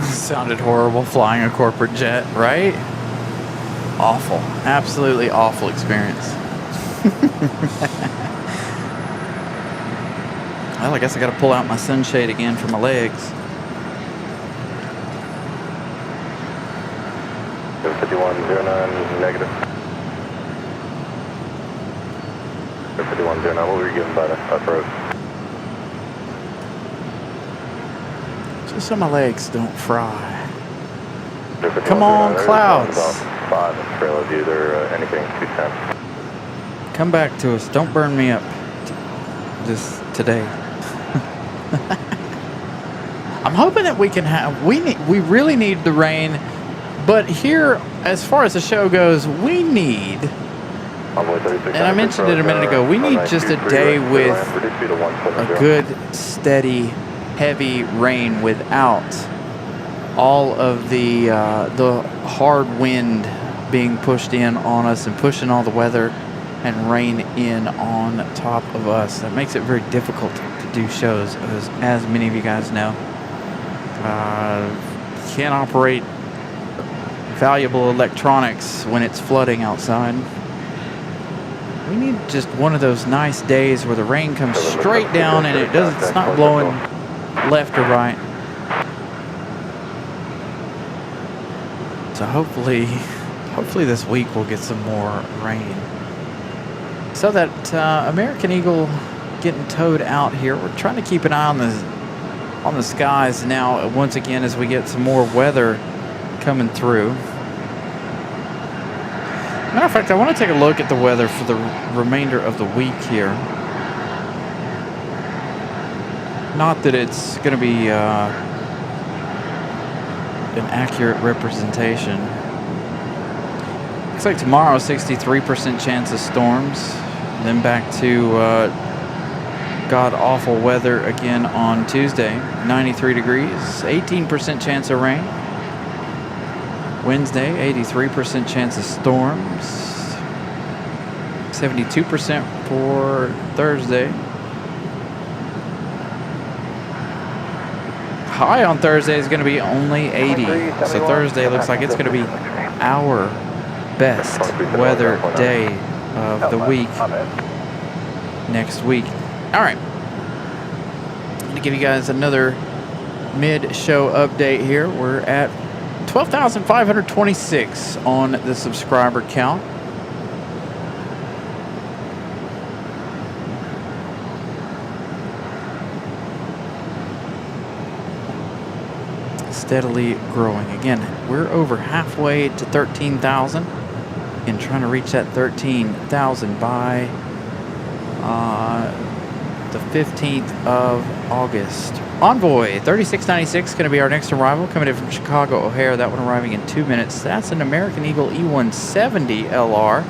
Sounded horrible flying a corporate jet, right? Awful. Absolutely awful experience. Well, I guess I got to pull out my sunshade again for my legs. 5109 negative. 5109, what were you given by the approach? Just so my legs don't fry. Come on, clouds. 5 in trail of you, they're anything 210. Come back to us. Don't burn me up just today. I'm hoping that we can have, we really need the rain, but here, as far as the show goes, we need, and I mentioned it a minute ago, we need just a day with a good, steady, heavy rain without all of the hard wind being pushed in on us and pushing all the weather and rain in on top of us. That makes it very difficult to do shows, as many of you guys know. Can't operate valuable electronics when it's flooding outside. We need just one of those nice days where the rain comes straight down and it's not blowing left or right. So hopefully this week we'll get some more rain. So that American Eagle getting towed out here. We're trying to keep an eye on the skies now once again as we get some more weather coming through. Matter of fact, I want to take a look at the weather for the remainder of the week here. Not that it's going to be an accurate representation. Looks like tomorrow, 63% chance of storms. Then back to god-awful weather again on Tuesday. 93 degrees, 18% chance of rain. Wednesday, 83% chance of storms. 72% for Thursday. High on Thursday is going to be only 80. So Thursday looks like it's going to be our best weather day of the week next week. All right. I'm going to give you guys another mid-show update here. We're at 12,526 on the subscriber count. Steadily growing. Again, we're over halfway to 13,000 and trying to reach that 13,000 by the 15th of August. Envoy 3696 going to be our next arrival, coming in from Chicago O'Hare. That one arriving in 2 minutes. That's an American Eagle E170 LR.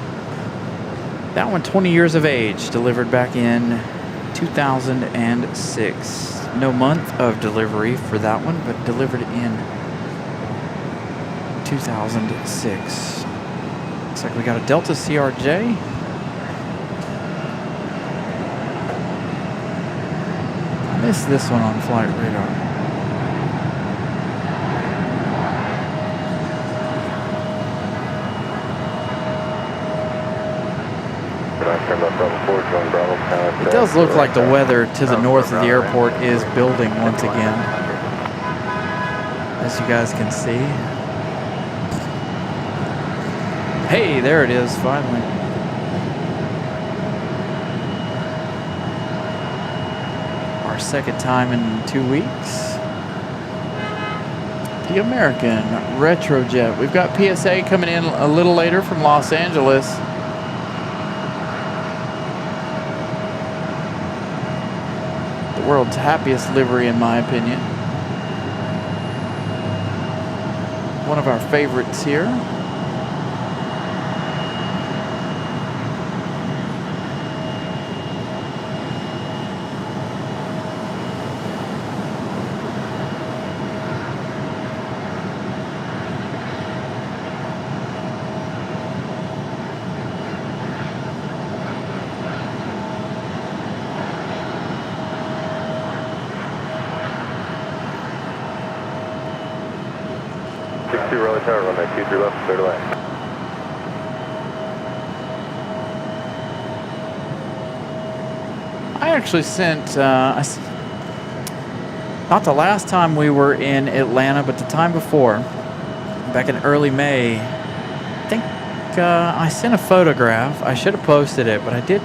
That one 20 years of age, delivered back in 2006. No month of delivery for that one, but delivered in 2006. Looks like we got a Delta CRJ. I missed this one on flight radar. It does look like the weather to the north of the airport is building once again, as you guys can see. Hey, there it is, finally. Our second time in 2 weeks. The American Retrojet. We've got PSA coming in a little later from Los Angeles. World's happiest livery, in my opinion. One of our favorites here. Raleigh Tower, runway 23 left, clear to land. I actually sent, not the last time we were in Atlanta, but the time before, back in early May, I think I sent a photograph. I should have posted it, but I did.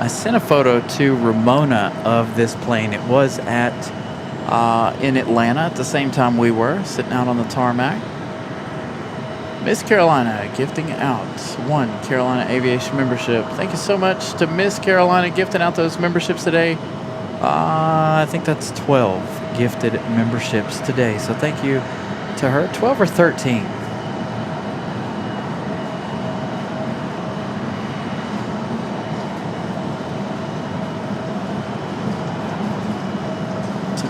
I sent a photo to Ramona of this plane. It was at in Atlanta at the same time we were, sitting out on the tarmac. Miss Carolina gifting out 1 Carolina Aviation membership. Thank you so much to Miss Carolina gifting out those memberships today. I think that's 12 gifted memberships today. So thank you to her. 12 or 13.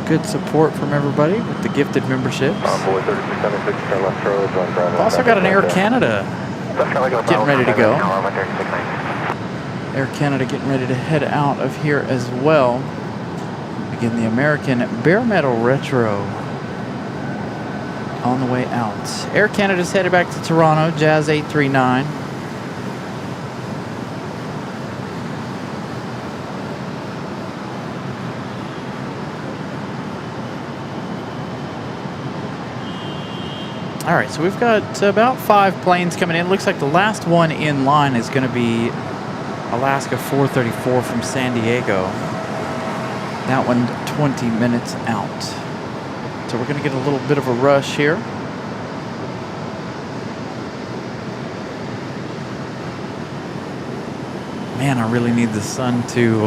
Good support from everybody with the gifted memberships. We've also got an Air Canada getting ready to go. Air Canada getting ready to head out of here as well. Again, the American Bare Metal Retro on the way out. Air Canada's headed back to Toronto, Jazz 839. All right, so we've got about 5 planes coming in. Looks like the last one in line is going to be Alaska 434 from San Diego. That one 20 minutes out. So we're going to get a little bit of a rush here. Man, I really need the sun to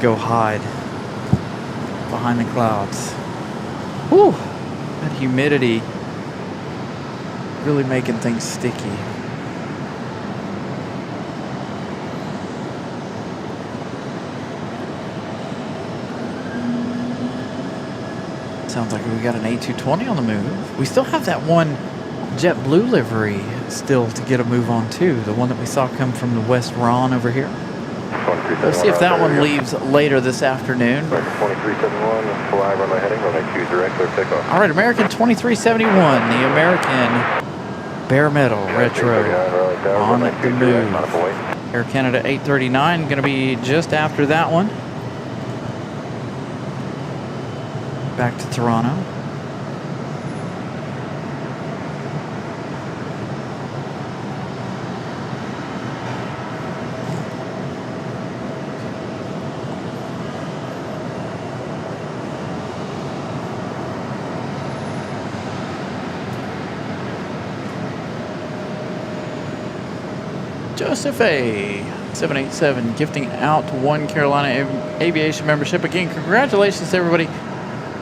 go hide behind the clouds. Whew, that humidity really making things sticky. Sounds like we got an A220 on the move. We still have that one JetBlue livery still to get a move on too. The one that we saw come from the West Ron over here. We'll see if that one leaves later this afternoon. 2371, fly runway heading, runway 2 direct, clear takeoff. All right, American 2371, the American bare metal retro on the move. Air Canada 839 going to be just after that one. Back to Toronto. Joseph A. 787 gifting out 1 Carolina Aviation membership. Again, congratulations to everybody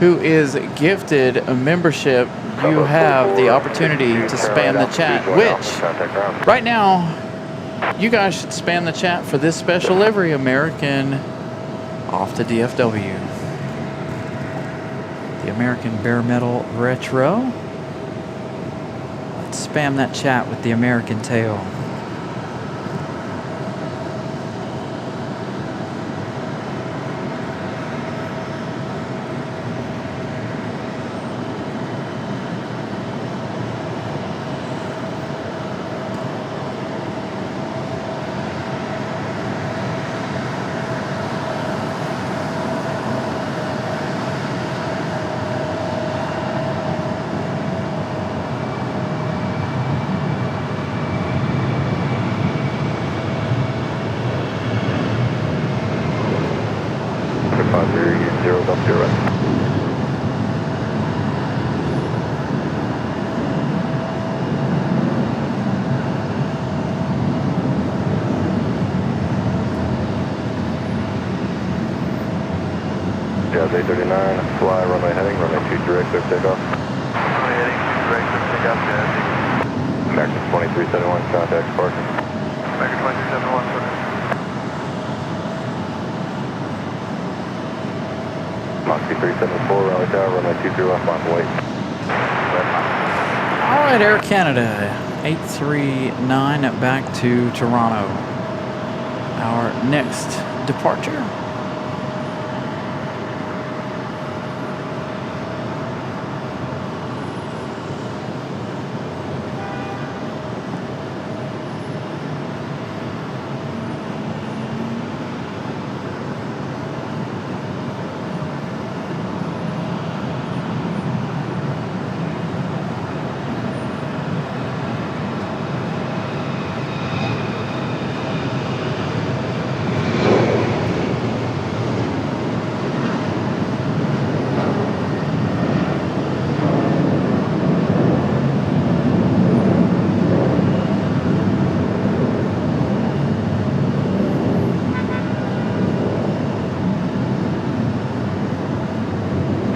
who is gifted a membership. You have the opportunity to spam the chat, which right now you guys should spam the chat for this special livery, American off to DFW. The American bare metal retro. Let's spam that chat with the American tail. Jazz 839, fly runway heading, runway 2 direct, clear takeoff. Runway heading 2 direct, clear takeoff, Jazz. American 2371, contact departure. American 2371, sorry. Moxie 374, Raleigh Tower, runway 23 left, mile wait. All right, Air Canada 839 back to Toronto. Our next departure.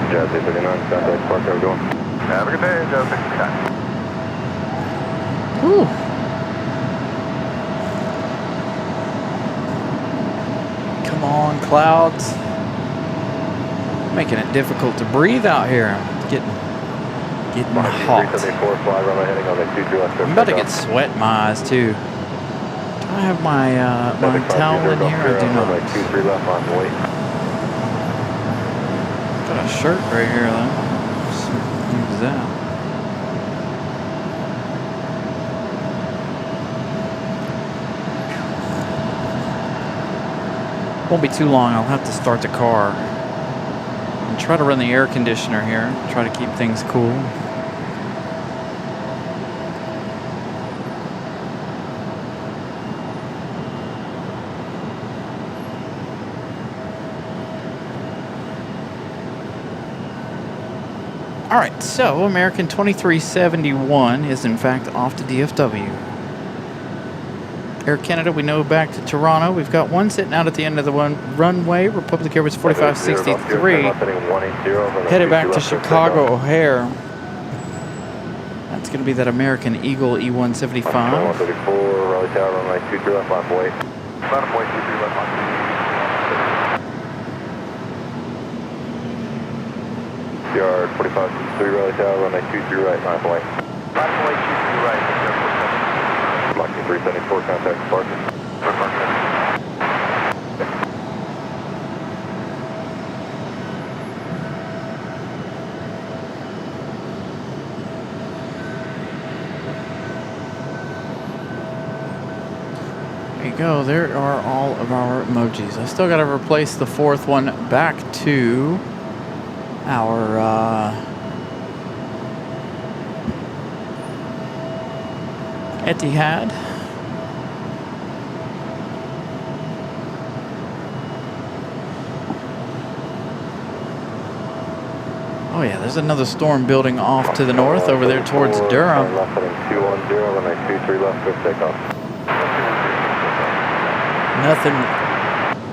Jazz 839, contact departure, how we doing? Have a good day, Jazz 839. Whew. Come on, clouds. Making it difficult to breathe out here. It's getting hot. 374, fly runway heading on the 23 left, I'm about to get sweat in my eyes too. Do I have my towel in here? I do not. Runway 23 left, mile wait. Got a shirt right here though. Just use that. Won't be too long. I'll have to start the car and try to run the air conditioner here. Try to keep things cool. All right, so American 2371 is in fact off to DFW. Air Canada, we know back to Toronto. We've got one sitting out at the end of the runway. Republic Airways 4563 headed back to Chicago O'Hare. That's going to be that American Eagle E175. 134, Raleigh Tower, runway 23 left, line of weight. Line of weight, 23 left line. CR 4563, Raleigh Tower, runway 23 right, line of weight. Line of weight, 23 right, Mach 374, contact departure. There you go. There are all of our emojis. I still got to replace the fourth one back to our Etihad. Oh yeah, there's another storm building off to the north over there towards Durham. Left heading 210, runway 23 left, good takeoff.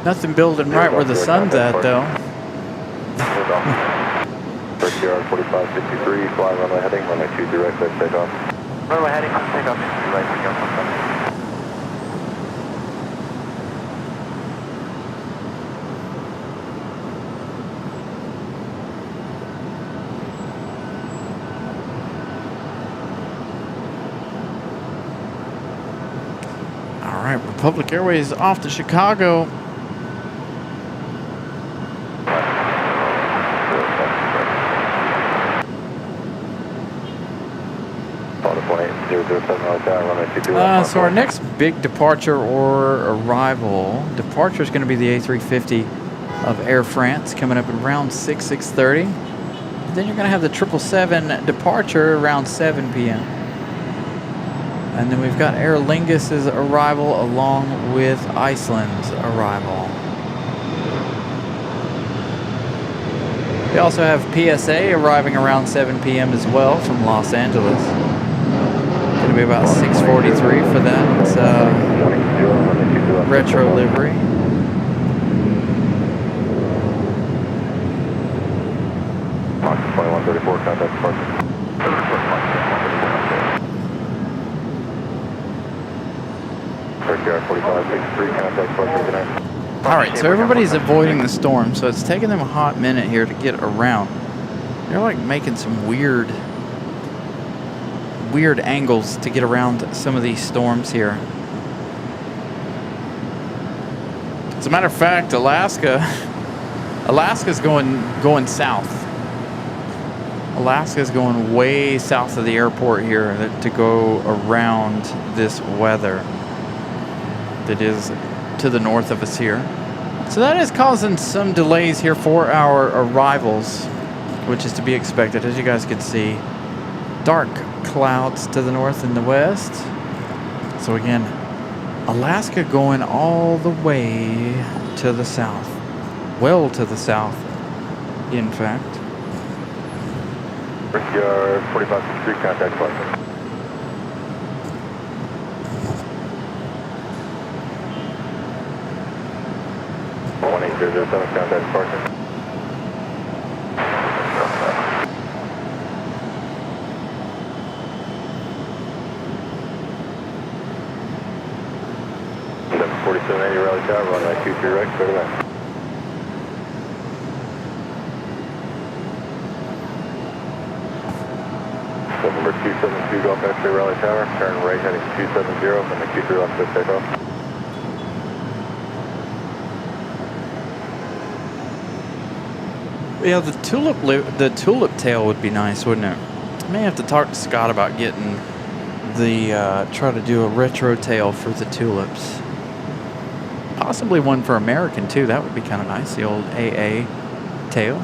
Nothing building right where the sun's at though. First CR 4563, fly runway heading, runway 23 right, good takeoff. Runway heading, take off 23 right, we got All right, Republic Airways off to Chicago. So our next big departure or arrival, departure is going to be the A350 of Air France coming up around 6:30. Then you're going to have the 777 departure around 7 p.m. And then we've got Aer Lingus' arrival along with Iceland's arrival. We also have PSA arriving around 7 p.m. as well from Los Angeles. Going to be about 6:43 for that retro livery. Mach 2134, contact departure. RCR 4563, contact departure tonight. All right, so everybody's avoiding the storm, so it's taking them a hot minute here to get around. They're like making some weird angles to get around some of these storms here. As a matter of fact, Alaska's going south. Alaska's going way south of the airport here to go around this weather that is to the north of us here. So that is causing some delays here for our arrivals, which is to be expected. As you guys can see, dark clouds to the north and the west. So again, Alaska going all the way to the south. Well to the south, in fact. RCR 4563, contact departure. Contact departure. Raleigh Tower, runway 23 right, clear to land. Number 272 Golf X-ray Raleigh Tower, turn right heading 270, and the Q3 left to take off. Yeah, the tulip tail would be nice, wouldn't it? I may have to talk to Scott about getting the try to do a retro tail for the tulips. Possibly one for American too. That would be kind of nice. The old AA tail.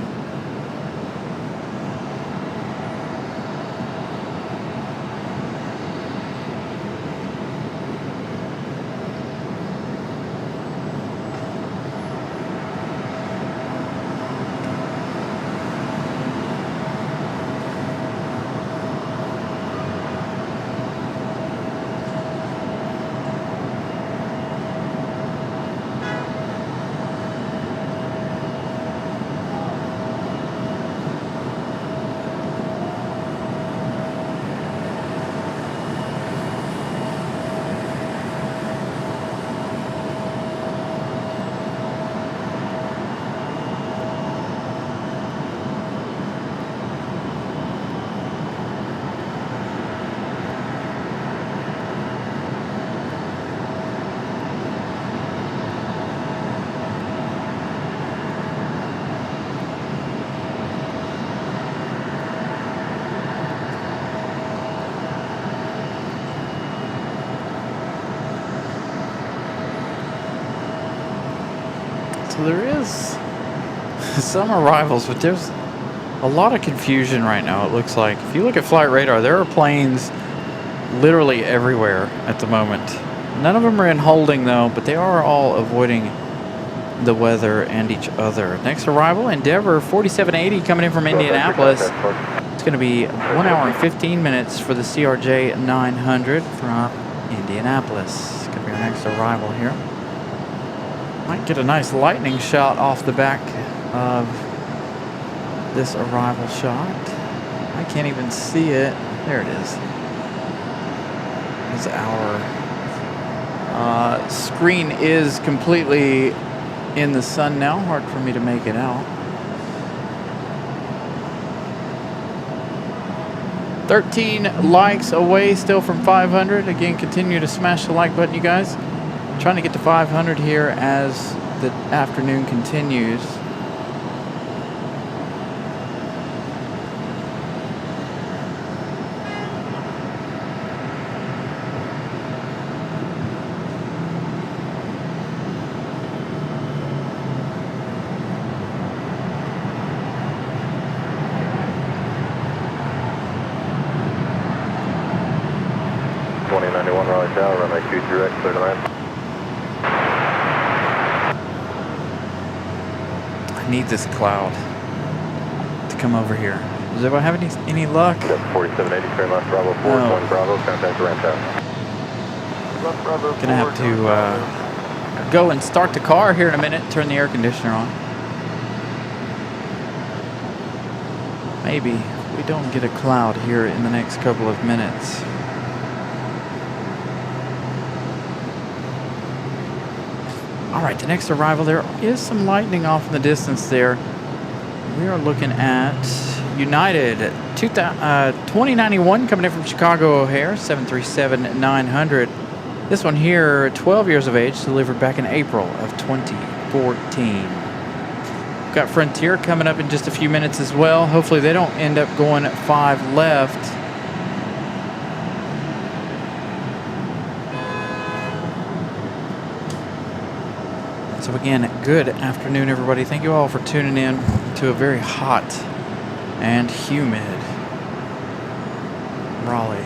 So there is some arrivals, but there's a lot of confusion right now, it looks like. If you look at flight radar, there are planes literally everywhere at the moment. None of them are in holding, though, but they are all avoiding the weather and each other. Next arrival, Endeavor 4780 coming in from Indianapolis. It's going to be 1 hour and 15 minutes for the CRJ 900 from Indianapolis. It's going to be our next arrival here. Might get a nice lightning shot off the back of this arrival shot. I can't even see it. There it is. This our screen is completely in the sun now. Hard for me to make it out. 13 likes away still from 500. Again, continue to smash the like button, you guys. Trying to get to 500 here as the afternoon continues. Raleigh Tower, runway 23X, clear to land. I need this cloud to come over here. Does everyone have any luck? 4780, turn left, Bravo 4, No. 1 Bravo, contact the ramp tower. Left Bravo. Gonna have to go and start the car here in a minute. Turn the air conditioner on. Maybe we don't get a cloud here in the next couple of minutes. All right, the next arrival, there is some lightning off in the distance there. We are looking at United 2091 coming in from Chicago O'Hare, 737-900. This one here, 12 years of age, delivered back in April of 2014. We've got Frontier coming up in just a few minutes as well. Hopefully they don't end up going 5 left. So again, good afternoon, everybody. Thank you all for tuning in to a very hot and humid Raleigh.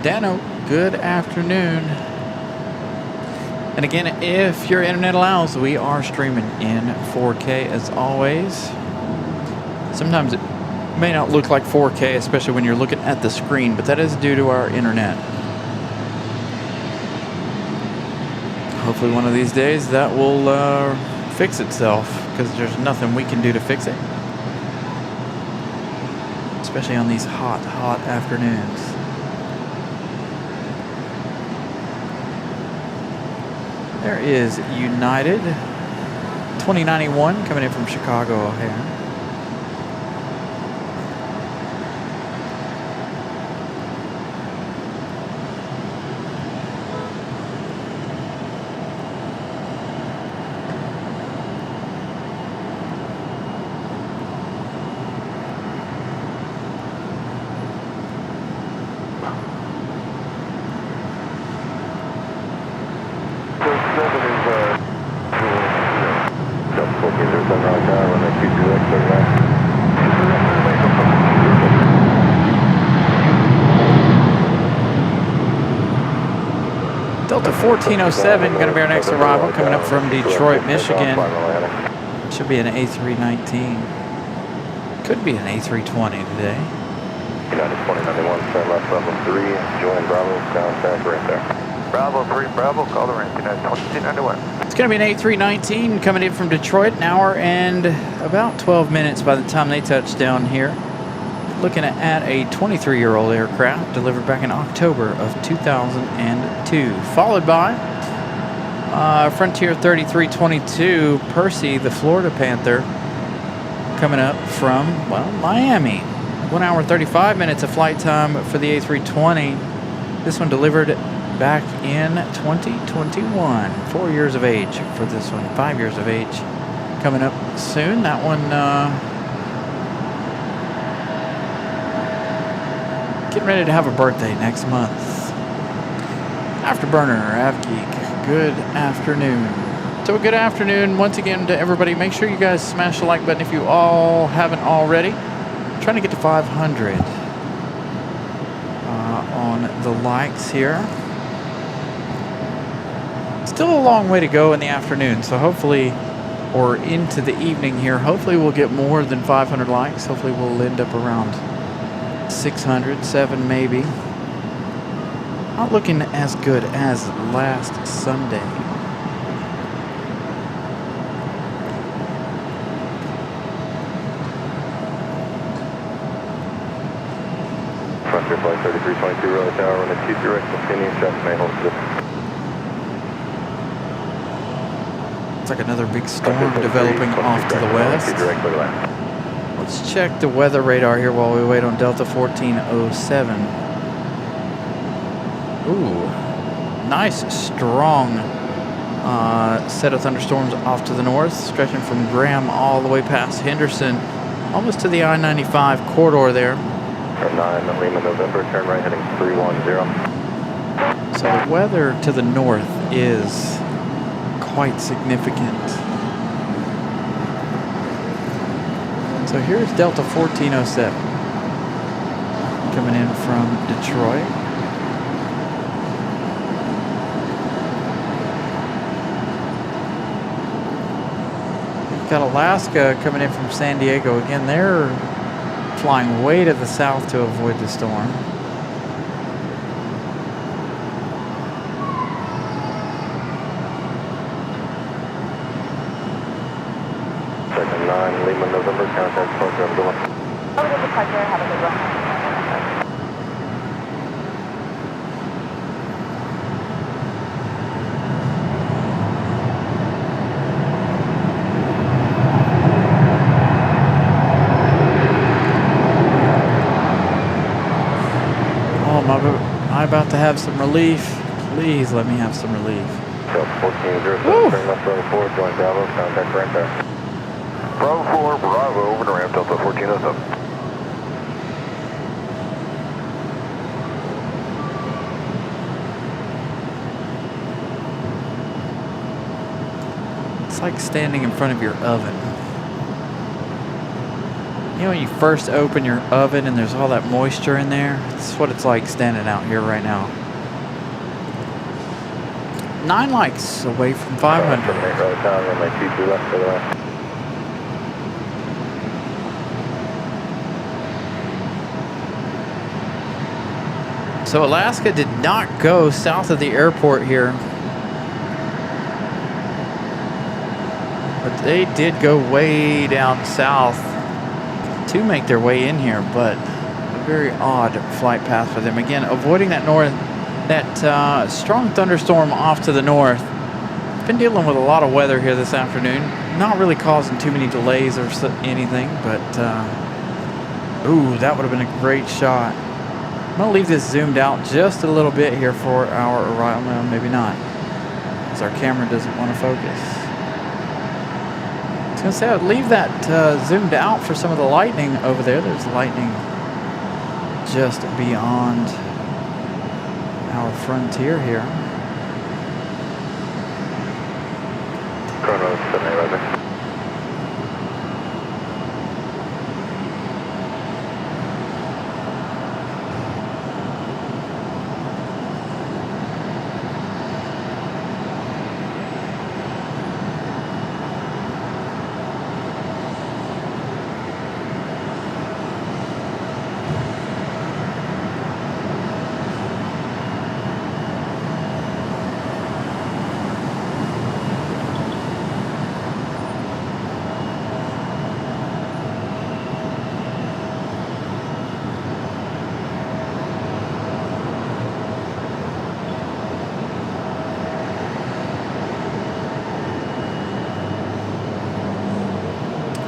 Dano, good afternoon. And again, if your internet allows, we are streaming in 4K as always. Sometimes it may not look like 4K, especially when you're looking at the screen, but that is due to our internet. Hopefully one of these days that will fix itself, because there's nothing we can do to fix it. Especially on these hot, hot afternoons. There is United 2091 coming in from Chicago O'Hare. Delta 1407 going to be our next arrival, coming up from Detroit, Michigan. Should be an A319. Could be an A320 today. United 2091, turn left, Bravo 3, join Bravo, contact ramp there. Bravo 3, Bravo, call the ramp, United 2291. It's going to be an A319 coming in from Detroit, an hour and about 12 minutes by the time they touch down here. Looking at a 23-year-old aircraft delivered back in October of 2002, followed by Frontier 3322 Percy, the Florida Panther, coming up from, well, Miami. 1 hour 35 minutes of flight time for the A320. This one delivered back in 2021. 4 years of age for this one. 5 years of age coming up soon. That one getting ready to have a birthday next month. Afterburner, AvGeek, good afternoon. So good afternoon once again to everybody. Make sure you guys smash the like button if you all haven't already. I'm trying to get to 500 on the likes here. Still a long way to go in the afternoon, so hopefully, or into the evening here, hopefully we'll get more than 500 likes. Hopefully we'll end up around 600, 7 maybe. Not looking as good as last Sunday. Frontier Flight 3322 Raleigh Tower, when the chief direct continuing traffic may hold position. It's like another big storm developing off to the west. Let's check the weather radar here while we wait on Delta 1407. Ooh, nice strong set of thunderstorms off to the north, stretching from Graham all the way past Henderson, almost to the I-95 corridor there. 9 Lima November, turn right heading 310. So the weather to the north is quite significant. So here's Delta 1407 coming in from Detroit. We've got Alaska coming in from San Diego. Again, they're flying way to the south to avoid the storm. Second 9 Lima November, contact departure of Durham. Have a good departure, have a good one. Am I about to have some relief? Please let me have some relief. Delta 1407, turn left Bravo 4, join Bravo, contact ramp there. Bravo 4, Bravo, over to ramp Delta 1407. It's like standing in front of your oven. You know when you first open your oven and there's all that moisture in there? That's what it's like standing out here right now. 9 likes away from 500. So Alaska did not go south of the airport here. But they did go way down south to make their way in here, but a very odd flight path for them. Again, avoiding that strong thunderstorm off to the north. Been dealing with a lot of weather here this afternoon. Not really causing too many delays or anything, but ooh, that would have been a great shot. I'm gonna leave this zoomed out just a little bit here for our arrival. Well, maybe not, because our camera doesn't want to focus. I was going to say, I'd leave that zoomed out for some of the lightning over there. There's lightning just beyond our frontier here. Chrono 711.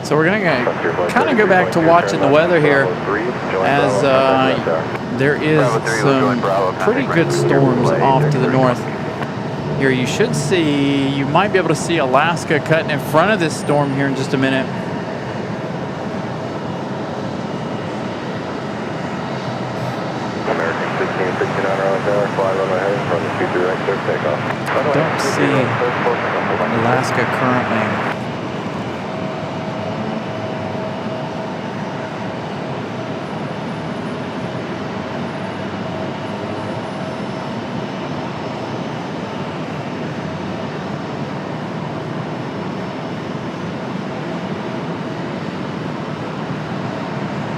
So we're going to kind of go back to watching the weather here as there is Bravo 3 will join some Bravo, pretty contact good Ramp storms Pier, off to the 33. north. Here you should see, you might be able to see Alaska cutting in front of this storm here in just a minute. American 1669 Raleigh Tower, fly runway heading from the 2 direct clear takeoff. Don't see Alaska currently.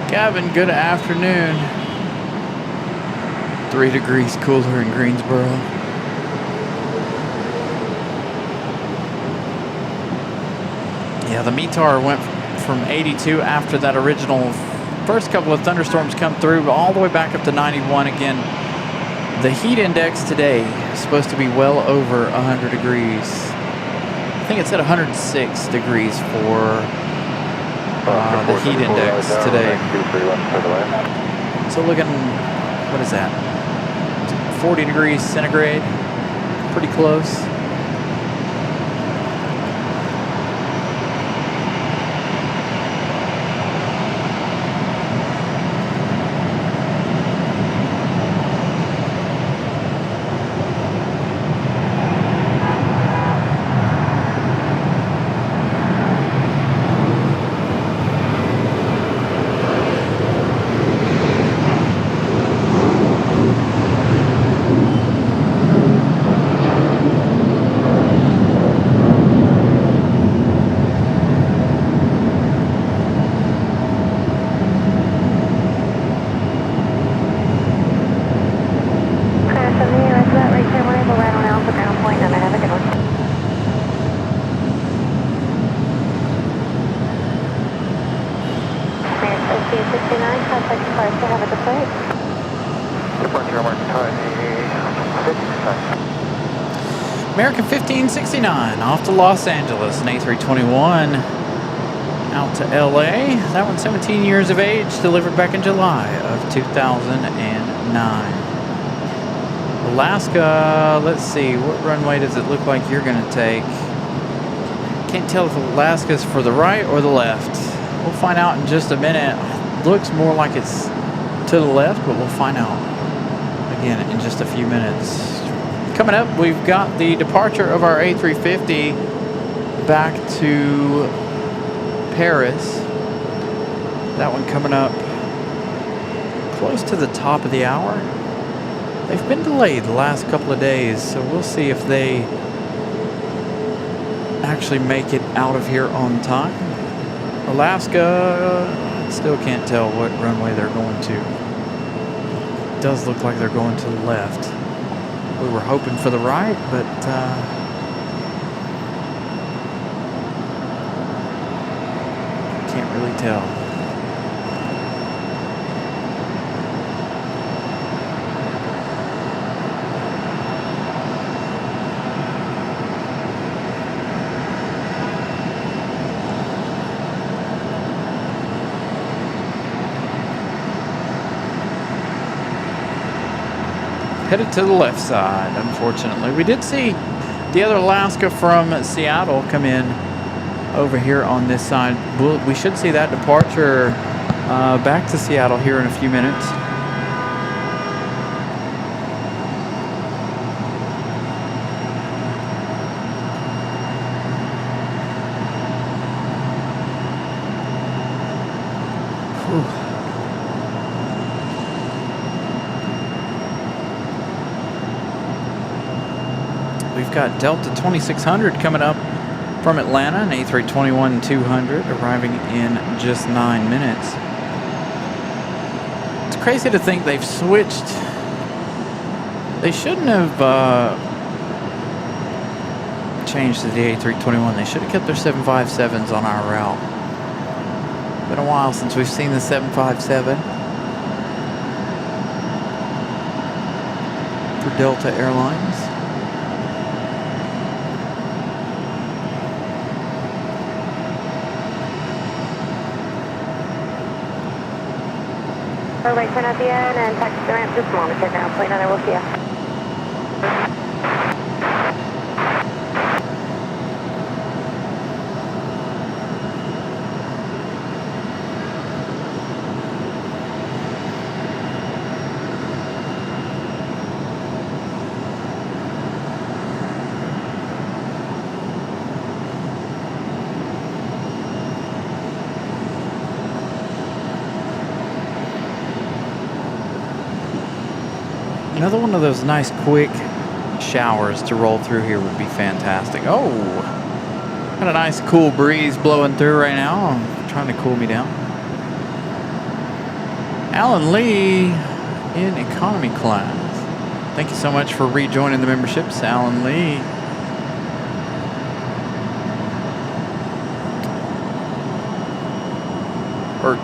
Gavin, good afternoon. 3 degrees cooler in Greensboro. Yeah, the METAR went from 82 after that original first couple of thunderstorms come through, all the way back up to 91 again. The heat index today is supposed to be well over 100 degrees. I think it's at 106 degrees for the heat index today. So looking, what is that? 40 degrees centigrade, pretty close. American 1569 off to Los Angeles, an A321 out to LA. That one's 17 years of age, delivered back in July of 2009. Alaska, let's see, what runway does it look like you're going to take? Can't tell if Alaska's for the right or the left. We'll find out in just a minute. Looks more like it's to the left, but we'll find out again in just a few minutes. Coming up, we've got the departure of our A350 back to Paris. That one coming up close to the top of the hour. They've been delayed the last couple of days, so we'll see if they actually make it out of here on time. Alaska, still can't tell what runway they're going to. It does look like they're going to the left. We were hoping for the right, but can't really tell. Headed to the left side, unfortunately. We did see the other Alaska from Seattle come in over here on this side. We should see that departure back to Seattle here in a few minutes. Whew. We've got Delta 2600 coming up from Atlanta, an A321-200, arriving in just 9 minutes. It's crazy to think they've switched. They shouldn't have changed to the A321. They should have kept their 757s on our route. Been a while since we've seen the 757 for Delta Airlines. Right turn at the end and taxi the ramp just a moment. Check now. Plane under, we'll see ya. Another one of those nice quick showers to roll through here would be fantastic. Oh, got a nice cool breeze blowing through right now. Trying to cool me down. Alan Lee in economy class. Thank you so much for rejoining the memberships, Alan Lee. Or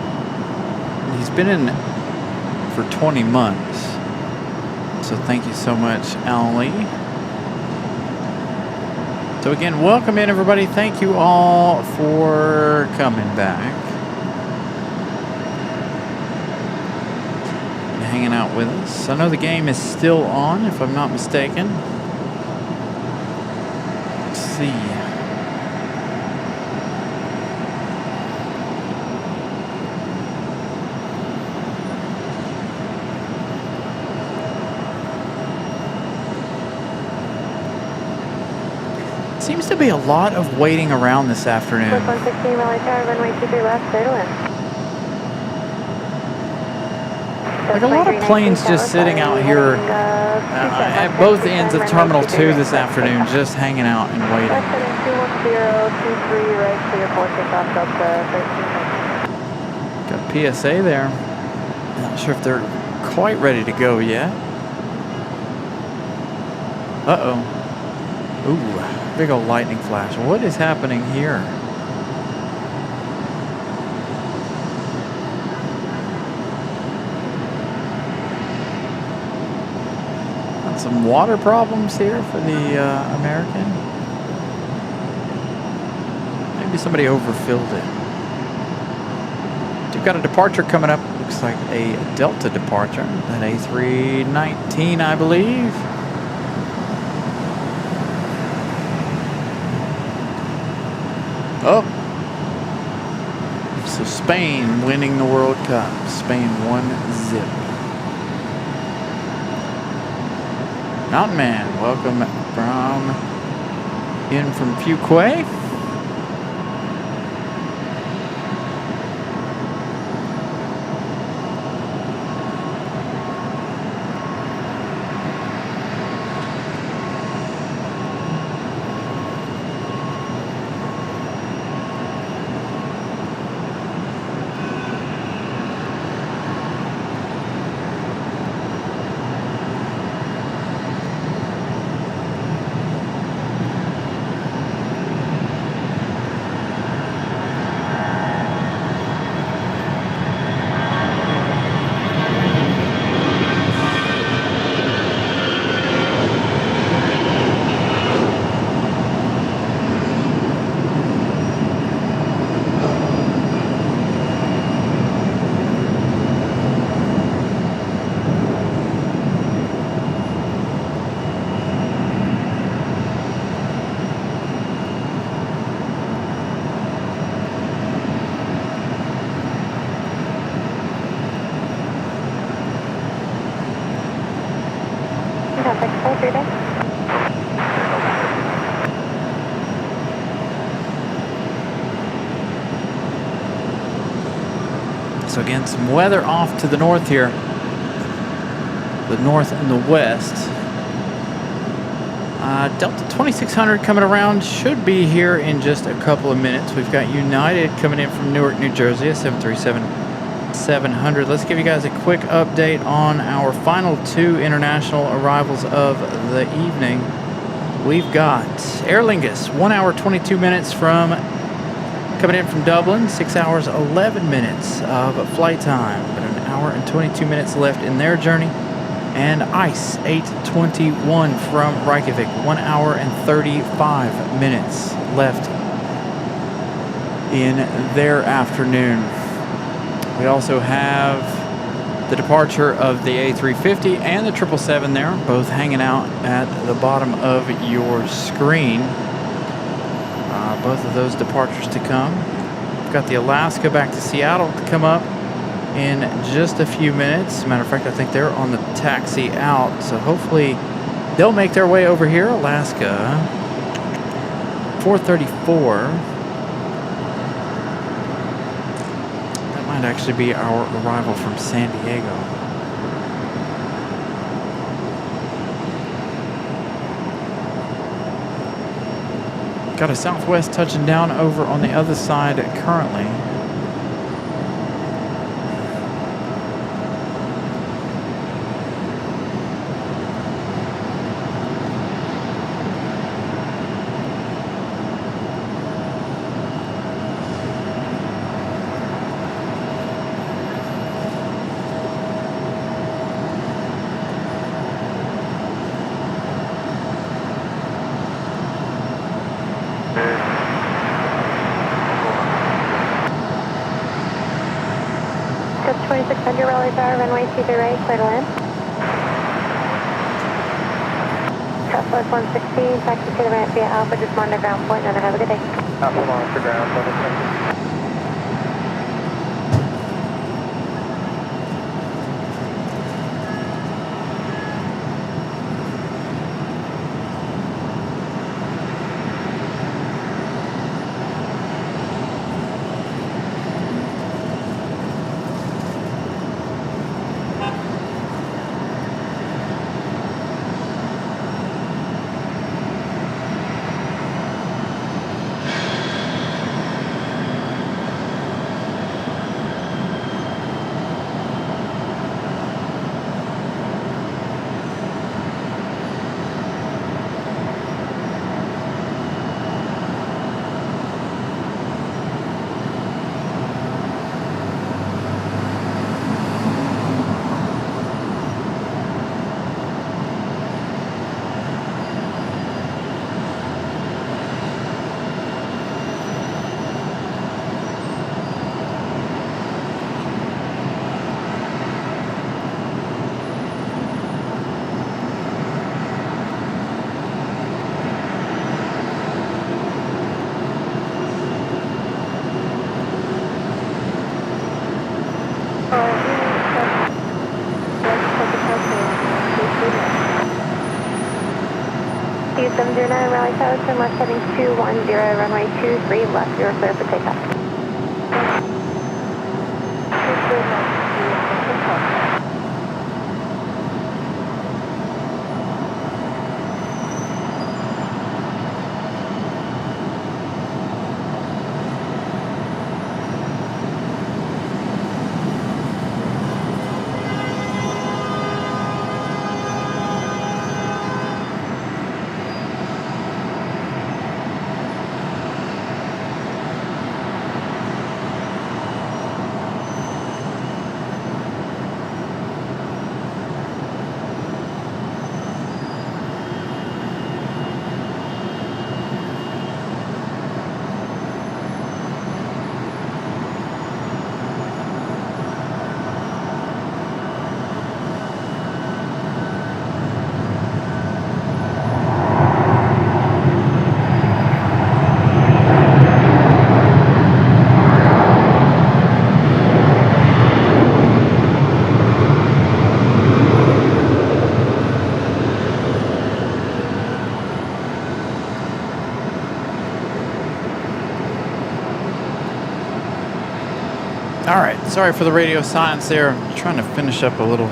he's been in for 20 months. So thank you so much, Alan Lee. So again, welcome in everybody. Thank you all for coming back and hanging out with us. I know the game is still on, if I'm not mistaken. Let's see. Seems to be a lot of waiting around this afternoon. 116 Raleigh Tower, runway 23 left, clear to land. Like a lot of planes just sitting out here at both ends of Terminal 2 this afternoon, just hanging out and waiting. Left heading 21023, right, clear 4, take off Delta 13. Got PSA there. Not sure if they're quite ready to go yet. Uh-oh. Ooh. Big old lightning flash. What is happening here? Got some water problems here for the American. Maybe somebody overfilled it. We've got a departure coming up. Looks like a Delta departure. That A319, I believe. Oh, so Spain winning the World Cup. Spain 1-0. Mountain Man, welcome from Fuquay. So again, some weather off to the north here. The north and the west. Delta 2600 coming around, should be here in just a couple of minutes. We've got United coming in from Newark, New Jersey, a 737-700. Let's give you guys a quick update on our final 2 international arrivals of the evening. We've got Aer Lingus, 1 hour 22 minutes from coming in from Dublin, 6 hours 11 minutes of flight time, but an hour and 22 minutes left in their journey. And ICE 821 from Reykjavik, 1 hour and 35 minutes left in their afternoon. We also have the departure of the A350 and the 777 there, both hanging out at the bottom of your screen. Both of those departures to come. We've got the Alaska back to Seattle to come up in just a few minutes. As a matter of fact, I think they're on the taxi out, so hopefully they'll make their way over here. Alaska, 4:34. That might actually be our arrival from San Diego. Got a Southwest touching down over on the other side currently. That's 2600 Raleigh Tower, runway 23 right, clear to land. Southwest 116, taxi to the ramp via Alpha, just monitor ground point, and have a good day. Alpha monitor ground, level 20. Q709 Raleigh Tower, turn left heading 210, runway 23 left, you're clear for takeoff. Sorry for the radio silence there. I'm trying to finish up a little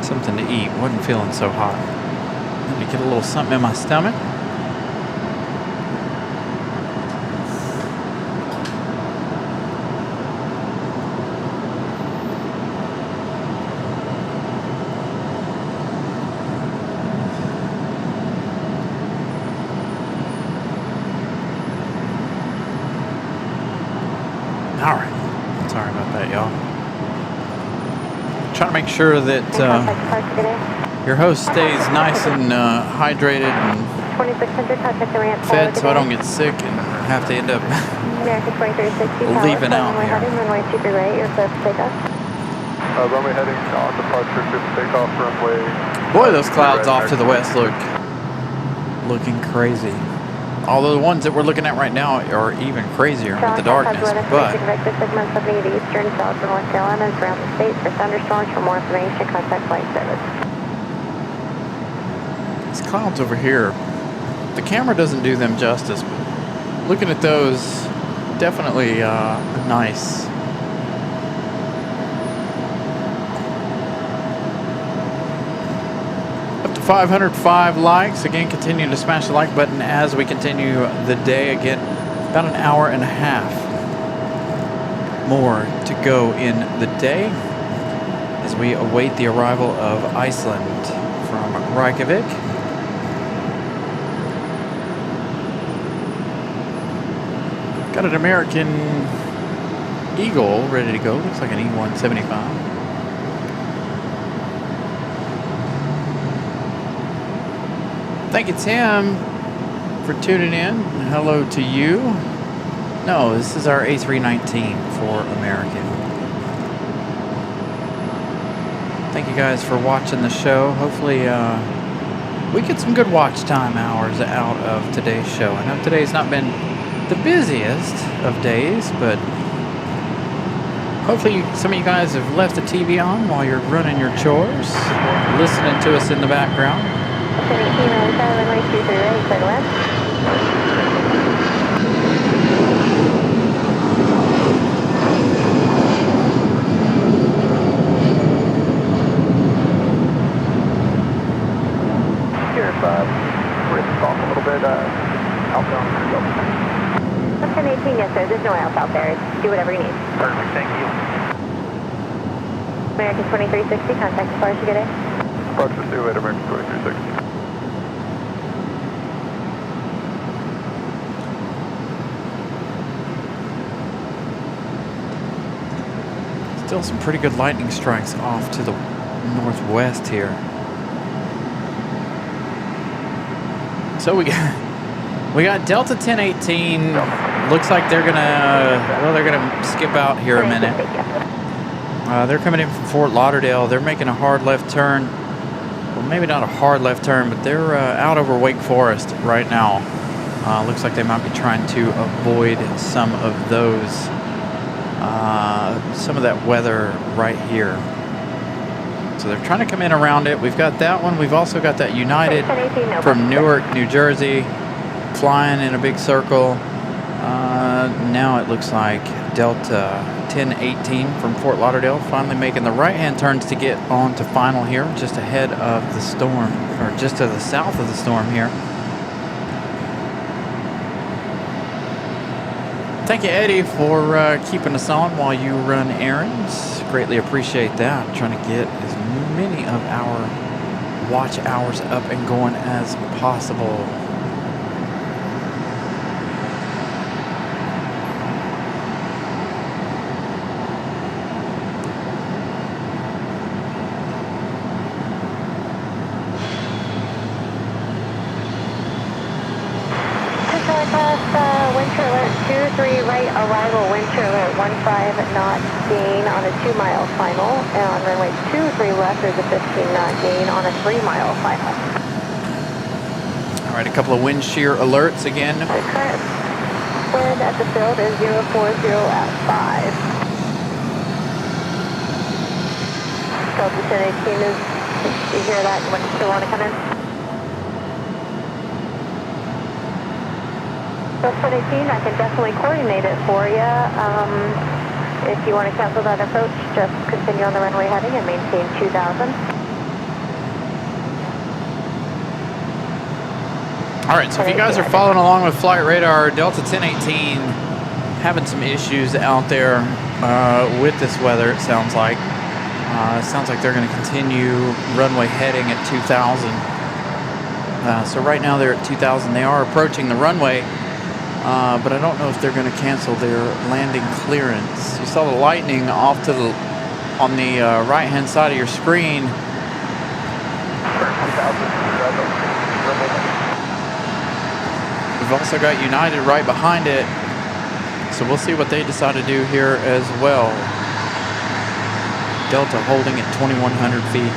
something to eat. Wasn't feeling so hot. Let me get a little something in my stomach. All right. Sorry about that, y'all. Trying to make sure that your host stays nice and hydrated and fed so I don't get sick and have to end up leaving out here. Runway 23 right, you're clear for takeoff. Runway heading on departure to takeoff runway. Boy, those clouds off to the west looking crazy. Although the ones that we're looking at right now are even crazier with the darkness. But segment 78 Eastern, south to North Carolina, around the state for thunderstorms. For more information, contact flight service. these clouds over here, the camera doesn't do them justice. But looking at those, definitely nice. Up to 505 likes. Again, continue to smash the like button as we continue the day. Again, about an hour and a half more to go in the day as we await the arrival of Iceland from Reykjavik. Got an American Eagle ready to go. Looks like an E-175. Thank you, Tim, for tuning in. Hello to you. No, this is our A319 for American. Thank you guys for watching the show. Hopefully, we get some good watch time hours out of today's show. I know today's not been the busiest of days, but hopefully some of you guys have left the TV on while you're running your chores, listening to us in the background. Here, risk off a little bit, outbound through Delta. 1018, yes sir, there's no else out there. Do whatever you need. Perfect, thank you. American 2360, contact as far as you get in. Departure, see you later, American 2360. Still some pretty good lightning strikes off to the northwest here. So we got Delta 1018. Looks like they're gonna skip out here a minute. They're coming in from Fort Lauderdale. They're making a hard left turn. Well, maybe not a hard left turn, but they're out over Wake Forest right now. Looks like they might be trying to avoid some of those, some of that weather right here. So they're trying to come in around it. We've got that one. We've also got that United from Newark, New Jersey, flying in a big circle. Now it looks like Delta 1018 from Fort Lauderdale finally making the right-hand turns to get on to final here, just ahead of the storm, or just to the south of the storm here. Thank you, Eddie, for keeping us on while you run errands. Greatly appreciate that. Trying to get as many of our watch hours up and going as possible. Arrival, wind chill alert 15 knot gain on a 2-mile final, and on runway 23 left there's a 15-knot gain on a 3-mile final. All right, a couple of wind shear alerts again. The current wind at the field is 040 at 5. Delta 1018 is, you hear that? You still want to come in? Delta 1018, I can definitely coordinate it for you. If you want to cancel that approach, just continue on the runway heading and maintain 2000. All right, so if you guys are following along with Flight Radar, Delta 1018 having some issues out there with this weather, it sounds like. It sounds like they're going to continue runway heading at 2000. So right now they're at 2000. They are approaching the runway. But I don't know if they're going to cancel their landing clearance. You saw the lightning off to the on the right-hand side of your screen. We've also got United right behind it, so we'll see what they decide to do here as well. Delta holding at 2,100 feet.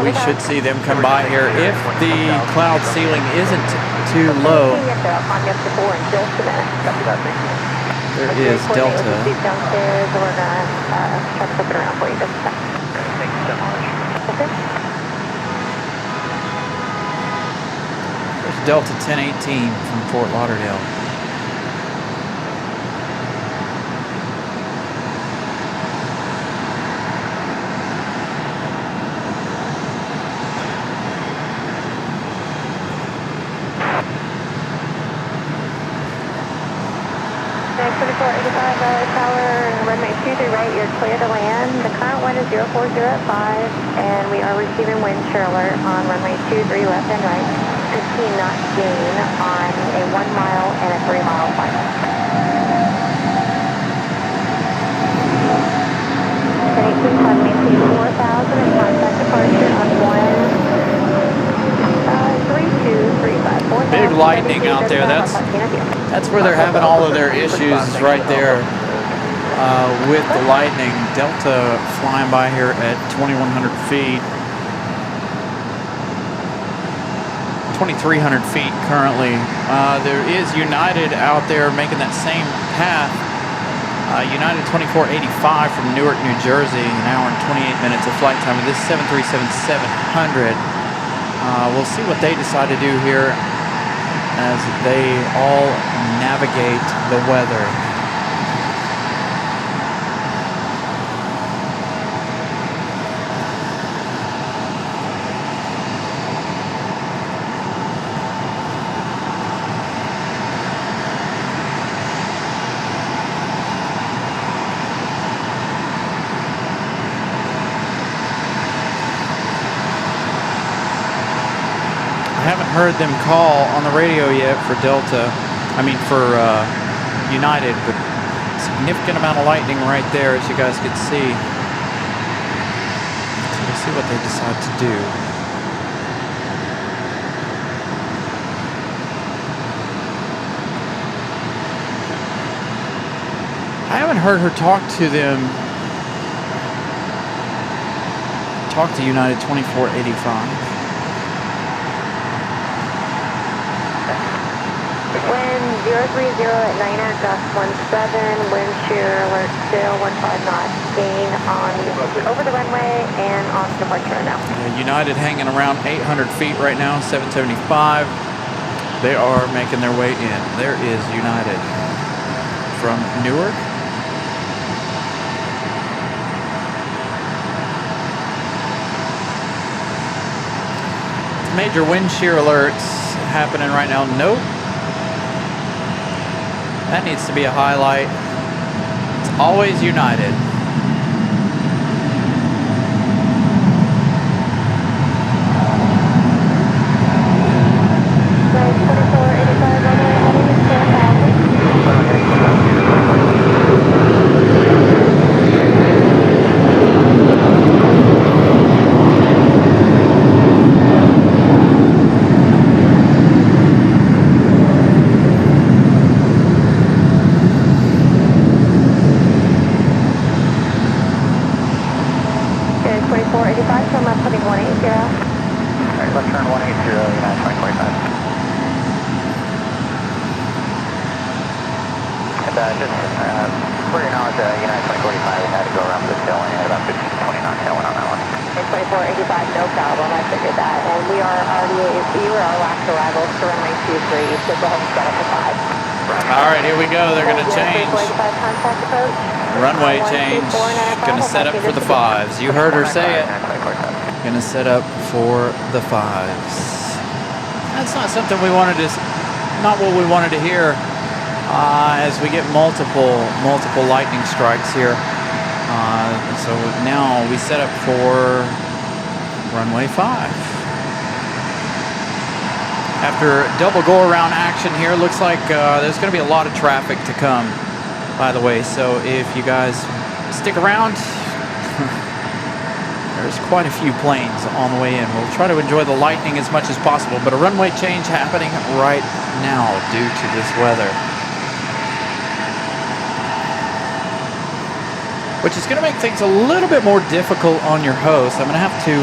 We should see them come by here if the cloud ceiling isn't too low. There is Delta. Downstairs, we're gonna try to flip it around for you just a second. Thank you so much. Okay. There's Delta 1018 from Fort Lauderdale. Next 2485 Raleigh Tower, runway 23 right, you're clear to land. The current wind is 040 at 5, and we are receiving wind shear alert on runway 23 left and right. 15 knot gain on a 1 mile and a 3 mile final. 1018, climb maintain 4,000 and contact departure on 13235. Big lightning out there. That's where they're having all of their issues right there with the lightning. Delta flying by here at 2,100 feet. 2,300 feet currently. There is United out there making that same path. United 2485 from Newark, New Jersey, an hour and 28 minutes of flight time. This is 737-700. We'll see what they decide to do here as they all navigate the weather. Heard them call on the radio yet for Delta, for United, but significant amount of lightning right there, as you guys can see. So we'll see what they decide to do. I haven't heard her talk to United 2485. Wind 030 at 9 aircraft 17, wind shear alert still 15 knots, gain on over the runway and on departure now. Yeah, United hanging around 800 feet right now, 775. They are making their way in. There is United from Newark. Major wind shear alerts happening right now. Nope. That needs to be a highlight. It's always United. For your knowledge, United 2485, we had to go around this hill and had about 15 to 20 knots tailwind on that one. 2485, no problem, I figured that. And we are already, you were our last arrival to runway 23, so go ahead and set up to 5. All right, here we go. They're going to change. Runway change. Going to set up for the 5s. You heard her say it. Going to set up for the 5s. That's not something we wanted to, not what we wanted to hear. As we get multiple lightning strikes here. So now we set up for runway 5. After double go-around action here, looks like there's going to be a lot of traffic to come, by the way. So if you guys stick around, there's quite a few planes on the way in. We'll try to enjoy the lightning as much as possible, but a runway change happening right now due to this weather. which is going to make things a little bit more difficult on your host. I'm going to have to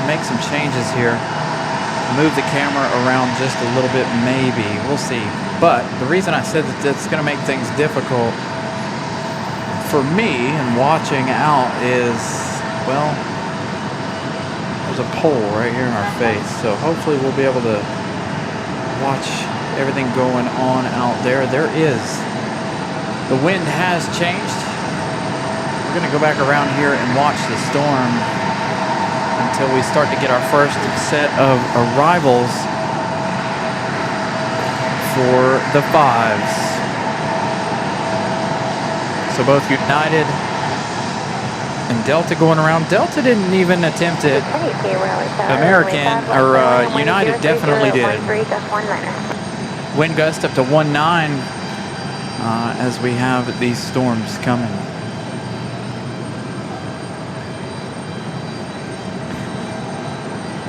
make some changes here. Move the camera around just a little bit, maybe. We'll see. But the reason I said that it's going to make things difficult for me and watching out is, well, there's a pole right here in our face. So hopefully we'll be able to watch everything going on out there. The wind has changed. We're going to go back around here and watch the storm until we start to get our first set of arrivals for the 5s. So both United and Delta going around. Delta didn't even attempt it. American, or United definitely did. Wind gust up to 19 as we have these storms coming.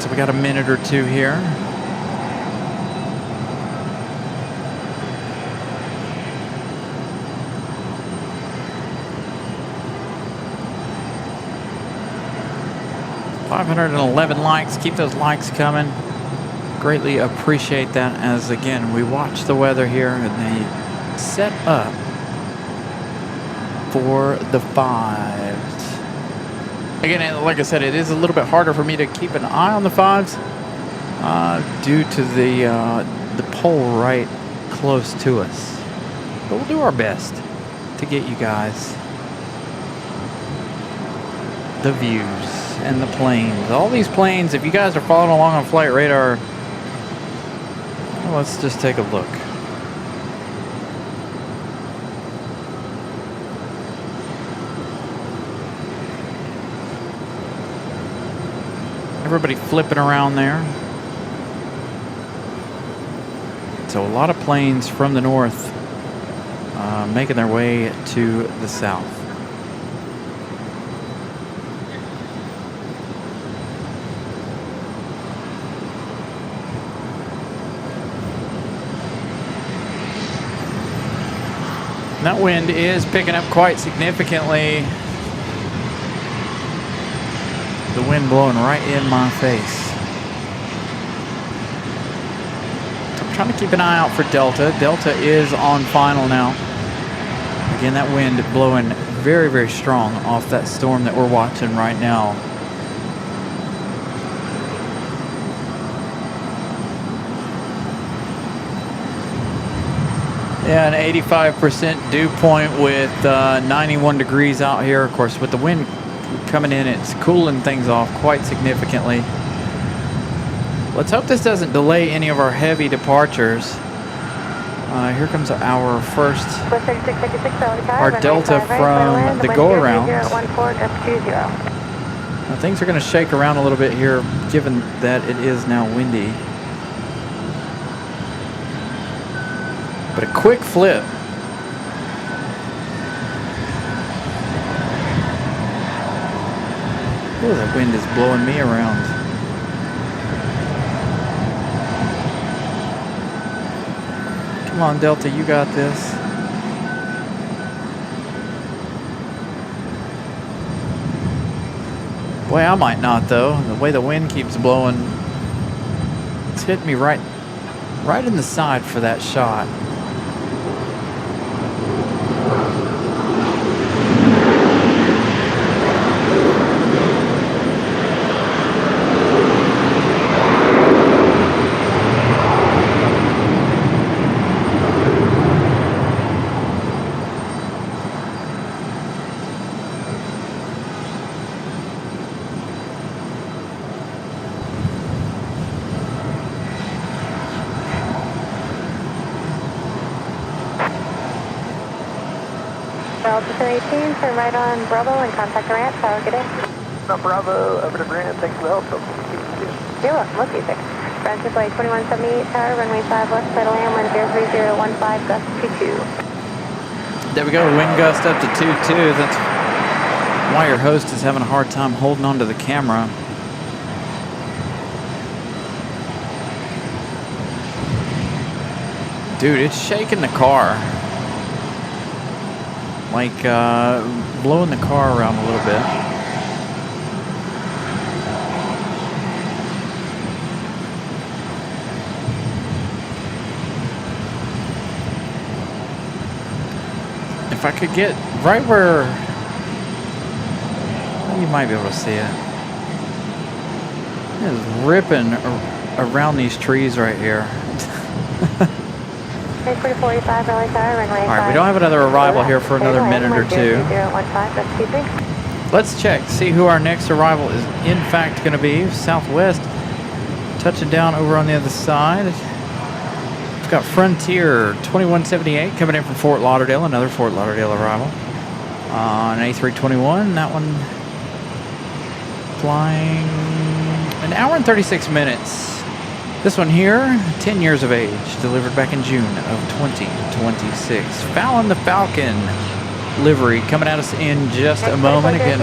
So we got a minute or two here. $511 likes. Keep those likes coming. Greatly appreciate that, as again we watch the weather here and they set up for the 5s. Again, like I said, it is a little bit harder for me to keep an eye on the 5s due to the pole right close to us. But we'll do our best to get you guys the views and the planes. All these planes, if you guys are following along on Flight Radar, well, let's just take a look. Everybody flipping around there. So a lot of planes from the north making their way to the south. That wind is picking up quite significantly. The wind blowing right in my face. I'm trying to keep an eye out for Delta. Delta is on final now. Again, that wind blowing very, very strong off that storm that we're watching right now. Yeah, an 85% dew point with 91 degrees out here. Of course, with the wind coming in, it's cooling things off quite significantly. Let's hope this doesn't delay any of our heavy departures. Here comes our first, our Delta from the go-around. Now, things are going to shake around a little bit here, given that it is now windy. But a quick flip. Oh, that wind is blowing me around. Come on, Delta, you got this. Boy, I might not, though. The way the wind keeps blowing, it's hit me right in the side for that shot. Delta 18, turn right on Bravo and contact the ramp. Have a good day. On Bravo, over to Grant. Thanks for the help. You're welcome. We'll see you, sir. Ground AAA 2178 tower, runway 5 left, clear to land, wind 03015, gust 22. There we go, wind gust up to 22. That's why your host is having a hard time holding onto the camera. Dude, it's shaking the car. Like, blowing the car around a little bit. If I could get right where, you might be able to see it. It is ripping around these trees right here. Alright, we don't have another arrival here for another minute or two. Let's check, see who our next arrival is in fact going to be. Southwest, touching down over on the other side. We've got Frontier 2178 coming in from Fort Lauderdale, another Fort Lauderdale arrival. On A321, that one flying an hour and 36 minutes. This one here, 10 years of age, delivered back in June of 2026. Fallon the Falcon livery coming at us in just a moment. Again,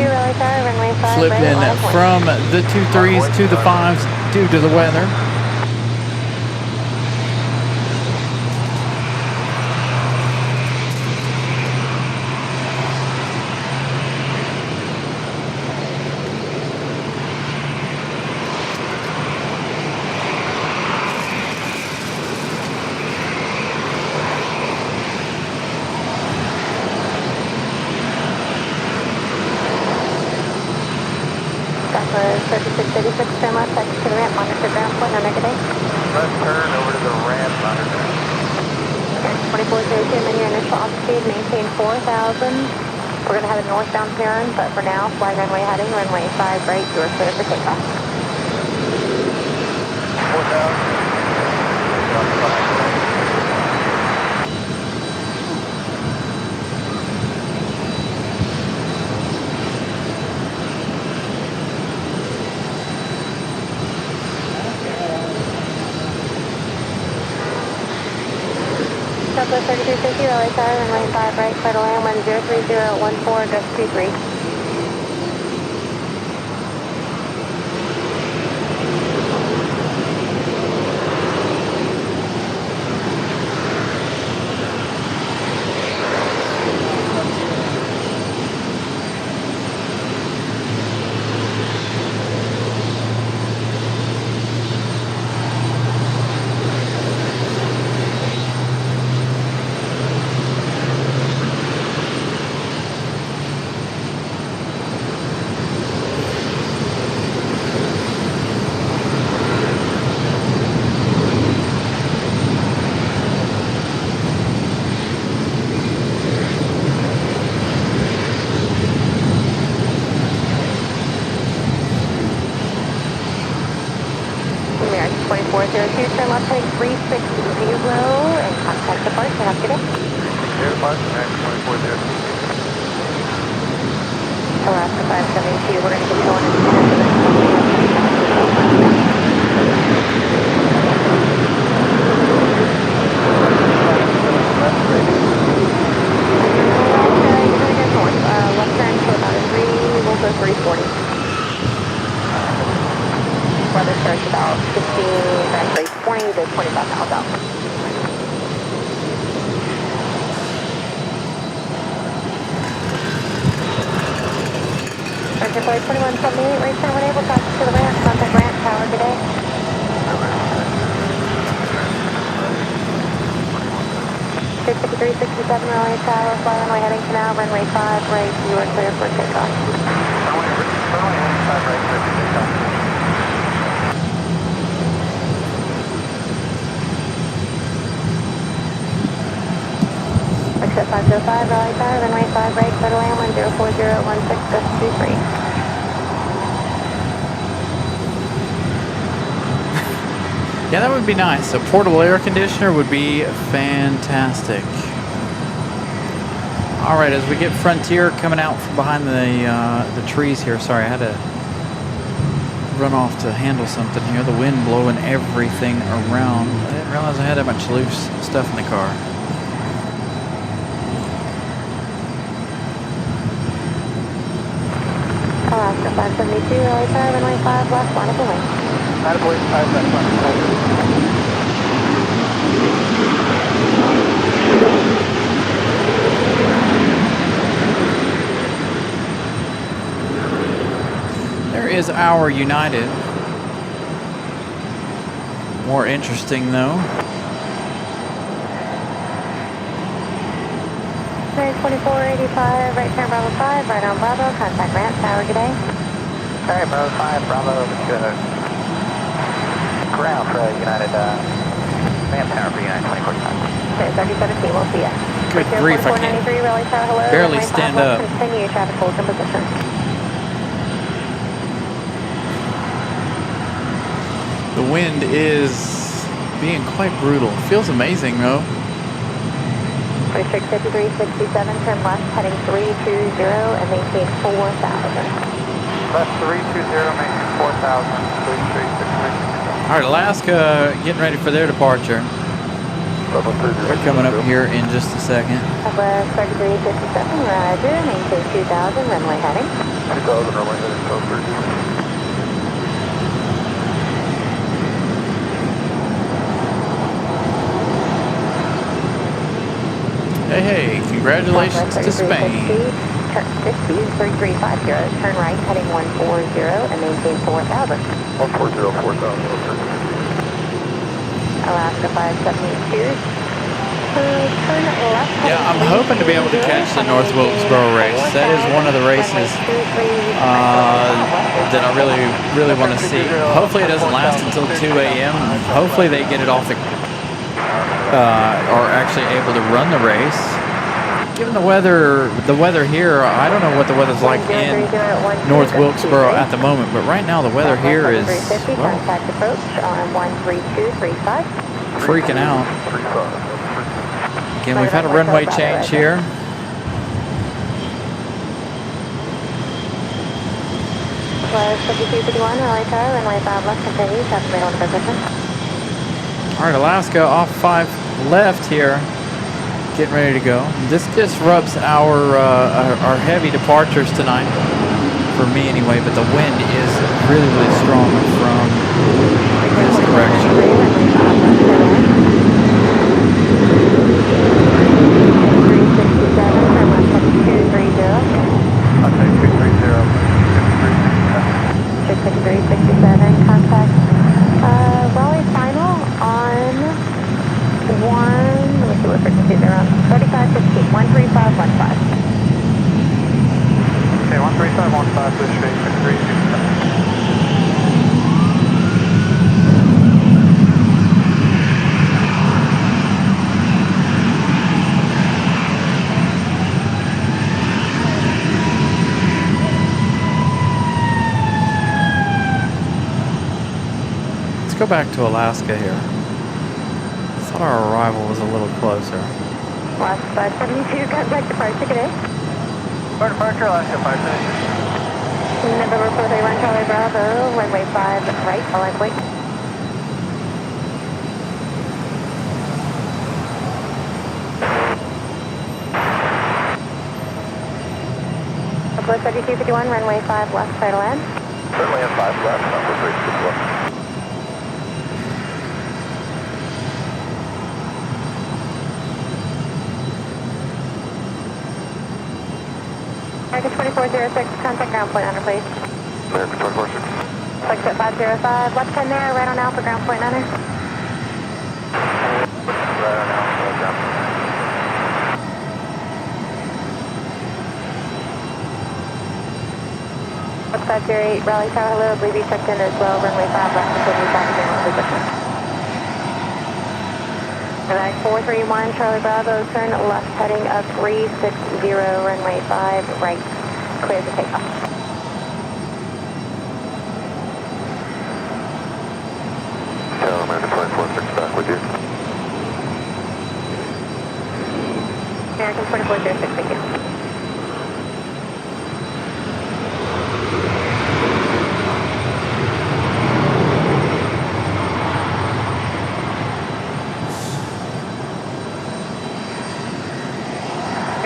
flipping from the 2-3s to the 5s due to the weather. Turn left, exit to the ramp, monitor ground point, no negative. Left turn over to the ramp, monitor. Okay, 2402, and your initial altitude, maintain 4,000. We're going to have a northbound turn, but for now, fly runway heading, runway 5 right, you are clear for takeoff. 4,000. Southwest 3350, Raleigh Tower, runway 5 right, clear to land, 103014, gust 23. Turn left heading 360 and contact the park. Have a good day. Air Park, next 2402. Alaska 572, we're going to get going in 10 minutes. Left turn to about a 3, we'll go 340. Weather starts about 20 to 25 miles out. Archer Flight 2178, right turn when able, taxi to the ramp, contact ramp, tower today. 65367 Raleigh Tower, fly runway heading canal, runway 5 right, you are clear for takeoff. Runway 5 right, clear for takeoff. Exit 505, Raleigh Tower, runway 5 right, clear to land, 104016, gust 23. Yeah, that would be nice. A portable air conditioner would be fantastic. All right, as we get Frontier coming out from behind the trees here. Sorry, I had to run off to handle something here. The wind blowing everything around. I didn't realize I had that much loose stuff in the car. Alaska 572, Raleigh Tower, runway 5 left, line up and wing. Attaboy, 5 left, line up and wing. There is our United. More interesting though. 2485, right turn Bravo 5, right on Bravo, contact ramp tower, good day. Alright, Bravo 5, Bravo, ground for United, ramp tower for United 24 Okay, 3017, we'll see ya. Good grief, I can't 4493, Raleigh tower, hello. barely runway stand 5 left, up. Continue, traffic holds in position. The wind is being quite brutal. Feels amazing though. District 5367, turn left, heading 320 and maintain 4,000. Left 320, maintain 4,000, 3363. All right, Alaska getting ready for their departure. They're coming up here in just a second. Southwest 3357, roger, maintain 2,000, runway heading. 2,000, runway heading, South 32. Hey, congratulations to Spain. Turn 3350, turn right, heading 140 and maintain 4,000. 140, 4,000, okay. Alaska 572. Turn left. Yeah, I'm hoping to be able to catch the North Wilkesboro race. That is one of the races that I really want to see. Hopefully it doesn't last until 2 a.m. Hopefully they get it off the, are actually able to run the race. Given the weather here, I don't know what the weather's like in North Wilkesboro at the moment, but right now the weather here is, well, Contact approach on 13235. freaking out. Again, we've had a runway change here. Was 5251, Raleigh tower, runway 5 left, continue, traffic radar position. All right, Alaska off 5 left here, getting ready to go. This disrupts our heavy departures tonight, for me anyway, but the wind is really strong from this direction. Contact 230, 5367, contact Raleigh final on 1, let me see what frequency they're on, 3515, 13515. Okay, 13515, district 6367. Let's go back to Alaska here. I thought our arrival was a little closer. Last 572, contact departure, good day. For departure, Alaska 572. November 431, Charlie Bravo, runway 5 right, Alliance wait. Southwest 3251, runway 5 left, try to land. Runway 5 left, number 361. American 2406, contact ground point under, please. American 2406. Flex at 505, left 10 there, right on Alpha, ground point under. Right on now, ground. Left 508, Raleigh tower, hello, I believe you checked in as well, runway 5 left, continue back in position. Direct 431, Charlie Bravo, turn left heading up 360, runway 5 right, clear to take off. American 2406 back with you. American 2406, thank you.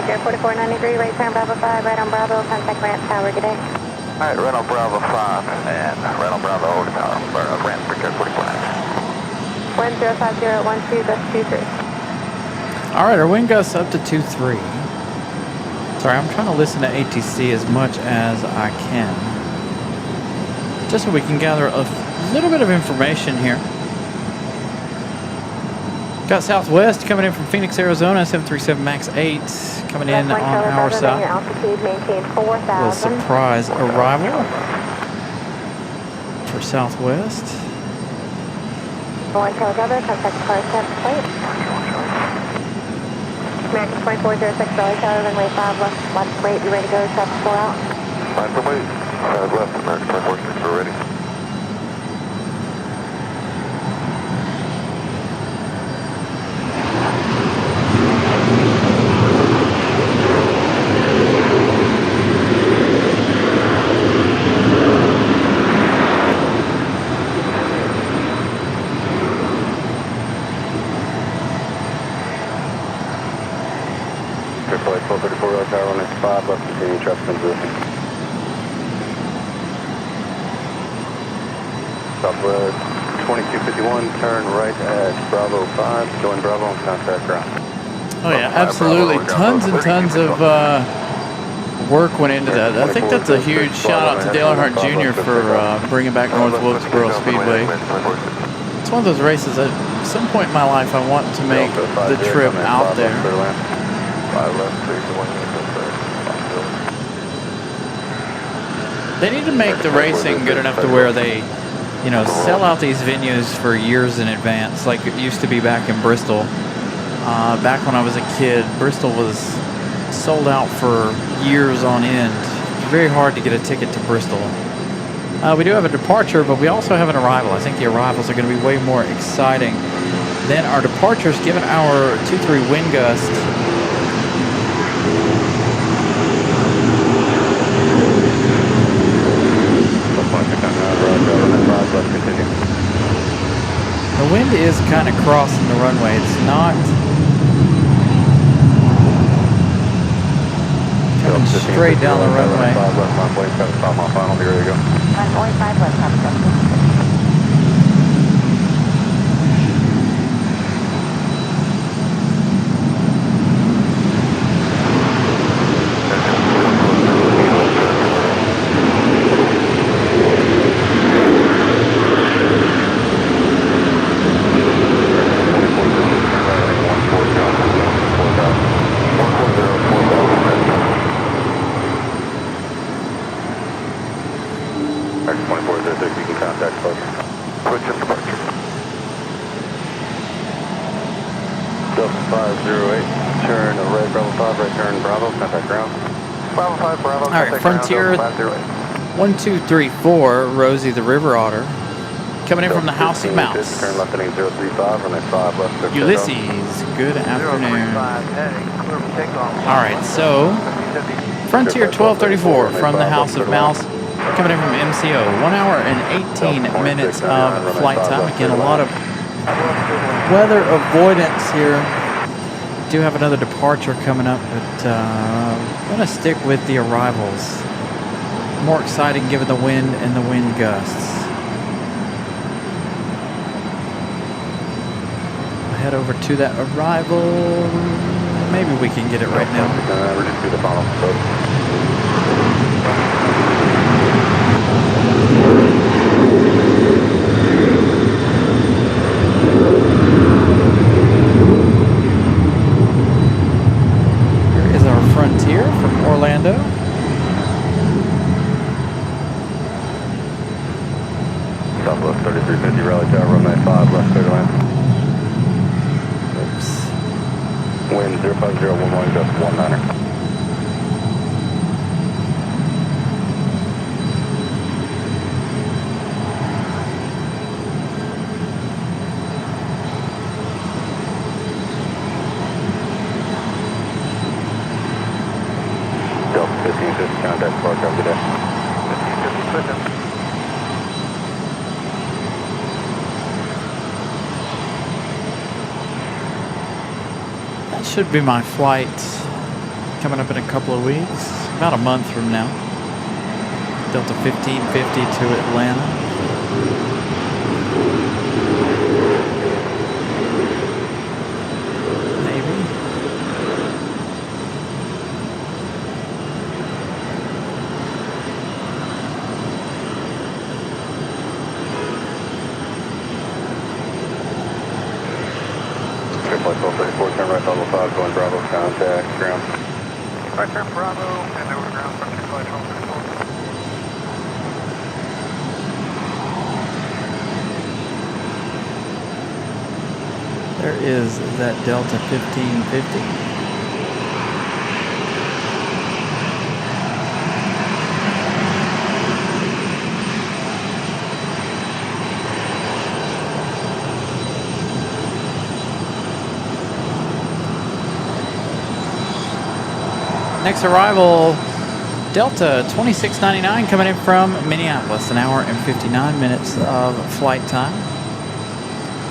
Air 4493, right turn Bravo 5, right on Bravo, contact ramp tower, good day. Alright, Renault Bravo 5 and Renault Bravo over the tower, ramp for Air 4493. 105012, gust 23. All right, our wind gusts up to 2-3. Sorry, I'm trying to listen to ATC as much as I can. just so we can gather a little bit of information here. Got Southwest coming in from Phoenix, Arizona, 737 MAX 8 coming in on our side. Altitude maintain A 4,000. little surprise arrival for Southwest. One tail cover, contact car test plate. American 2406, Raleigh Tower, runway 5, left wait, you ready to go, traffic 4 out? 5 for wait. 5 left, American 2406, we're ready. Flight 1234, Raleigh Tower, runway 5 left, continuing traffic on Durham. Southwest 2251, turn right at Bravo 5, join Bravo on contact ground. Oh yeah, absolutely. Tons and tons of work went into that. I think that's a huge shout out to Dale Earnhardt Jr. for bringing back North Wilkesboro Speedway. It's one of those races at some point in my life I want to make the trip out there. They need to make the racing good enough to where they, you know, sell out these venues for years in advance, like it used to be back in Bristol. Back when I was a kid, Bristol was sold out for years on end. It's very hard to get a ticket to Bristol. We do have a departure, but we also have an arrival. I think the arrivals are going to be way more exciting than our departures, given our 2-3 wind gust. The wind is kind of crossing the runway. It's not coming straight down the runway. Runway 5 left, copy. Frontier 1234, Rosie the River Otter, coming in from the House of Mouse. Turn left heading 035, runway 5 left. Ulysses, good afternoon. Alright, so Frontier 1234 from the House of Mouse, coming in from MCO. 1 hour and 18 minutes of flight time. Again, a lot of weather avoidance here. Do have another departure coming up, but I'm going to stick with the arrivals. More exciting given the wind and the wind gusts. I'll head over to that arrival. Maybe we can get it right now. We're just through the funnel. Frontier from Orlando. Southwest 3350, Raleigh Tower, runway 5, left clear to land. Oops. Wind 05011, gust 19er. Contact Park, have a good day. 1550 switching. That should be my flight coming up in a couple of weeks, about a month from now. Delta 1550 to Atlanta. Flight 1234, turn right level 5, going Bravo, contact ground. Right turn Bravo, and over to ground, Frontier Flight 1234. There is that Delta 1550. Next arrival, Delta 2699 coming in from Minneapolis, an hour and 59 minutes of flight time.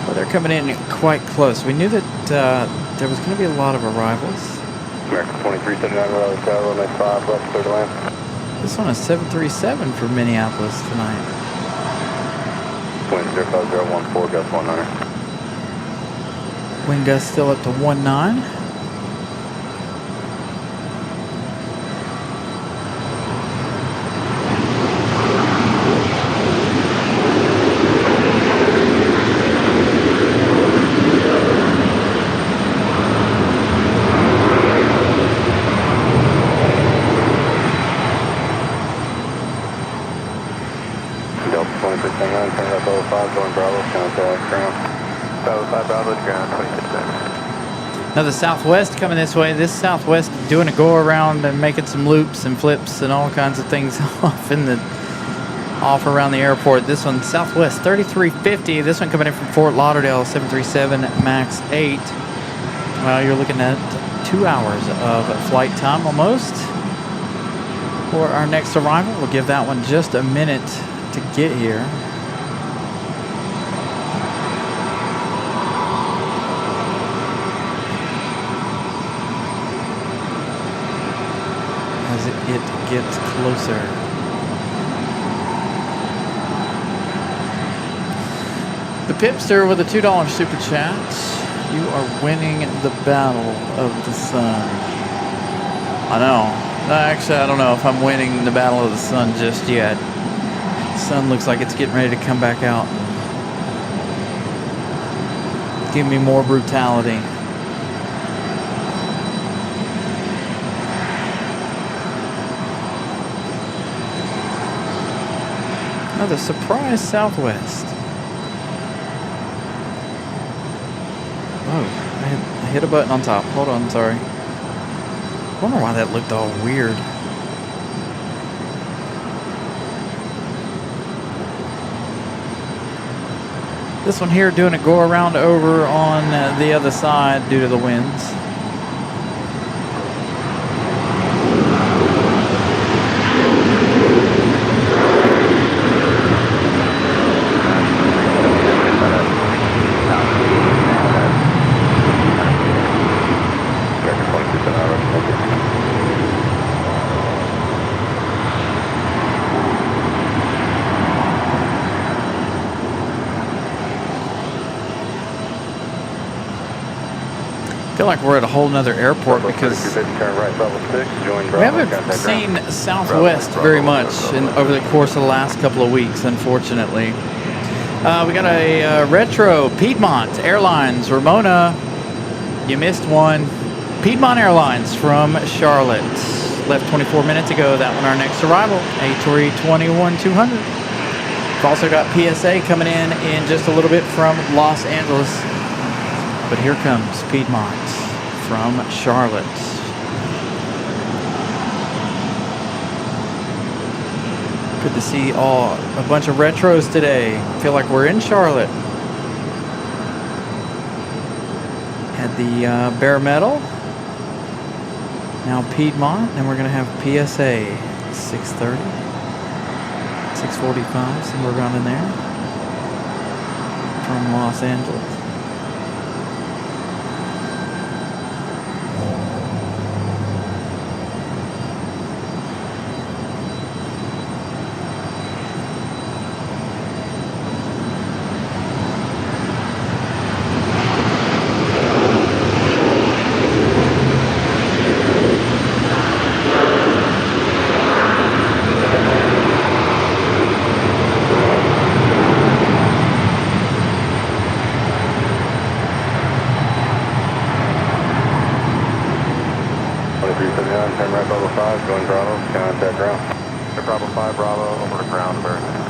Well, they're coming in quite close. We knew that there was going to be a lot of arrivals. American 2379, Raleigh Tower, runway 5, left, clear to land. This one is 737 for Minneapolis tonight. Wind 05014, gust 19. Wind gust still up to 19. Delta 2379, turn right level 5, going Bravo, contact ground. Bravo 5, Bravo to ground, 2679. Now the Southwest coming this way. This Southwest doing a go around and making some loops and flips and all kinds of things off around the airport. This one Southwest 3350. This one coming in from Fort Lauderdale, 737 MAX 8. Well, you're looking at 2 hours of flight time almost for our next arrival. We'll give that one just a minute to get here. As it gets closer. The Pipster with a $2 super chat. You are winning the battle of the sun. I know. Actually, I don't know if I'm winning the battle of the sun just yet. The sun looks like it's getting ready to come back out. Give me more brutality. Another surprise Southwest. Oh, I hit a button on top. Hold on, sorry. I wonder why that looked all weird. This one here doing a go around over on the other side due to the winds. I feel like we're at a whole nother airport because we haven't seen Southwest very much over the course of the last couple of weeks, unfortunately. We got a retro Piedmont Airlines. Ramona, you missed one. Piedmont Airlines from Charlotte. Left 24 minutes ago. That one our next arrival, A321-200. We've also got PSA coming in just a little bit from Los Angeles. But here comes Piedmont from Charlotte. Good to see a bunch of retros today. Feel like we're in Charlotte. Had the bare metal. Now Piedmont, and we're going to have PSA 630, 645, somewhere around in there from Los Angeles. 5, join Bravo, contact ground. Bravo 5, Bravo, over to ground, American 23.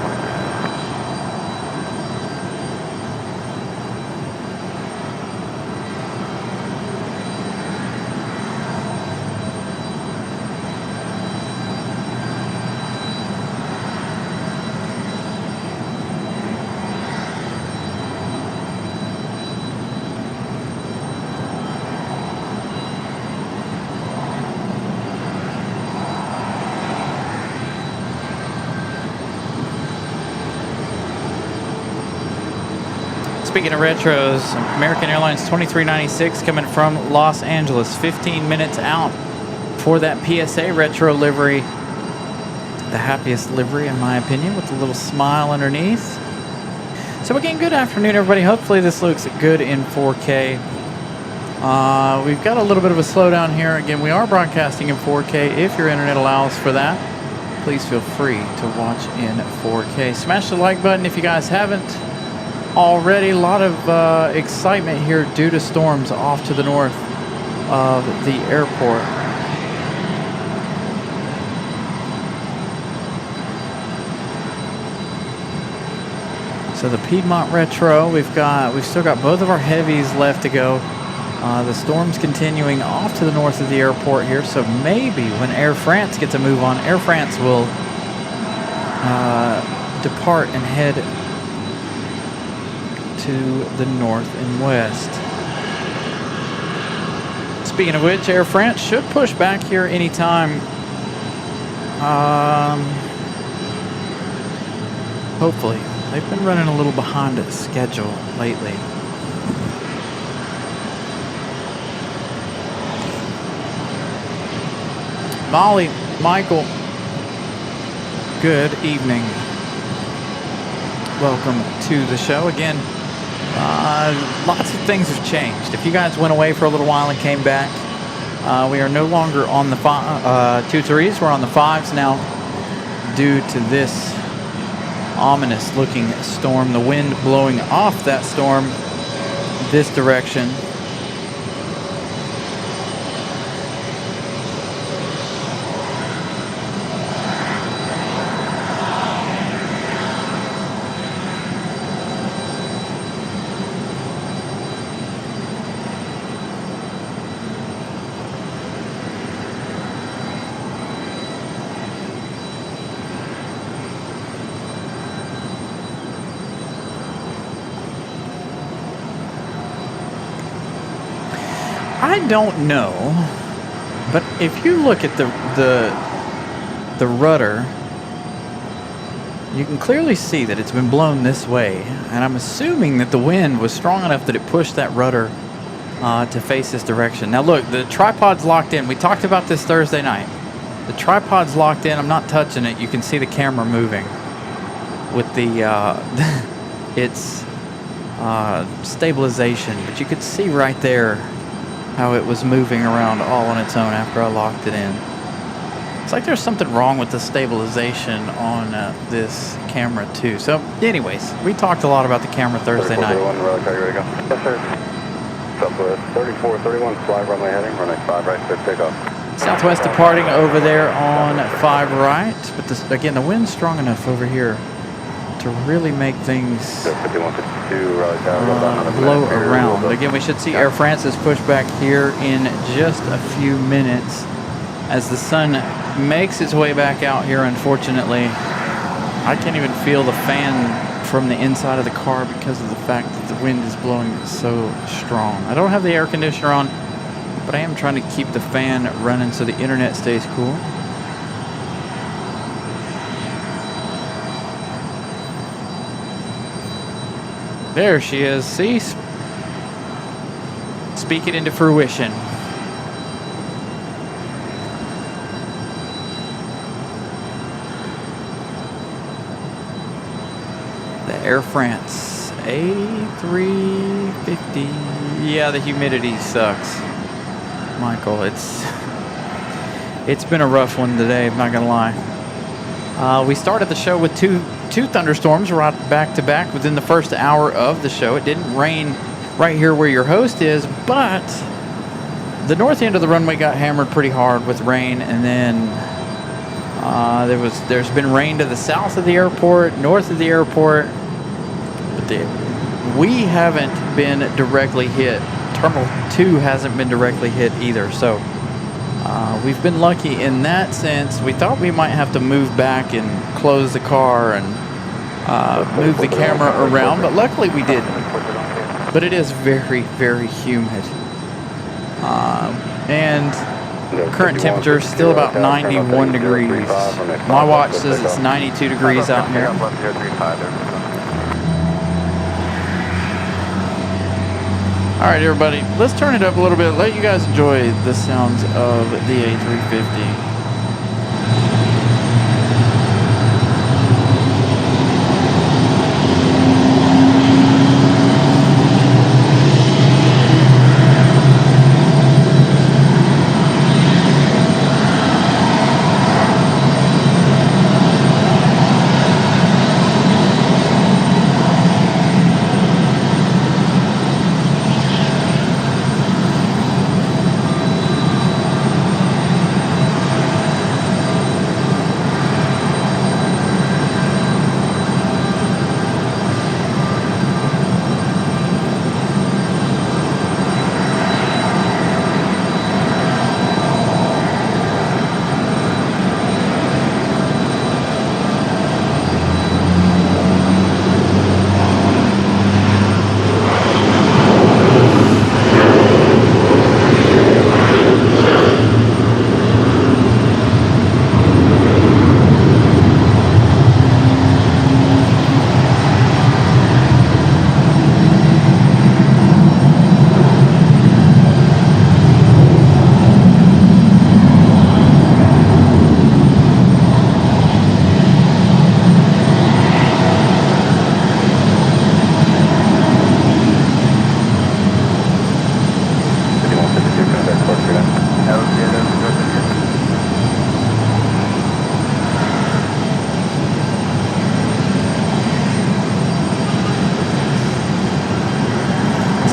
Speaking of retros, American Airlines 2396 coming from Los Angeles, 15 minutes out for that PSA retro livery. The happiest livery, in my opinion, with a little smile underneath. So again, good afternoon, everybody. Hopefully this looks good in 4K. We've got a little bit of a slowdown here. Again, we are broadcasting in 4K. If your internet allows for that, please feel free to watch in 4K. Smash the like button if you guys haven't already. A lot of excitement here due to storms off to the north of the airport. So the Piedmont Retro, we've still got both of our heavies left to go. The storm's continuing off to the north of the airport here, so maybe when Air France gets a move on, Air France will depart and head to the north and west. Speaking of which, Air France should push back here anytime. Hopefully. They've been running a little behind schedule lately. Molly, Michael, good evening. Welcome to the show. Again, lots of things have changed. If you guys went away for a little while and came back, we are no longer on the 2-3s. We're on the 5s now due to this ominous looking storm. The wind blowing off that storm this direction. I don't know, but if you look at the rudder, you can clearly see that it's been blown this way, and I'm assuming that the wind was strong enough that it pushed that rudder to face this direction. Now look, the tripod's locked in. We talked about this Thursday night. The tripod's locked in. I'm not touching it. You can see the camera moving with the its stabilization, but you could see right there how it was moving around all on its own after I locked it in. It's like there's something wrong with the stabilization on this camera too. So anyways, we talked a lot about the camera Thursday night. Raleigh, are you ready to go? Yes, sir. Southwest 3431, fly runway heading, runway 5 right, clear takeoff. Southwest departing over there on 5 right, but this, again, the wind's strong enough over here to really make things 5152, Raleigh Tower, blow around. But again, we should see Air France's pushback here in just a few minutes as the sun makes its way back out here. Unfortunately, I can't even feel the fan from the inside of the car because of the fact that the wind is blowing so strong. I don't have the air conditioner on, but I am trying to keep the fan running so the internet stays cool. There she is. See? Speak it into fruition. The Air France A350. Yeah, the humidity sucks. Michael, it's been a rough one today, I'm not gonna lie. We started the show with two thunderstorms right back to back within the first hour of the show. It didn't rain right here where your host is, but the north end of the runway got hammered pretty hard with rain, and then there's been rain to the south of the airport, north of the airport, but we haven't been directly hit. Terminal 2 hasn't been directly hit either, so we've been lucky in that sense. We thought we might have to move back and close the car and move the camera around, but luckily we didn't. But it is very, very humid. And current temperature is still about 91 degrees. My watch says it's 92 degrees out here. All right, everybody, let's turn it up a little bit. Let you guys enjoy the sounds of the A350.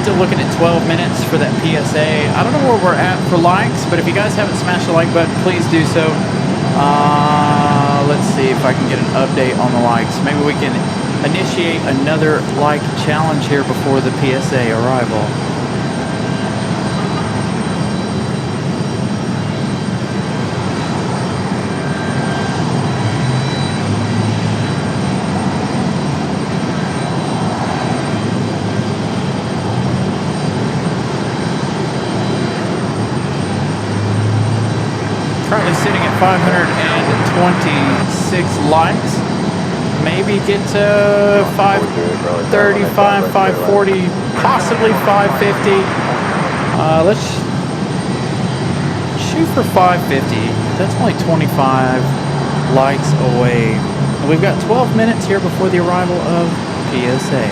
Still looking at 12 minutes for that PSA. I don't know where we're at for likes, but if you guys haven't smashed the like button, please do so. Let's see if I can get an update on the likes. Maybe we can initiate another like challenge here before the PSA arrival. Currently sitting at 526 likes. Maybe get to 535, 540, possibly 550. Let's shoot for 550. That's only 25 likes away. We've got 12 minutes here before the arrival of PSA.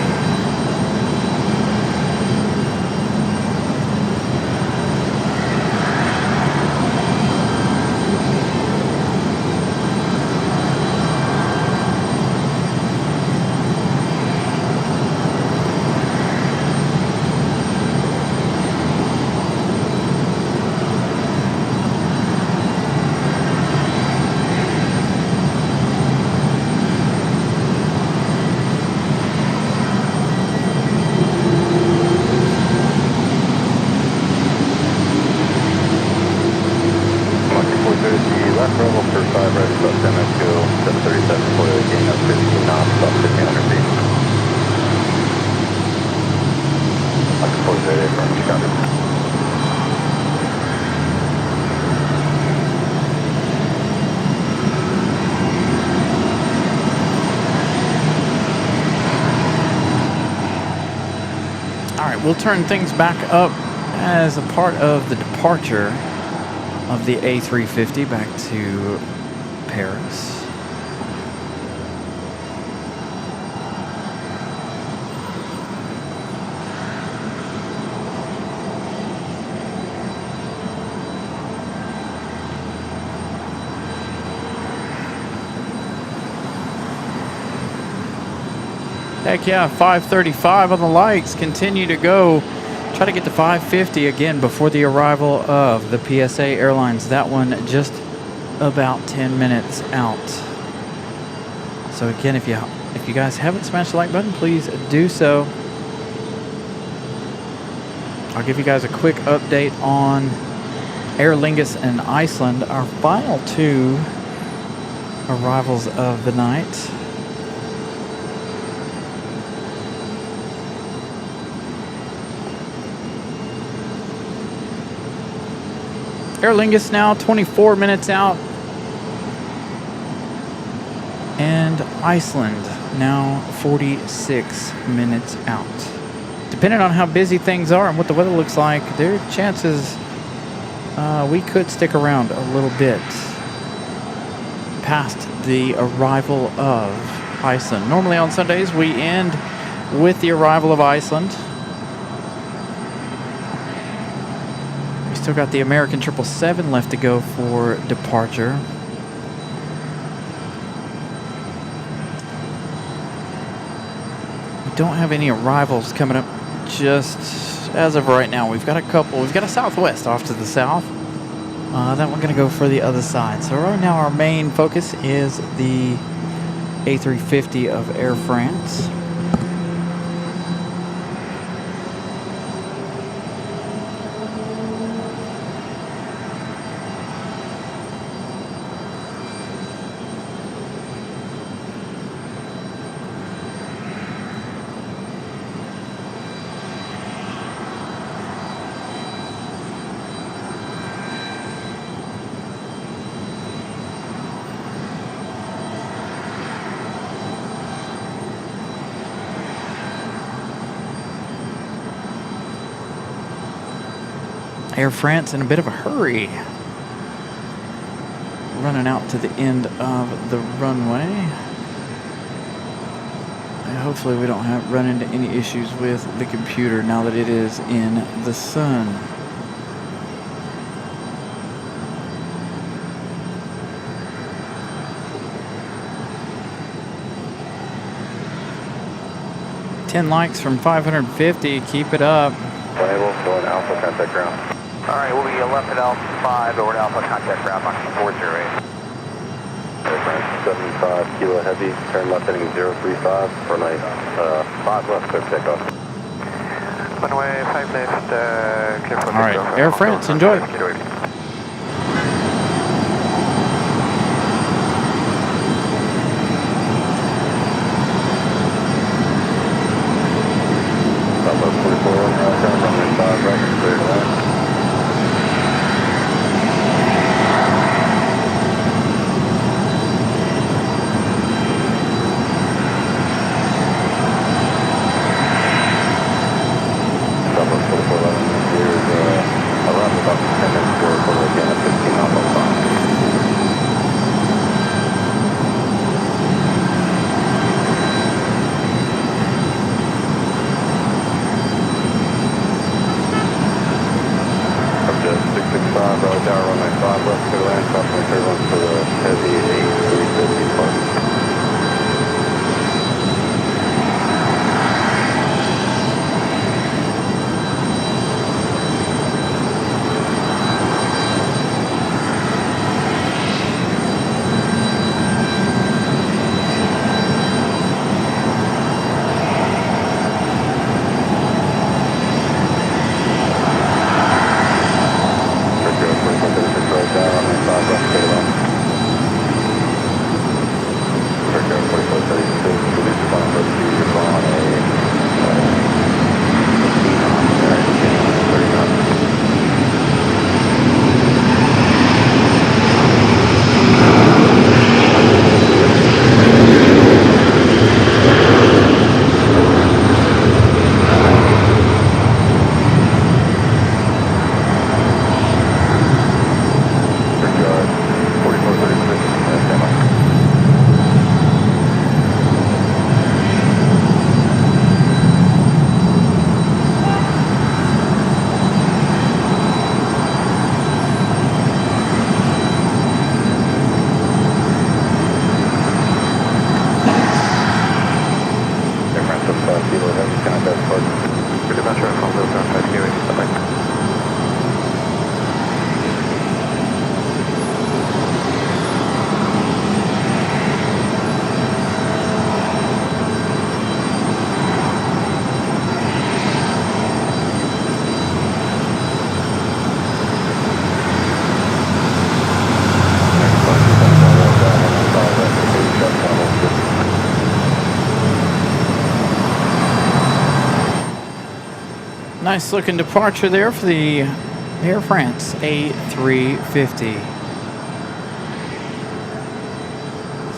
left Bravo for 5 right about 10 minutes ago, 737 for gain up 15 knots, about 1,500 feet. Like a 48 from Chicago. All right, we'll turn things back up as a part of the departure of the A350 back to Paris. Heck yeah, 535 on the likes. Continue to go. Try to get to 550 again before the arrival of the PSA Airlines. That one just about 10 minutes out. So again, if you guys haven't smashed the like button, please do so. I'll give you guys a quick update on Aer Lingus and Iceland, our final 2 arrivals of the night. Aer Lingus now 24 minutes out, and Iceland now 46 minutes out. Depending on how busy things are and what the weather looks like, there are chances we could stick around a little bit past the arrival of Iceland. Normally on Sundays we end with the arrival of Iceland. We still got the American 777 left to go for departure. We don't have any arrivals coming up just as of right now. We've got a couple. We've got a Southwest off to the south. That one going to go for the other side. So right now our main focus is the A350 of Air France. Air France in a bit of a hurry, running out to the end of the runway. And hopefully we don't run into any issues with the computer now that it is in the sun. Ten likes from 550. Keep it up. Enable, going Alpha, contact ground. All right, we'll be left at Alpha 5, over to Alpha, contact ground, Mach 408. Air France 75 kilo heavy, turn left heading 035, runway 5 left, clear for takeoff. Runway 5 left, clear for All right, Air France, enjoy. Southwest 44, runway 5 right, clear to land. Good departure, Alpha, contact Nice looking departure there for the Air France A350.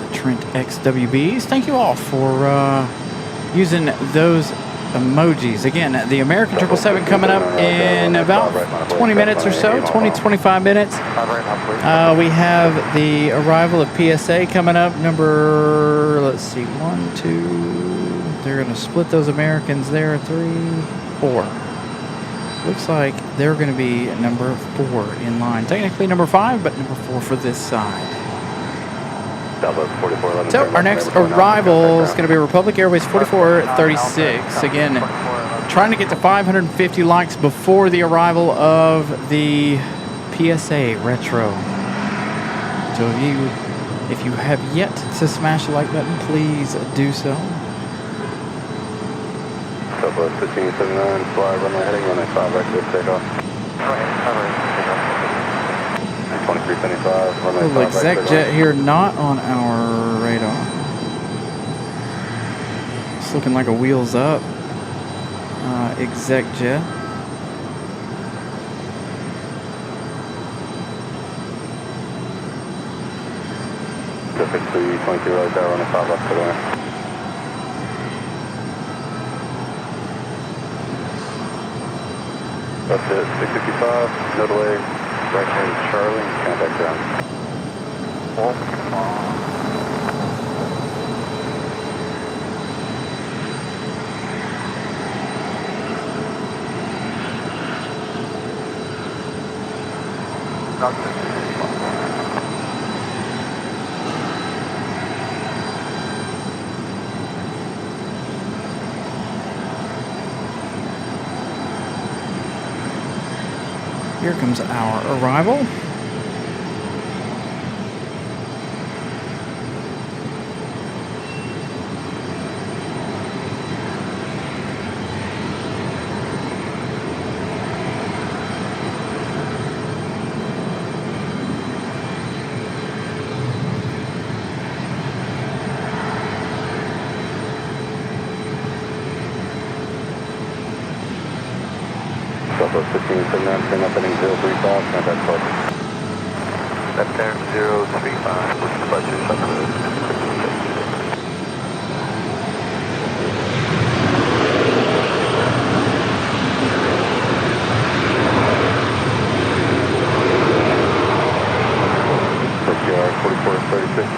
The Trent XWBs. Thank you all for using those emojis. Again, the American 777 coming up in about 20 minutes or so, 20-25 minutes. We have the arrival of PSA coming up, number, let's see, 1, 2, they're going to split those Americans there, 3, 4. Looks like they're going to be number 4 in line. Technically number 5, but number 4 for this side. So our next arrival is going to be Republic Airways 4436. Again, trying to get to 550 likes before the arrival of the PSA Retro. So if you have yet to smash the like button, please do so. Southwest 1579, fly runway heading, runway 5, right clear takeoff. 2375, runway 5, Little exec jet here, not on our radar. It's looking like a wheels up exec jet. Pacific 322 right there, runway 5 left clear line. That's it, 655, no delay, right hand Charlie, contact ground. Here comes our arrival. Southwest 1579, turn up heading 035, contact club. Left turn 035, push the budget, Sucker Road.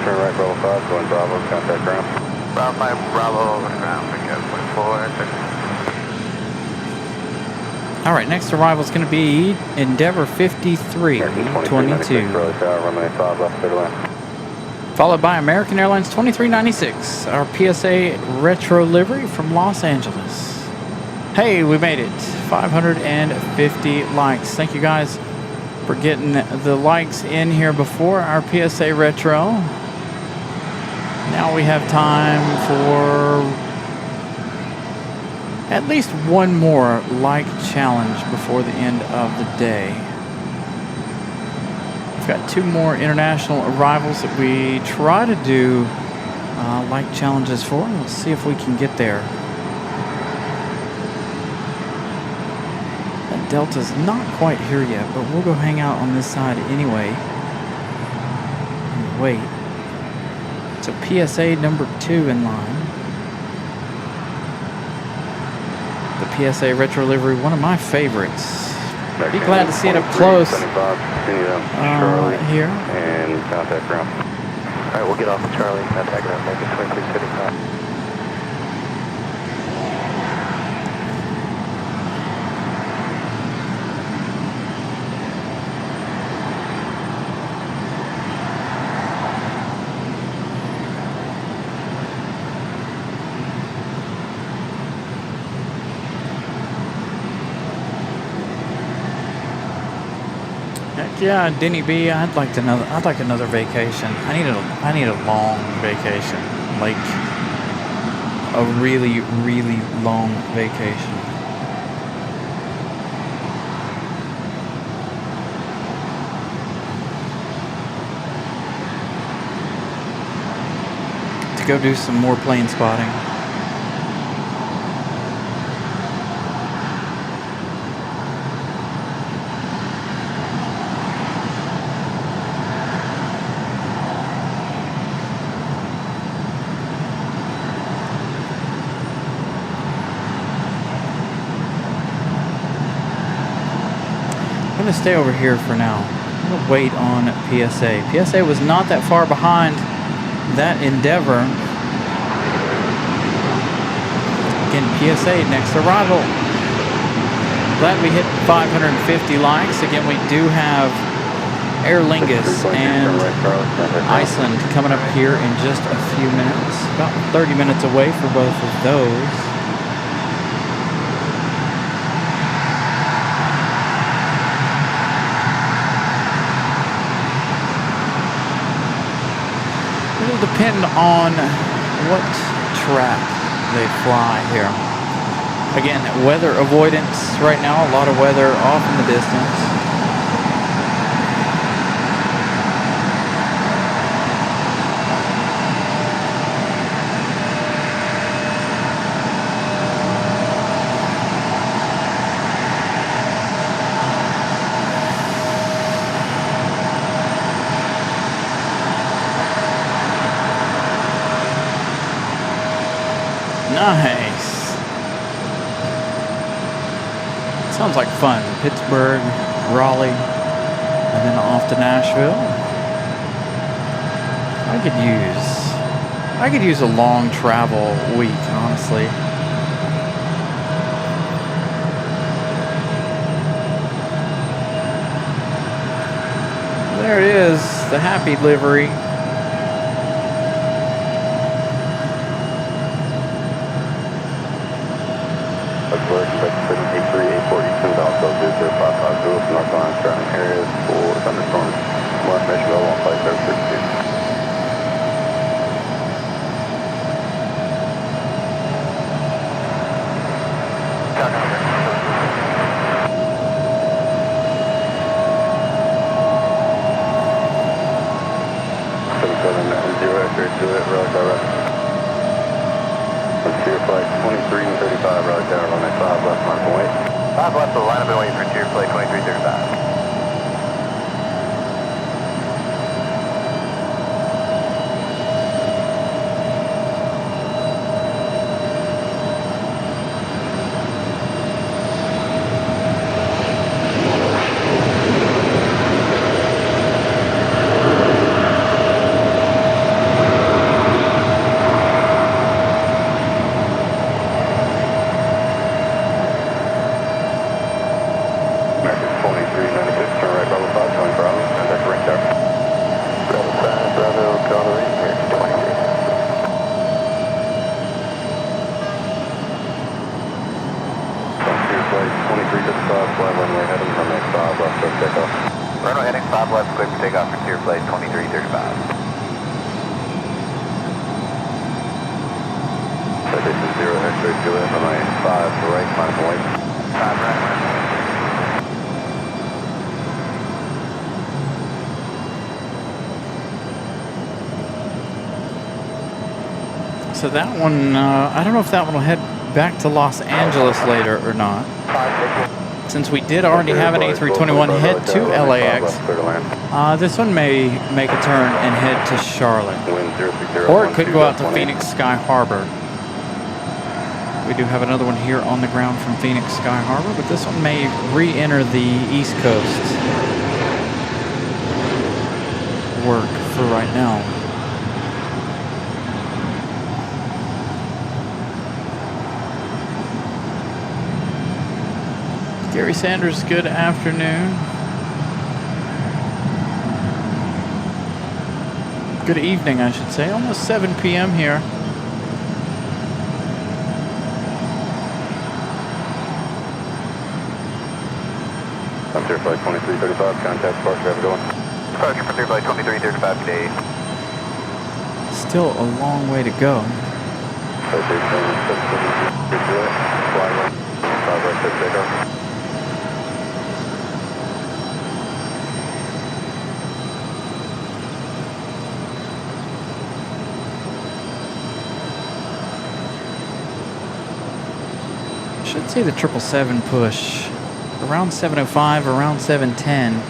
Turn right, Bravo 5, going Bravo, contact ground. Bravo 5, Bravo over the ground, we got 24. All right, next arrival is going to be Endeavor 5322. Runway 5 left, clear to land. Followed by American Airlines 2396, our PSA retro livery from Los Angeles. Hey, we made it. 550 likes. Thank you guys for getting the likes in here before our PSA retro. Now we have time for at least one more like challenge before the end of the day. We've got 2 more international arrivals that we try to do like challenges for. Let's see if we can get there. That Delta's not quite here yet, but we'll go hang out on this side anyway. And wait. It's a PSA number 2 in line. The PSA retro livery, one of my favorites. Be glad to see it up close here. And contact ground. All right, we'll get off of Charlie, contact ground, make it 2375. Yeah, Denny B, I'd like another vacation. I need a long vacation. Like a really, really long vacation. To go do some more plane spotting. going to stay over here for now. I'm going to wait on PSA. PSA was not that far behind that Endeavor. Again, PSA next arrival. Glad we hit 550 likes. Again, we do have Aer Lingus and Iceland coming up here in just a few minutes. About 30 minutes away for both of those. It'll depend on what track they fly here. Again, weather avoidance right now, a lot of weather off in the distance. Nice. Sounds like fun. Pittsburgh, Raleigh, and then off to Nashville. I could use a long travel week, honestly. There it is, the happy livery. So that one, I don't know if that one will head back to Los Angeles later or not. Since we did already have an A321 head to LAX, this one may make a turn and head to Charlotte. Or it could go out to Phoenix Sky Harbor. We do have another one here on the ground from Phoenix Sky Harbor, but this one may re-enter the East Coast work for right now. Gary Sanders, good afternoon. Good evening, I should say. Almost 7 p.m. here. Frontier Flight 2335, contact departure, have a good one. Departure Frontier Flight 2335 today. Still a long way to go. Should see the 777 push around 7:05, around 7:10.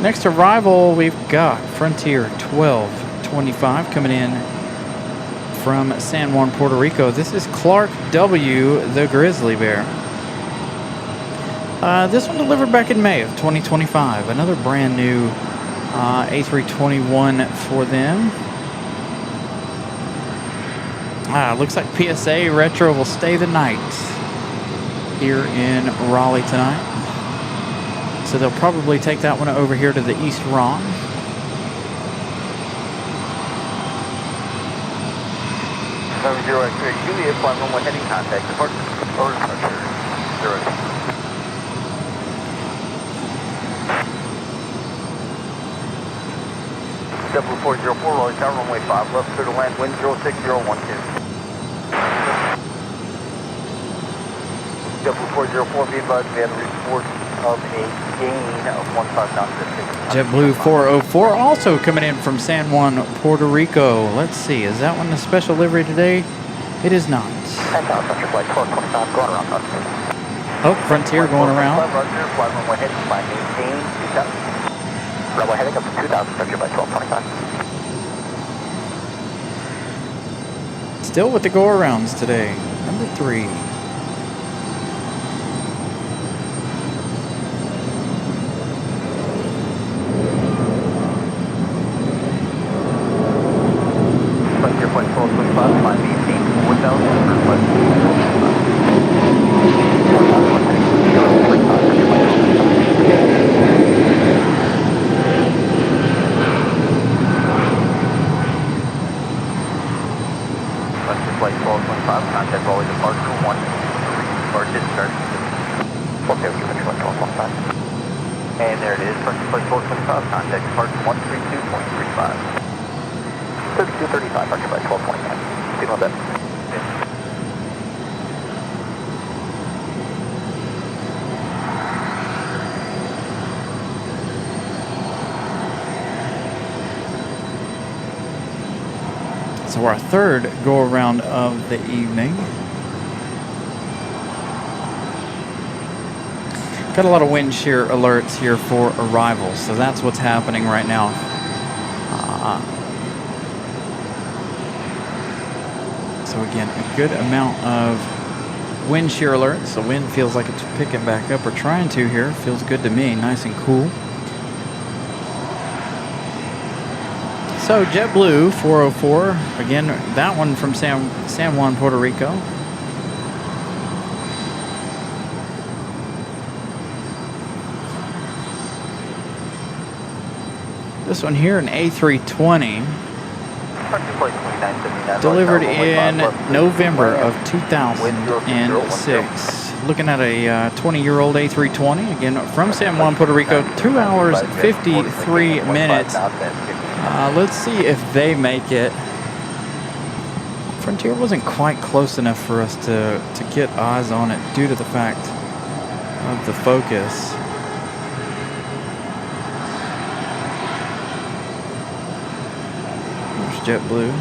Next arrival, we've got Frontier 1225 coming in from San Juan, Puerto Rico. This is Clark W., the Grizzly Bear. This one delivered back in May of 2025. Another brand new A321 for them. Looks like PSA Retro will stay the night here in Raleigh tonight. So they'll probably take that one over here to the East Ron. Juliet, flight runway heading contact, departure, or departure, 0. Double 404, Raleigh Tower, runway 5 left, clear to land, wind 06012. Double 404, be advised we had a report of a gain of 15 knots at 6. JetBlue 404 also coming in from San Juan, Puerto Rico. Let's see, is that one the special livery today? It is not. 10,000, Central Flight 1225, going around Frontier. Oh, Frontier going around. Roger, flight runway heading by maintain 2000. Runway heading up to 2000, Central Flight 1225. Still with the go-arounds today. Number 3. Frontier Flight 1225, by maintain 4000, Central Flight 1225, contact Raleigh departure 1, or discharge. Okay, we'll give it 1225. And there it is, Frontier Flight 1225, contact departure 132.35. 3235, Frontier Flight 1225. Signal that. So our third go-around of the evening. Got a lot of wind shear alerts here for arrivals, so that's what's happening right now. So again, a good amount of wind shear alerts. The wind feels like it's picking back up, or trying to here. Feels good to me, nice and cool. So JetBlue 404, again, that one from San Juan, Puerto Rico. This one here, an A320, delivered in November of 2006. Looking at a 20-year-old A320, again, from San Juan, Puerto Rico, 2 hours, 53 minutes. Let's see if they make it. Frontier wasn't quite close enough for us to get eyes on it due to the fact of the focus. There's JetBlue.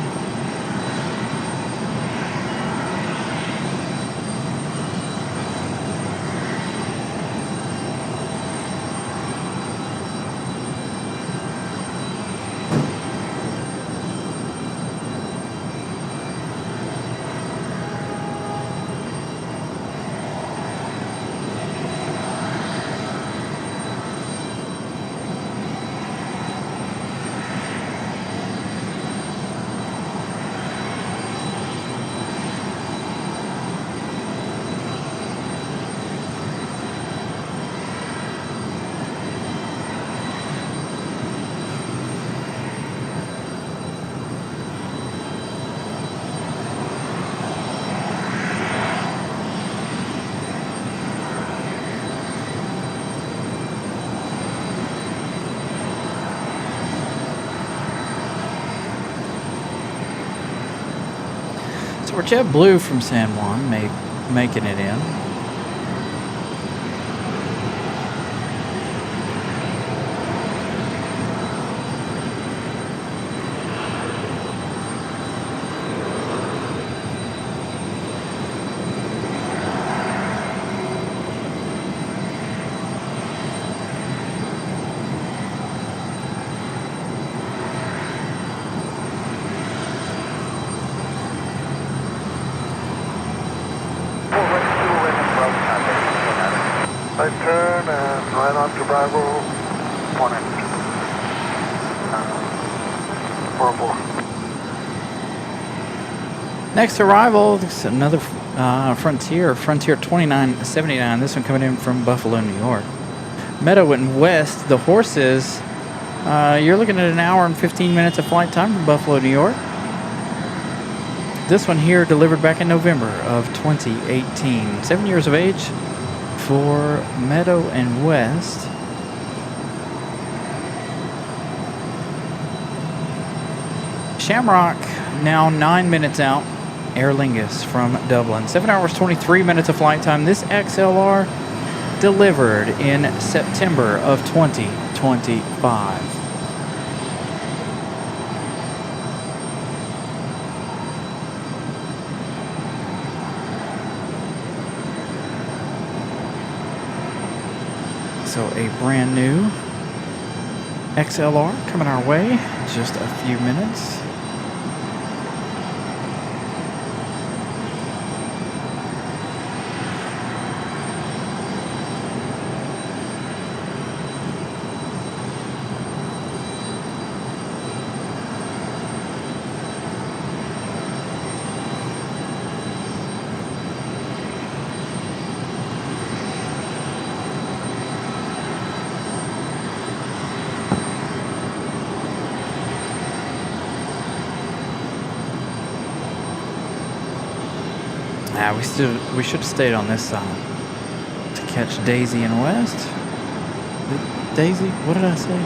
So we're JetBlue from San Juan, making it in. Right turn and right on to Bravo 404. Next arrival, this is another Frontier 2979. This one coming in from Buffalo, New York. Meadow and West, the horses, you're looking at an hour and 15 minutes of flight time from Buffalo, New York. This one here delivered back in November of 2018. 7 years of age for Meadow and West. Shamrock now 9 minutes out. Aer Lingus from Dublin. 7 hours, 23 minutes of flight time. This XLR delivered in September of 2025. So a brand new XLR coming our way. Just a few minutes. We should have stayed on this side to catch Daisy and West. Daisy? What did I say?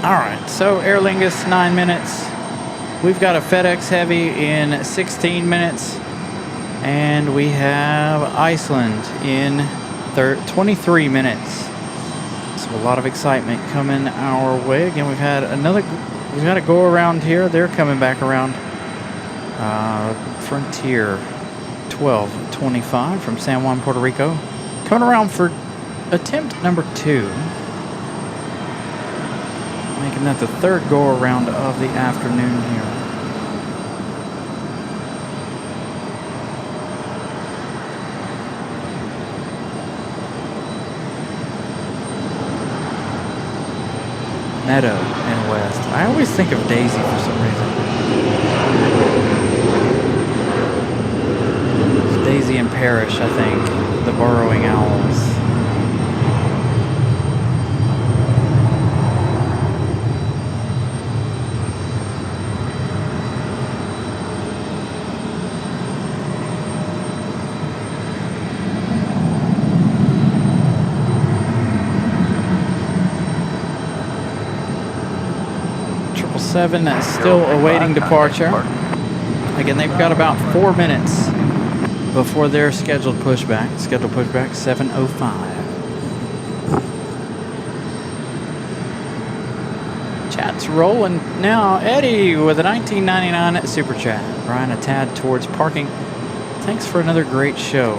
Alright, so Aer Lingus 9 minutes. We've got a FedEx Heavy in 16 minutes. And we have Iceland in 23 minutes. So a lot of excitement coming our way. Again, we've had a go around here. They're coming back around. Frontier 1225 from San Juan, Puerto Rico. Coming around for attempt number 2. Making that the third go around of the afternoon here. Meadow and West. I always think of Daisy for some reason. It's Daisy and Parrish, I think. The burrowing owls. Seven still awaiting departure. Again, they've got about 4 minutes before their scheduled pushback. Scheduled pushback 7:05. Chat's rolling now. Eddie with a 1999 super chat. Brian a tad towards parking. Thanks for another great show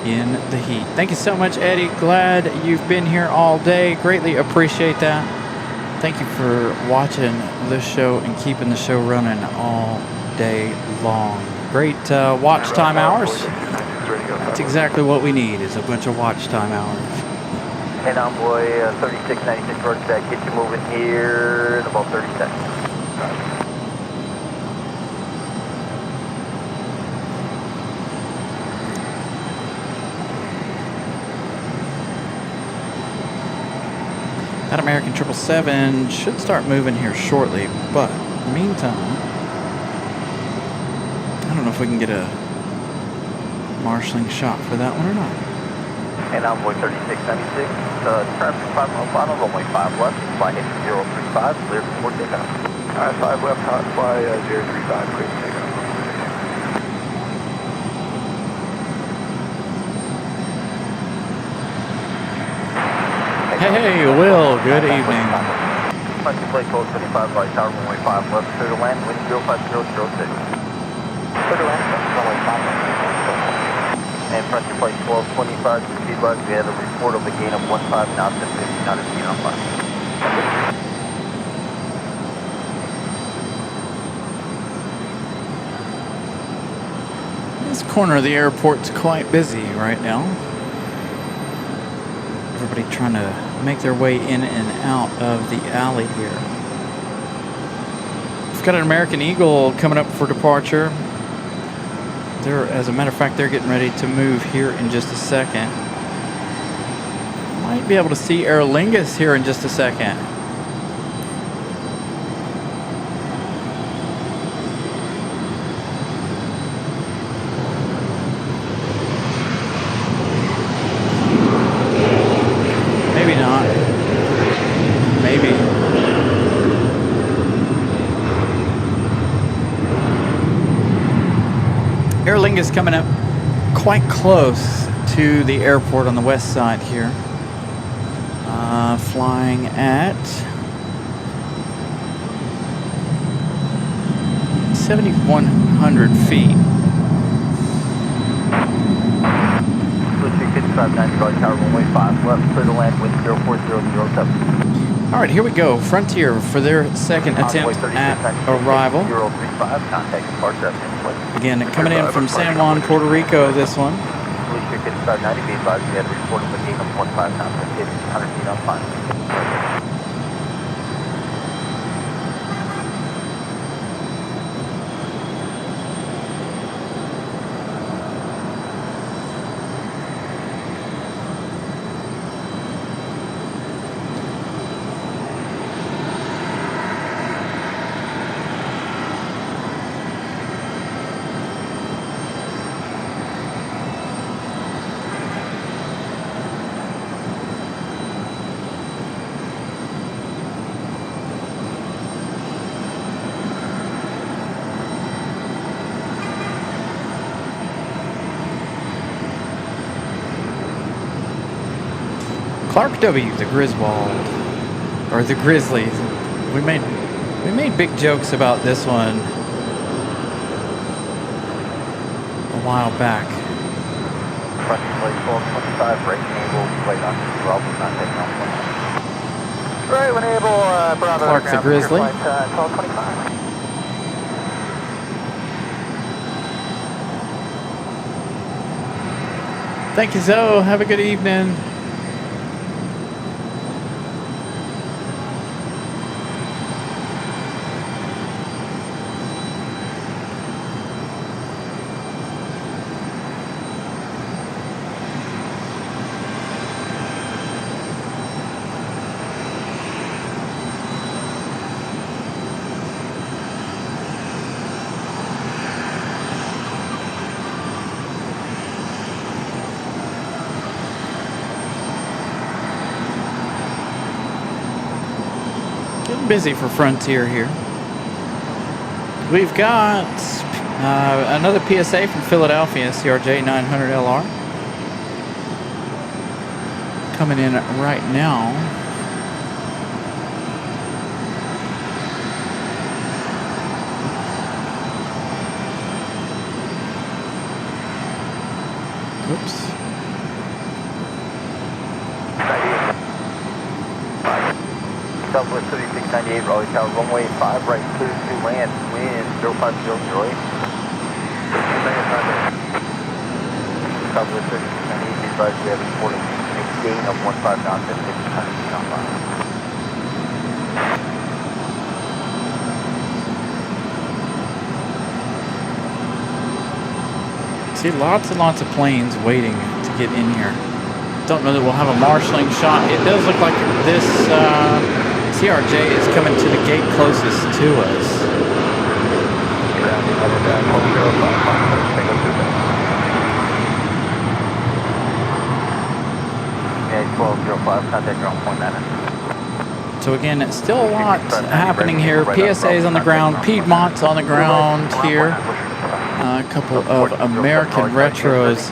in the heat. Thank you so much, Eddie. Glad you've been here all day. Greatly appreciate that. Thank you for watching this show and keeping the show running all day long. Great watch time hours. That's exactly what we need, is a bunch of watch time hours. And Envoy 3696 roger that. Get you moving here in about 30 seconds. That American 777 should start moving here shortly, but in the meantime, I don't know if we can get a marshalling shot for that one or not. And envoy 3696, traffic 5 mile final, runway 5 left, fly heading 035, clear for takeoff. Alright, 5 left, hot fly 035, clear for takeoff. Hey, Will, good evening. Flight plate 1225, right tower, runway 5 left, clear to land, wind 05006. Clear to land, runway 5 left. And front to flight 1225, speed rise, we had a report of a gain of 15 knots and 50 knot speed on flight. This corner of the airport's quite busy right now. Everybody trying to make their way in and out of the alley here. We've got an American Eagle coming up for departure. As a matter of fact, they're getting ready to move here in just a second. Might be able to see Aer Lingus here in just a second. Maybe not. Maybe. Aer Lingus coming up quite close to the airport on the west side here. Flying at 7,100 feet. Blue 5590, right tower, runway 5 left, clear to land, wind 04007. All right, here we go. Frontier for their second attempt at arrival. 035, contact departure. Again, coming in from San Juan, Puerto Rico, this one. Blue 5590, be advised, we had a report of a gain of 15 knots and 100 feet on final. Clark W, the Griswold, or the Grizzlies. We made big jokes about this one a while back. Front plate 1225, right enable, right on Bravo, contact on point. Right, when able, Bravo. Clark the Grizzly. Flight 1225. Thank you, Zoe. Have a good evening. Busy for Frontier here. We've got another PSA from Philadelphia, CRJ 900LR, coming in right now. Oops. Southwest 3698, Raleigh Tower, runway 5 right, clear to land, wind 05008. Southwest 3698, be advised we have reported a gain of 15 knots at 600 feet on line. See lots and lots of planes waiting to get in here. Don't know that we'll have a marshalling shot. It does look like this CRJ is coming to the gate closest to us. contact ground point 9. So again, it's still a lot happening here. PSA's on the ground, Piedmont's on the ground here. A couple of American retros.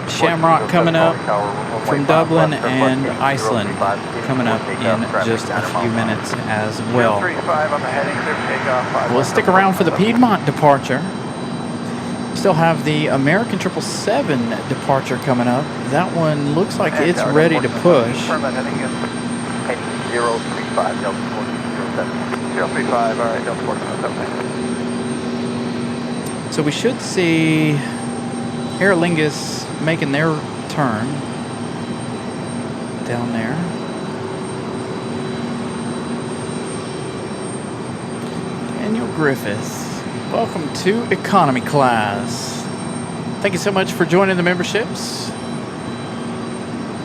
Shamrock coming up from Dublin, and Iceland coming up in just a few minutes as well. We'll stick around for the Piedmont departure. Still have the American 777 departure coming up. That one looks like it's ready to push. 035, Delta 407. 035, all right, Delta 407. So we should see Aer Lingus making their turn down there. Daniel Griffiths, welcome to economy class. Thank you so much for joining the memberships.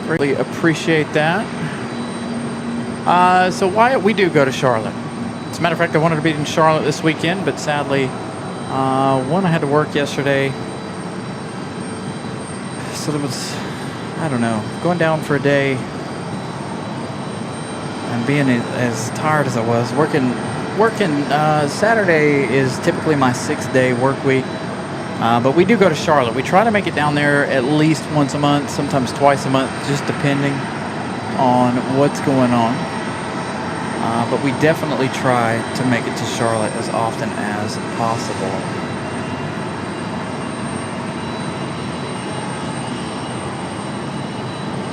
Greatly appreciate that. So Wyatt, we do go to Charlotte. As a matter of fact, I wanted to be in Charlotte this weekend, but sadly, one, I had to work yesterday. So there was, I don't know, going down for a day and being as tired as I was. Working Saturday is typically my 6-day work week. But we do go to Charlotte. We try to make it down there at least once a month, sometimes twice a month, just depending on what's going on. But we definitely try to make it to Charlotte as often as possible.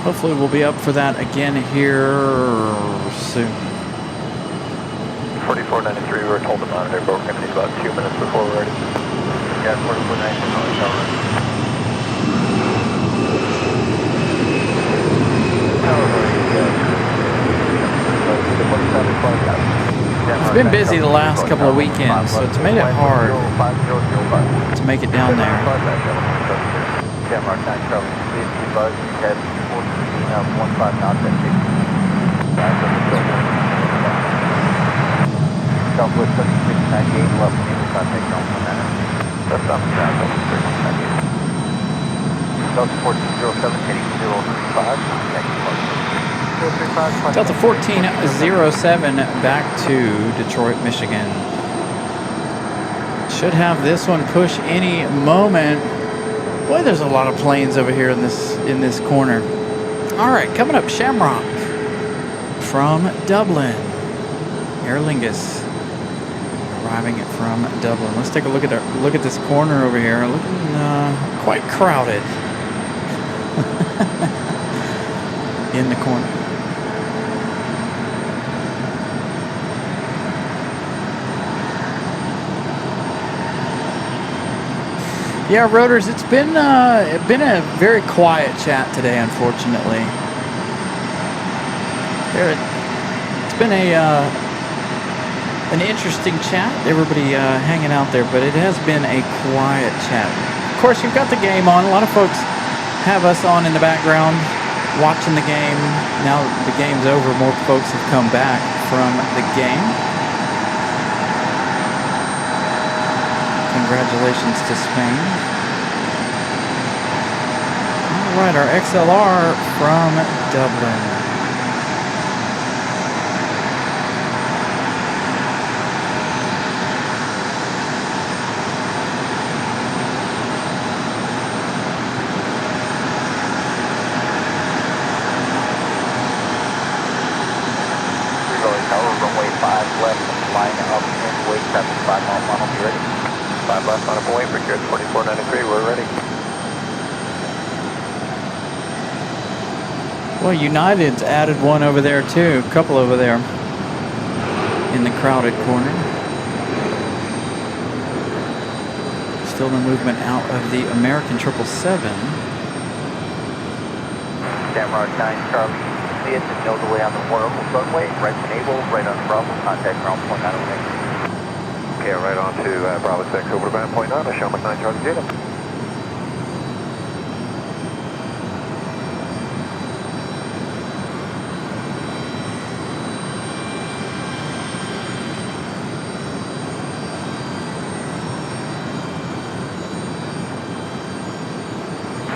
Hopefully we'll be up for that again here soon. 4493, we were told to monitor proximity about 2 minutes before we're ready. Yeah, 4493, It's been busy the last couple of weekends, so it's made it hard to make it down there. Shamrock 9 Charlie, please be buzzed, head 15 knots at 60. Southwest 3698, left naval contact ground momentum. That's on the ground, Delta 1407, heading 035, contact Delta 1407 back to Detroit, Michigan. Should have this one push any moment. Boy, there's a lot of planes over here in this corner. All right, coming up, Shamrock from Dublin. Aer Lingus arriving from Dublin. Let's take a look at this corner over here. Looking quite crowded in the corner. Yeah, Rotors, it's been a very quiet chat today, unfortunately. It's been an interesting chat, everybody hanging out there, but it has been a quiet chat. Of course, you've got the game on. A lot of folks have us on in the background watching the game. Now the game's over, more folks have come back from the game. Congratulations to Spain. All right, our XLR from Dublin. Tower, runway 5 left, line up and wait, traffic 5 miles on, be ready. 5 left on a point, procured 4493, we're ready. Well, United's added one over there too, a couple over there in the crowded corner. Still no movement out of the American 777. Shamrock 9 Charlie, see it, no delay on the runway, right to naval, right on Bravo, contact ground point 906. Okay, right on to Bravo 6 over to ground point 9, Shamrock 9 Charlie Zeta.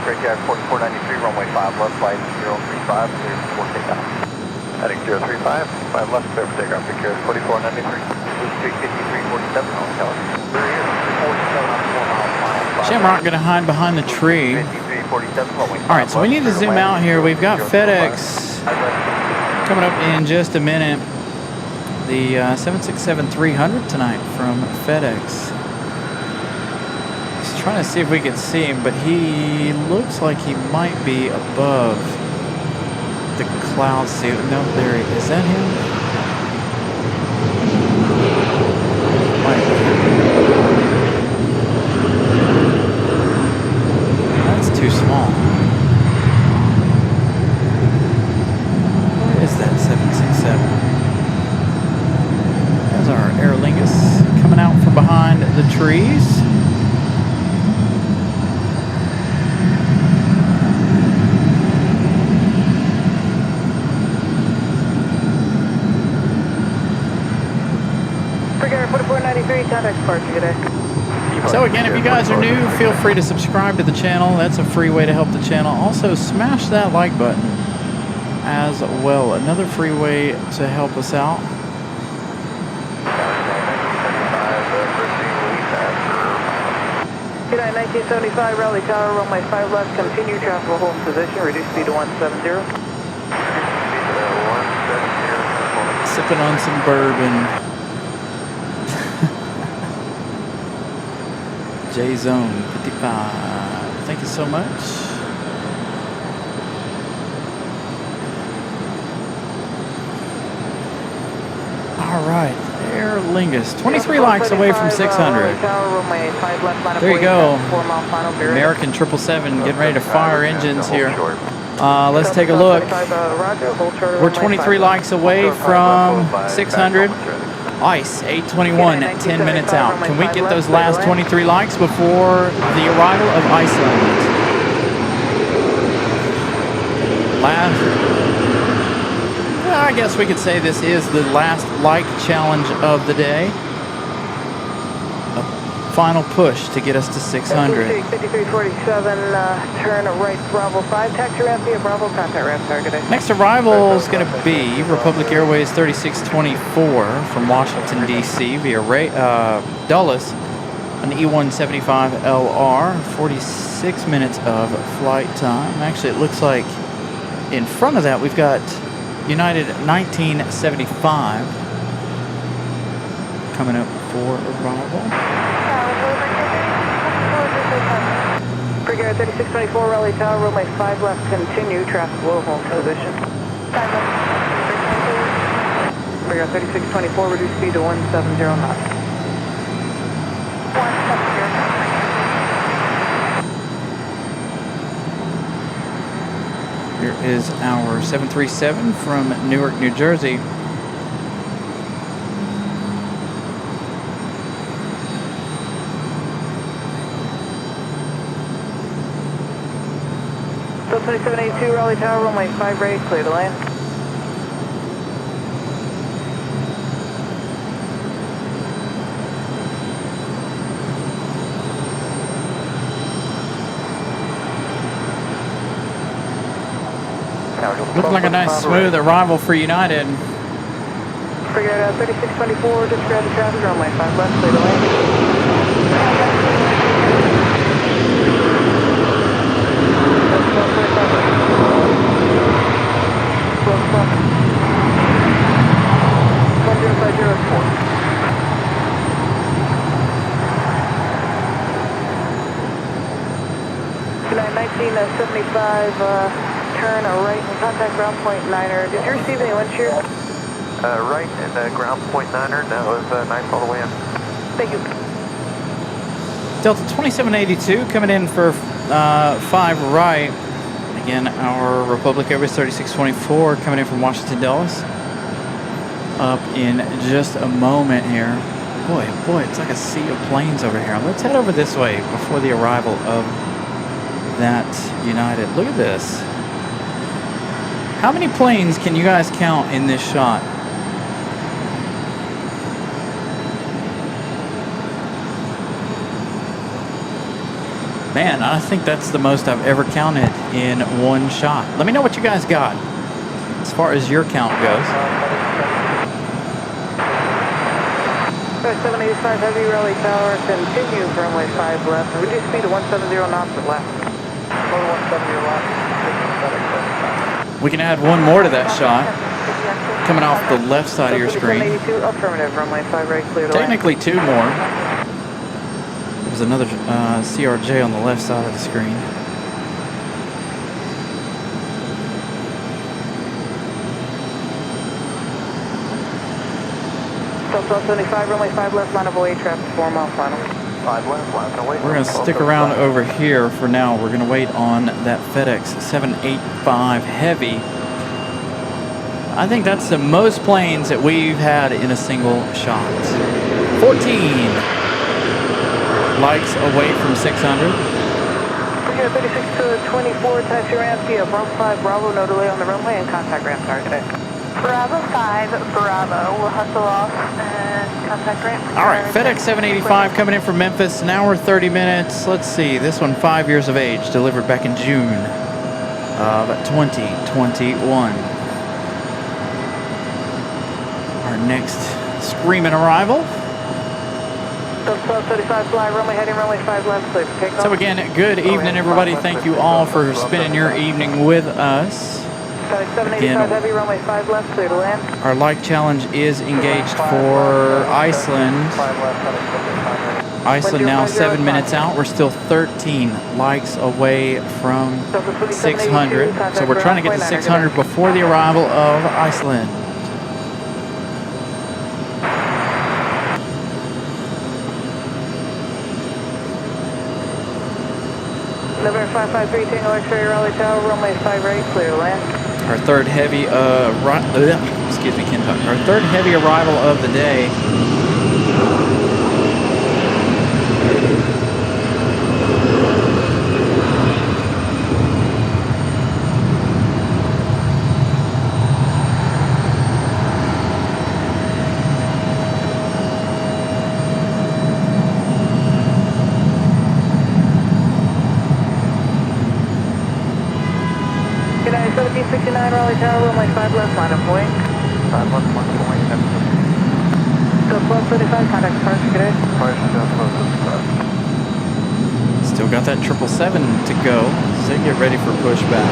Brickyard 4493, runway 5 left, flight 035, clear for takeoff. Heading 035, 5 left, clear for takeoff, Brickyard 4493. Blue Street 5347 on tower. We're here, 47 on 4 miles, final. Shamrock gonna hide behind the tree. 5347, runway 5 All right, so we need to zoom out here. We've got FedEx coming up in just a minute. The 767-300 tonight from FedEx. Just trying to see if we can see him, but he looks like he might be above the clouds. See, no, there he is. Is that him? Might be. That's too small. Where is that 767? There's our Aer Lingus coming out from behind the trees. Brigadier 4493, contact departure today. So again, if you guys are new, feel free to subscribe to the channel. That's a free way to help the channel. Also, smash that like button as well. Another free way to help us out. 1975, Raleigh Tower, runway 5 left, continue, traffic will hold in position, reduce speed to 170. Sipping on some bourbon. J-Zone 55. Thank you so much. All right, Aer Lingus, 23 likes away from 600. There you go. American 777 getting ready to fire engines here. Let's take a look. We're 23 likes away from 600. Ice, 8:21, 10 minutes out. Can we get those last 23 likes before the arrival of Iceland? Well, I guess we could say this is the last like challenge of the day. A final push to get us to 600. 5347, turn right, Bravo 5, taxi ramp via Bravo, contact ramp targeted. Next arrival is going to be Republic Airways 3624 from Washington, D.C. via Dulles, an E175LR, 46 minutes of flight time. Actually, it looks like in front of that we've got United 1975 coming up for arrival. Brigadier 3624, Raleigh Tower, runway 5 left, continue, traffic will hold position. Brigadier 3624, reduce speed to 170 knots. 170. Here is our 737 from Newark, New Jersey. So 2782, Raleigh Tower, runway 5 right, clear to land. Looking like a nice smooth arrival for United. Brigadier 3624, disregard the traffic, runway 5 left, clear to land. Tonight 1975, turn right and contact ground point 9er. Did you receive any wind shear? Right and ground point 9er, no, it was nice all the way in. Thank you. Delta 2782 coming in for 5 right. Again, our Republic Airways 3624 coming in from Washington Dulles. Up in just a moment here. Boy, it's like a sea of planes over here. Let's head over this way before the arrival of that United. Look at this. How many planes can you guys count in this shot? Man, I think that's the most I've ever counted in one shot. Let me know what you guys got as far as your count goes. 785 Heavy, Raleigh Tower, continue for runway 5 left, and reduce speed to 170 knots at left. 170 left. We can add one more to that shot, coming off the left side of your screen. 782, affirmative, runway 5 right, clear to land. Technically two more. There's another CRJ on the left side of the screen. Southwest 75, runway 5 left, line of away, traffic 4 mile final. 5 left, line of away. We're going to stick around over here for now. We're going to wait on that FedEx 785 Heavy. I think that's the most planes that we've had in a single shot. 14 likes away from 600. We're 36 to 24, taxi ramp via Bravo 5 Bravo, no delay on the runway, and contact ramp targeted. Bravo 5 Bravo, we'll hustle off and contact ramp. All right, FedEx 785 coming in from Memphis, an hour 30 minutes. Let's see, this one 5 years of age, delivered back in June of 2021. Our next screaming arrival. So again, good evening, everybody. Thank you all for spending your evening with us. Again, our like challenge is engaged for Iceland. Iceland now 7 minutes out. We're still 13 likes away from 600. So we're trying to get to 600 before the arrival of Iceland. November 553 Tango X-ray Raleigh Tower, runway 5 right, clear to land. Our third heavy, excuse me, Kentucky. Our third heavy arrival of the day. United 1769 Raleigh Tower, runway 5 left, line of wing. 5 left, line of wing. Still 1235, contact departure, good day. Still got that 777 to go, so get ready for pushback.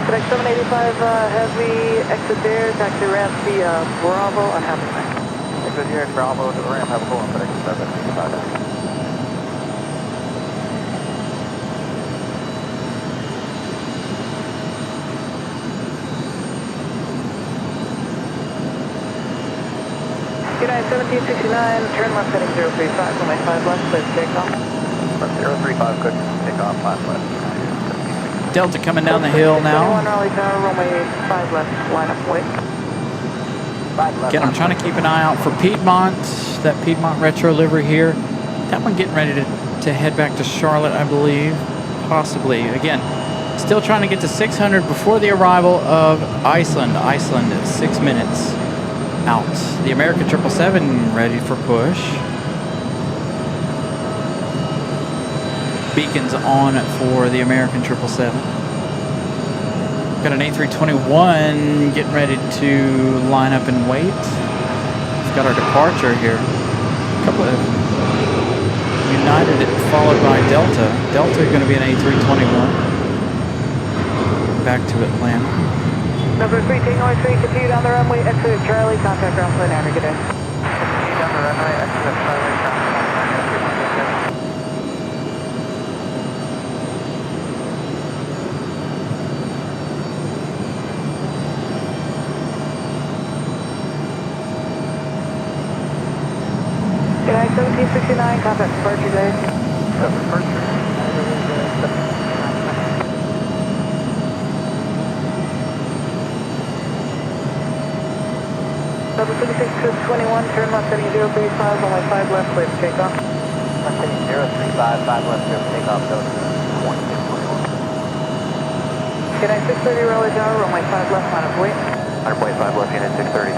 FedEx 785 Heavy, exit there, taxi ramp via Bravo on Habitat. Exit here at Bravo to the ramp, have a go on FedEx 785. United 1769, turn left heading 035, runway 5 left, clear to take off. 035, good, take off, 5 left. Delta coming down the hill now. 21 Raleigh Tower, runway 5 left, line up wait. Again, I'm trying to keep an eye out for Piedmont, that Piedmont retro livery here. That one getting ready to head back to Charlotte, I believe, possibly. Again, still trying to get to 600 before the arrival of Iceland. Iceland is 6 minutes out. The American 777 ready for push. Beacons on for the American 777. Got an A321 getting ready to line up and wait. We've got our departure here. A couple of United followed by Delta. Delta going to be an A321. Back to Atlanta. Number 3, Tango X-ray, continue down the runway, exit Charlie, contact ground plane, good day. Continue down the runway, exit Charlie, contact. United 1769, contact departure day. Departure. Double 2621, turn left heading 035, runway 5 left, clear for takeoff. Left heading 035, 5 left, clear for takeoff, Delta 2621. Good night, 630 Raleigh Tower, runway 5 left, line of weight. 100.5 left, unit 630.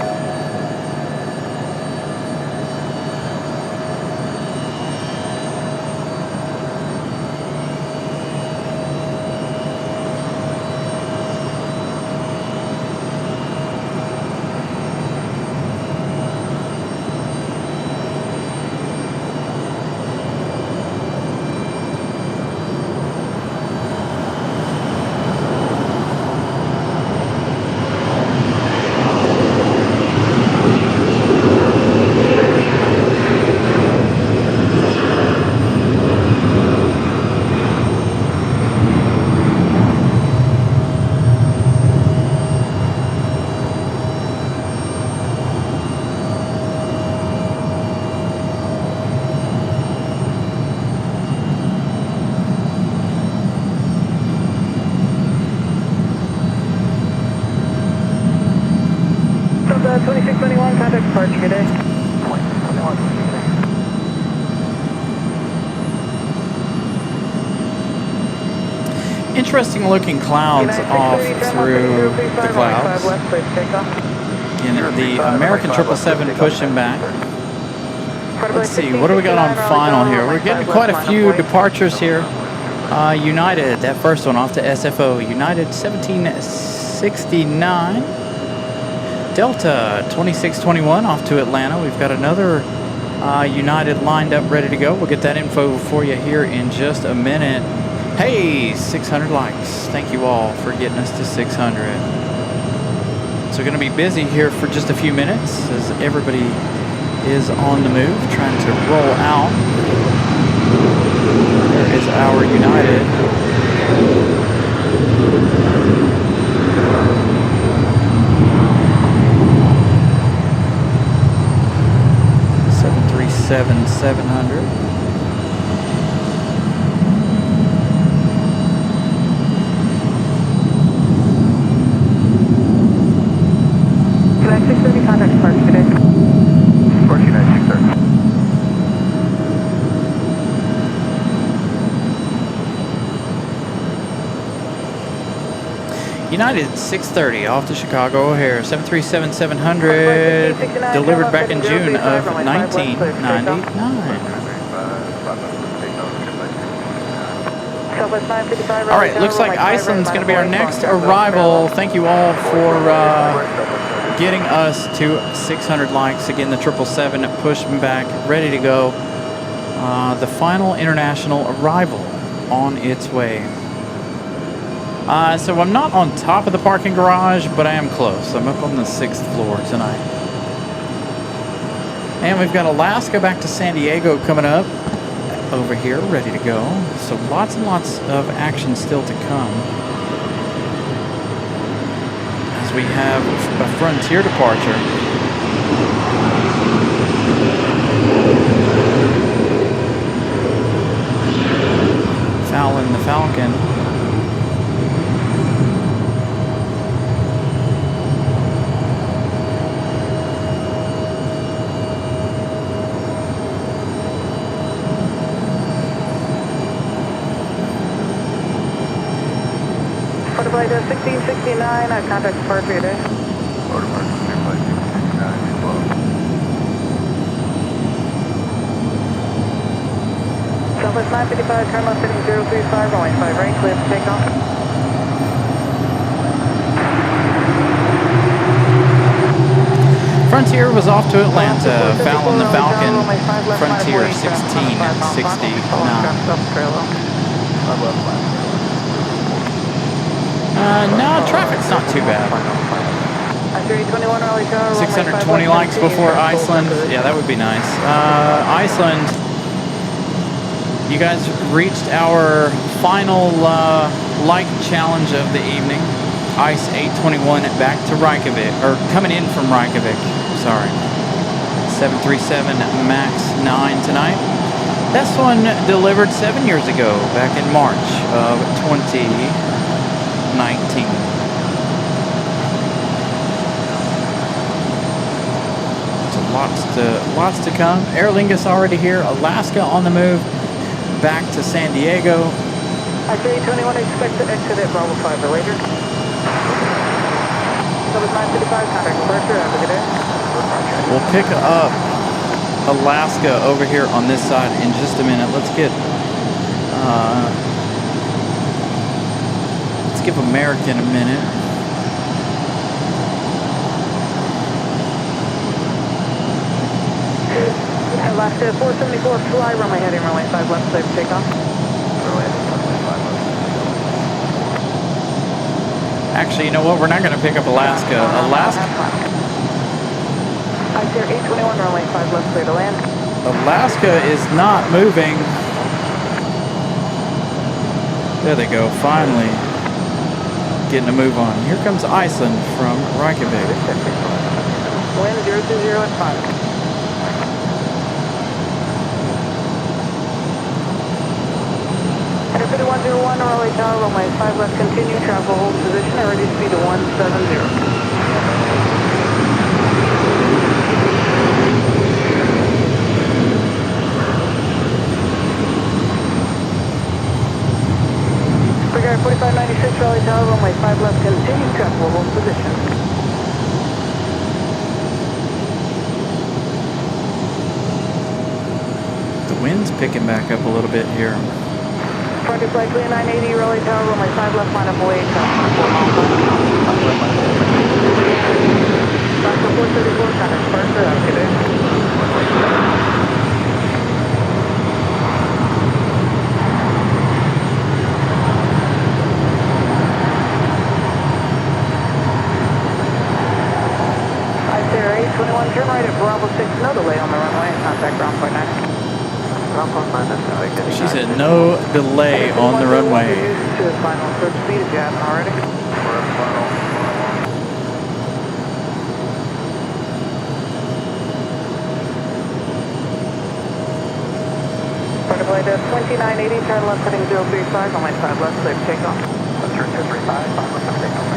Delta 2621, contact departure, good day. 2621. Interesting looking clouds off through the clouds. And the American 777 pushing back. Let's see, what do we got on final here? We're getting quite a few departures here. United, that first one off to SFO. United 1769. Delta 2621 off to Atlanta. We've got another United lined up ready to go. We'll get that info for you here in just a minute. Hey, 600 likes. Thank you all for getting us to 600. So we're going to be busy here for just a few minutes as everybody is on the move, trying to roll out. There is our United. Seven 700. Connect 630, contact departure, good day. Departure United 630. United 630 off to Chicago O'Hare, 737-700, delivered back in June of 1999. All right, looks like Iceland's going to be our next arrival. Thank you all for getting us to 600 likes. Again, the 777 pushing back, ready to go. The final international arrival on its way. So I'm not on top of the parking garage, but I am close. I'm up on the 6th floor tonight. And we've got Alaska back to San Diego coming up over here, ready to go. So lots and lots of action still to come. As we have a Frontier departure. Fouling the Falcon. Flight 1669, contact departure, day. Order mark, clear flight 1669, 12. Southwest 955, turn left heading 035, runway 5 right, clear for takeoff. Frontier was off to Atlanta, fouling the Falcon. Frontier 1669. No, traffic's not too bad. 620 likes before Iceland. Yeah, that would be nice. Iceland, you guys reached our final like challenge of the evening. Ice 821 back to Reykjavik, or coming in from Reykjavik, sorry. 737 MAX 9 tonight. This one delivered 7 years ago, back in March of 2019. Lots to come. Aer Lingus already here. Alaska on the move back to San Diego. I-321, expect to exit at Bravo 5 or later. So with 955, contact departure, have a good day. We'll pick up Alaska over here on this side in just a minute. Let's give American a minute. Alaska 474, fly, runway heading, runway 5 left, safe takeoff. Actually, you know what? We're not going to pick up Alaska. I-Tier 821, runway 5 left, clear to land. Alaska is not moving. There they go, finally getting a move on. Here comes Iceland from Reykjavik. Wind 020 at 5. Header 5101, Raleigh Tower, runway 5 left, continue, travel, hold position, and ready speed to 170. Figure 4596, Raleigh Tower, runway 5 left, continue, travel, hold position. The wind's picking back up a little bit here. Frontier flight 3980, Raleigh Tower, runway 5 left, line up away, Foxtrot 434, contact departure, have a good day. I-Tier 821, turn right at Bravo 6, no delay on the runway, contact ground point 9. She said no delay on the runway. To final approach speed if you haven't already. Flight flight 2980, turn left heading 035, runway 5 left, safe takeoff. Turn 235, 5 left, takeoff,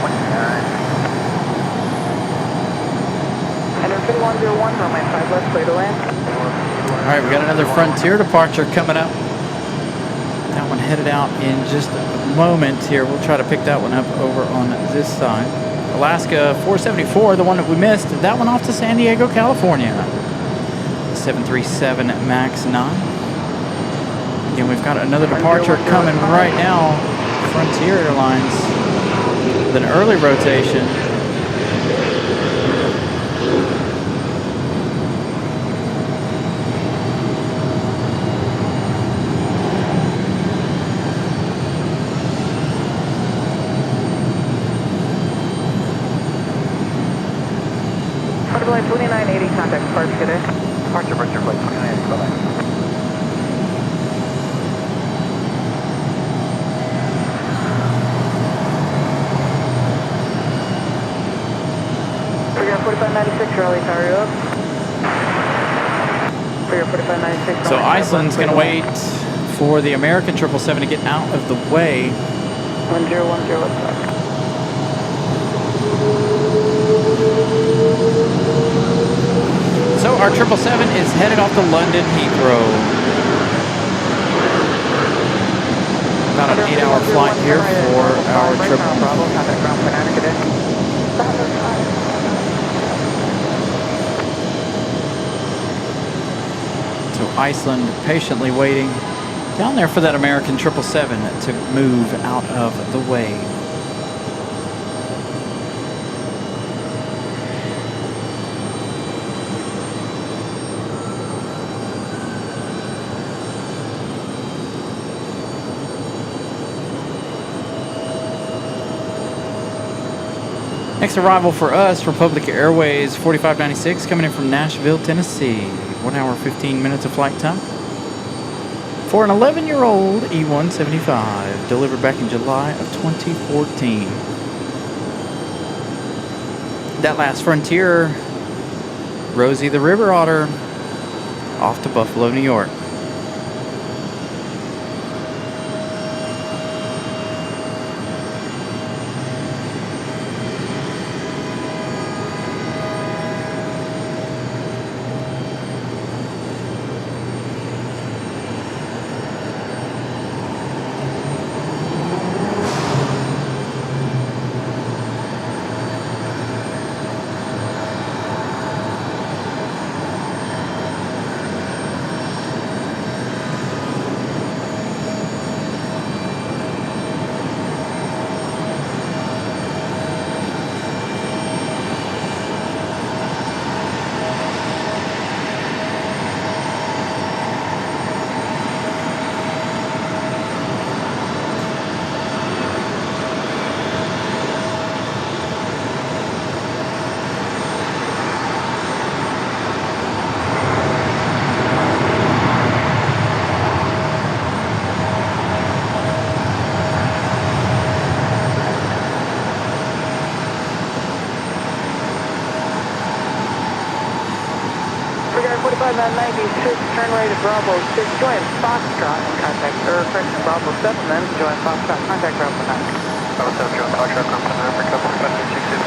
29. Enter 5101, runway 5 left, clear to land. All right, we got another Frontier departure coming up. That one headed out in just a moment here. We'll try to pick that one up over on this side. Alaska 474, the one that we missed, that one off to San Diego, California. 737 MAX 9. Again, we've got another departure coming right now. Frontier Airlines with an early rotation. Flight 2980, contact departure today. Departure flight 2980, bye-bye. Figure 4596, Raleigh Tower, you up? Figure 4596. So Iceland's going to wait for the American 777 to get out of the way. 1010, let's go. So our 777 is headed off to London Heathrow. About an 8-hour flight here for our Bravo, contact ground point 9, good day. So Iceland patiently waiting down there for that American 777 to move out of the way. Next arrival for us, Republic Airways 4596, coming in from Nashville, Tennessee. 1 hour, 15 minutes of flight time. For an 11-year-old E-175, delivered back in July of 2014. That last Frontier, Rosie the River Otter, off to Buffalo, New York. 5 at 96, turn right at Bravo 6, join Foxtrot and contact, or correction, Bravo 7 then, join Foxtrot, contact Bravo 9. Bravo 7, join Foxtrot, contact Africa 4526.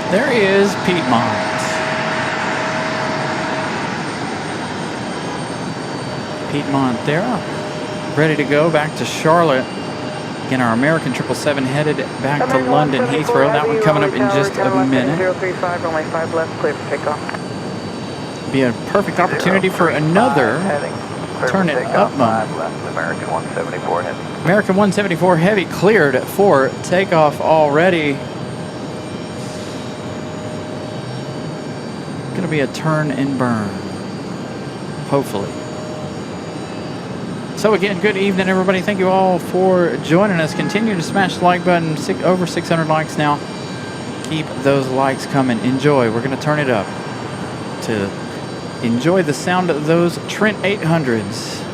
There is Piedmont. Piedmont there, ready to go back to Charlotte. Again, our American 777 headed back to London Heathrow. That one coming up in just a minute. 035, runway 5 left, clear for takeoff. Be a perfect opportunity for another turn it up moment. American 174 heavy. American 174 heavy cleared for takeoff already. Going to be a turn and burn, hopefully. So again, good evening, everybody. Thank you all for joining us. Continue to smash the like button. Over 600 likes now. Keep those likes coming. Enjoy. We're going to turn it up to enjoy the sound of those Trent 800s.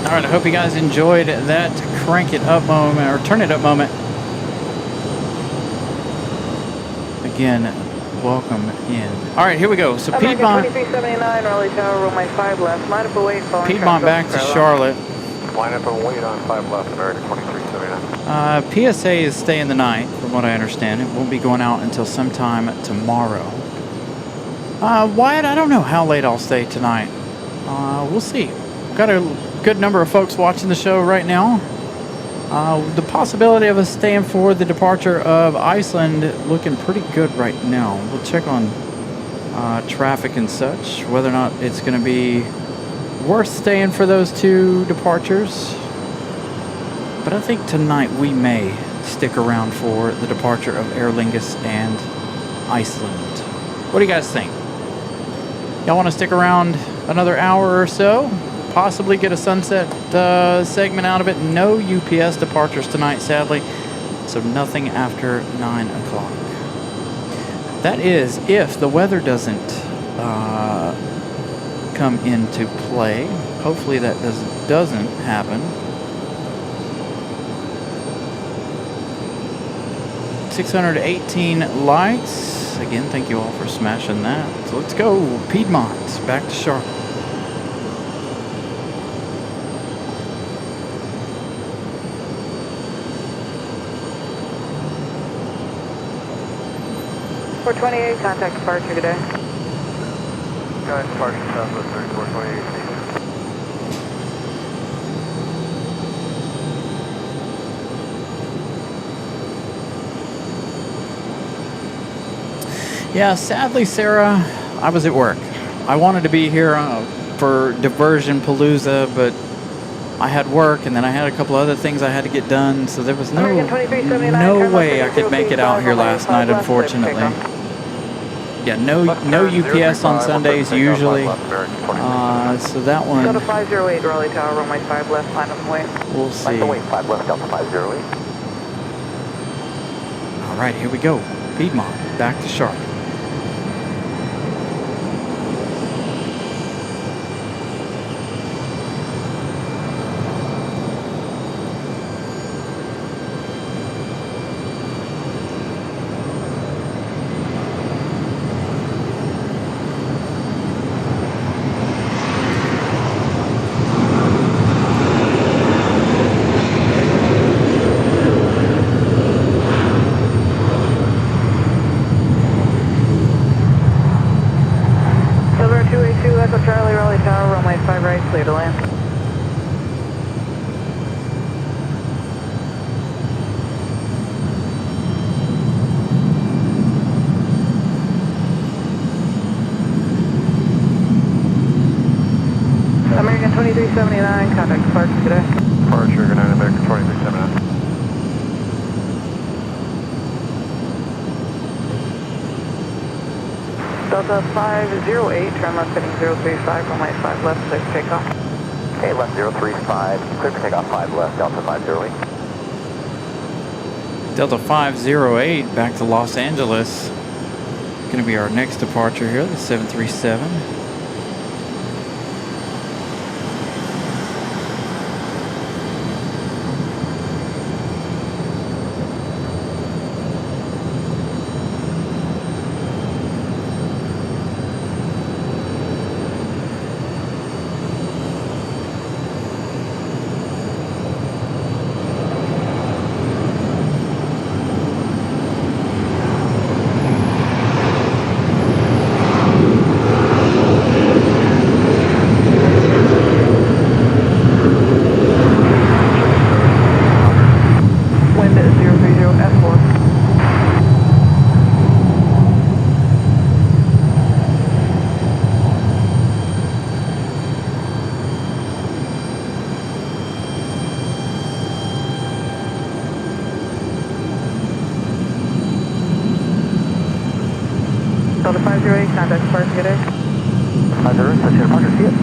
All right, I hope you guys enjoyed that crank it up moment, or turn it up moment. Again, welcome in. All right, here we go. So Piedmont, 2379, Raleigh Tower, runway 5 left, line up away, following Piedmont back to Charlotte. Line up and wait on 5 left, American 2379. PSA is staying the night, from what I understand. It won't be going out until sometime tomorrow. Wyatt, I don't know how late I'll stay tonight. We'll see. Got a good number of folks watching the show right now. The possibility of us staying for the departure of Iceland looking pretty good right now. We'll check on traffic and such, whether or not it's going to be worth staying for those two departures. But I think tonight we may stick around for the departure of Aer Lingus and Iceland. What do you guys think? Y'all want to stick around another hour or so? Possibly get a sunset segment out of it. No UPS departures tonight, sadly. So nothing after 9 o'clock. That is if the weather doesn't come into play. Hopefully that doesn't happen. 618 likes. Again, thank you all for smashing that. So let's go. Piedmont, back to Charlotte. For 28, contact departure today. Guys, departure Southwest 3428. Yeah, sadly, Sarah, I was at work. I wanted to be here for Diversion Palooza, but I had work, and then I had a couple other things I had to get done, so there was no way I could make it out here last night, unfortunately. Yeah, no UPS on Sundays usually. So that one, Delta 508, Raleigh Tower, runway 5 left, line of way. we'll see. Line of way 5 left, Delta 508. All right, here we go. Piedmont, back to Charlotte. Charlie, Raleigh Tower, runway 5 right, clear to land. American 2379, contact departure today. Departure, good night, American 2379. Delta 508, turn left heading 035, runway 5 left, clear for takeoff. Okay, left 035, clear for takeoff 5 left, Delta 508. Delta 508 back to Los Angeles. Going to be our next departure here, the 737. Wind at 030 F4. Delta 508, contact departure today. 508, let's hear departure, see it.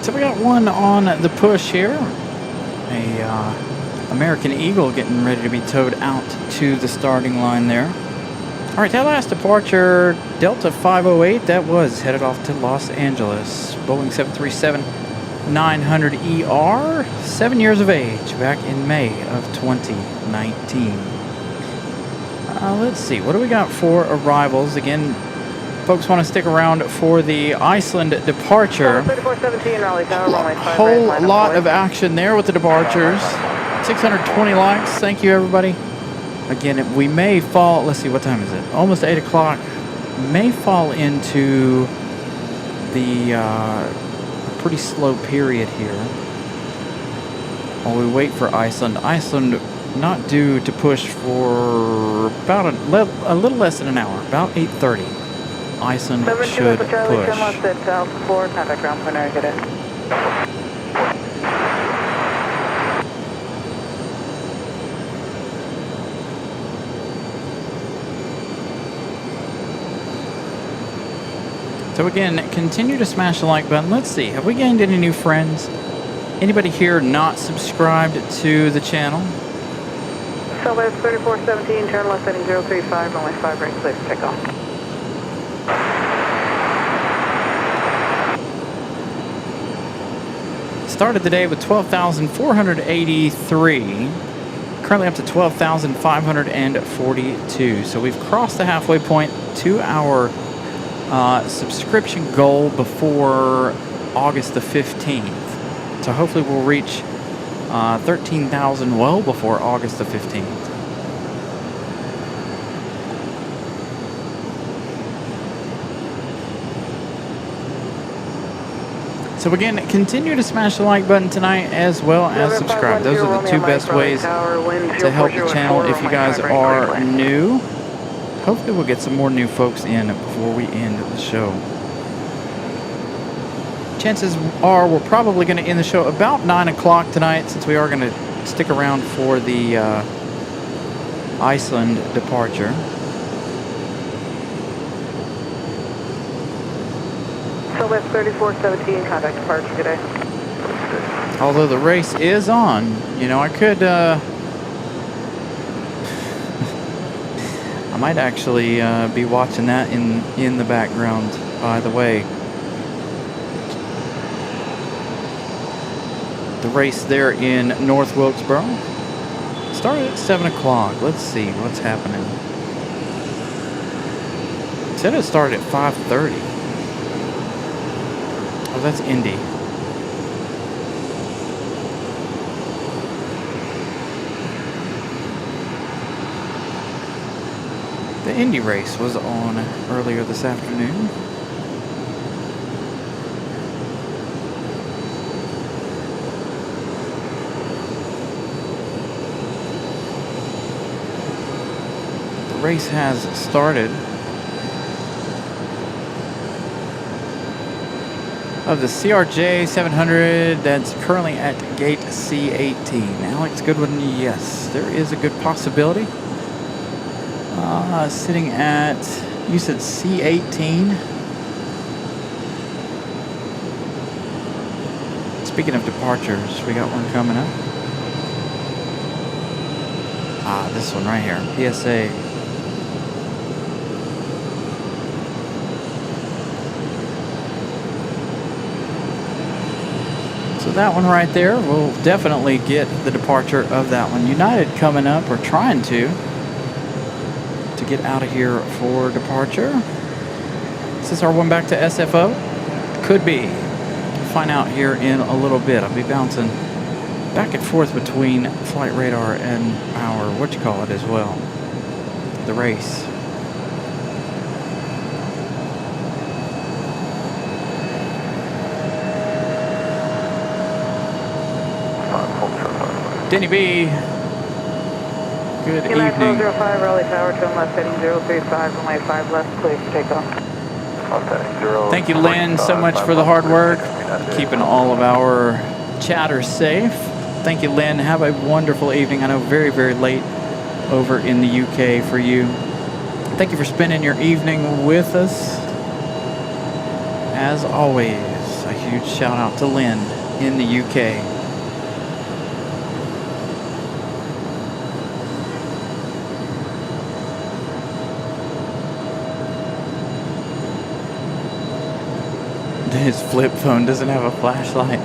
So we got one on the push here. A American Eagle getting ready to be towed out to the starting line there. All right, that last departure, Delta 508, that was headed off to Los Angeles. Boeing 737-900ER, 7 years of age, back in May of 2019. Let's see, what do we got for arrivals? Again, folks want to stick around for the Iceland departure. 3417, Raleigh Tower, runway 5 right, Whole line of lot way. of action there with the departures. 620 likes. Thank you, everybody. Again, we may fall, let's see, what time is it? Almost 8 o'clock. May fall into the pretty slow period here while we wait for Iceland. Iceland not due to push for about a little less than an hour, about 8:30. Iceland should push. Charlie, turn left at Alpha 4, contact ground point area today. So again, continue to smash the like button. Let's see, have we gained any new friends? Anybody here not subscribed to the channel? Southwest 3417, turn left heading 035, runway 5 right, clear for takeoff. Started the day with 12,483. Currently up to 12,542. So we've crossed the halfway point to our subscription goal before August the 15th. So hopefully we'll reach 13,000 well before August the 15th. So again, continue to smash the like button tonight as well as subscribe. Those are the two best ways to help the channel if you guys are new. Hopefully we'll get some more new folks in before we end the show. Chances are we're probably going to end the show about 9 o'clock tonight, since we are going to stick around for the Iceland departure. Southwest 3417, contact departure today. Although the race is on, you know, I could, I might actually be watching that in the background, by the way. The race there in North Wilkesboro started at 7 o'clock. Let's see what's happening. It said it started at 5:30. Oh, that's Indy. The Indy race was on earlier this afternoon. The race has started. Of the CRJ 700 that's currently at gate C18. Alex Goodwin, yes, there is a good possibility. Sitting at, you said C18. Speaking of departures, we got one coming up. This one right here, PSA. So that one right there, we'll definitely get the departure of that one. United coming up, or trying to get out of here for departure. Is this our one back to SFO? Could be. We'll find out here in a little bit. I'll be bouncing back and forth between flight radar and our, as well, the race. Denny B. Good evening. 9405 Raleigh Tower, turn left heading 035, runway 5 left, clear for takeoff. Thank you, Lynn, so much for the hard work, keeping all of our chatter safe. Thank you, Lynn. Have a wonderful evening. I know very, very late over in the UK for you. Thank you for spending your evening with us. As always, a huge shout out to Lynn in the UK. His flip phone doesn't have a flashlight.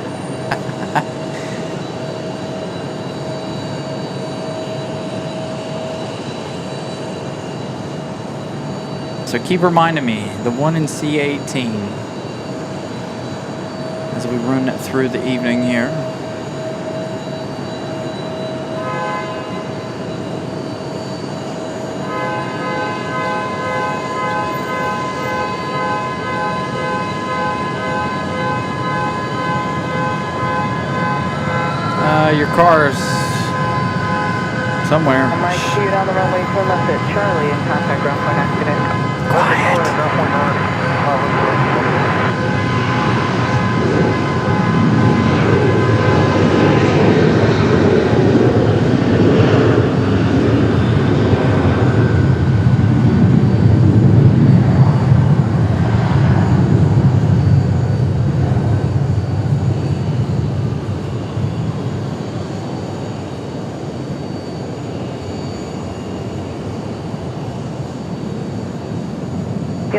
So keep reminding me, the one in C18, as we run through the evening here. Your car's somewhere. I'm right to you down the runway, turn left at Charlie and contact ground point accident. Quiet.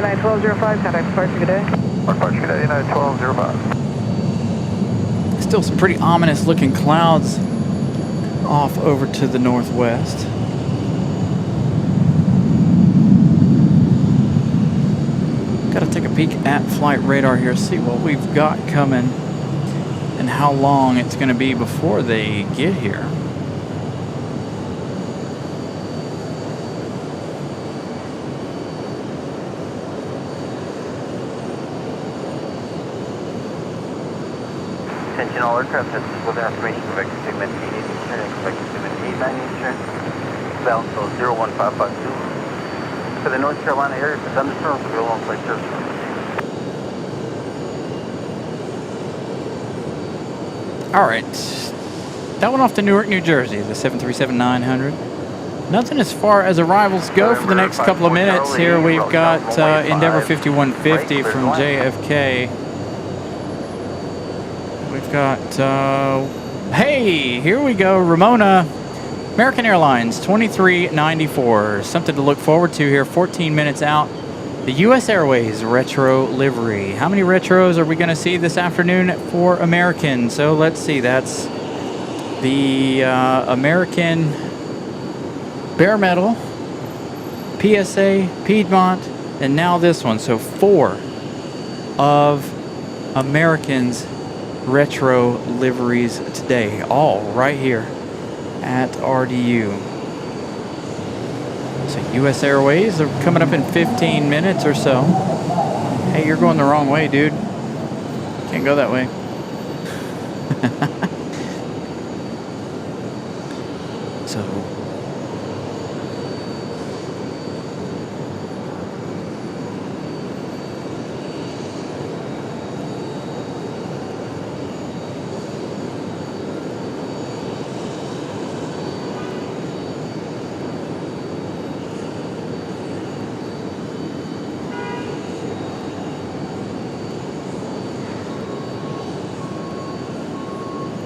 United 1205, contact departure, good day. Departure, good day, United 1205. Still some pretty ominous looking clouds off over to the northwest. Got to take a peek at flight radar here, see what we've got coming and how long it's going to be before they get here. Attention all aircraft, this is with information, vector segment 88 Eastern, vector segment 89 Eastern, bound to 01552. For the North Carolina area, for thunderstorms, we'll on flight service. All right, that one off to Newark, New Jersey, the 737-900. Nothing as far as arrivals go for the next couple of minutes. Here we've got Endeavor 5150 from JFK. We've got, hey, here we go, Ramona, American Airlines 2394. Something to look forward to here, 14 minutes out. The U.S. Airways retro livery. How many retros are we going to see this afternoon for American? So let's see, that's the American Bare Metal, PSA, Piedmont, and now this one. So 4 of American's retro liveries today, all right here at RDU. So U.S. Airways are coming up in 15 minutes or so. Hey, you're going the wrong way, dude. Can't go that way. So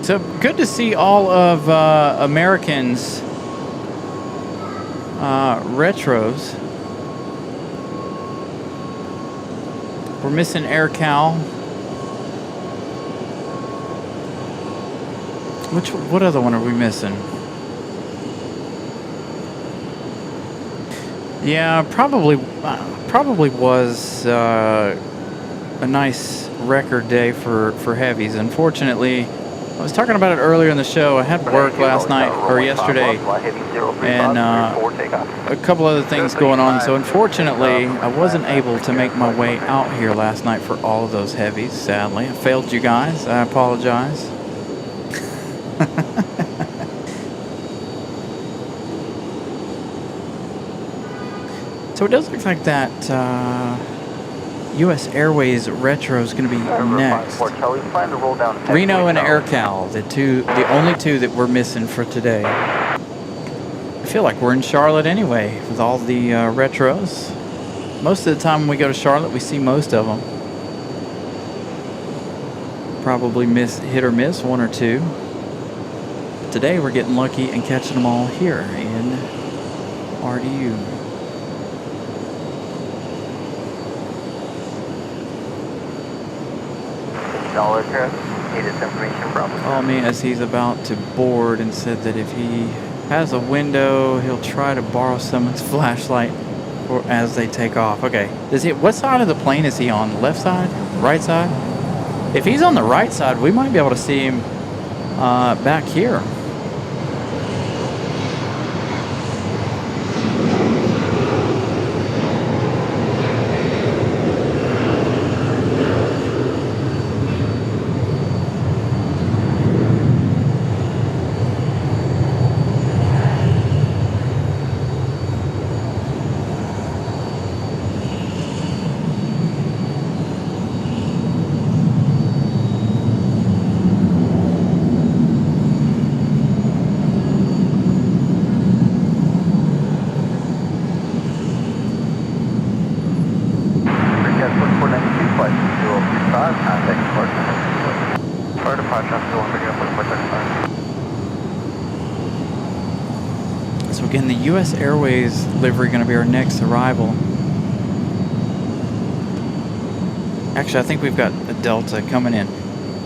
So good to see all of Americans' retros. We're missing AirCal. What other one are we missing? Yeah, probably was a nice record day for heavies. Unfortunately, I was talking about it earlier in the show. I had work last night or yesterday, and a couple other things going on. So unfortunately, I wasn't able to make my way out here last night for all of those heavies. Sadly, I failed you guys. I apologize. So it does look like that U.S. Airways retro is going to be next. Reno and AirCal, the only two that we're missing for today. I feel like we're in Charlotte anyway with all the retros. Most of the time when we go to Charlotte, we see most of them. Probably hit or miss one or two. Today we're getting lucky and catching them all here in RDU. All aircraft, need this information from. Called me as he's about to board and said that if he has a window, he'll try to borrow someone's flashlight as they take off. Okay. What side of the plane is he on? Left side? Right side? If he's on the right side, we might be able to see him back here. So again, the U.S. Airways livery going to be our next arrival. Actually, I think we've got a Delta coming in.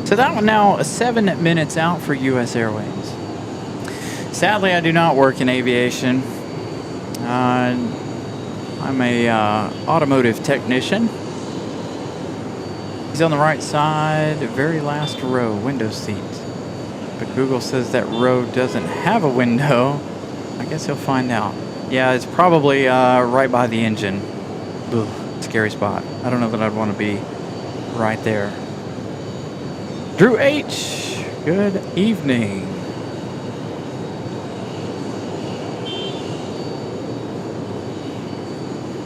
So that one now 7 minutes out for U.S. Airways. Sadly, I do not work in aviation. I'm a automotive technician. He's on the right side, very last row, window seat. But Google says that row doesn't have a window. I guess he'll find out. Yeah, it's probably right by the engine. Ugh, scary spot. I don't know that I'd want to be right there. Drew H., good evening.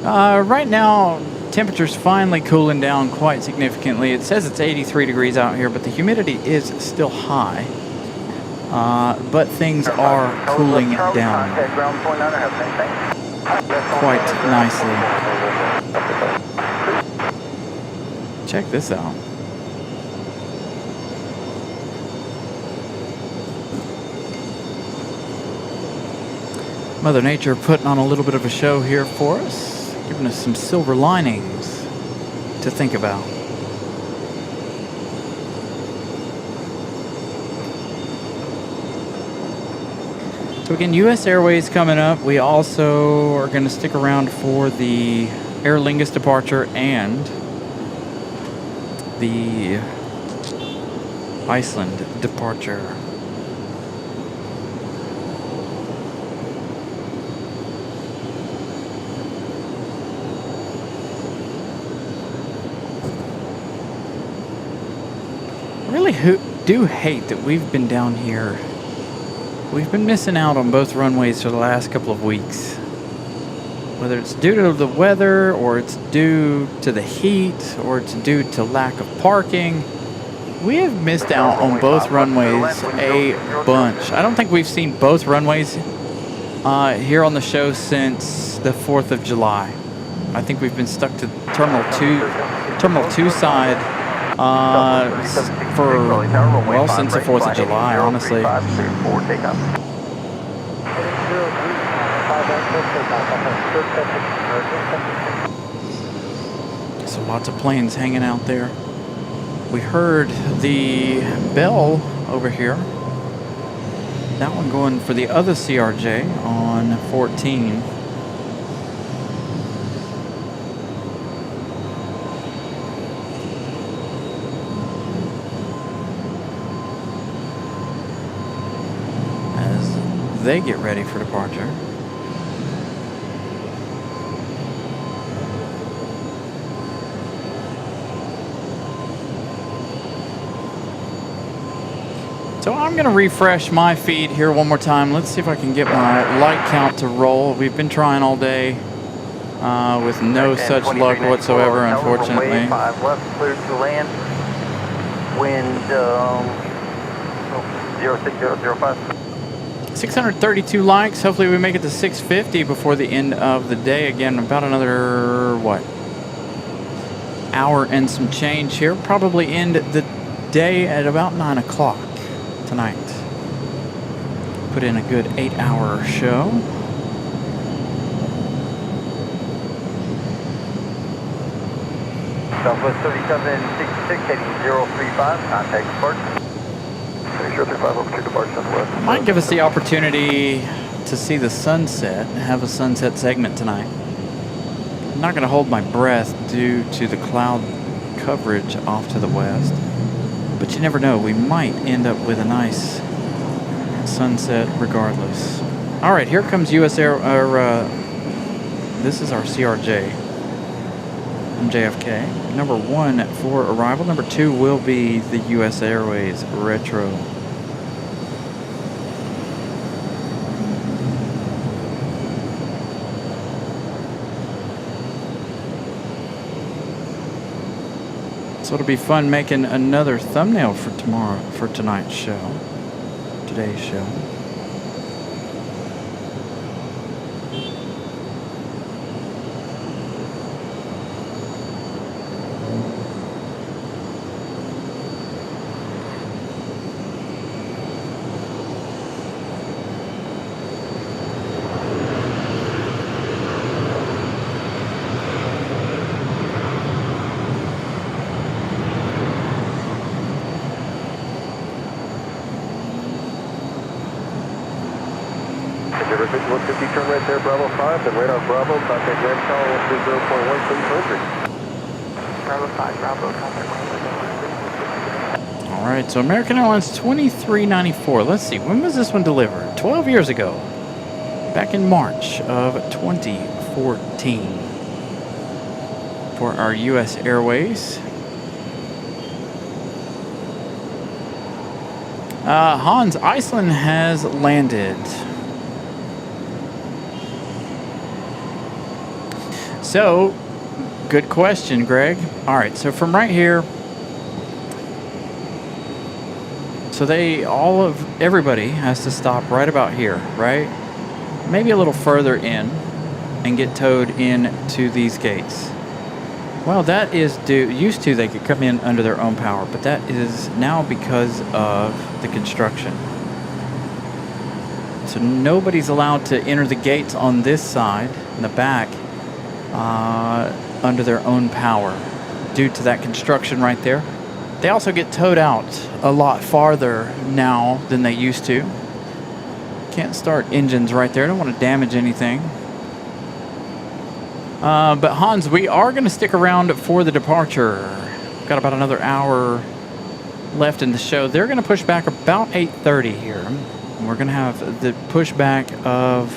Right now, temperature's finally cooling down quite significantly. It says it's 83 degrees out here, but the humidity is still high. But things are cooling down quite nicely. Check this out. Mother Nature putting on a little bit of a show here for us, giving us some silver linings to think about. So again, U.S. Airways coming up. We also are going to stick around for the Aer Lingus departure and the Iceland departure. I really do hate that we've been down here. We've been missing out on both runways for the last couple of weeks. Whether it's due to the weather, or it's due to the heat, or it's due to lack of parking, we have missed out on both runways a bunch. I don't think we've seen both runways here on the show since the 4th of July. I think we've been stuck to Terminal 2 side for, well, since the 4th of July, honestly. So lots of planes hanging out there. We heard the bell over here. That one going for the other CRJ on 14. As they get ready for departure. So I'm going to refresh my feed here one more time. Let's see if I can get my light count to roll. We've been trying all day with no such luck whatsoever, unfortunately. 5 left, clear to land. Wind 06005. 632 likes. Hopefully we make it to 650 before the end of the day. Again, about another, what, hour and some change here. Probably end the day at about 9 o'clock. Tonight. Put in a good 8-hour show. Southwest 3766 heading 035, contact departure. 035 over to departure southwest. Might give us the opportunity to see the sunset, have a sunset segment tonight. I'm not going to hold my breath due to the cloud coverage off to the west. But you never know, we might end up with a nice sunset regardless. All right, here comes US Air, this is our CRJ from JFK. Number 1 for arrival. Number 2 will be the US Airways Retro. So it'll be fun making another thumbnail for tonight's show, today's show. River 5150, turn right there, Bravo 5, then radar Bravo, contact Grand Tower 130.1723. Bravo 5, Bravo, contact 130. All right, so American Airlines 2394. Let's see, when was this one delivered? 12 years ago. Back in March of 2014. For our U.S. Airways. Hans, Iceland has landed. So, good question, Greg. All right, so from right here, so everybody has to stop right about here, right? Maybe a little further in and get towed in to these gates. Well, that is used to they could come in under their own power, but that is now because of the construction. So nobody's allowed to enter the gates on this side, in the back, under their own power due to that construction right there. They also get towed out a lot farther now than they used to. Can't start engines right there. Don't want to damage anything. But Hans, we are going to stick around for the departure. Got about another hour left in the show. They're going to push back about 8:30 here. And we're going to have the pushback of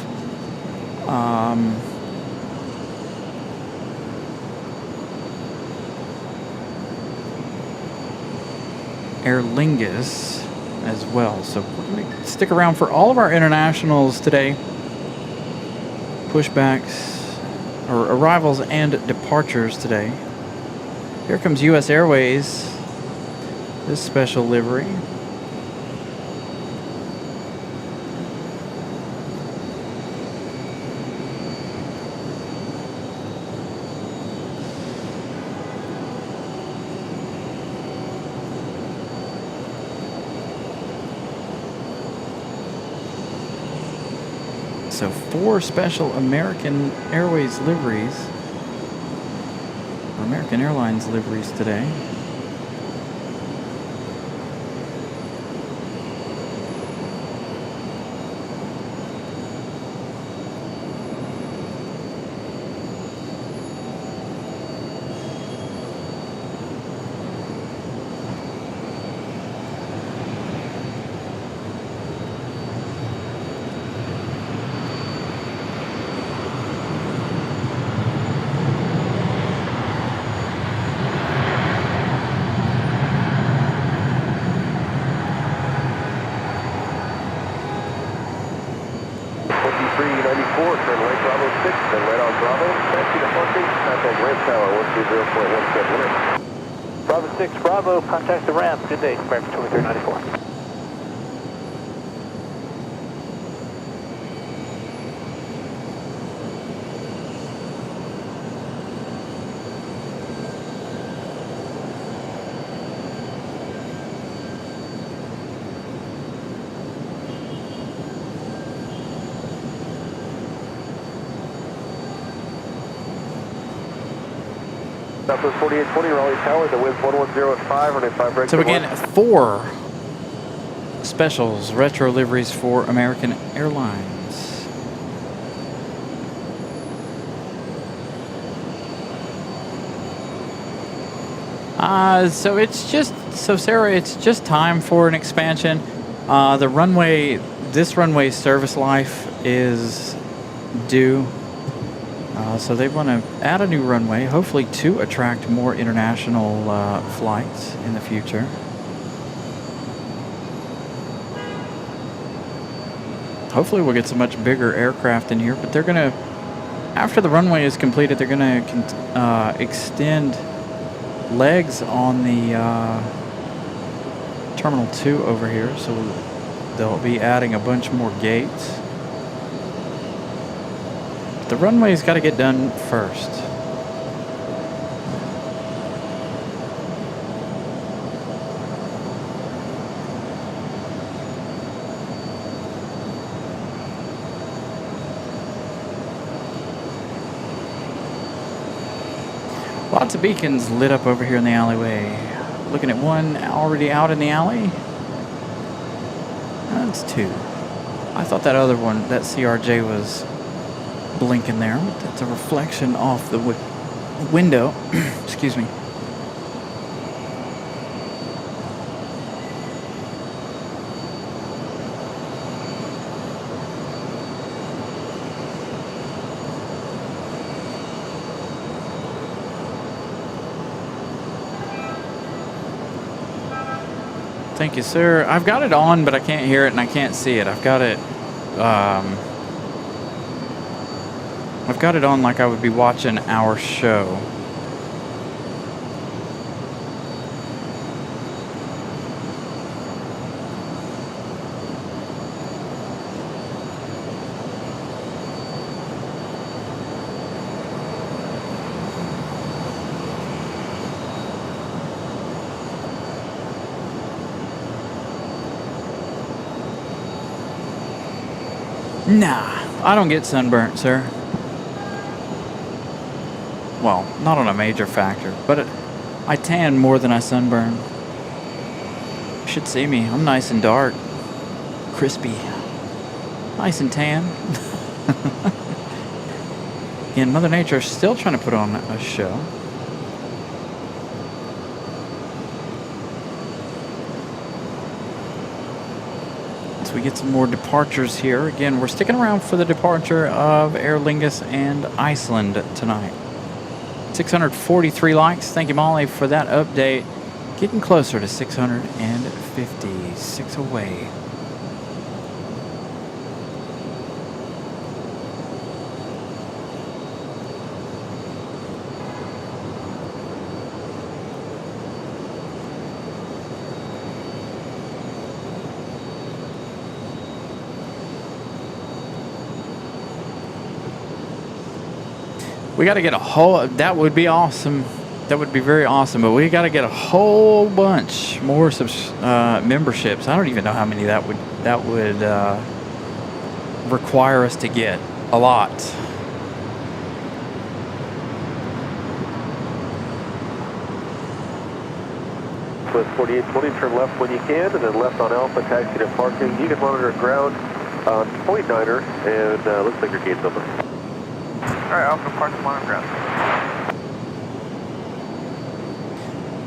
Aer Lingus as well. So we're going to stick around for all of our internationals today. Pushbacks. Or arrivals and departures today. Here comes U.S. Airways, this special livery. So 4 special American Airways liveries, or American Airlines liveries today. Turn right Bravo 6, then right on Bravo, taxi to parking, contact ramp tower 120.17. Bravo 6, Bravo, contact the ramp. Good day, American 2394. Southwest 4820, Raleigh Tower, the wind 110 at 5, runway 5 right. So again, 4 specials, retro liveries for American Airlines. So it's just, so Sarah, it's just time for an expansion. The runway, this runway's service life is due. So they want to add a new runway, hopefully to attract more international flights in the future. Hopefully we'll get some much bigger aircraft in here, but they're going to, after the runway is completed, they're going to extend legs on the Terminal 2 over here, so they'll be adding a bunch more gates. The runway's got to get done first. Lots of beacons lit up over here in the alleyway. Looking at one already out in the alley. That's 2. I thought that other one, that CRJ was blinking there. That's a reflection off the window. Excuse me. Thank you, sir. I've got it on, but I can't hear it and I can't see it. I've got it on like I would be watching our show. Nah, I don't get sunburnt, sir. Well, not on a major factor, but I tan more than I sunburn. You should see me. I'm nice and dark. Crispy. Nice and tan. Again, Mother Nature is still trying to put on a show. We get some more departures here. Again, we're sticking around for the departure of Aer Lingus and Iceland tonight. 643 likes. Thank you, Molly, for that update. Getting closer to 650. 6 away. We got to get a whole, that would be awesome. That would be very awesome, but we got to get a whole bunch more memberships. I don't even know how many that would require us to get. A lot. With 4820, turn left when you can, and then left on Alpha, taxi to parking. You can monitor ground on point 9er, and looks like your gate's open. Alright, Alpha, parking monitor ground.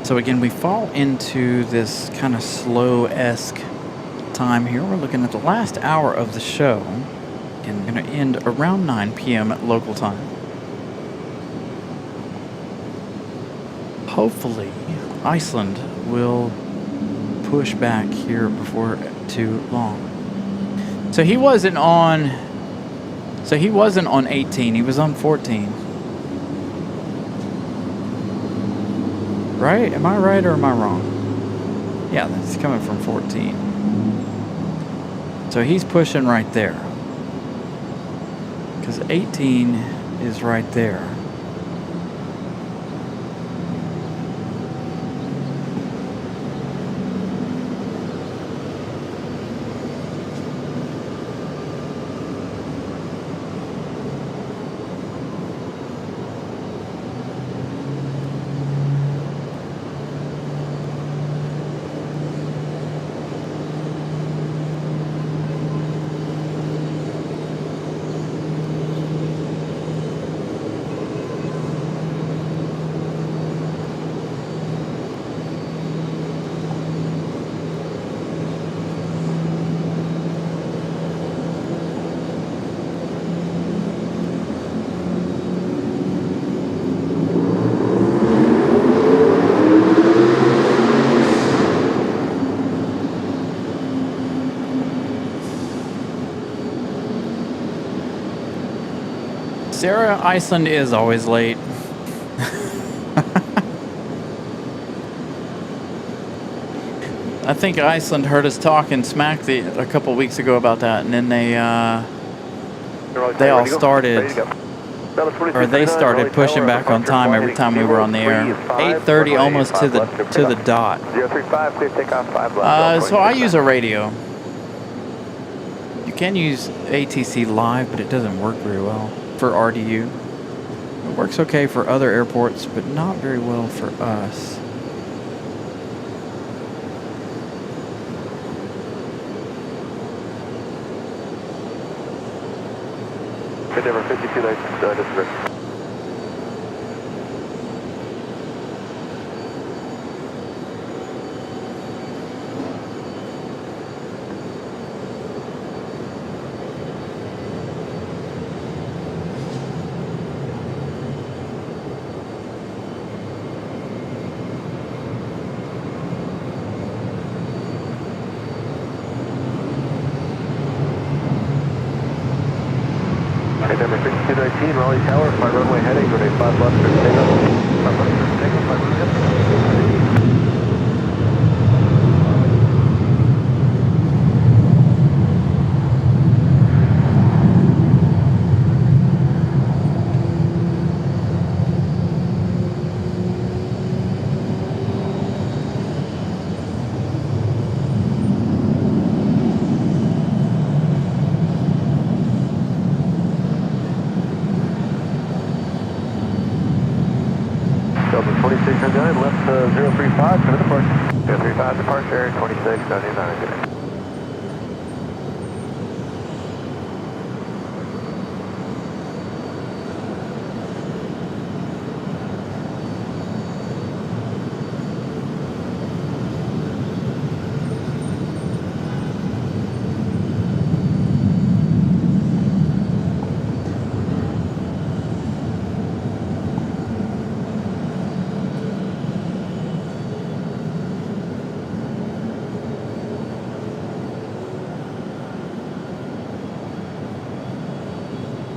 So again, we fall into this kind of slow-esque time here. We're looking at the last hour of the show, and we're going to end around 9 p.m. local time. Hopefully, Iceland will push back here before too long. So he wasn't on 18, he was on 14. Right? Am I right or am I wrong? Yeah, that's coming from 14. So he's pushing right there. Because 18 is right there. Sarah, Iceland is always late. I think Iceland heard us talking smack a couple weeks ago about that, and then they all started, or they started pushing back on time every time we were on the air. 8:30 almost to the dot. So I use a radio. You can use ATC Live, but it doesn't work very well for RDU. It works okay for other airports, but not very well for us. Okay, Denver 5296, disregard. Okay, Denver 5219, Raleigh Tower, 5 runway heading, runway 5 left, clear for takeoff. 5 left, clear for takeoff, 5 runway heading. Delta 2699, left 035, clear departure. 035 departure, 2699, good.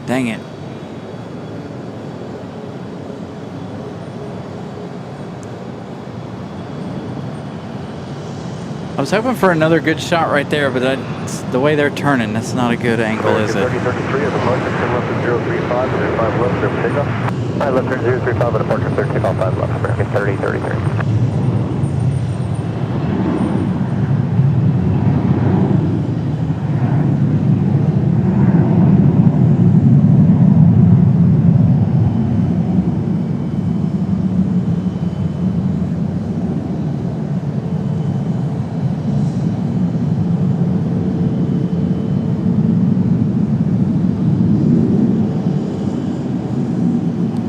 Dang it. I was hoping for another good shot right there, but the way they're turning, that's not a good angle, is it? 3033 at departure, turn left at 035, clear 5 left, clear for takeoff. 5 left, turn 035 at departure, clear takeoff, 5 left, American 3033.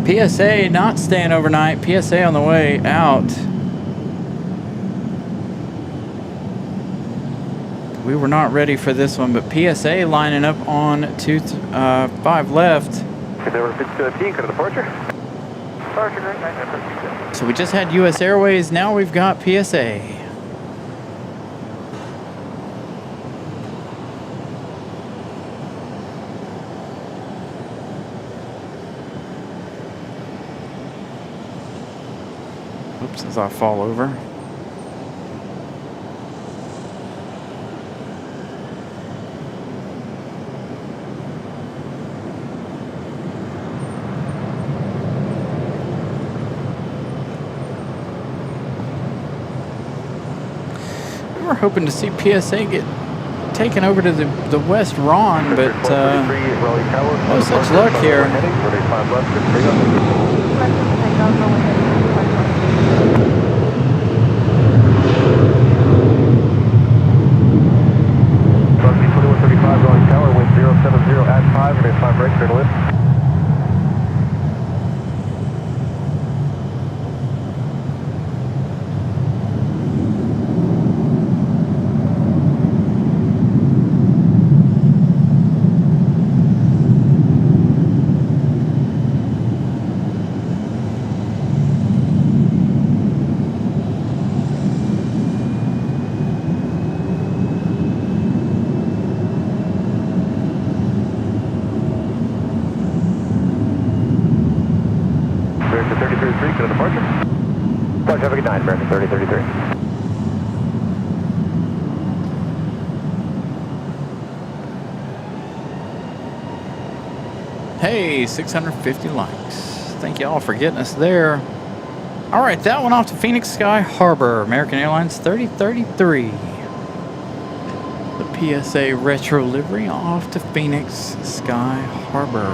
PSA not staying overnight. PSA on the way out. We were not ready for this one, but PSA lining up on 5 left. Okay, they were 5219, cut a departure. So we just had US Airways, now we've got PSA. Oops, as I fall over. We were hoping to see PSA get taken over to the West Ron, but no such luck here. Raleigh Tower, wind 070 at 5, and 5 brakes, turn left. American 3033, cut a departure. Departure, have a good night, American 3033. Hey, 650 likes. Thank you all for getting us there. All right, that one off to Phoenix Sky Harbor, American Airlines 3033. The PSA retro livery off to Phoenix Sky Harbor.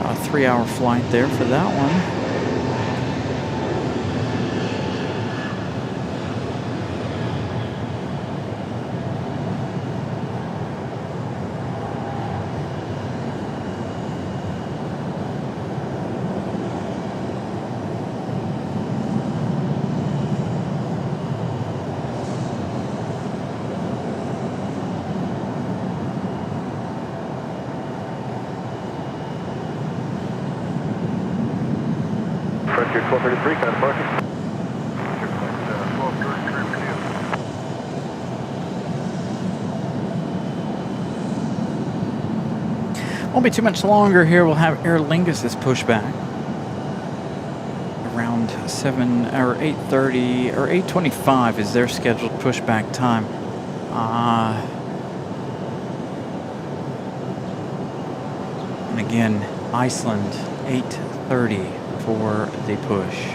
A 3-hour flight there for that one. 1233, kind of parking. 1233 per diem. Won't be too much longer here. We'll have Aer Lingus' pushback around 7 or 8:30 or 8:25 is their scheduled pushback time. And again, Iceland 8:30 for the push.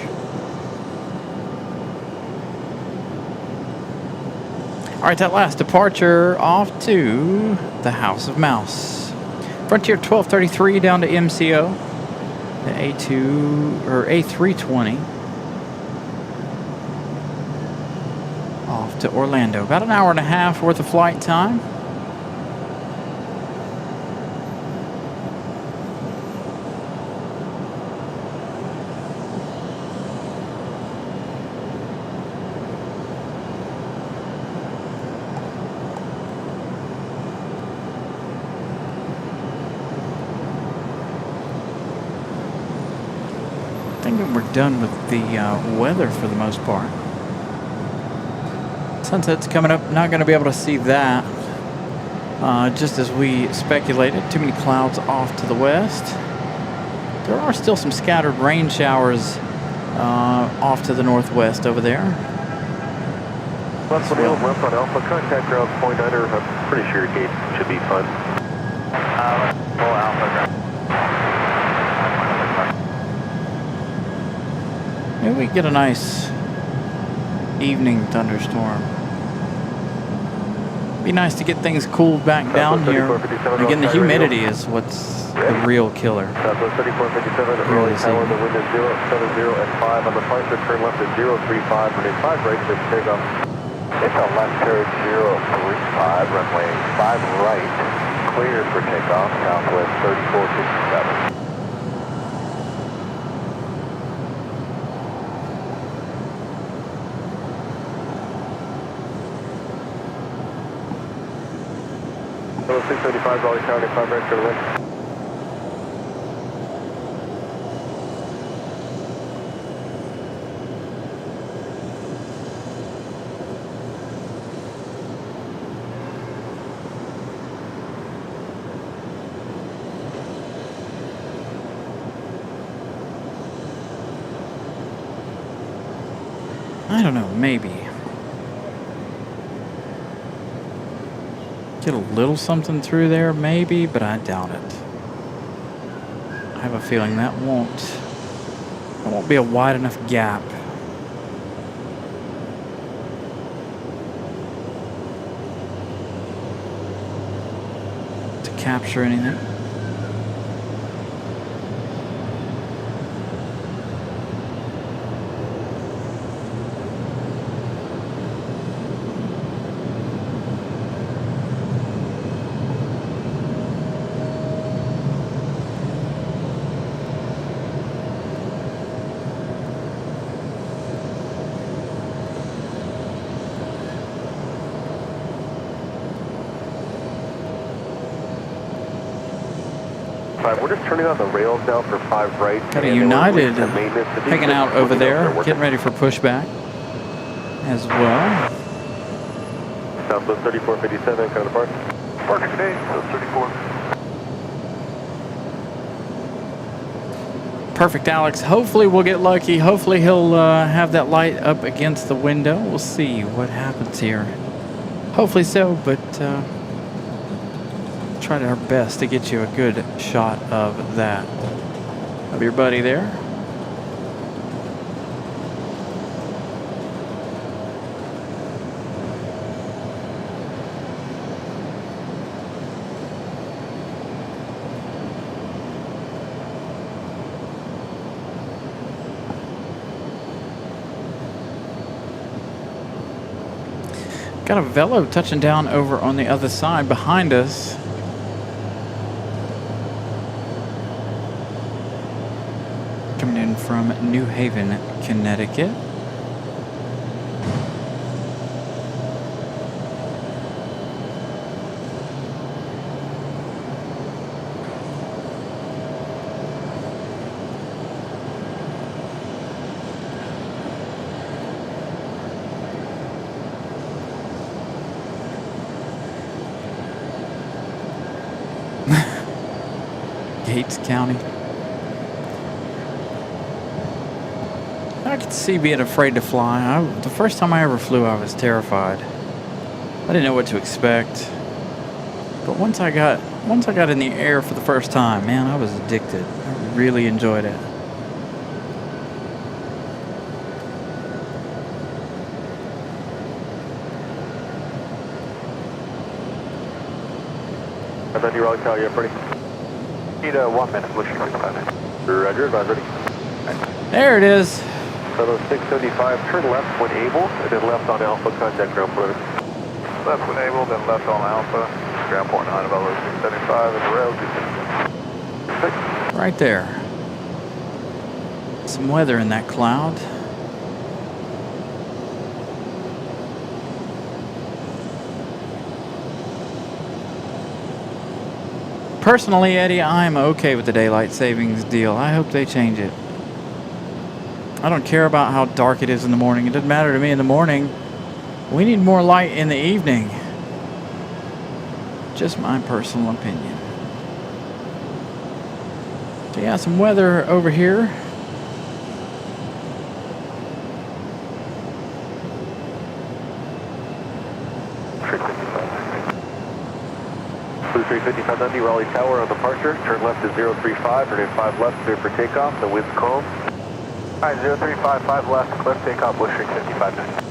All right, that last departure off to the House of Mouse. Frontier 1233 down to MCO, the A2 or A320 off to Orlando. About an hour and a half worth of flight time. I think that we're done with the weather for the most part. Sunset's coming up. Not going to be able to see that. Just as we speculated, too many clouds off to the west. There are still some scattered rain showers off to the northwest over there. Left on Alpha, contact ground point under. I'm pretty sure your gate should be fun. Full Alpha ground. Maybe we get a nice evening thunderstorm. Be nice to get things cooled back down here. Again, the humidity is what's the real killer. Southwest 3457, Raleigh Tower, the wind is 070 at 5 on the departure, turn left at 035, runway 5 right to takeoff. It's a left turn 035, runway 5 right, clear for takeoff, Southwest 3457. So 675, Raleigh Tower, 5 right, turn left. I don't know, maybe. Get a little something through there, maybe, but I doubt it. I have a feeling that won't be a wide enough gap. To capture anything. We're just turning on the rails now for 5 right. Got a United hanging out over there, getting ready for pushback as well. Southwest 3457, kind of park. Parking today, so 34. Perfect, Alex. Hopefully we'll get lucky. Hopefully he'll have that light up against the window. We'll see what happens here. Hopefully so, but try our best to get you a good shot of that. Of your buddy there. Got a Velo touching down over on the other side behind us. Coming in from New Haven, Connecticut. Gates County. I could see being afraid to fly. The first time I ever flew, I was terrified. I didn't know what to expect. But once I got in the air for the first time, man, I was addicted. I really enjoyed it. And then Raleigh Tower, you ready? Need 1 minute, push 25 minutes. Roger, advise ready. There it is. So 675, turn left when able, and then left on Alpha, contact ground point. Left when able, then left on Alpha, ground point on about 675, and the rail 266. Right there. Some weather in that cloud. Personally, Eddie, I'm okay with the daylight savings deal. I hope they change it. I don't care about how dark it is in the morning. It doesn't matter to me in the morning. We need more light in the evening. Just my personal opinion. So yeah, some weather over here. Blue 355 90, Raleigh Tower on departure. Turn left to 035, turn in 5 left, clear for takeoff. The wind's calm. Alright, 0355 left, clear takeoff, Blue 355 90.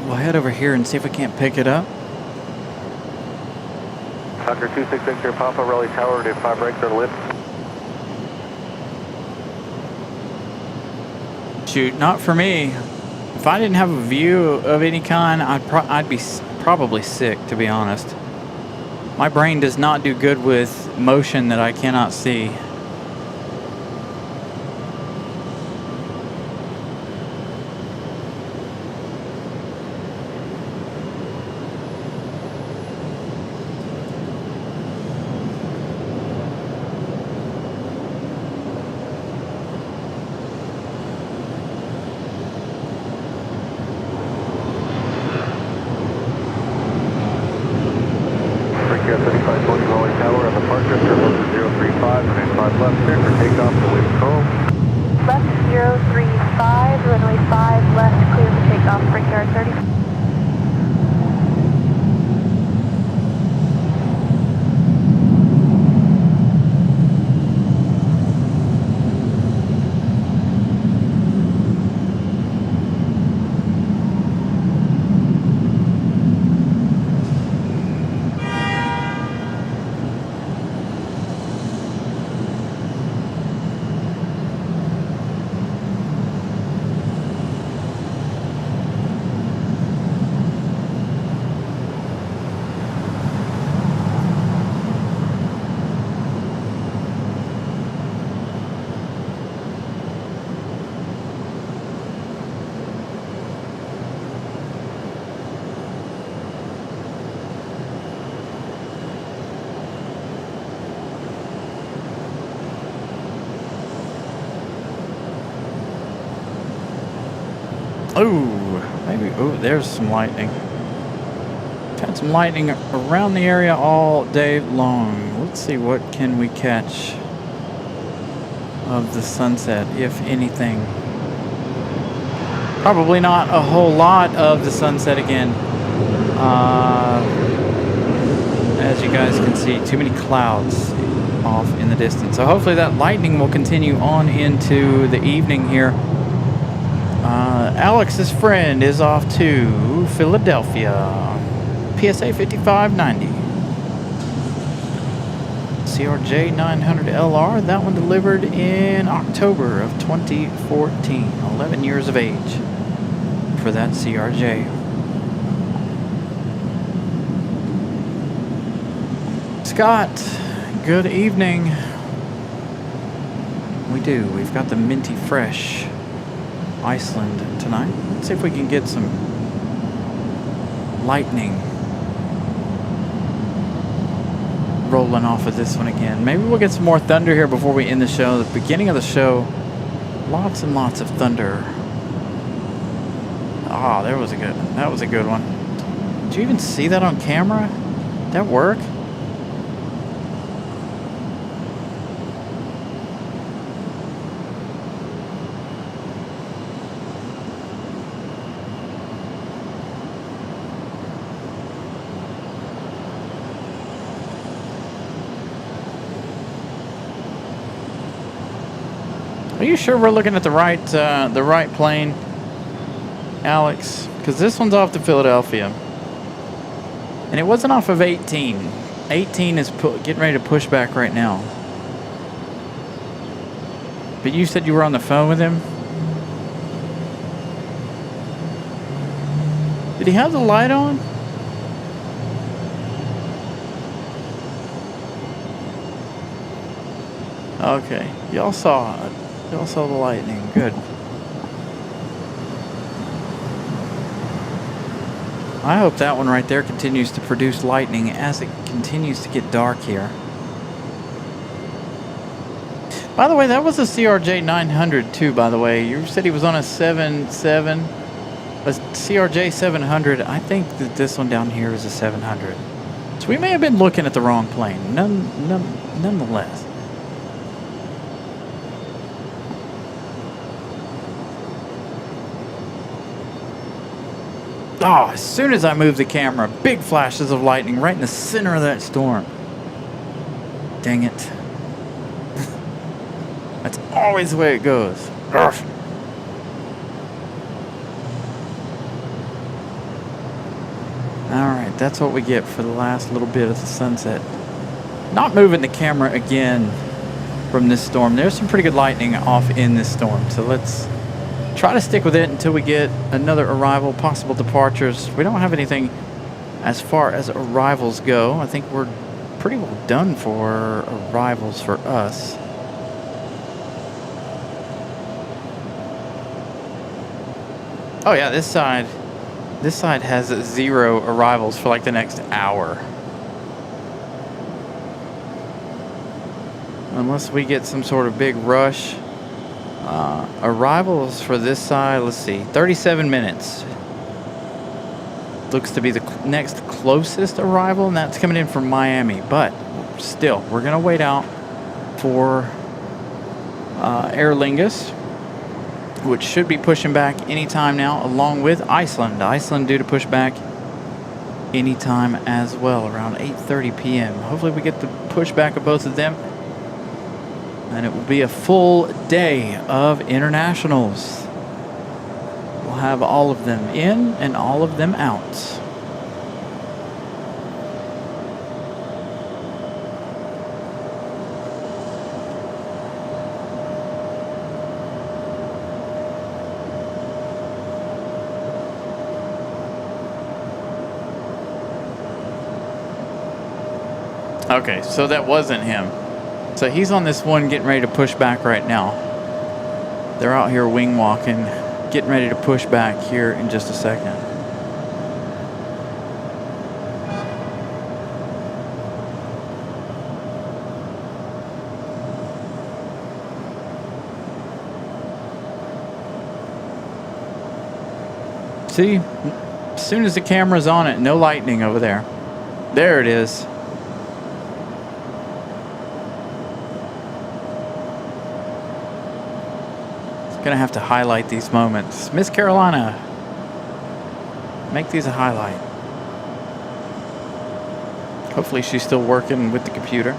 We'll head over here and see if we can't pick it up. Doctor 266 here, Papa, Raleigh Tower, did 5 right, turn left. Shoot, not for me. If I didn't have a view of any kind, I'd be probably sick, to be honest. My brain does not do good with motion that I cannot see. Breaker 3520, Raleigh Tower on departure, turn left to 035, turn in 5 left, clear for takeoff. The wind's calm. Left 035, runway 5 left, clear for takeoff, Brickyard 30. Oh, maybe. Oh, there's some lightning. Had some lightning around the area all day long. Let's see, what can we catch of the sunset, if anything? Probably not a whole lot of the sunset again. As you guys can see, too many clouds off in the distance. So hopefully that lightning will continue on into the evening here. Alex's friend is off to Philadelphia. PSA 5590. CRJ 900LR. That one delivered in October of 2014. 11 years of age for that CRJ. Scott, good evening. We do. We've got the minty fresh Iceland tonight. Let's see if we can get some lightning rolling off of this one again. Maybe we'll get some more thunder here before we end the show. The beginning of the show, lots and lots of thunder. Ah, that was a good one. Did you even see that on camera? Did that work? Are you sure we're looking at the right plane, Alex? Because this one's off to Philadelphia, and it wasn't off of 18. 18 is getting ready to push back right now. But you said you were on the phone with him. Did he have the light on? Okay, y'all saw it. Y'all saw the lightning. Good. I hope that one right there continues to produce lightning as it continues to get dark here. By the way, that was a CRJ 900 too, by the way. You said he was on a 7.7. A CRJ 700. I think that this one down here is a 700. So we may have been looking at the wrong plane. Nonetheless. Oh, as soon as I move the camera, big flashes of lightning right in the center of that storm. Dang it. That's always the way it goes. Urgh. Alright, that's what we get for the last little bit of the sunset. Not moving the camera again from this storm. There's some pretty good lightning off in this storm, so let's try to stick with it until we get another arrival, possible departures. We don't have anything as far as arrivals go. I think we're pretty well done for arrivals for us. Oh yeah, this side has 0 arrivals for like the next hour. Unless we get some sort of big rush. Arrivals for this side, let's see, 37 minutes. Looks to be the next closest arrival, and that's coming in from Miami. But still, we're going to wait out for Aer Lingus, which should be pushing back anytime now, along with Iceland. Iceland due to push back anytime as well, around 8:30 p.m. Hopefully we get the pushback of both of them. And it will be a full day of internationals. We'll have all of them in and all of them out. Okay, so that wasn't him. So he's on this one getting ready to push back right now. They're out here wing walking, getting ready to push back here in just a second. See, as soon as the camera's on it, no lightning over there. There it is. Gonna have to highlight these moments. Miss Carolina, make these a highlight. Hopefully she's still working with the computer.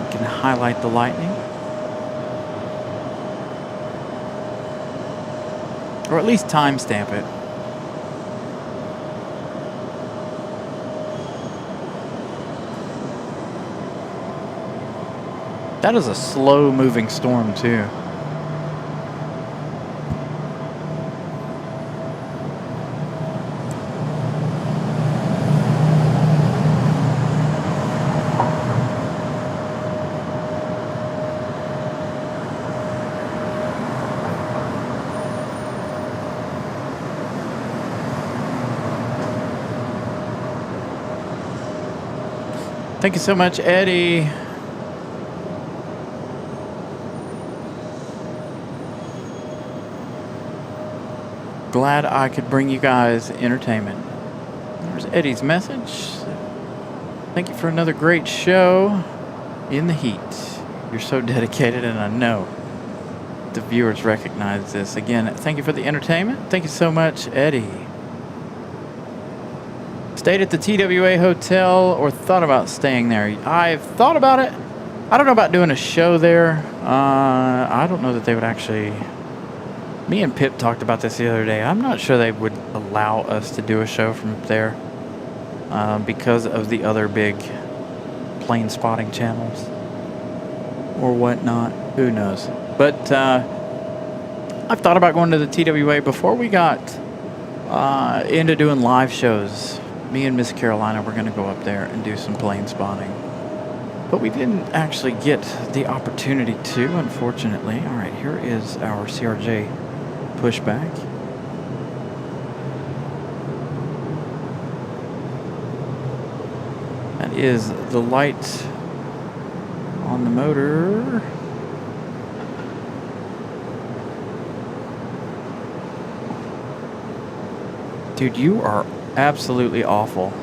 We can highlight the lightning. Or at least timestamp it. That is a slow-moving storm, too. Thank you so much, Eddie. Glad I could bring you guys entertainment. There's Eddie's message. Thank you for another great show in the heat. You're so dedicated, and I know the viewers recognize this. Again, thank you for the entertainment. Thank you so much, Eddie. Stayed at the TWA Hotel or thought about staying there? I've thought about it. I don't know about doing a show there. I don't know that they would actually... Me and Pip talked about this the other day. I'm not sure they would allow us to do a show from there because of the other big plane spotting channels or whatnot. Who knows? But I've thought about going to the TWA before we got into doing live shows. Me and Miss Carolina were going to go up there and do some plane spotting. But we didn't actually get the opportunity to, unfortunately. All right, here is our CRJ pushback. That is the light on the motor. Dude, you are absolutely awful.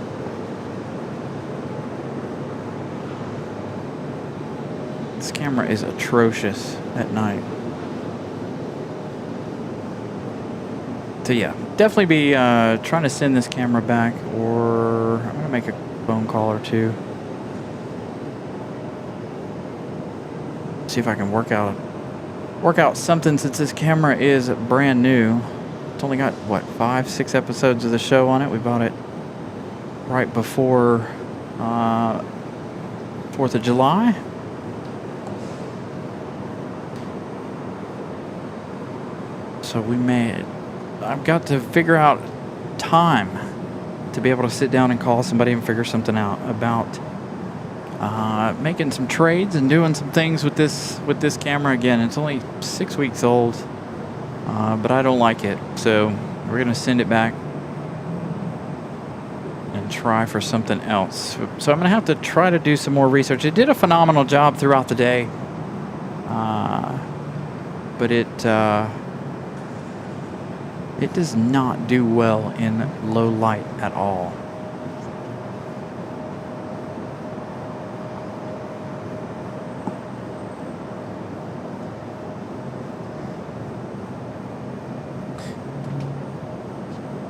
This camera is atrocious at night. So yeah, definitely be trying to send this camera back, or I'm gonna make a phone call or two. See if I can work out something, since this camera is brand new. It's only got what, 5-6 episodes of the show on it. We bought it right before 4th of July. So we may... I've got to figure out time to be able to sit down and call somebody and figure something out about making some trades and doing some things with this camera. Again, it's only 6 weeks old, but I don't like it, so we're gonna send it back and try for something else. So I'm gonna have to try to do some more research. It did a phenomenal job throughout the day, but it does not do well in low light at all.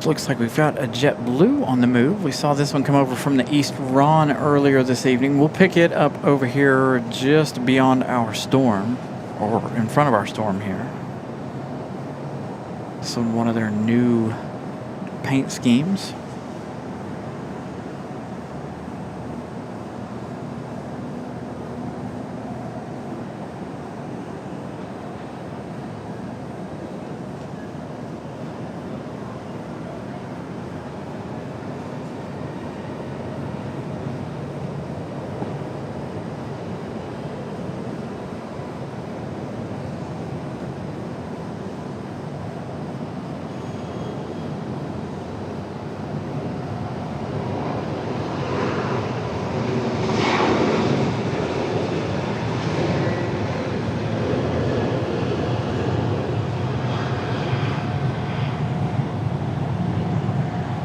Looks like we've got a JetBlue on the move. We saw this one come over from the East Ron earlier this evening. We'll pick it up over here just beyond our storm, or in front of our storm here. This is one of their new paint schemes.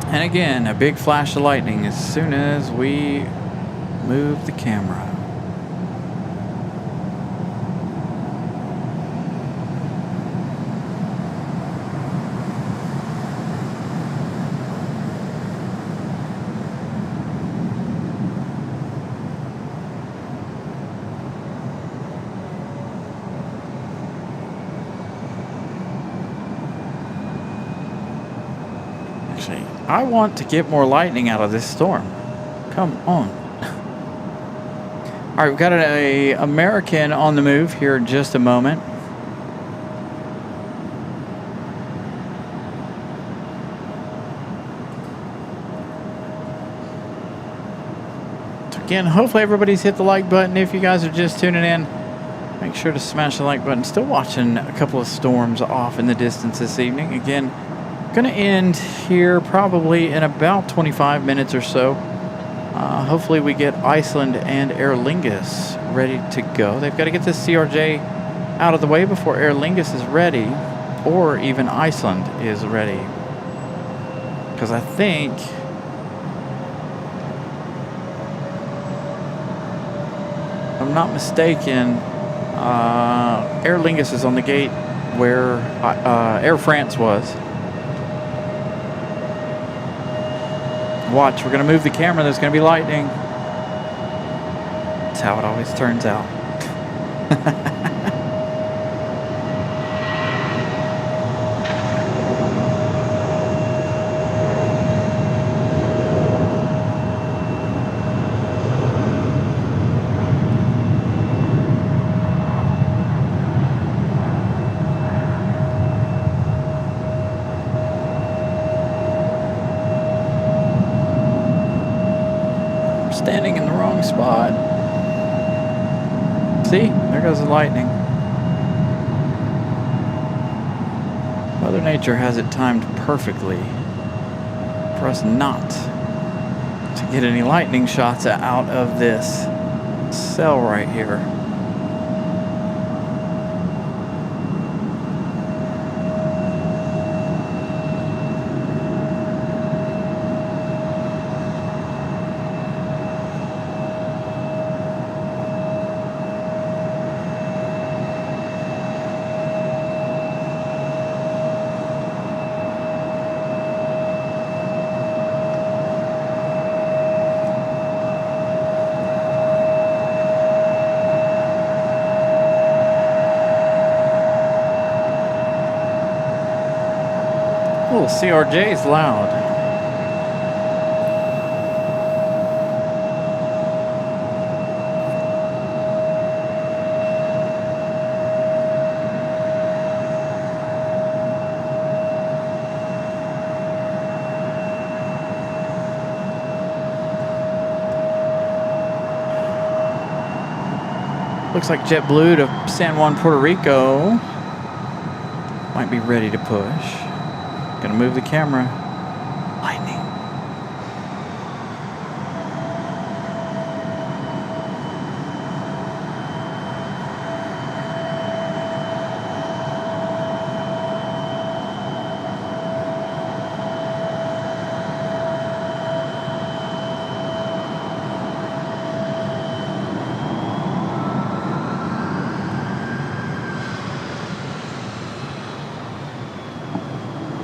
And again, a big flash of lightning as soon as we move the camera. I want to get more lightning out of this storm. Come on. All right, we've got an American on the move here in just a moment. So again, hopefully everybody's hit the like button. If you guys are just tuning in, make sure to smash the like button. Still watching a couple of storms off in the distance this evening. Again, going to end here probably in about 25 minutes or so. Hopefully we get Iceland and Aer Lingus ready to go. They've got to get this CRJ out of the way before Aer Lingus is ready, or even Iceland is ready. Because I think if I'm not mistaken, Aer Lingus is on the gate where Air France was. Watch, we're going to move the camera. There's going to be lightning. That's how it always turns out. Standing in the wrong spot. See? There goes the lightning. Mother Nature has it timed perfectly for us not to get any lightning shots out of this cell right here. Oh, CRJ is loud. Looks like JetBlue to San Juan, Puerto Rico might be ready to push. Gonna move the camera. Lightning.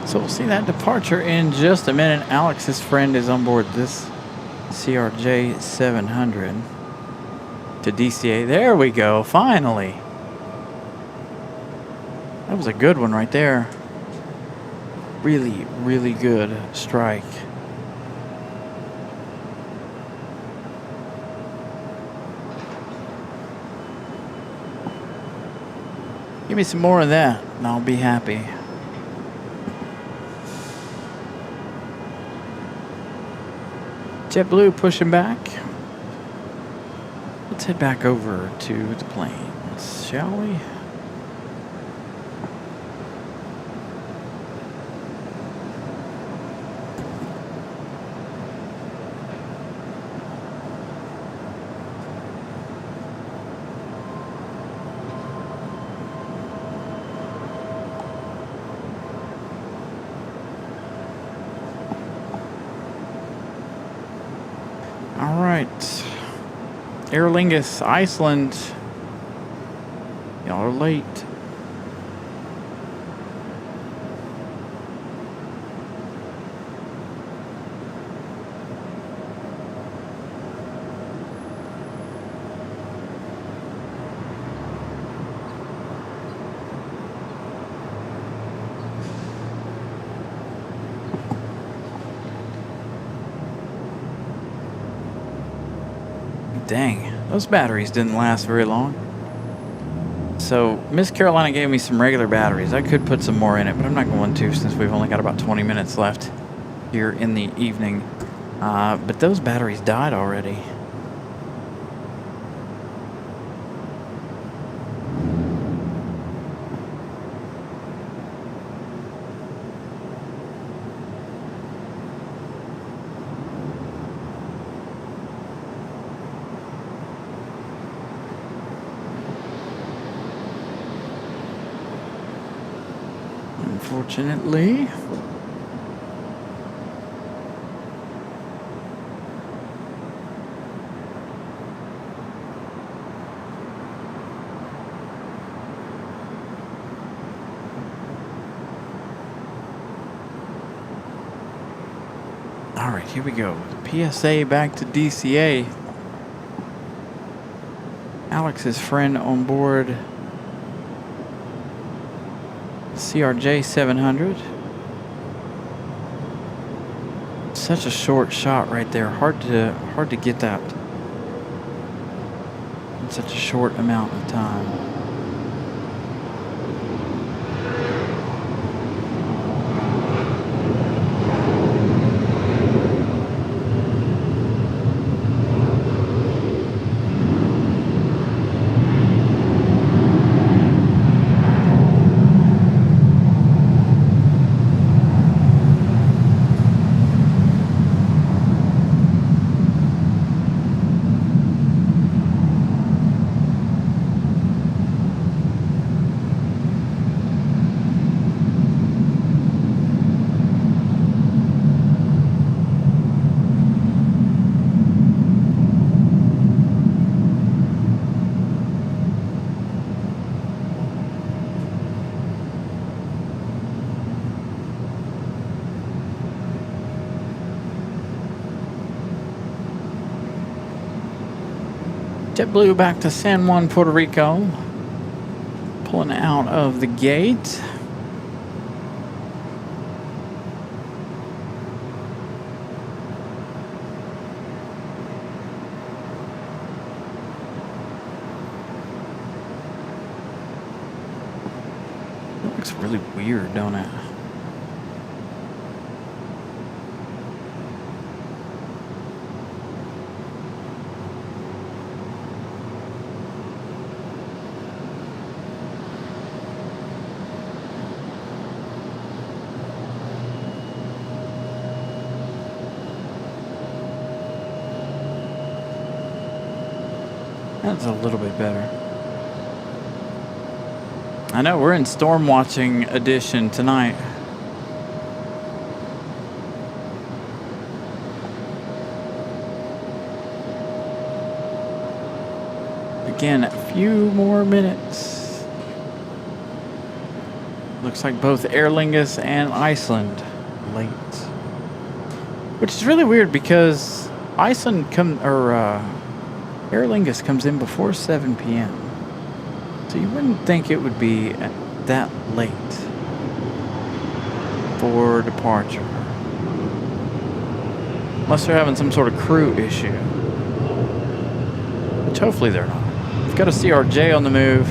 So we'll see that departure in just a minute. Alex's friend is on board this CRJ 700 to DCA. There we go, finally. That was a good one right there. Really, really good strike. Give me some more of that and I'll be happy. JetBlue pushing back. Let's head back over to the planes, shall we? All right, Aer Lingus, Iceland. Y'all are late. Dang, those batteries didn't last very long. So Miss Carolina gave me some regular batteries. I could put some more in it, but I'm not going to since we've only got about 20 minutes left here in the evening. But those batteries died already. unfortunately. All right, here we go. PSA back to DCA. Alex's friend on board CRJ 700. Such a short shot right there. Hard to get that in such a short amount of time. JetBlue back to San Juan, Puerto Rico. Pulling out of the gate. It looks really weird, don't it? That's a little bit better. I know we're in storm watching edition tonight. Again, a few more minutes. Looks like both Aer Lingus and Iceland late. Which is really weird because Iceland Aer Lingus comes in before 7 p.m. So you wouldn't think it would be that late for departure. Unless they're having some sort of crew issue. Which hopefully they're not. We've got a CRJ on the move.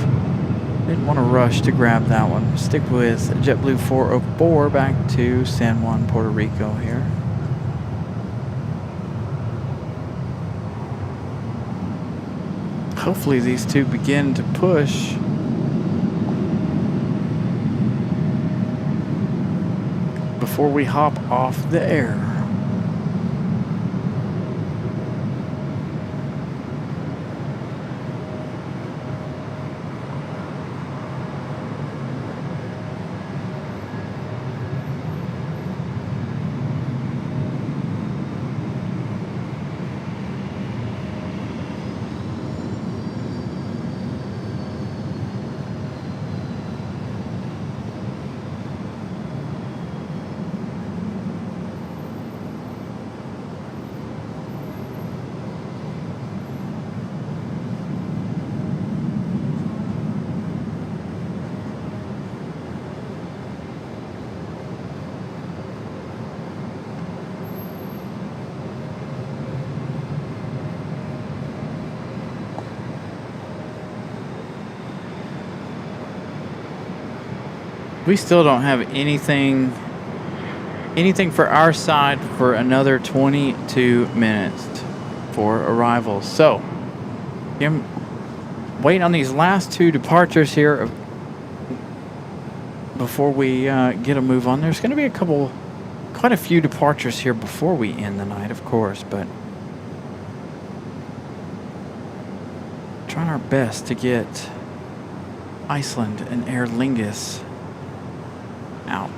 Didn't want to rush to grab that one. Stick with JetBlue 404 back to San Juan, Puerto Rico here. Hopefully these two begin to push. Before we hop off the air. We still don't have anything for our side for another 22 minutes for arrivals. So, I'm waiting on these last two departures here before we get a move on. There's going to be quite a few departures here before we end the night, of course, but trying our best to get Iceland and Aer Lingus out.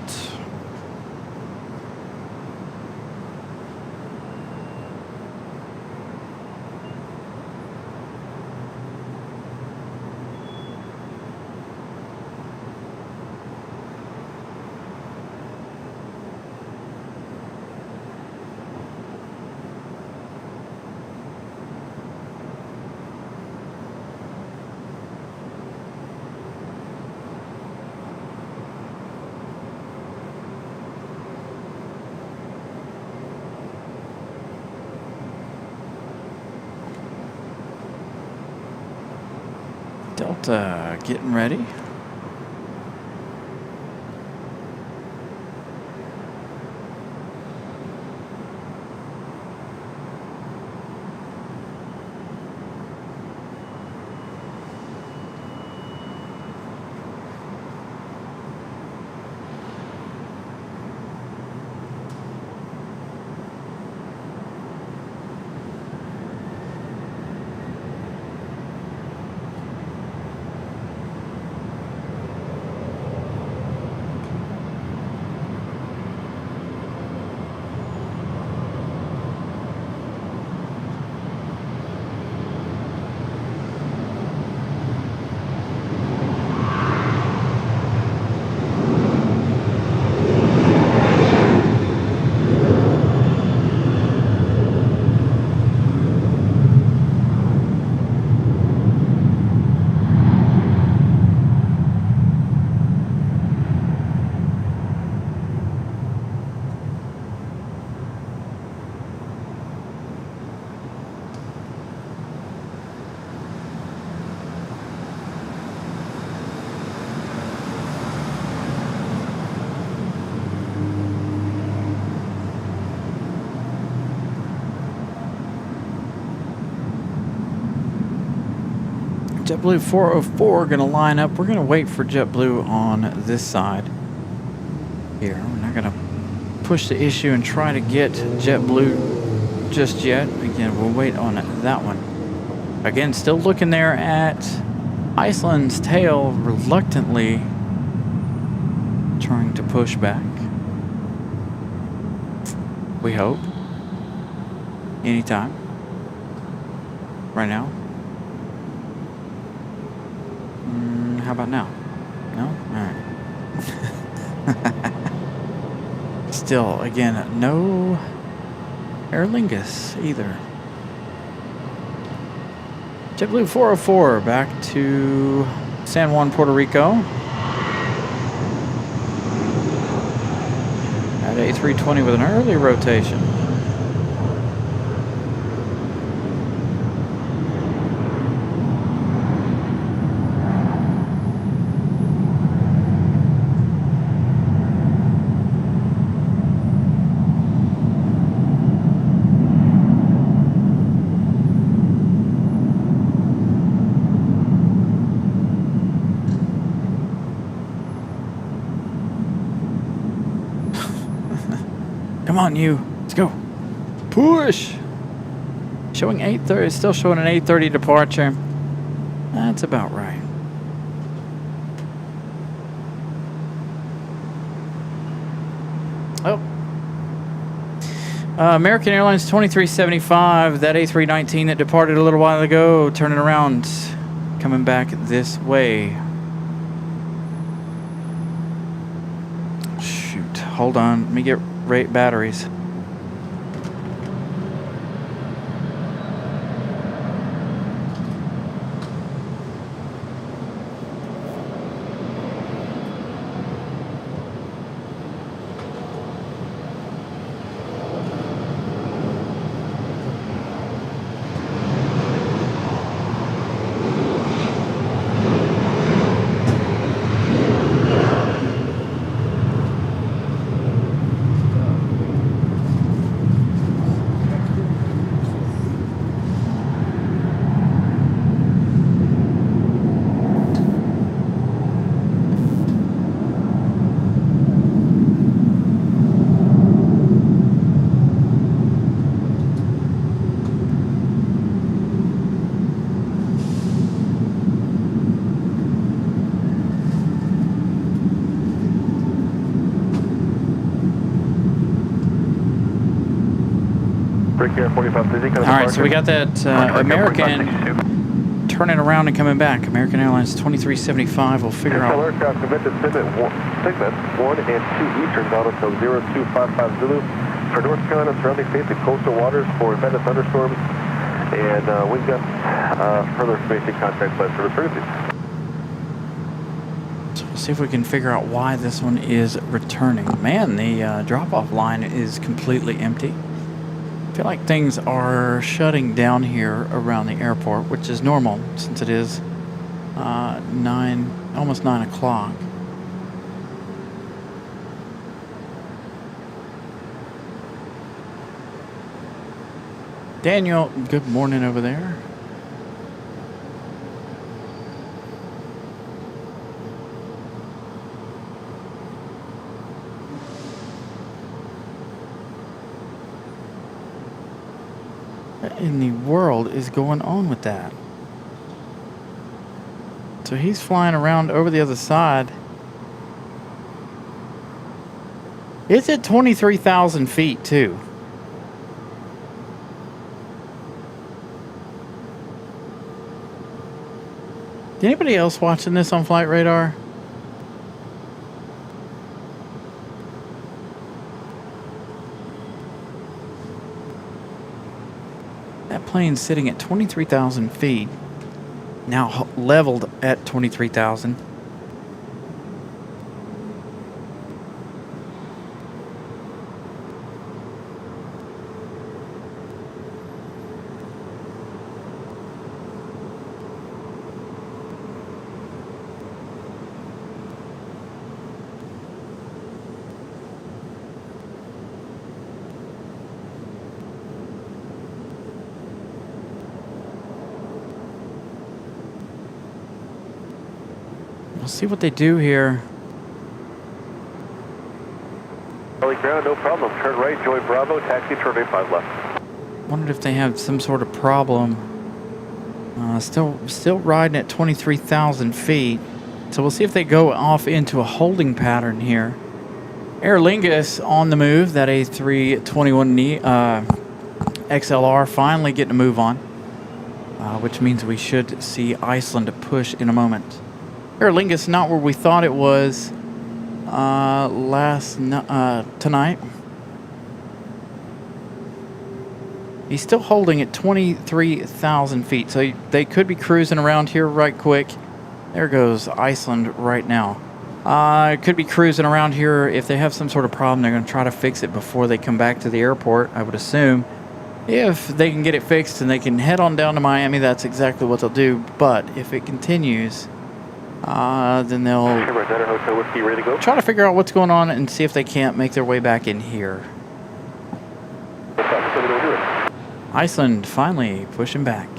Delta getting ready. JetBlue 404 going to line up. We're going to wait for JetBlue on this side here. We're not going to push the issue and try to get JetBlue just yet. Again, we'll wait on that one. Again, still looking there at Iceland's tail, reluctantly trying to push back. We hope. Anytime. Right now. How about now? No? Alright. Still, again, no Aer Lingus either. JetBlue 404 back to San Juan, Puerto Rico. At A320 with an early rotation. Come on, you. Let's go. Push. Showing 8:30. It's still showing an 8:30 departure. That's about right. Oh. American Airlines 2375. That A319 that departed a little while ago. Turning around. Coming back this way. Shoot. Hold on. Let me get rate batteries. Break here, 45 busy. All right, so we got that American turning around and coming back. American Airlines 2375. We'll figure out. Aircraft committed segment 1 and 2 Eastern, Delta 0255 Zulu. For North Carolina surrounding states and coastal waters for embedded thunderstorms. And we've got further information contact by service frequencies. So we'll see if we can figure out why this one is returning. Man, the drop-off line is completely empty. I feel like things are shutting down here around the airport, which is normal since it is almost 9 o'clock. Daniel, good morning over there. What in the world is going on with that? So he's flying around over the other side. It's at 23,000 feet too. Anybody else watching this on Flight Radar? That plane's sitting at 23,000 feet. Now leveled at 23,000. We'll see what they do here. Early ground, no problem. Turn right, Joy Bravo, taxi, turn 5 left. Wondered if they have some sort of problem. Still riding at 23,000 feet. So we'll see if they go off into a holding pattern here. Aer Lingus on the move. That A321 XLR finally getting a move on. Which means we should see Iceland push in a moment. Aer Lingus not where we thought it was tonight. He's still holding at 23,000 feet, so they could be cruising around here right quick. There goes Iceland right now. Could be cruising around here. If they have some sort of problem, they're going to try to fix it before they come back to the airport, I would assume. If they can get it fixed and they can head on down to Miami, that's exactly what they'll do. But if it continues, then they'll try to figure out what's going on and see if they can't make their way back in here. Iceland finally pushing back.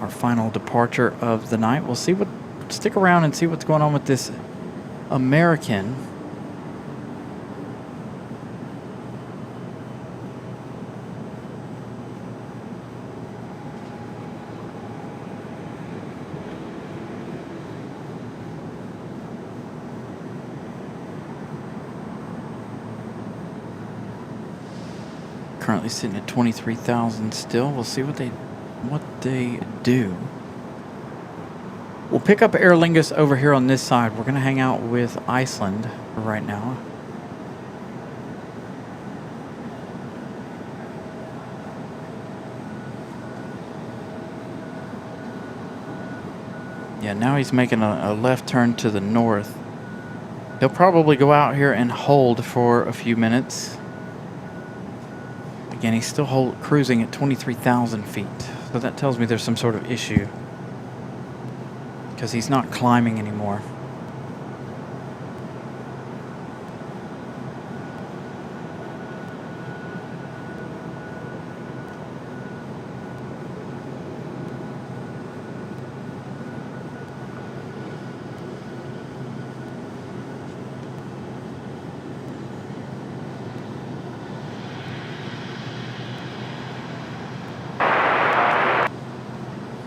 Our final departure of the night. We'll see stick around and see what's going on with this American. Currently sitting at 23,000 still. We'll see what they do. We'll pick up Aer Lingus over here on this side. We're going to hang out with Iceland right now. Yeah, now he's making a left turn to the north. He'll probably go out here and hold for a few minutes. Again, he's still cruising at 23,000 feet. So that tells me there's some sort of issue. Because he's not climbing anymore.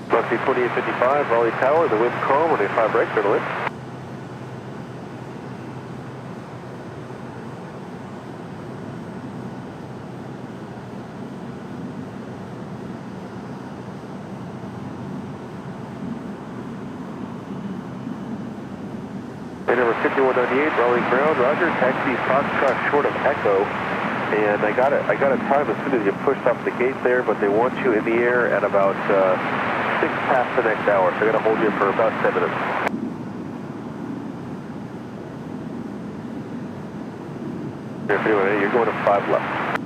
Must be 2855, Raleigh Tower, the wind's calm, when they 5 right, turn away. number 5198, Raleigh ground, roger, taxi Foxtrot short of Echo. And I got a time as soon as you pushed off the gate there, but they want you in the air at about 6 past the next hour, so I gotta hold you for about 10 minutes. You're going to 5 left.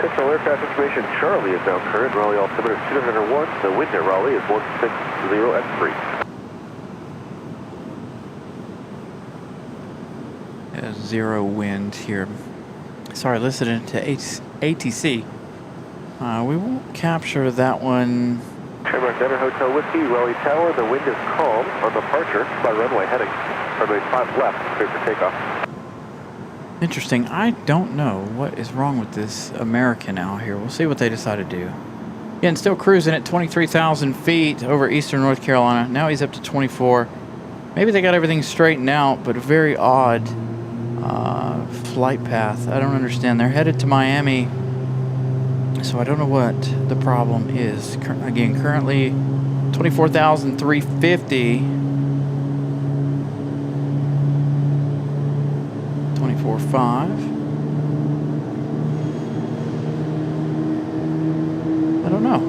Control aircraft information, Charlie is now current. Raleigh altimeter 201. The wind at Raleigh is 160 at 3. Zero wind here. Sorry, listening to ATC. We won't capture that one. Trademark Denver Hotel Whiskey, Raleigh Tower. The wind is calm on departure by runway heading. Runway 5 left, clear for takeoff. Interesting. I don't know what is wrong with this American out here. We'll see what they decide to do. Again, still cruising at 23,000 feet over eastern North Carolina. Now he's up to 24. Maybe they got everything straightened out, but a very odd flight path. I don't understand. They're headed to Miami, so I don't know what the problem is. Again, currently 24,350. 24.5. I don't know.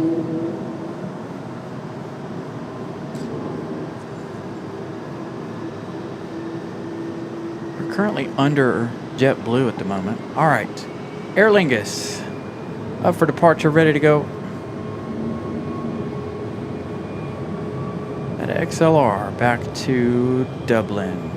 We're currently under JetBlue at the moment. All right. Aer Lingus, up for departure, ready to go. At XLR, back to Dublin.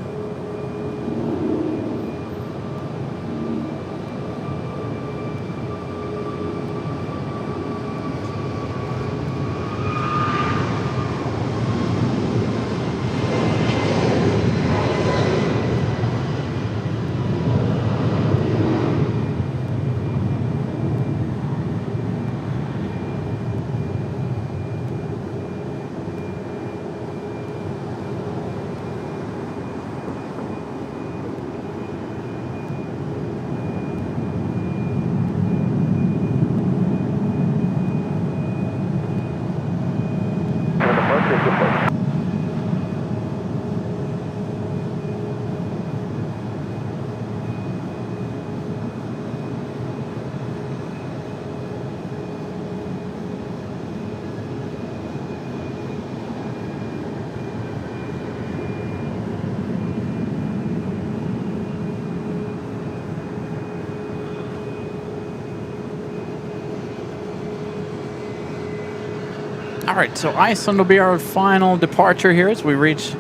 All right, so Iceland will be our final departure here as we reach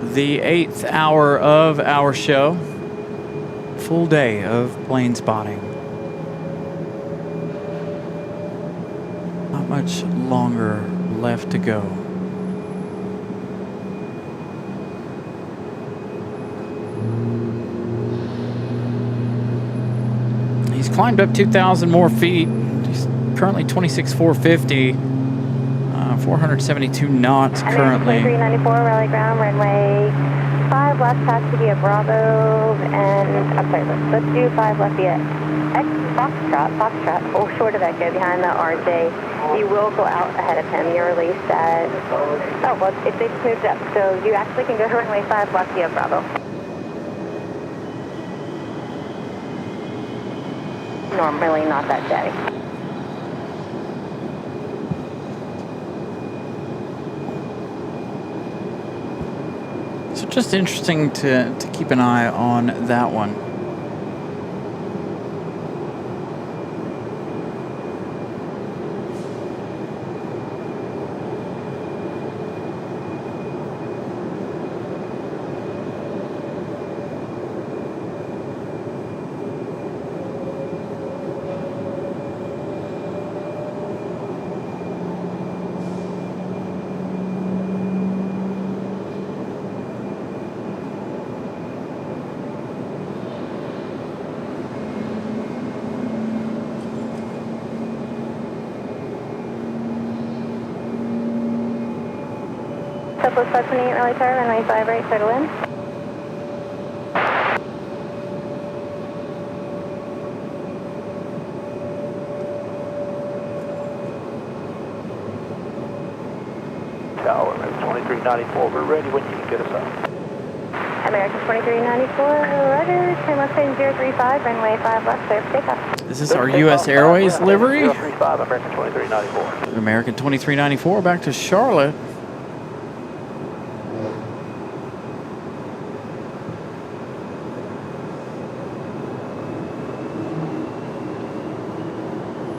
the 8th hour of our show. Full day of plane spotting. Not much longer left to go. He's climbed up 2,000 more feet. He's currently 26,450. 472 knots currently. 394 Raleigh ground, runway 5 left, taxi via Bravo, and I'm sorry, let's do 5 left via Foxtrot, hold short of Echo behind the RJ. You will go out ahead of him. You're released at, oh, well, they've moved up, so you actually can go runway 5 left via Bravo. Normally not that day. So just interesting to keep an eye on that one. Southwest 528 Raleigh Tower, runway 5 right, settle in. American 2394, we're ready when you can get us out. American 2394, roger, turn left lane 035, runway 5 left, clear for takeoff. Is this our U.S. Airways livery? 035, American 2394. American 2394 back to Charlotte.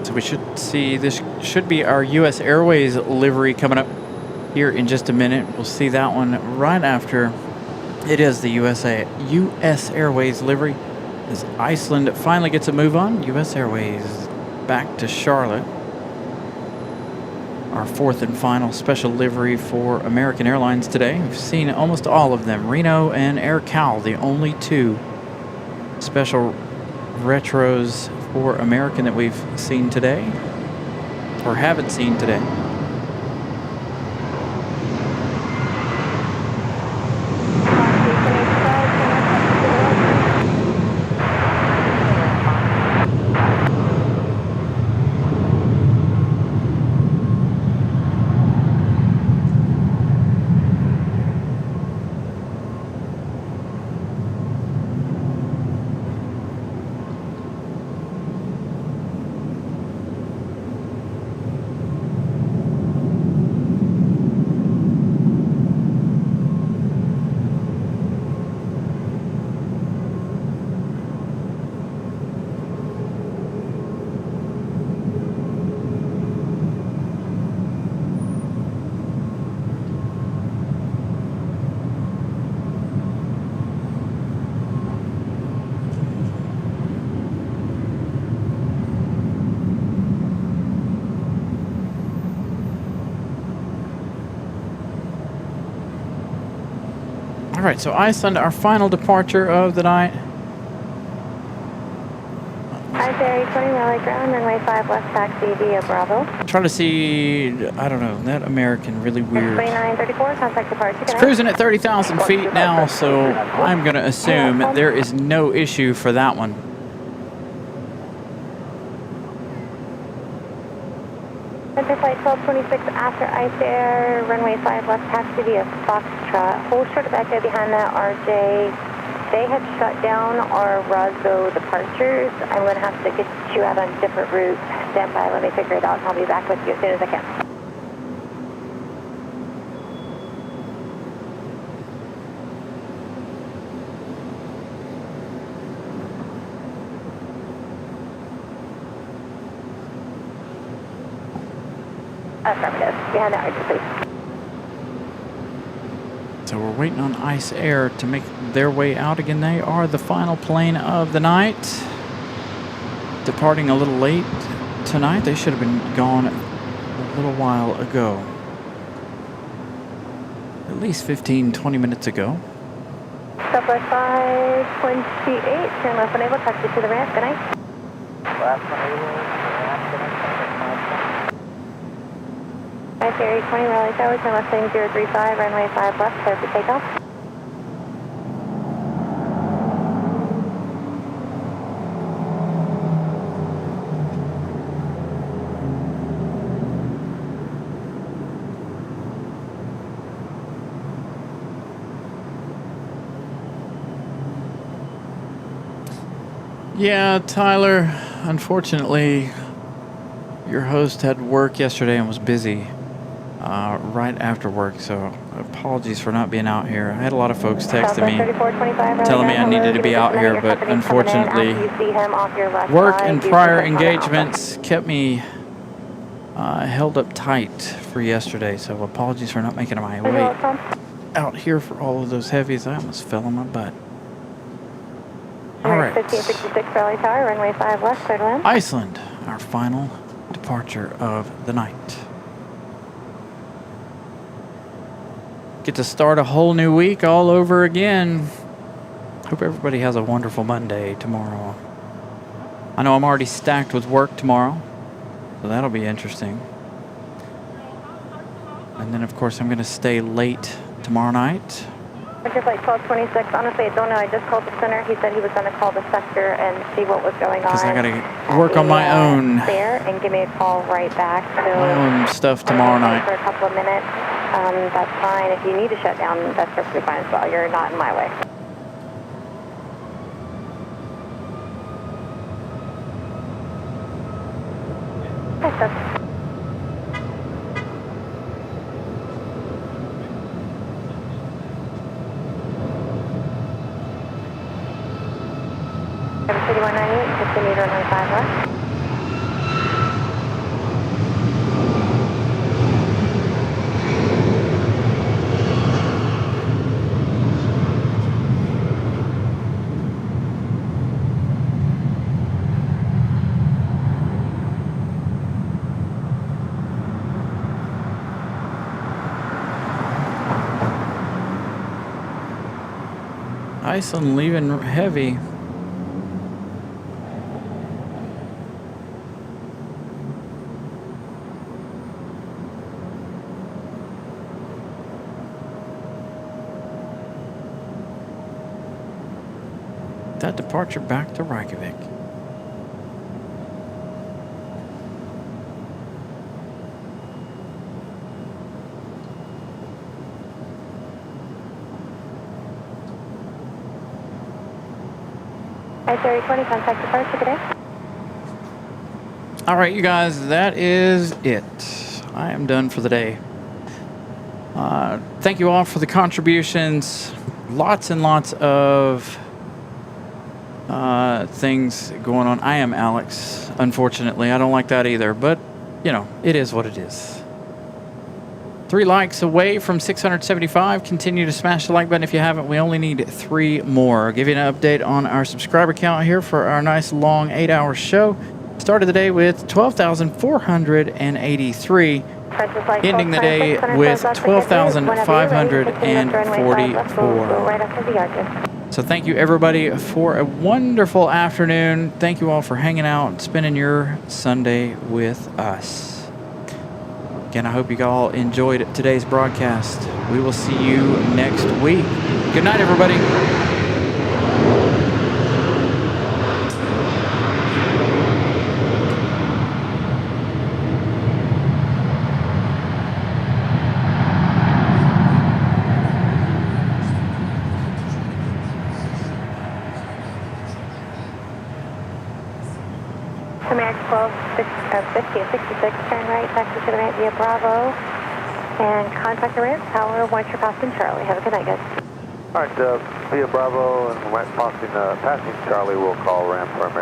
So we should see, this should be our U.S. Airways livery coming up here in just a minute. We'll see that one right after. It is the U.S. Airways livery as Iceland finally gets a move on. U.S. Airways back to Charlotte. Our fourth and final special livery for American Airlines today. We've seen almost all of them. Reno and Air Cal, the only two special retros for American that we've seen today, or haven't seen today. All right, so Iceland, our final departure of the night. Iceland 20 Raleigh ground, runway 5 left, taxi via Bravo. Trying to see, I don't know, that American really weird. 2934, contact departure. It's cruising at 30,000 feet now, so I'm going to assume there is no issue for that one. Center flight 1226 after Ice Air, runway 5 left, taxi via Foxtrot. Hold short of echo behind that RJ. They have shut down our Roswell departures. I'm going to have to get you out on a different route. Stand by, let me figure it out, and I'll be back with you as soon as I can. Affirmative. Behind that RJ, please. So we're waiting on Ice Air to make their way out again. They are the final plane of the night. Departing a little late tonight. They should have been gone a little while ago. At least 15, 20 minutes ago. Southwest 528, turn left unable, taxi to the ramp, good night. Last one, Ice Air 20 Raleigh Tower, turn left lane 035, runway 5 left, clear for takeoff. Yeah, Tyler, unfortunately, your host had work yesterday and was busy right after work, so apologies for not being out here. I had a lot of folks texting me, telling me I needed to be out here, but unfortunately, work and prior engagements kept me held up tight for yesterday, so apologies for not making my way out here for all of those heavies. I almost fell on my butt. All right. 1566 Raleigh Tower, runway 5 left, clear to land. Iceland, our final departure of the night. Get to start a whole new week all over again. Hope everybody has a wonderful Monday tomorrow. I know I'm already stacked with work tomorrow, so that'll be interesting. And then, of course, I'm going to stay late tomorrow night. Center flight 1226. Honestly, I don't know. I just called the center. He said he was going to call the sector and see what was going on. Because I got to work on my own. There and give me a call right back. So my own stuff tomorrow night. For a couple of minutes. That's fine. If you need to shut down, that's perfectly fine as well. You're not in my way. Yes, sir. City 198, continue to runway 5 left. Iceland leaving heavy. That departure back to Reykjavik. I-3020, contact departure today. All right, you guys, that is it. I am done for the day. Thank you all for the contributions. Lots and lots of things going on. I am Alex, unfortunately. I don't like that either, but, you know, it is what it is. 3 likes away from 675. Continue to smash the like button if you haven't. We only need 3 more. I'll give you an update on our subscriber count here for our nice long 8-hour show. Started the day with 12,483. Ending the day with 12,544. So thank you everybody for a wonderful afternoon. Thank you all for hanging out and spending your Sunday with us. Again, I hope you all enjoyed today's broadcast. We will see you next week. Good night, everybody. American 50 and 66, turn right, taxi to the ramp via Bravo, and contact the ramp tower once you're passing Charlie. Have a good night, guys. All right, via Bravo and passing Charlie, we'll call ramp for American